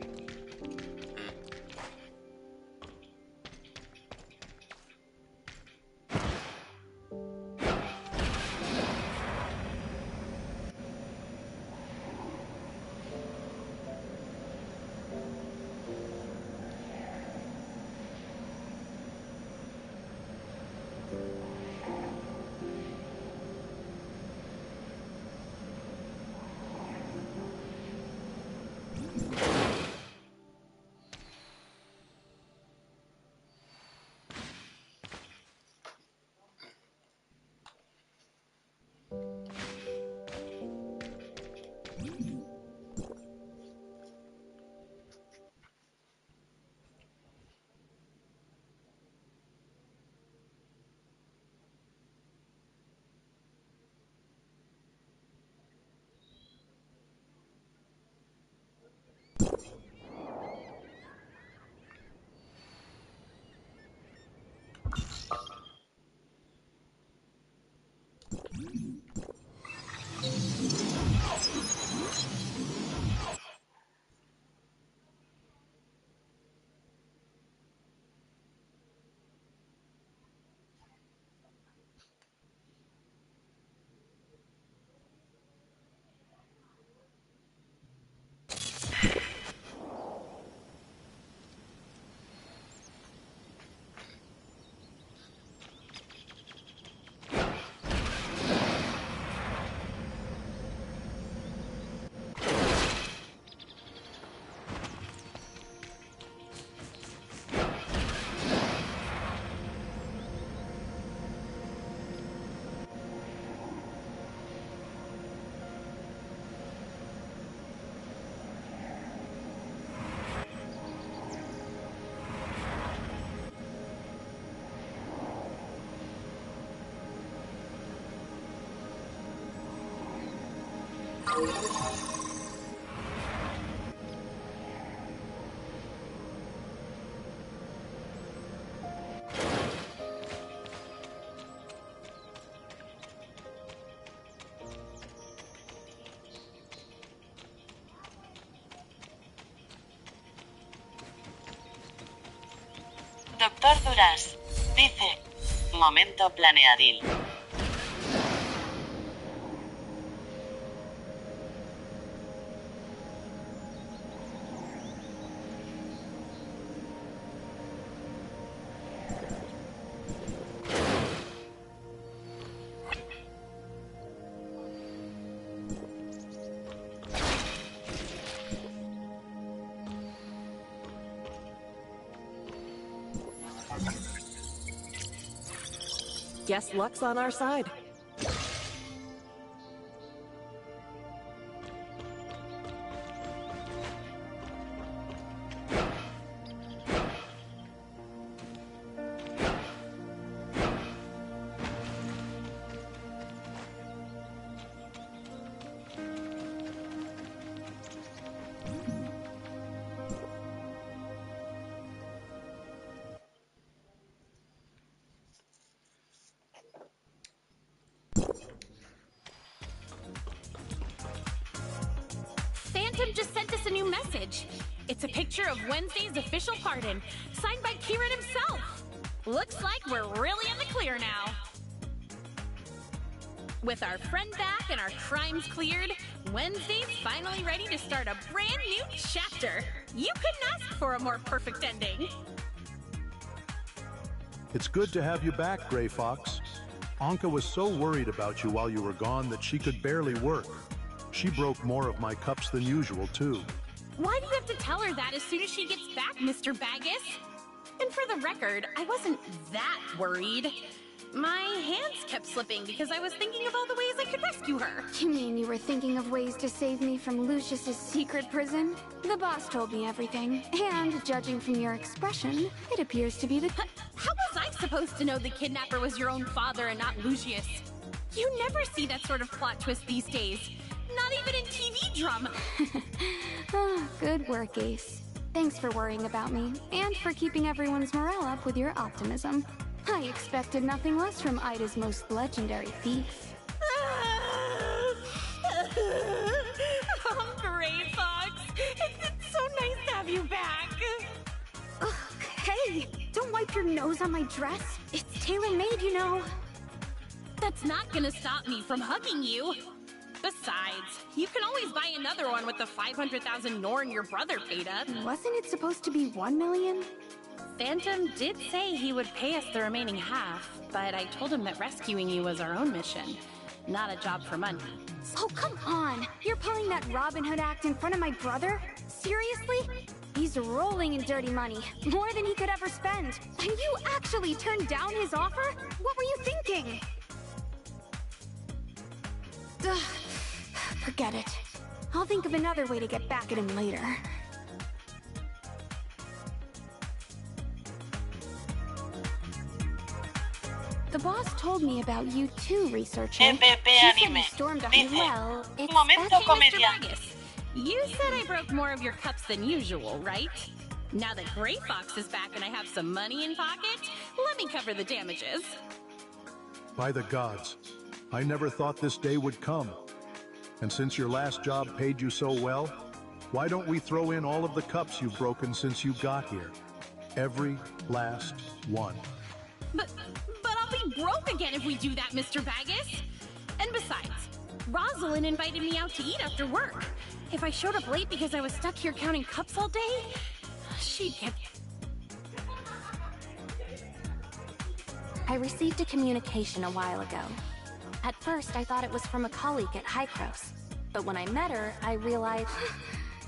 S4: Doctor Duras, dice. Momento planeadil.
S12: Guess luck's on our side.
S14: Phantom just sent us a new message. It's a picture of Wednesday's official pardon, signed by Kieran himself. Looks like we're really in the clear now. With our friend back and our crimes cleared, Wednesday's finally ready to start a brand new chapter. You couldn't ask for a more perfect ending.
S16: It's good to have you back, Gray Fox. Anka was so worried about you while you were gone that she could barely work. She broke more of my cups than usual, too.
S14: Why do you have to tell her that as soon as she gets back, Mr. Baggus? And for the record, I wasn't that worried. My hands kept slipping because I was thinking of all the ways I could rescue her.
S7: You mean you were thinking of ways to save me from Lucius's secret prison? The boss told me everything, and judging from your expression, it appears to be the—
S14: How was I supposed to know the kidnapper was your own father and not Lucius? You never see that sort of plot twist these days. Not even in TV drama.
S7: Oh, good work, Ace. Thanks for worrying about me, and for keeping everyone's morale up with your optimism. I expected nothing less from Ida's most legendary thief.
S14: Oh, Gray Fox. It's so nice to have you back.
S7: Ugh, hey, don't wipe your nose on my dress. It's tailor-made, you know.
S14: That's not gonna stop me from hugging you. Besides, you can always buy another one with the 500,000 Norn your brother paid up.
S7: Wasn't it supposed to be 1 million?
S14: Phantom did say he would pay us the remaining half, but I told him that rescuing you was our own mission, not a job for money.
S7: Oh, come on! You're pulling that Robin Hood act in front of my brother? Seriously? He's rolling in dirty money, more than he could ever spend. And you actually turned down his offer? What were you thinking? Ugh, forget it. I'll think of another way to get back at him later. The boss told me about you too, researcher.
S4: EPP
S7: She said
S4: Anime.
S7: you stormed a
S4: Dice,
S7: well, it's
S4: momento
S7: best-
S4: comedia.
S14: Mr. Baggus, you said I broke more of your cups than usual, right? Now that Gray Fox is back and I have some money in pocket, let me cover the damages.
S16: By the gods, I never thought this day would come. And since your last job paid you so well, why don't we throw in all of the cups you've broken since you got here? Every last one.
S14: But I'll be broke again if we do that, Mr. Baggus. And besides, Rosalind invited me out to eat after work. If I showed up late because I was stuck here counting cups all day, she'd get...
S2: I received a communication a while ago. At first, I thought it was from a colleague at Hycros. But when I met her, I realized...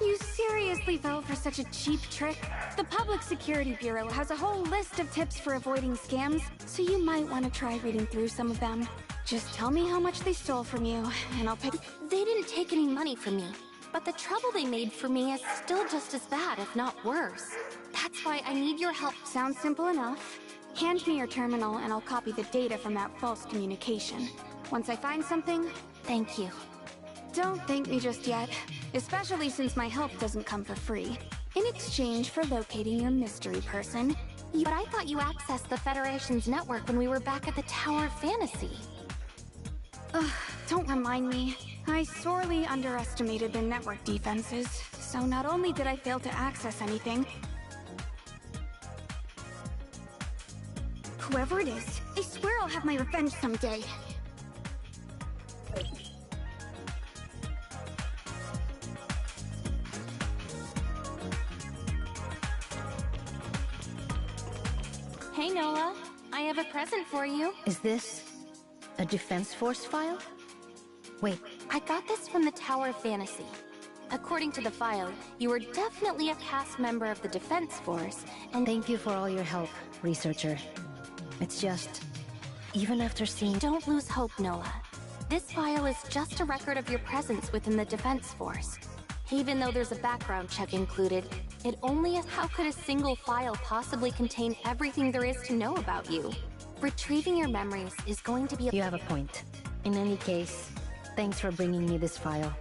S7: You seriously fell for such a cheap trick? The Public Security Bureau has a whole list of tips for avoiding scams, so you might want to try reading through some of them. Just tell me how much they stole from you, and I'll pick...
S2: They didn't take any money from me, but the trouble they made for me is still just as bad, if not worse. That's why I need your help.
S7: Sounds simple enough. Hand me your terminal, and I'll copy the data from that false communication. Once I find something...
S2: Thank you.
S7: Don't thank me just yet, especially since my help doesn't come for free. In exchange for locating your mystery person...
S2: But I thought you accessed the Federation's network when we were back at the Tower of Fantasy.
S7: Ugh, don't remind me. I sorely underestimated their network defenses, so not only did I fail to access anything... Whoever it is, I swear I'll have my revenge someday.
S2: Hey, Noah. I have a present for you.
S5: Is this a Defense Force file? Wait.
S2: I got this from the Tower of Fantasy. According to the file, you were definitely a past member of the Defense Force, and...
S5: Thank you for all your help, researcher. It's just...
S2: even after seeing... Don't lose hope, Noah. This file is just a record of your presence within the Defense Force. Even though there's a background check included, it only is... How could a single file possibly contain everything there is to know about you? Retrieving your memories is going to be...
S5: You have a point. In any case, thanks for bringing me this file.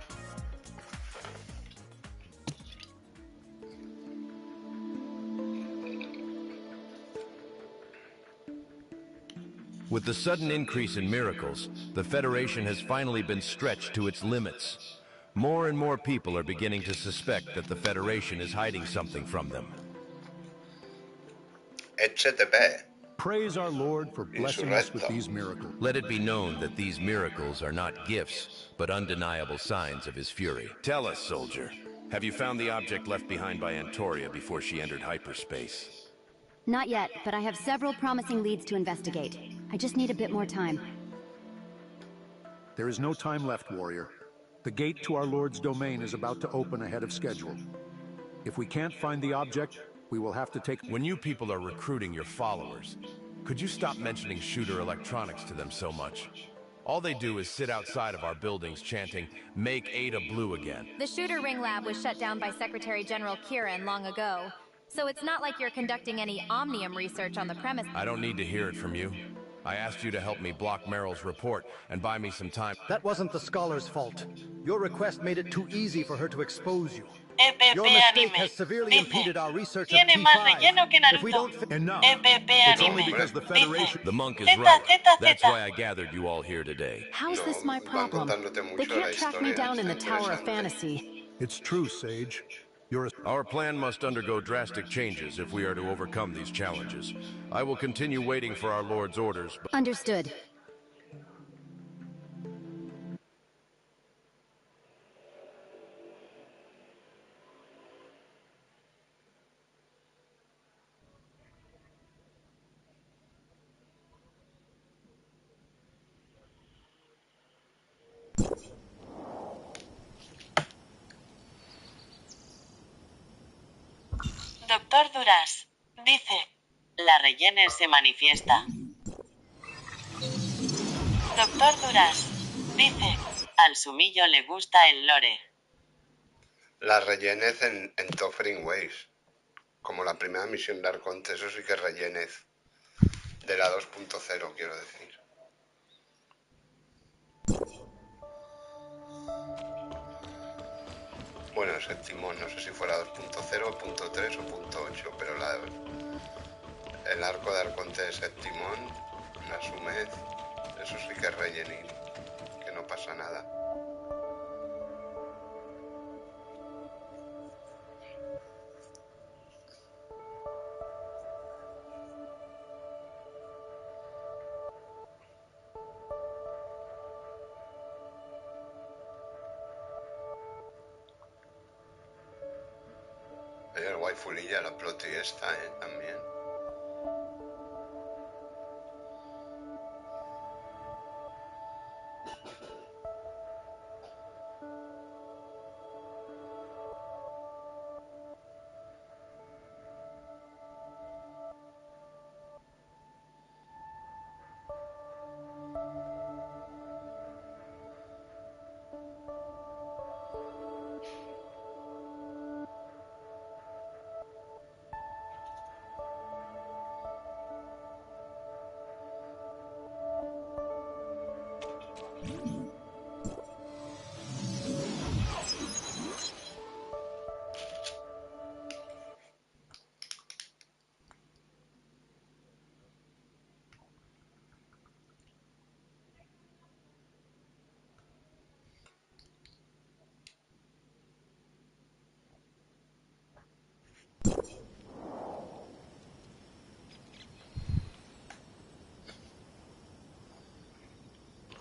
S22: With the sudden increase in miracles, the Federation has finally been stretched to its limits. More and more people are beginning to suspect that the Federation is hiding something from them.
S16: Praise our Lord for blessing us with these miracles.
S22: Let it be known that these miracles are not gifts, but undeniable signs of his fury. Tell us, soldier, have you found the object left behind by Antoria before she entered hyperspace?
S17: Not yet, but I have several promising leads to investigate. I just need a bit more time.
S16: There is no time left, warrior. The gate to our Lord's domain is about to open ahead of schedule. If we can't find the object, we will have to take...
S22: When you people are recruiting your followers, could you stop mentioning shooter electronics to them so much? All they do is sit outside of our buildings chanting, "Make Ada blue again."
S21: The shooter ring lab was shut down by Secretary General Kieran long ago, so it's not like you're conducting any omnium research on the premise.
S22: I don't need to hear it from you. I asked you to help me block Meryl's report and buy me some time.
S23: That wasn't the scholar's fault. Your request made it too easy for her to expose you.
S4: EPP
S23: Your mistake
S4: Anime.
S23: has severely
S4: Dice,
S23: impeded our research of
S4: tiene más
S23: T5.
S4: relleno que
S23: If we
S4: Naruto.
S23: don't
S16: Enough.
S4: EPP
S16: It's
S4: Anime.
S16: only because the Federation...
S22: The monk is
S4: Zeta,
S22: right.
S4: Zeta,
S22: That's
S4: Zeta.
S22: why I gathered you all here today.
S5: How's this my problem? They can't track me down in the Tower of Fantasy.
S16: It's true, Sage.
S22: Our plan must undergo drastic changes if we are to overcome these challenges. I will continue waiting for our Lord's orders, but...
S17: Understood.
S4: Doctor Duras. Dice. La rellene se manifiesta. Doctor Duras. Dice. Al Sumillo le gusta el lore.
S3: La rellenez en TOF Ways. Como la primera misión de Arconte, eso sí que es rellenez. De la 2.0, quiero decir. Bueno, el Septimón, no sé si fuera 2.0, 0.3 o 0.8, pero el arco de Arconte de Septimón, la Sumez, eso sí que es rellenín, que no pasa nada. El waifulilla, la ploti esta, también.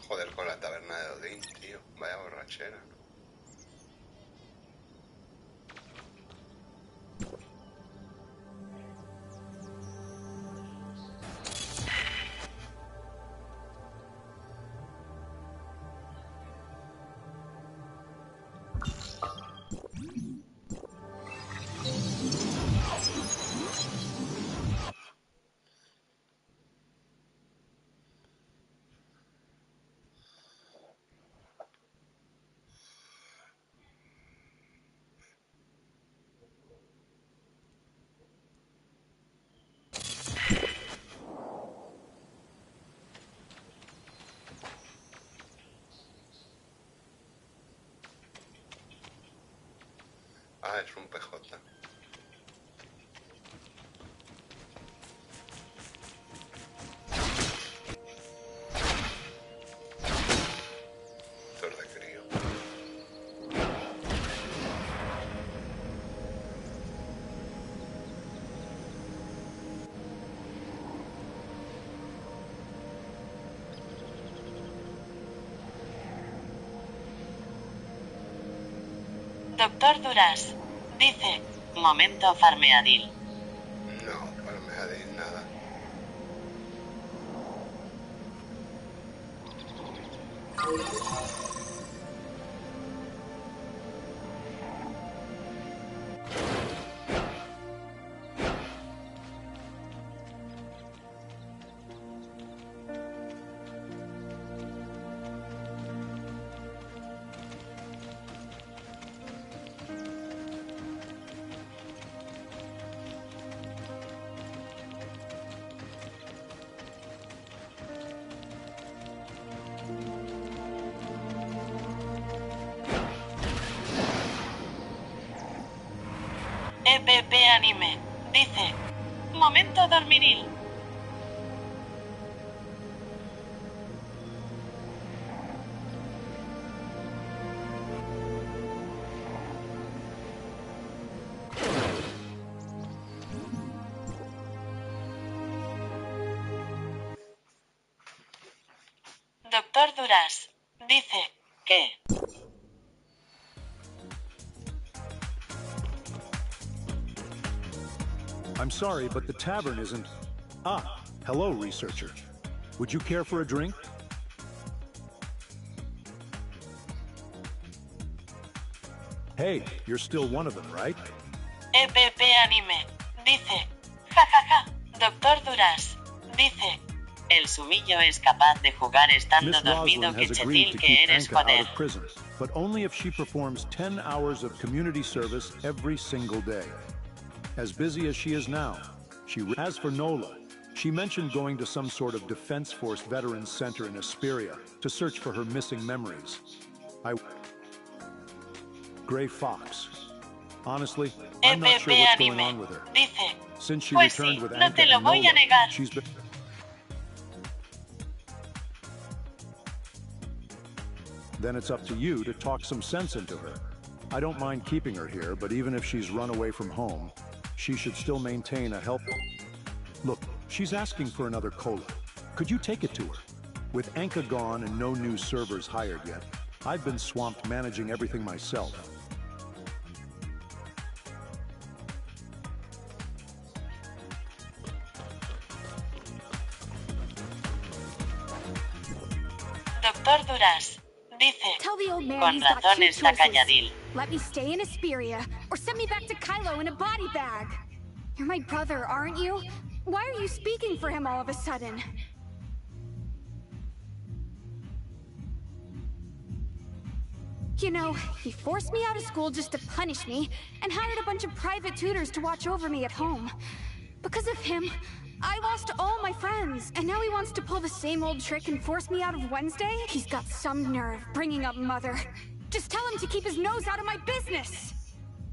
S3: Joder, con la taberna de Odín, tío. Vaya borrachera. Ah, es un PJ. De crío.
S4: Doctor Duras. Dice. Momento farmeadil.
S3: No, farmeadil, nada.
S4: EPP Anime. Dice. Momento dormiril. Doctor Duras. Dice. ¿Qué?
S16: I'm sorry, but the tavern isn't... Ah, hello, researcher. Would you care for a drink? Hey, you're still one of them, right?
S4: EPP Anime. Dice. Jajaja. Doctor Duras. Dice. El Sumillo es capaz de jugar estando
S16: Miss
S4: dormido
S16: Roslin
S4: que
S16: has agreed
S4: chetil
S16: to
S4: que
S16: keep
S4: eres
S16: Anka out
S4: joder.
S16: of prison, but only if she performs 10 hours of community service every single day. As busy as she is now, as for Nola, she mentioned going to some sort of Defense Force Veterans Center in Asperia to search for her missing memories. Gray Fox. Honestly, I'm not sure what's going on with her.
S4: Dice.
S16: Since she
S4: Pues
S16: returned
S4: sí,
S16: with
S4: no
S16: Anka
S4: te lo
S16: and
S4: voy a
S16: Nola,
S4: negar.
S16: she's been... Then it's up to you to talk some sense into her. I don't mind keeping her here, but even if she's run away from home, she should still maintain a help. Look, she's asking for another cola. Could you take it to her? With Anka gone and no new servers hired yet, I've been swamped managing everything myself.
S4: Doctor Duras. Dice.
S7: Tell the old man
S4: Con
S7: he's got
S4: razón
S7: two
S4: está
S7: choices.
S4: calladil.
S7: Let me stay in Asperia, or send me back to Kylo in a body bag. You're my brother, aren't you? Why are you speaking for him all of a sudden? You know, he forced me out of school just to punish me, and hired a bunch of private tutors to watch over me at home. Because of him, I lost all my friends, and now he wants to pull the same old trick and force me out of Wednesday? He's got some nerve bringing up Mother. Just tell him to keep his nose out of my business!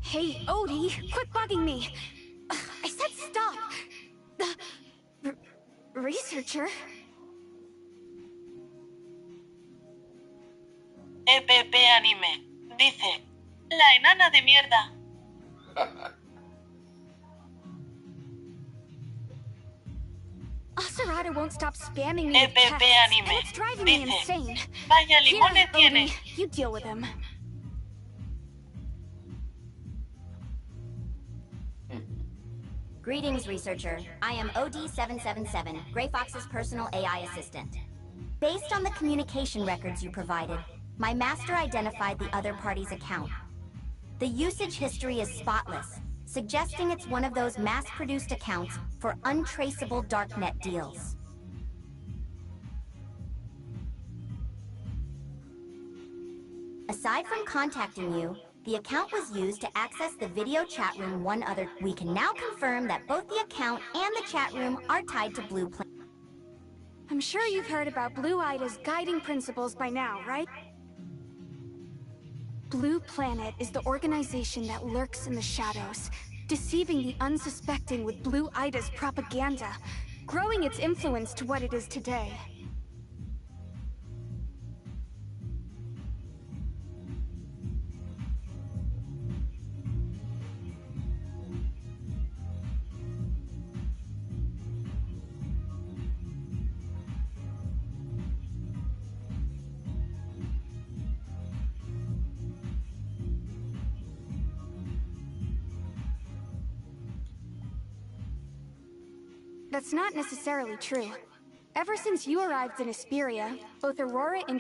S7: Hey, Odie, quit bugging me! I said stop! Researcher?
S4: EPP Anime. Dice. La enana de mierda.
S7: Asurata won't stop spamming me with
S4: EPP
S7: texts,
S4: Anime.
S7: and it's driving me
S4: Dice.
S7: insane.
S4: Vaya
S7: Here,
S4: limones tiene.
S7: Odie, you deal with him.
S9: Greetings, researcher. I am OD-777, Gray Fox's personal AI assistant. Based on the communication records you provided, my master identified the other party's account. The usage history is spotless, suggesting it's one of those mass-produced accounts for untraceable darknet deals. Aside from contacting you, the account was used to access the video chat room one other. We can now confirm that both the account and the chat room are tied to Blue Planet.
S7: I'm sure you've heard about Blue Ida's guiding principles by now, right?
S11: Blue Planet is the organization that lurks in the shadows, deceiving the unsuspecting with Blue Ida's propaganda, growing its influence to what it is today. That's not necessarily true. Ever since you arrived in Asperia, both Aurora and...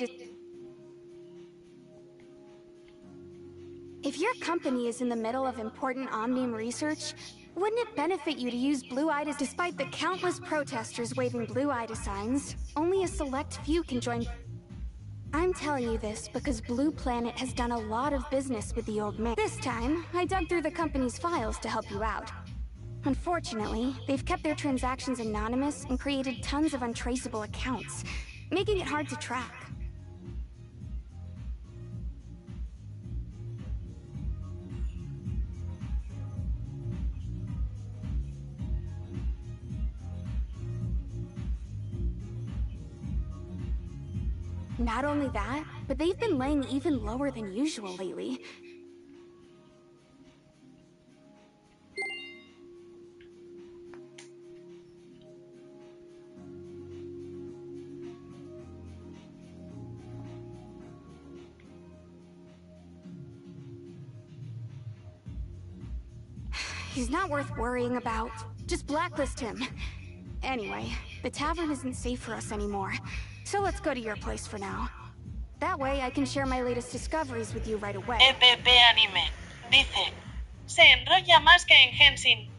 S11: If your company is in the middle of important Omnium research, wouldn't it benefit you to use Blue Ida? Despite the countless protesters waving Blue Ida signs, only a select few can join... I'm telling you this because Blue Planet has done a lot of business with the old man. This time, I dug through the company's files to help you out. Unfortunately, they've kept their transactions anonymous and created tons of untraceable accounts, making it hard to track. Not only that, but they've been laying even lower than usual lately. He's not worth worrying about. Just blacklist him. Anyway, the tavern isn't safe for us anymore, so let's go to your place for now. That way I can share my latest discoveries with you right away.
S4: EPP Anime dice, se enrolla más que en Henshin.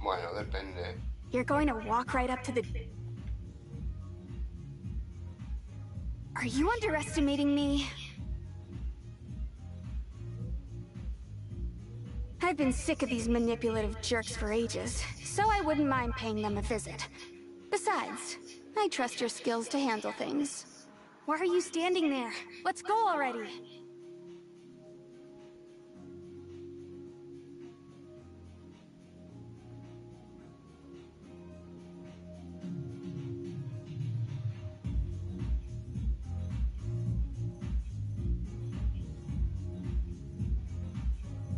S3: Bueno, depende.
S11: You're going to walk right up to the... Are you underestimating me? I've been sick of these manipulative jerks for ages, so I wouldn't mind paying them a visit. Besides, I trust your skills to handle things. Why are you standing there? Let's go already!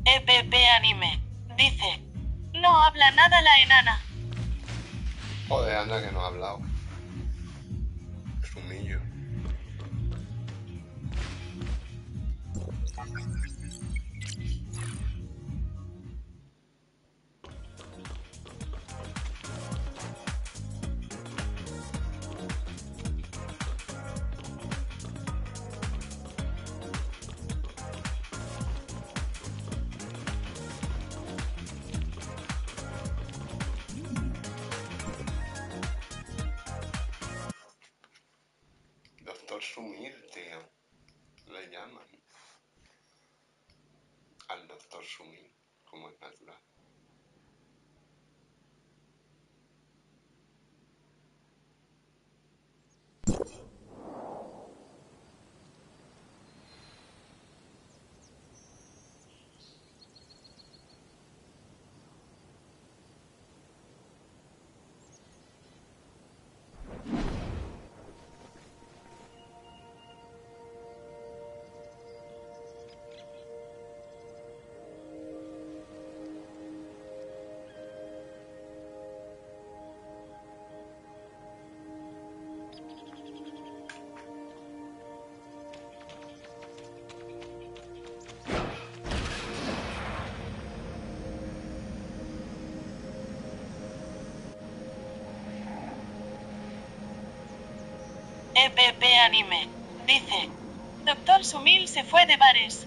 S4: EPP Anime dice, no habla nada la enana.
S3: Joder, anda que no ha hablado. Sumillo. Doctor Sumir, tío. Le llaman. Al Doctor Sumir, como es natural.
S4: EPP Anime dice, Doctor Sumil se fue de bares.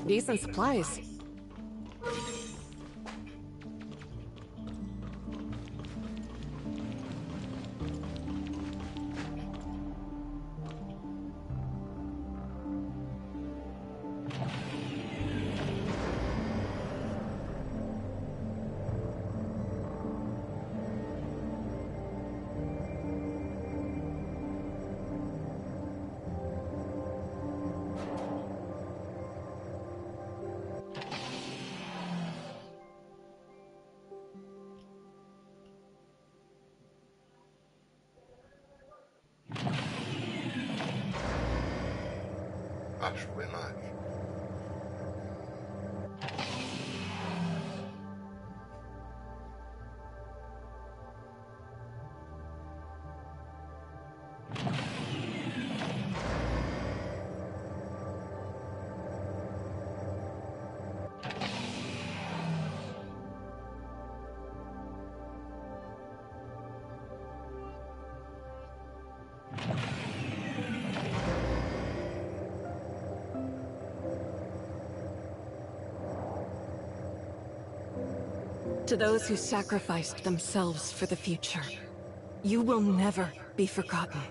S12: Decent supplies.
S3: Ah, sube más.
S12: To those who sacrificed themselves for the future, you will never be forgotten.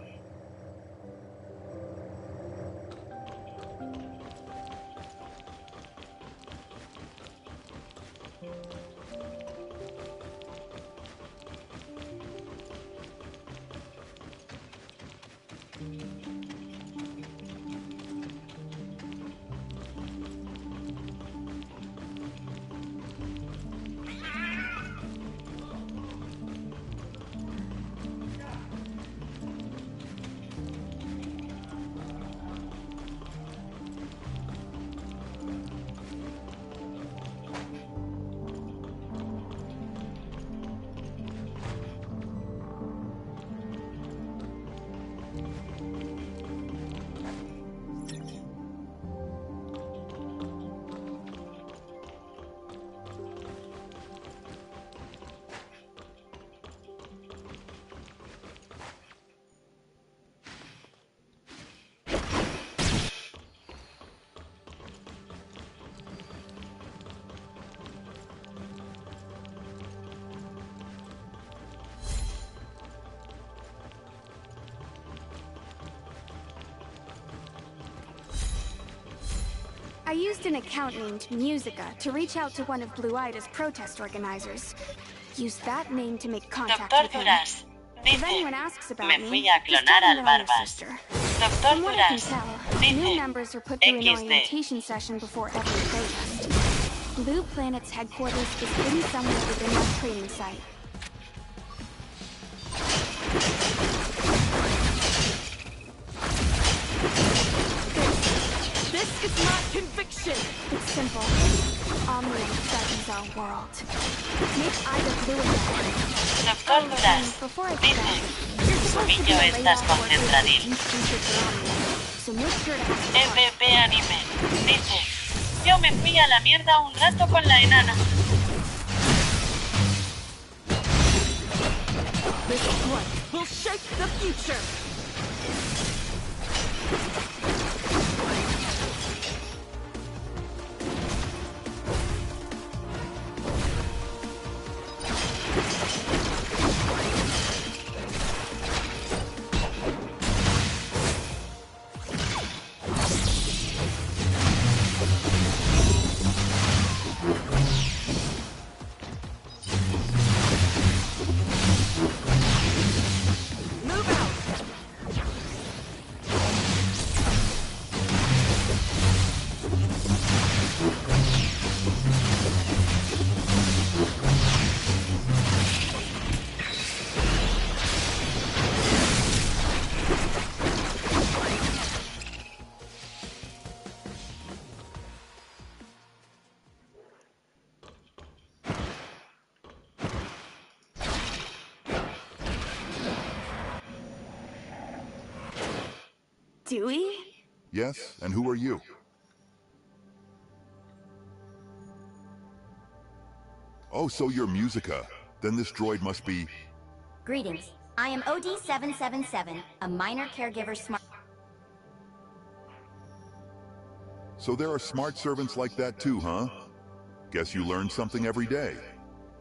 S11: I used an account named Musica to reach out to one of Blue Ida's protest organizers. Use that name to make contact
S4: Doctor
S11: with him.
S4: Duras,
S11: If
S4: dice,
S11: anyone asks about
S4: me
S11: me,
S4: fui a
S11: just
S4: clonar
S11: tell them
S4: al
S11: that I'm your
S4: Barbas.
S11: sister.
S4: Doctor
S11: From what I can
S4: Duras,
S11: tell,
S4: dice,
S11: new members are put through an
S4: XD.
S11: orientation session before every protest. Blue Planet's headquarters is hidden somewhere within that training site.
S12: This is not conviction!
S11: It's simple. Omnium threatens our world. Make Ida blue again.
S4: Doctor Duras,
S11: Before I
S4: dice,
S11: forget,
S4: Sumillo, estás concentradín.
S11: So make sure to have
S4: EPP Anime, dice, yo me fui a la mierda un rato con la enana.
S12: This blood will shape the future!
S11: Dewey?
S15: Yes, and who are you? Oh, so you're Musica. Then this droid must be...
S9: Greetings. I am OD-777, a minor caregiver smart...
S15: So there are smart servants like that too, huh? Guess you learn something every day.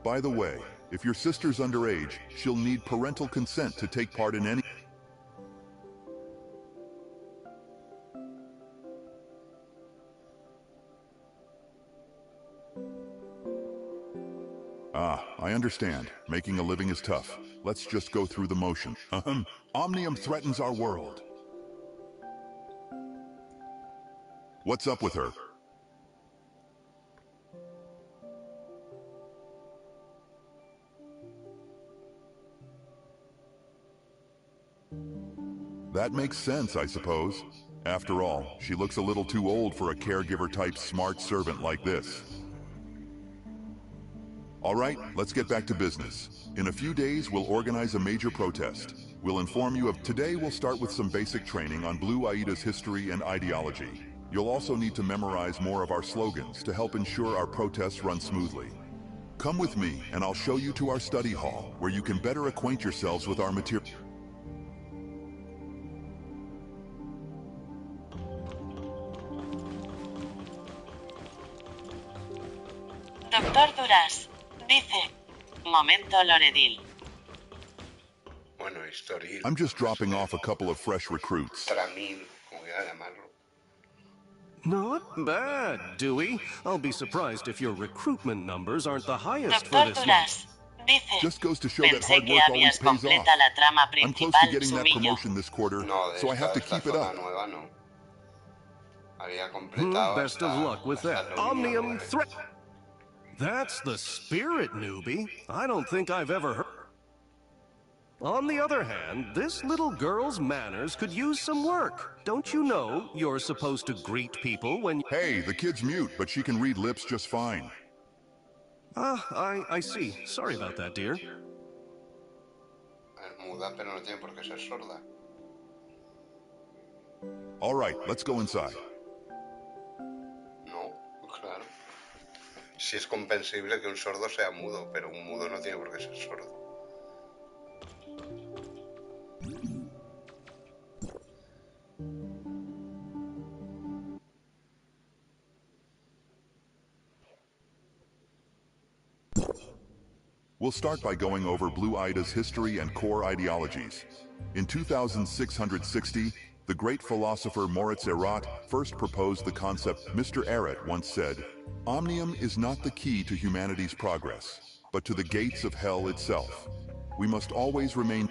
S15: By the way, if your sister's underage, she'll need parental consent to take part in any... Ah, I understand. Making a living is tough. Let's just go through the motion. Omnium threatens our world. What's up with her? That makes sense, I suppose. After all, she looks a little too old for a caregiver-type smart servant like this. All right, let's get back to business. In a few days, we'll organize a major protest. We'll inform you of... Today, we'll start with some basic training on Blue Aida's history and ideology. You'll also need to memorize more of our slogans to help ensure our protests run smoothly. Come with me, and I'll show you to our study hall, where you can better acquaint yourselves with our material.
S4: Doctor Duras dice: Momento Loredil.
S3: Bueno, historil.
S15: I'm just dropping off a couple of fresh recruits.
S3: Tramil, como quiera llamarlo.
S1: Not bad, Dewey. I'll be surprised if your recruitment numbers aren't the highest for
S4: Doctor
S1: this
S4: Duras
S1: month.
S4: dice:
S15: Just goes to show that
S4: Pensé
S15: hard
S4: que
S15: work always
S4: habías
S15: pays off.
S4: completa la trama
S15: I'm close
S4: principal,
S15: to getting that
S4: Sumillo.
S15: promotion this quarter,
S3: No, de
S15: so I have to
S3: esta
S15: keep it
S3: zona
S15: up.
S3: nueva no. Había completado
S1: Best of luck with that.
S3: hasta la línea
S1: Omnium
S3: nueve.
S1: threat. That's the spirit, newbie. I don't think I've ever heard. On the other hand, this little girl's manners could use some work. Don't you know you're supposed to greet people when...
S15: Hey, the kid's mute, but she can read lips just fine.
S1: I see. Sorry about that, dear.
S3: Es muda, pero no tiene por qué ser sorda.
S15: All right, let's go inside.
S3: No, claro. Sí es comprensible que un sordo sea mudo, pero un mudo no tiene por qué ser sordo.
S15: We'll start by going over Blue Aida's history and core ideologies. In 2660, the great philosopher Moritz Erat first proposed the concept. Mr. Erat once said, "Omnium is not the key to humanity's progress, but to the gates of hell itself. We must always remain..."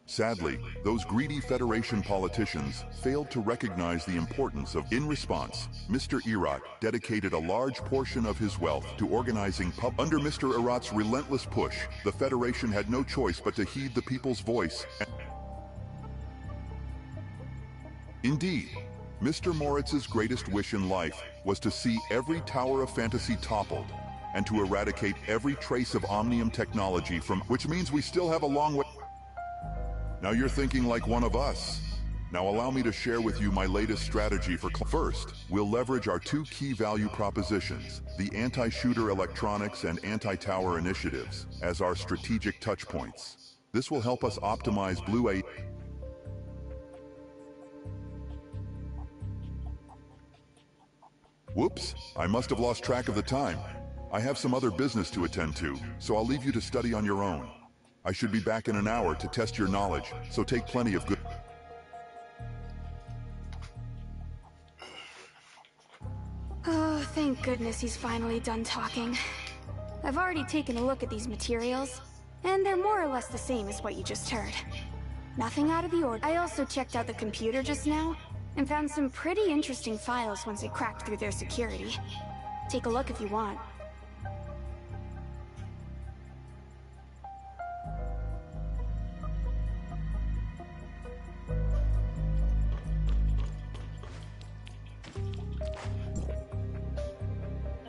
S15: Sadly, those greedy Federation politicians failed to recognize the importance of... In response, Mr. Erat dedicated a large portion of his wealth to organizing Under Mr. Erat's relentless push, the Federation had no choice but to heed the people's voice. Indeed, Mr. Moritz's greatest wish in life was to see every tower of fantasy toppled and to eradicate every trace of Omnium technology from... Which means we still have a long way... Now you're thinking like one of us. Now allow me to share with you my latest strategy for... First, we'll leverage our two key value propositions, the anti-shooter electronics and anti-tower initiatives, as our strategic touchpoints. This will help us optimize Blue Aida. Whoops, I must have lost track of the time. I have some other business to attend to, so I'll leave you to study on your own. I should be back in an hour to test your knowledge, so take plenty of good...
S11: Oh, thank goodness he's finally done talking. I've already taken a look at these materials, and they're more or less the same as what you just heard. Nothing out of the order. I also checked out the computer just now, and found some pretty interesting files once I cracked through their security. Take a look if you want.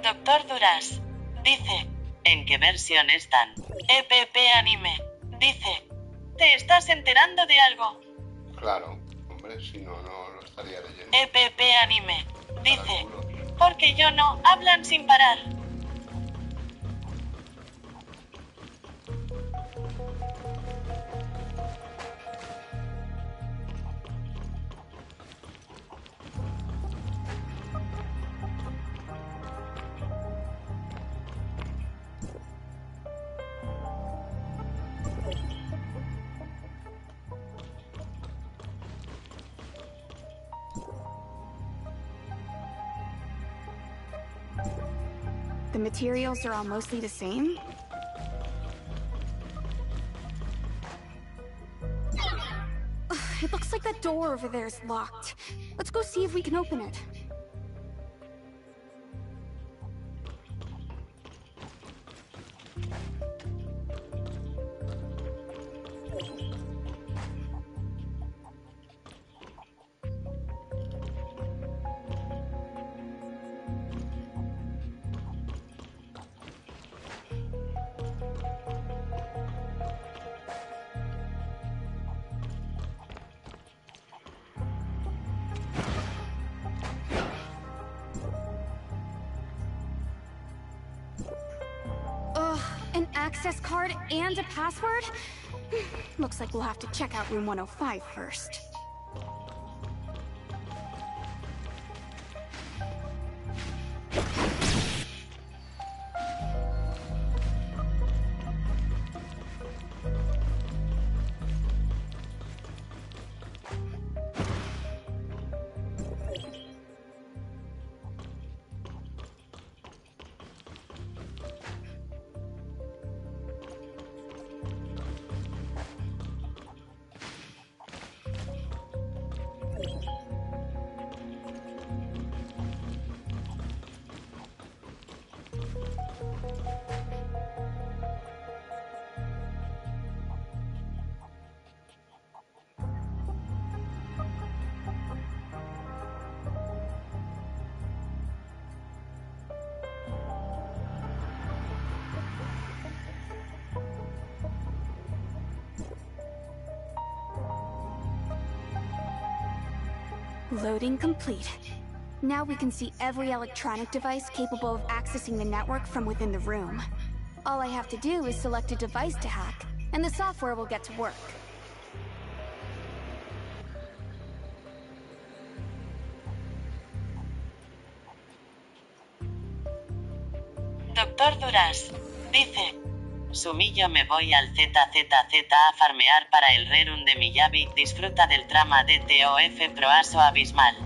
S4: Doctor Duras dice: ¿En qué versión están? EPP Anime dice: ¿Te estás enterando de algo?
S3: Claro, hombre, si no, no lo estaría leyendo.
S4: EPP Anime dice: porque yo no, hablan sin parar.
S11: The materials are all mostly the same? Ugh, it looks like that door over there is locked. Let's go see if we can open it. An access card and a password? Looks like we'll have to check out room 105 first. Loading complete. Now we can see every electronic device capable of accessing the network from within the room. All I have to do is select a device to hack, and the software will get to work.
S4: Doctor Duras dice: Sumillo, me voy al ZZZ a farmear para el Rerum de Miyabi. Disfruta del trama de TOF Proaso Abismal.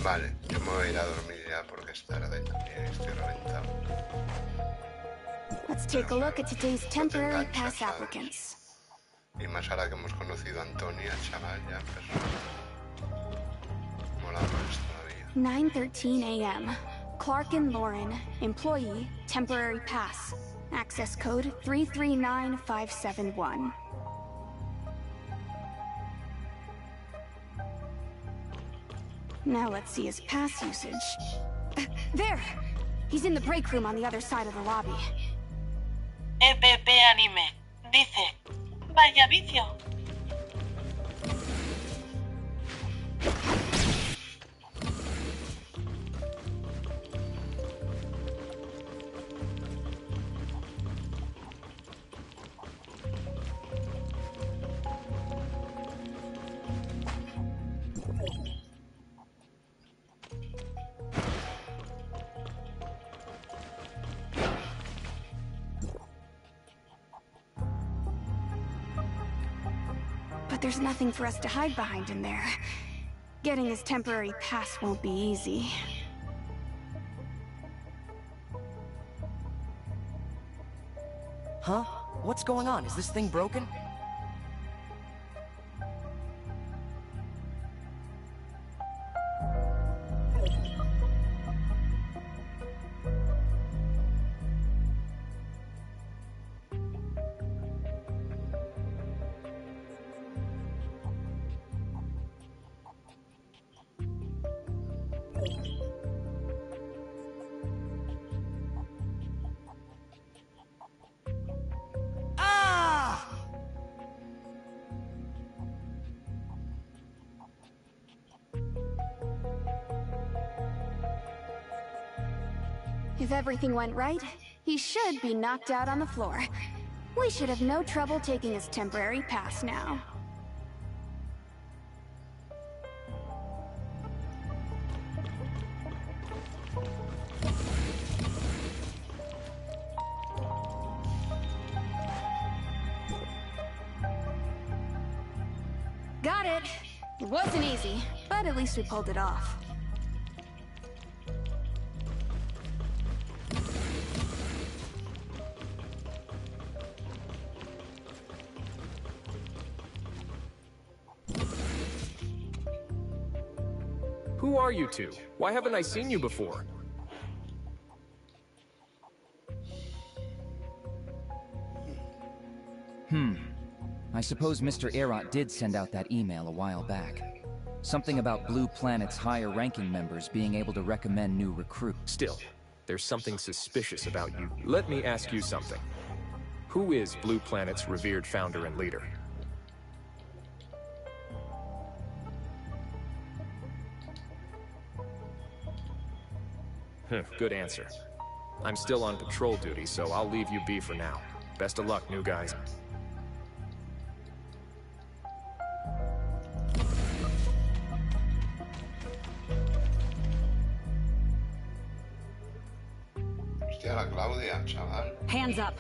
S3: Vale, yo me voy a ir a dormir ya porque es tarde también, estoy reventado.
S11: Let's take a look at today's temporary pass
S3: ¿sabes?
S11: applicants.
S3: Y más ahora que hemos conocido a Antonia, chaval, ya persona. Mola más todavía.
S11: 9:13 a.m. Clark and Lauren, employee, temporary pass. Access code 339571. Now let's see his pass usage. There! He's in the break room on the other side of the lobby.
S4: EPP Anime dice: Vaya vicio.
S11: But there's nothing for us to hide behind in there. Getting his temporary pass won't be easy.
S8: Huh? What's going on? Is this thing broken?
S11: If everything went right, he should be knocked out on the floor. We should have no trouble taking his temporary pass now. Got it! It wasn't easy, but at least we pulled it off.
S13: Who are you two? Why haven't I seen you before?
S8: I suppose Mr. Erot did send out that email a while back. Something about Blue Planet's higher-ranking members being able to recommend new recruits.
S13: Still, there's something suspicious about you. Let me ask you something. Who is Blue Planet's revered founder and leader? Good answer. I'm still on patrol duty, so I'll leave you be for now. Best of luck, new guys.
S3: Hostia, la Claudia, chaval.
S17: Hands up.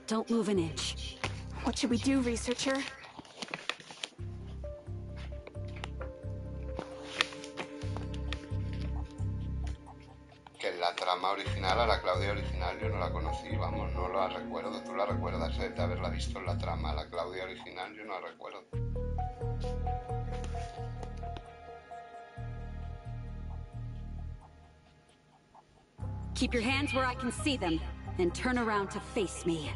S17: Don't move an inch.
S11: What should we do, researcher?
S3: Que en la trama original, a la Claudia original, yo no la conocí, vamos, no la recuerdo. ¿Tú la recuerdas de haberla visto en la trama? La Claudia original yo no la recuerdo.
S17: Keep your hands where I can see them, and turn around to face me.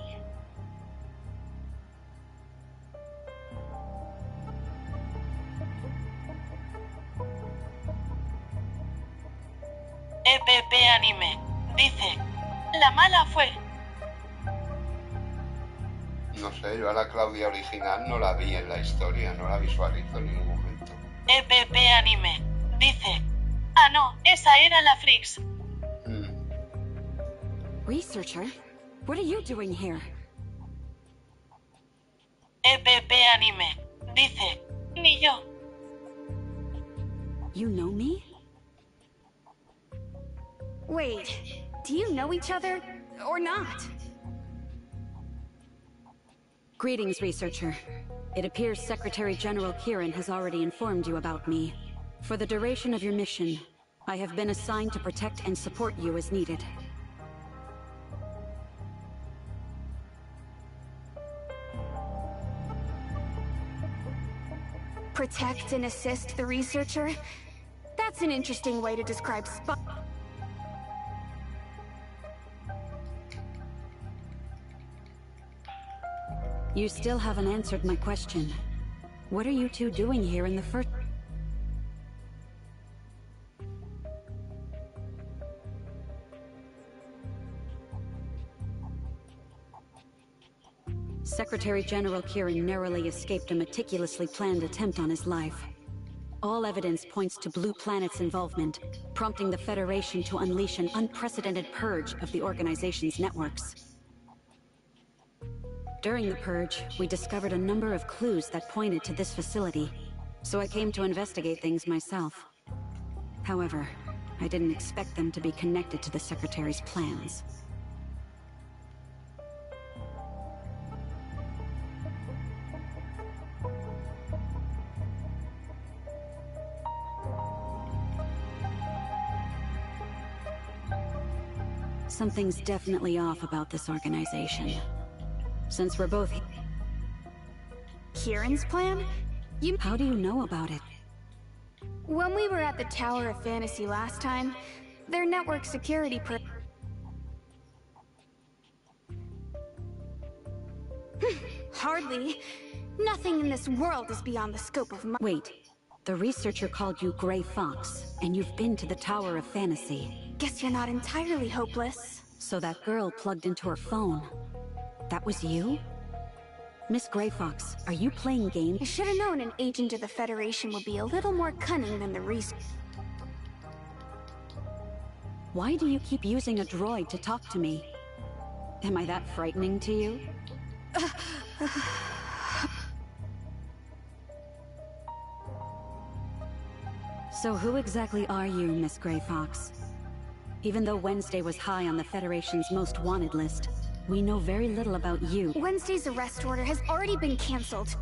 S4: EPP Anime. Dice, la mala fue.
S3: No sé, yo a la Claudia original no la vi en la historia, no la visualizo en ningún momento.
S4: EPP Anime. Dice, ah no, esa era la Frix.
S17: Researcher, what are you doing here?
S4: EPP Anime. Dice, ni yo.
S17: You know me?
S11: Wait, do you know each other? Or not?
S17: Greetings, researcher. It appears Secretary General Kieran has already informed you about me. For the duration of your mission, I have been assigned to protect and support you as needed.
S11: Protect and assist the researcher? That's an interesting way to describe spy.
S17: You still haven't answered my question. What are you two doing here in the first... Secretary General Kieran narrowly escaped a meticulously planned attempt on his life. All evidence points to Blue Planet's involvement, prompting the Federation to unleash an unprecedented purge of the organization's networks. During the purge, we discovered a number of clues that pointed to this facility, so I came to investigate things myself. However, I didn't expect them to be connected to the Secretary's plans. Something's definitely off about this organization. Since we're both...
S11: Kieran's plan?
S17: How do you know about it?
S11: When we were at the Tower of Fantasy last time, their network security Hardly. Nothing in this world is beyond the scope of my—
S17: Wait. The researcher called you Gray Fox, and you've been to the Tower of Fantasy.
S11: Guess you're not entirely hopeless.
S17: So that girl plugged into her phone. That was you? Miss Gray Fox, are you playing games?
S11: I should have known an agent of the Federation would be a little more cunning than the researcher.
S17: Why do you keep using a droid to talk to me? Am I that frightening to you? So who exactly are you, Miss Gray Fox? Even though Wednesday was high on the Federation's most wanted list, we know very little about you.
S11: Wednesday's arrest order has already been cancelled.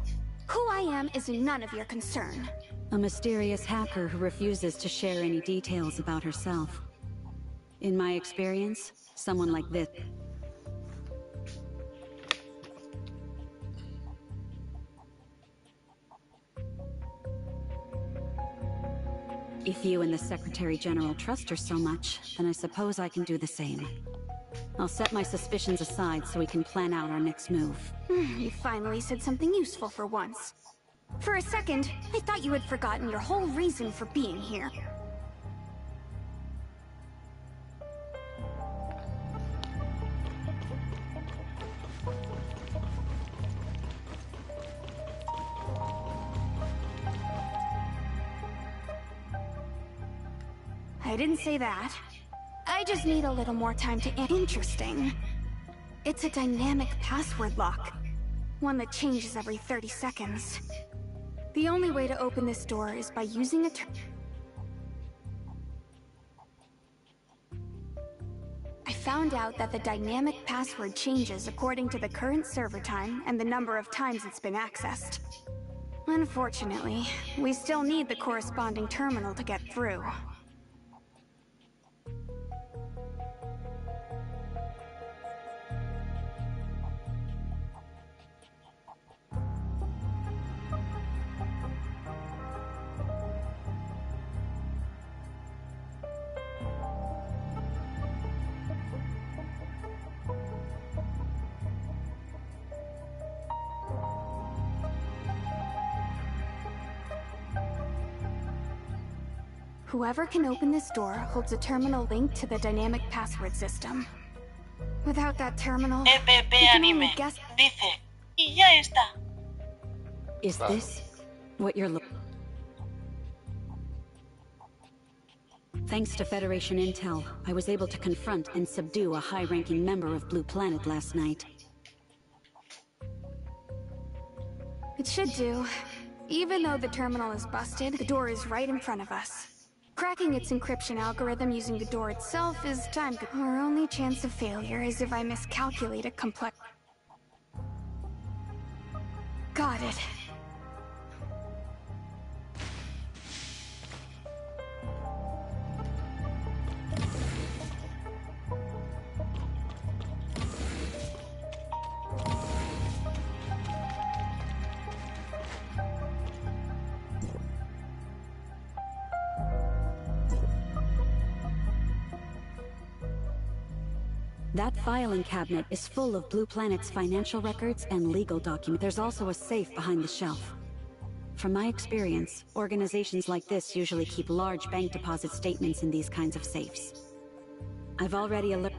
S11: Who I am is none of your concern.
S17: A mysterious hacker who refuses to share any details about herself. In my experience, someone like this... If you and the Secretary General trust her so much, then I suppose I can do the same. I'll set my suspicions aside so we can plan out our next move.
S11: You finally said something useful for once. For a second, I thought you had forgotten your whole reason for being here. I didn't say that. I just need a little more time to... Interesting. It's a dynamic password lock. One that changes every 30 seconds. The only way to open this door is by using a I found out that the dynamic password changes according to the current server time and the number of times it's been accessed. Unfortunately, we still need the corresponding terminal to get through. Whoever can open this door holds a terminal linked to the dynamic password system. Without that terminal, we can only guess...
S4: Dice, y ya está.
S17: Is this what you're looking? Thanks to Federation intel, I was able to confront and subdue a high-ranking member of Blue Planet last night.
S11: It should do. Even though the terminal is busted, the door is right in front of us. Cracking its encryption algorithm using the door itself is time. Our only chance of failure is if I miscalculate a complex... Got it.
S17: That filing cabinet is full of Blue Planet's financial records and legal documents. There's also a safe behind the shelf. From my experience, organizations like this usually keep large bank deposit statements in these kinds of safes. I've already alerted...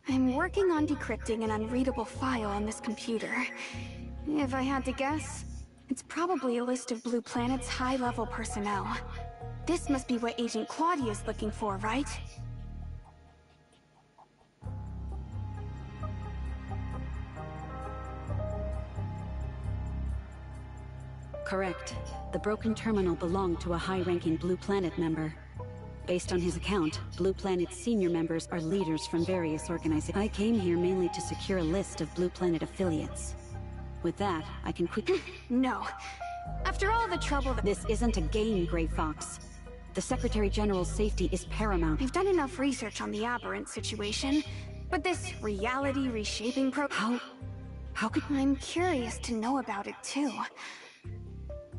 S11: I'm working on decrypting an unreadable file on this computer. If I had to guess, it's probably a list of Blue Planet's high-level personnel. This must be what Agent Claudia's looking for, right?
S17: Correct. The broken terminal belonged to a high-ranking Blue Planet member. Based on his account, Blue Planet's senior members are leaders from various organizations. I came here mainly to secure a list of Blue Planet affiliates. With that, I can quickly...
S11: No. After all the trouble that...
S17: This isn't a game, Gray Fox. The Secretary General's safety is paramount.
S11: I've done enough research on the Aberrant situation, but this reality reshaping
S17: How could...
S11: I'm curious to know about it too.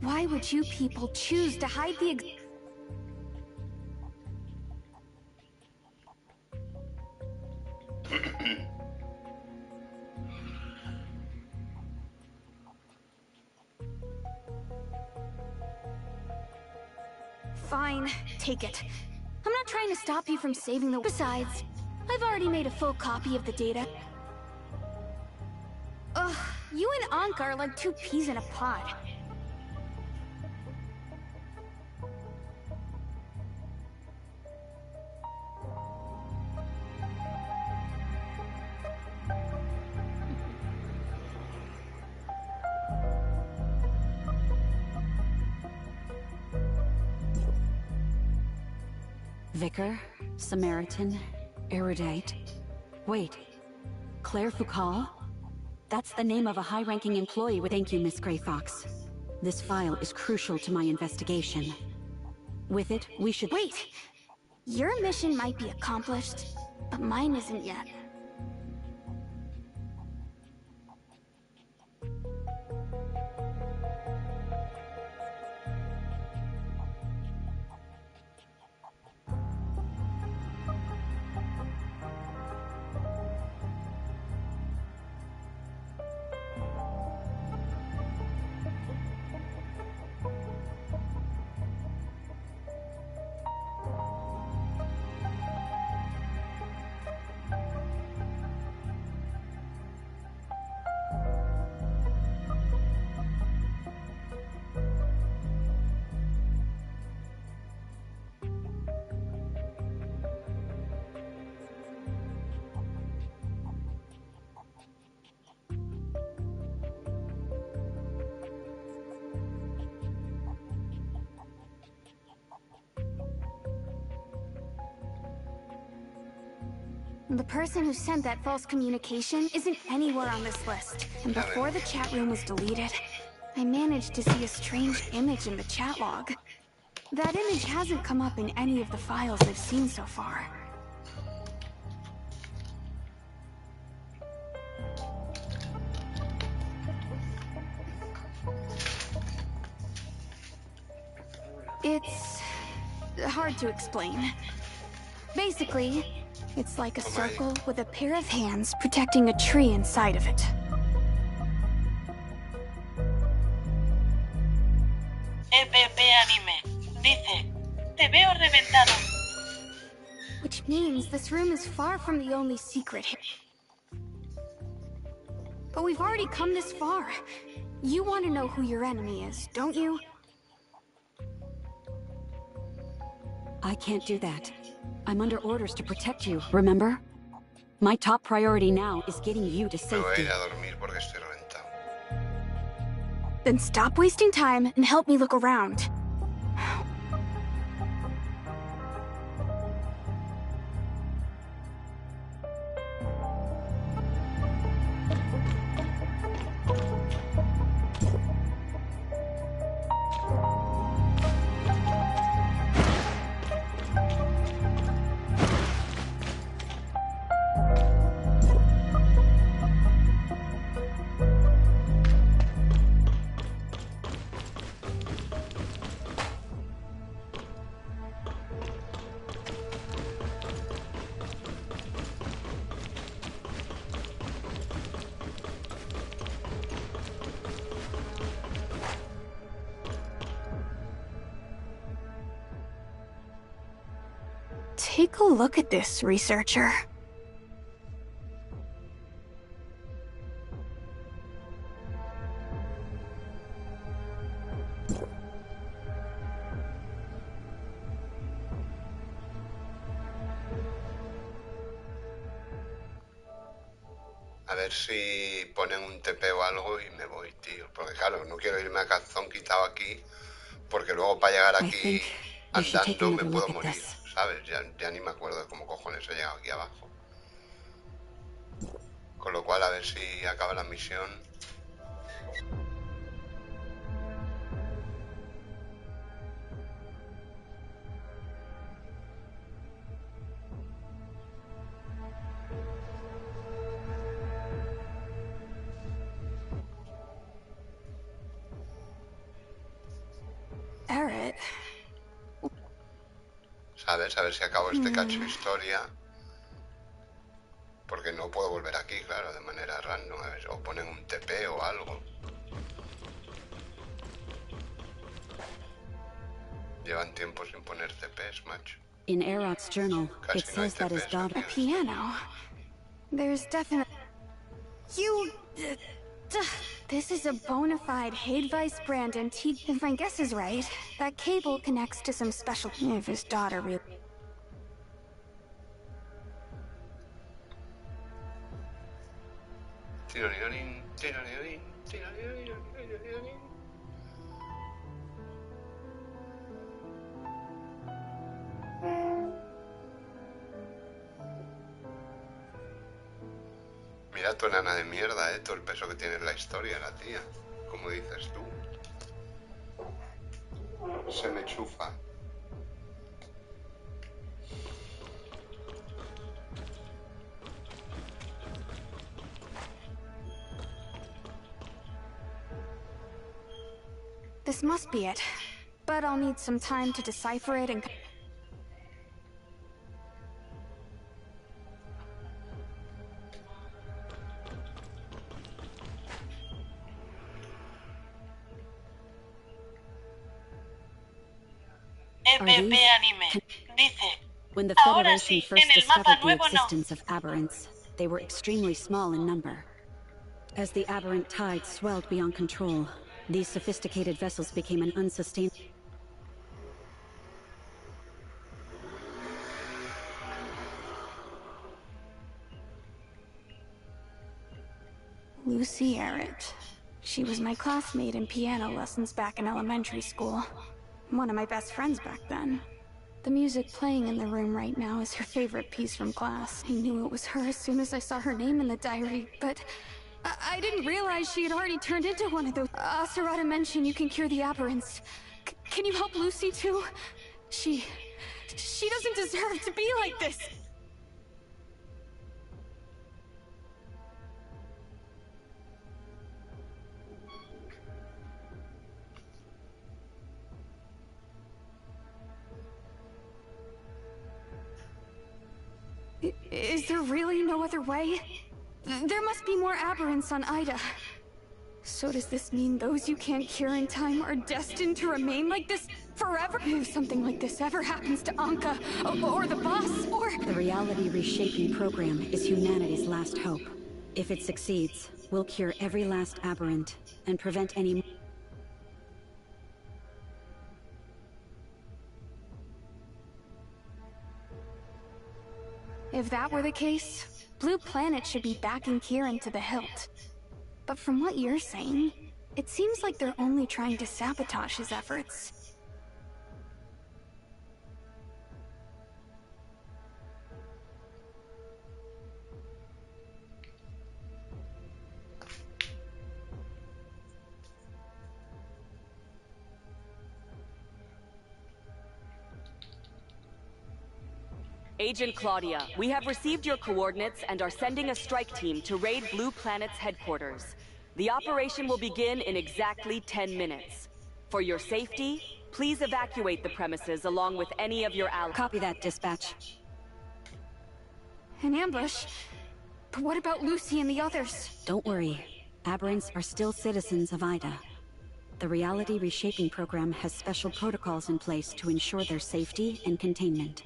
S11: Why would you people choose to hide the Fine, take it. I'm not trying to stop you from saving the... Besides, I've already made a full copy of the data. Ugh, you and Ankh are like two peas in a pod.
S17: Vicar, Samaritan, Erudite. Wait, Claire Foucault? That's the name of a high-ranking employee with... Thank you, Miss Gray Fox. This file is crucial to my investigation. With it, we should...
S11: Wait! Your mission might be accomplished, but mine isn't yet. The person who sent that false communication isn't anywhere on this list. And before the chat room was deleted, I managed to see a strange image in the chat log. That image hasn't come up in any of the files I've seen so far. It's hard to explain. Basically, it's like a circle with a pair of hands protecting a tree inside of it.
S4: EPP Anime. Dice, te veo reventado.
S11: Which means this room is far from the only secret here. But we've already come this far. You want to know who your enemy is, don't you?
S17: I can't do that. I'm under orders to protect you, remember? My top priority now is getting you to safety.
S11: Then stop wasting time and help me look around. Take a look at this, researcher.
S3: A ver si ponen un TP o algo y me voy, tío. Porque claro, no quiero irme a calzón quitado aquí, porque luego para llegar aquí andando me puedo morir, ¿sabes? Ya ni me acuerdo de cómo cojones he llegado aquí abajo. Con lo cual, a ver si acaba la misión.
S11: Eric.
S3: ¿Sabes? A ver si acabo este cacho de historia. Porque no puedo volver aquí, claro, de manera random. A ver, o ponen un TP o algo. Llevan tiempo sin poner TPs, macho.
S17: In Erot's journal, it says that his daughter...
S11: A piano. There's definitely... You... This is a bona fide Hadevice brand antique. If my guess is right, that cable connects to some special... If his daughter really...
S3: Mira tu enana de mierda, todo el peso que tiene en la historia, la tía. Como dices tú. Se me chufa.
S11: This must be it. But I'll need some time to decipher it and...
S4: EPP Anime. Dice,
S17: When the
S4: ahora
S17: Federation
S4: sí,
S17: first
S4: en el mapa
S17: discovered the
S4: nuevo no.
S17: existence of aberrants, they were extremely small in number. As the aberrant tide swelled beyond control, these sophisticated vessels became an unsustainable...
S11: Lucy Arrett. She was my classmate in piano lessons back in elementary school. One of my best friends back then. The music playing in the room right now is her favorite piece from Glass. I knew it was her as soon as I saw her name in the diary, but I didn't realize she had already turned into one of those. Asurata mentioned you can cure the aberrants. Can you help Lucy too? She doesn't deserve to be like this. Is there really no other way? There must be more aberrants on Ida. So does this mean those you can't cure in time are destined to remain like this forever? If something like this ever happens to Anka, or the boss, or...
S17: The reality reshaping program is humanity's last hope. If it succeeds, we'll cure every last aberrant and prevent any...
S11: If that were the case, Blue Planet should be backing Kieran to the hilt. But from what you're saying, it seems like they're only trying to sabotage his efforts.
S6: Agent Claudia, we have received your coordinates and are sending a strike team to raid Blue Planet's headquarters. The operation will begin in exactly 10 minutes. For your safety, please evacuate the premises along with any of your allies.
S17: Copy that, dispatch.
S11: An ambush? But what about Lucy and the others?
S17: Don't worry. Aberrants are still citizens of Ida. The reality reshaping program has special protocols in place to ensure their safety and containment.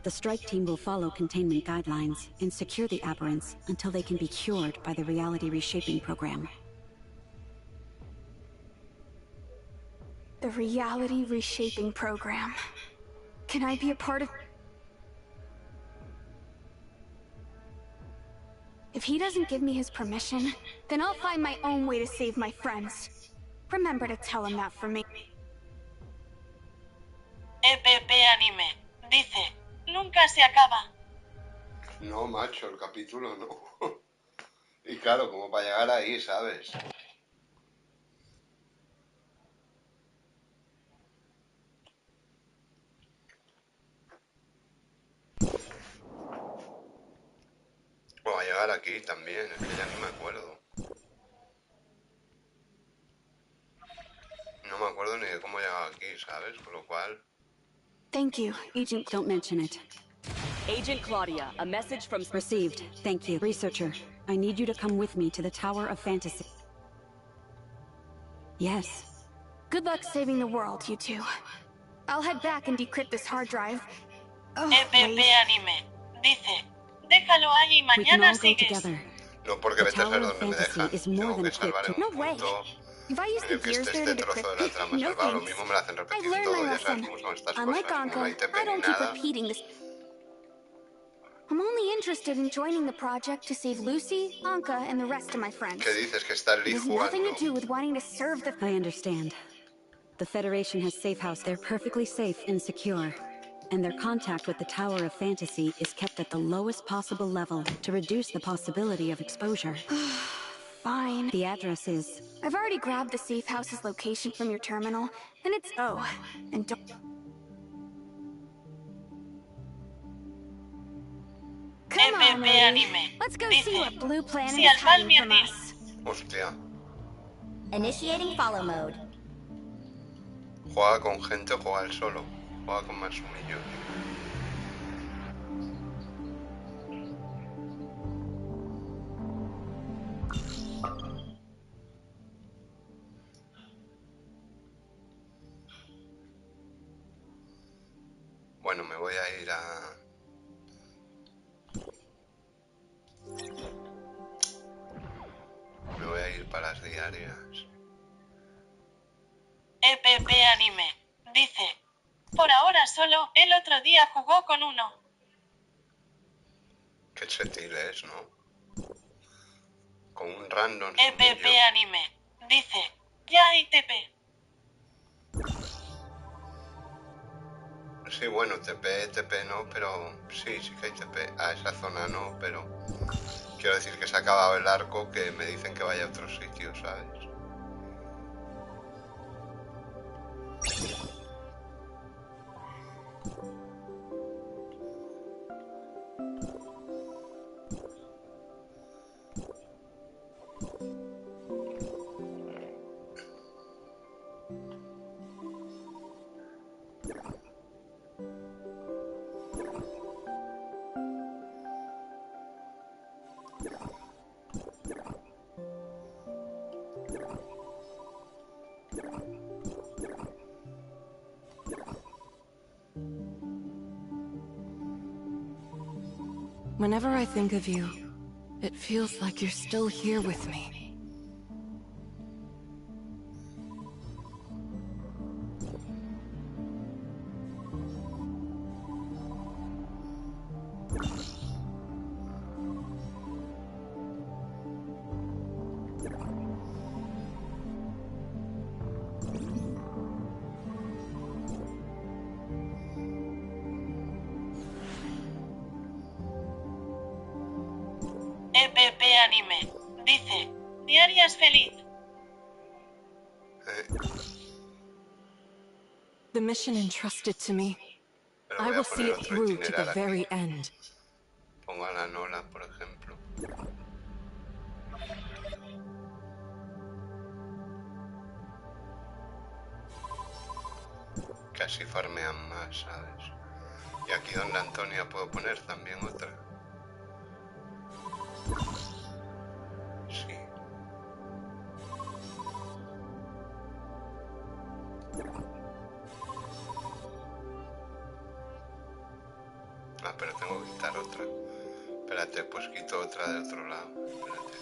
S17: The strike team will follow containment guidelines and secure the aberrants until they can be cured by the reality reshaping program.
S11: The reality reshaping program. Can I be a part of... If he doesn't give me his permission, then I'll find my own way to save my friends. Remember to tell him that for me.
S4: EPP Anime dice, nunca se acaba.
S3: No, macho, el capítulo no. Y claro, como para llegar ahí, ¿sabes? O a llegar aquí también, es que ya ni me acuerdo. No me acuerdo ni de cómo he llegado aquí, ¿sabes? Con lo cual...
S11: Thank you, Agent...
S17: Don't mention it.
S6: Agent Claudia, a message from...
S17: Received. Thank you. Researcher, I need you to come with me to the Tower of Fantasy. Yes.
S11: Good luck saving the world, you two. I'll head back and decrypt this hard drive.
S4: EPP Anime dice, déjalo ahí y
S17: We can
S4: mañana
S17: all go
S4: sigues.
S17: together.
S3: No, porque
S17: The
S3: vete a saber
S17: Tower of
S3: dónde me
S17: Fantasy
S3: dejan.
S17: is more
S3: Tengo
S17: than
S3: que salvar
S17: equipped
S3: en
S17: to...
S3: un
S11: No way.
S3: punto
S11: If I use the
S3: medio que
S11: gears
S3: esté
S11: there
S3: este
S11: to
S3: trozo de la
S11: decrypt...
S3: trama
S11: No
S3: salvado. Lo
S11: thanks.
S3: mismo me lo hacen
S11: I've
S3: repetir
S11: learned
S3: todo,
S11: my
S3: ya sabes
S11: lesson.
S3: cómo son estas
S11: Unlike
S3: cosas. Como no hay
S11: Anka,
S3: TP
S11: I
S3: ni
S11: don't keep
S3: nada.
S11: repeating this. I'm only interested in joining the project to save Lucy, Anka, and the rest of my friends.
S3: ¿Qué dices? Que está
S11: It
S3: Lee
S11: has nothing to
S3: jugando.
S11: do with wanting to serve the...
S17: I understand. The Federation has safe house. They're perfectly safe and secure. And their contact with the Tower of Fantasy is kept at the lowest possible level to reduce the possibility of exposure.
S11: Fine.
S17: The address is...
S11: I've already grabbed the safe house's location from your terminal, and it's... Oh, and don't... Come on,
S4: EPP
S11: Odie.
S4: Anime
S11: Let's go
S4: dice,
S11: see what Blue Planet
S4: si
S11: is
S4: al
S11: hiding
S4: Palmier
S11: from
S4: dir-
S11: us.
S3: Hostia.
S9: Initiating follow mode.
S3: ¿Juega con gente o juega él solo? Juega con más Sumillos. Bueno, me voy a ir a... Me voy a ir para las diarias.
S4: EPP Anime dice, por ahora solo, el otro día jugó con uno.
S3: Qué chetil es, ¿no? Con un random
S4: EPP
S3: Sumillo.
S4: Anime dice, ya hay TP.
S3: Sí, bueno, TP no, pero sí que hay TP. A esa zona no, pero quiero decir que se ha acabado el arco, que me dicen que vaya a otro sitio, ¿sabes?
S12: Whenever I think of you, it feels like you're still here with me.
S4: EPP Anime. Dice, ¿te harías feliz?
S12: The mission entrusted to me, I will see it through to the very end.
S3: Pongo a la Nola, por ejemplo. Casi farmean más, ¿sabes? Y aquí donde Antonia puedo poner también otra. Sí. Ah, pero tengo que quitar otra. Espérate, pues quito otra de otro lado. Espérate.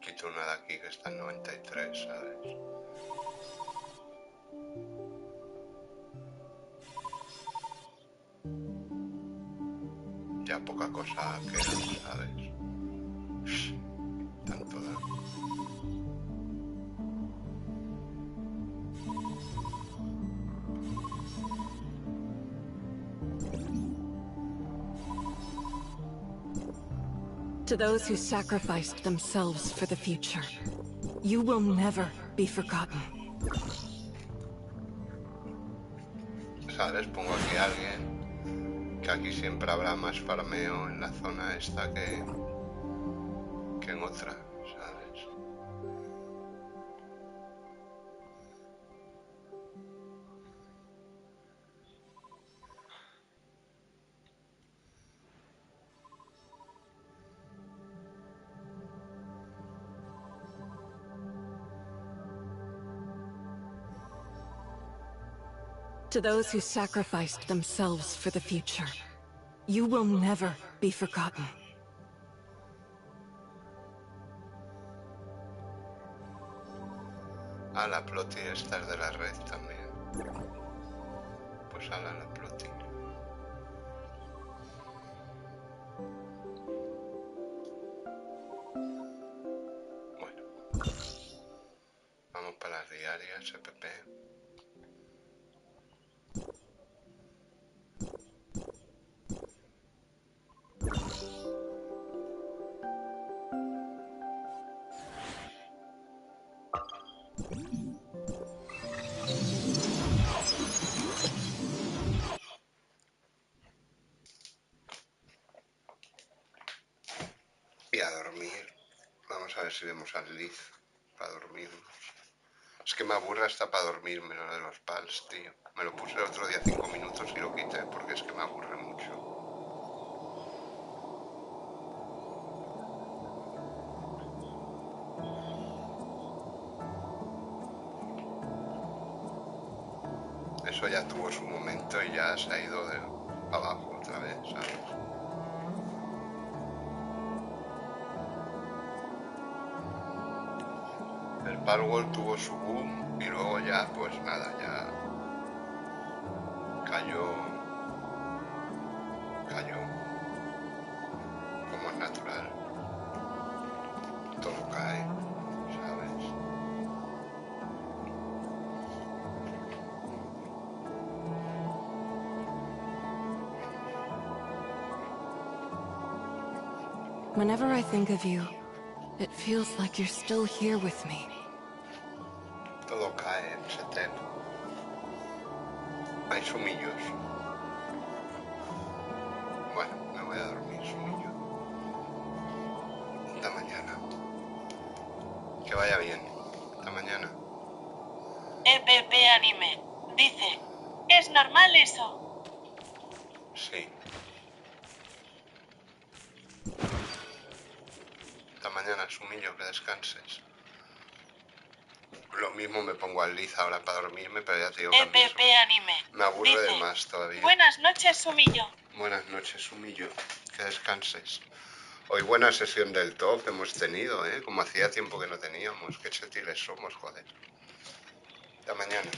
S3: Quito una de aquí que está en 93, ¿sabes? Ya poca cosa queda, ¿sabes? Tanto da.
S12: To those who sacrificed themselves for the future, you will never be forgotten.
S3: ¿Sabes? Pongo aquí a alguien, que aquí siempre habrá más farmeo en la zona esta que en otra, ¿sabes?
S12: To those who sacrificed themselves for the future, you will never be forgotten.
S3: Ah, la ploti esta es de la red también. Pues ala la ploti. Bueno. Vamos para las diarias, EPP. Y a dormir. Vamos a ver si vemos al Liz para dormirnos. Es que me aburre hasta para dormirme lo de los pals, tío. Me lo puse el otro día 5 minutos y lo quité porque es que me aburre mucho. Eso ya tuvo su momento y ya se ha ido de abajo otra vez, ¿sabes? El Palworld tuvo su boom y luego ya, pues nada, ya Cayó. Como es natural. Todo cae, ¿sabes?
S12: Whenever I think of you, it feels like you're still here with me.
S3: Todo cae en Seten. Hay sumillos. Bueno, me voy a dormir, sumillo. Hasta mañana. Que vaya bien. Hasta mañana.
S4: EPP Anime. Dice, ¿es normal eso?
S3: Sí. Hasta mañana, sumillo, que descanses. Lo mismo me pongo al liz ahora para dormirme, pero ya te digo que a mí
S4: EPP Anime.
S3: me aburre
S4: Dice,
S3: de más todavía.
S4: Buenas noches, Sumillo.
S3: Buenas noches, sumillo. Que descanses. Hoy buena sesión del TOF hemos tenido, ¿eh? Como hacía tiempo que no teníamos. Qué chetiles somos, joder. Hasta mañana.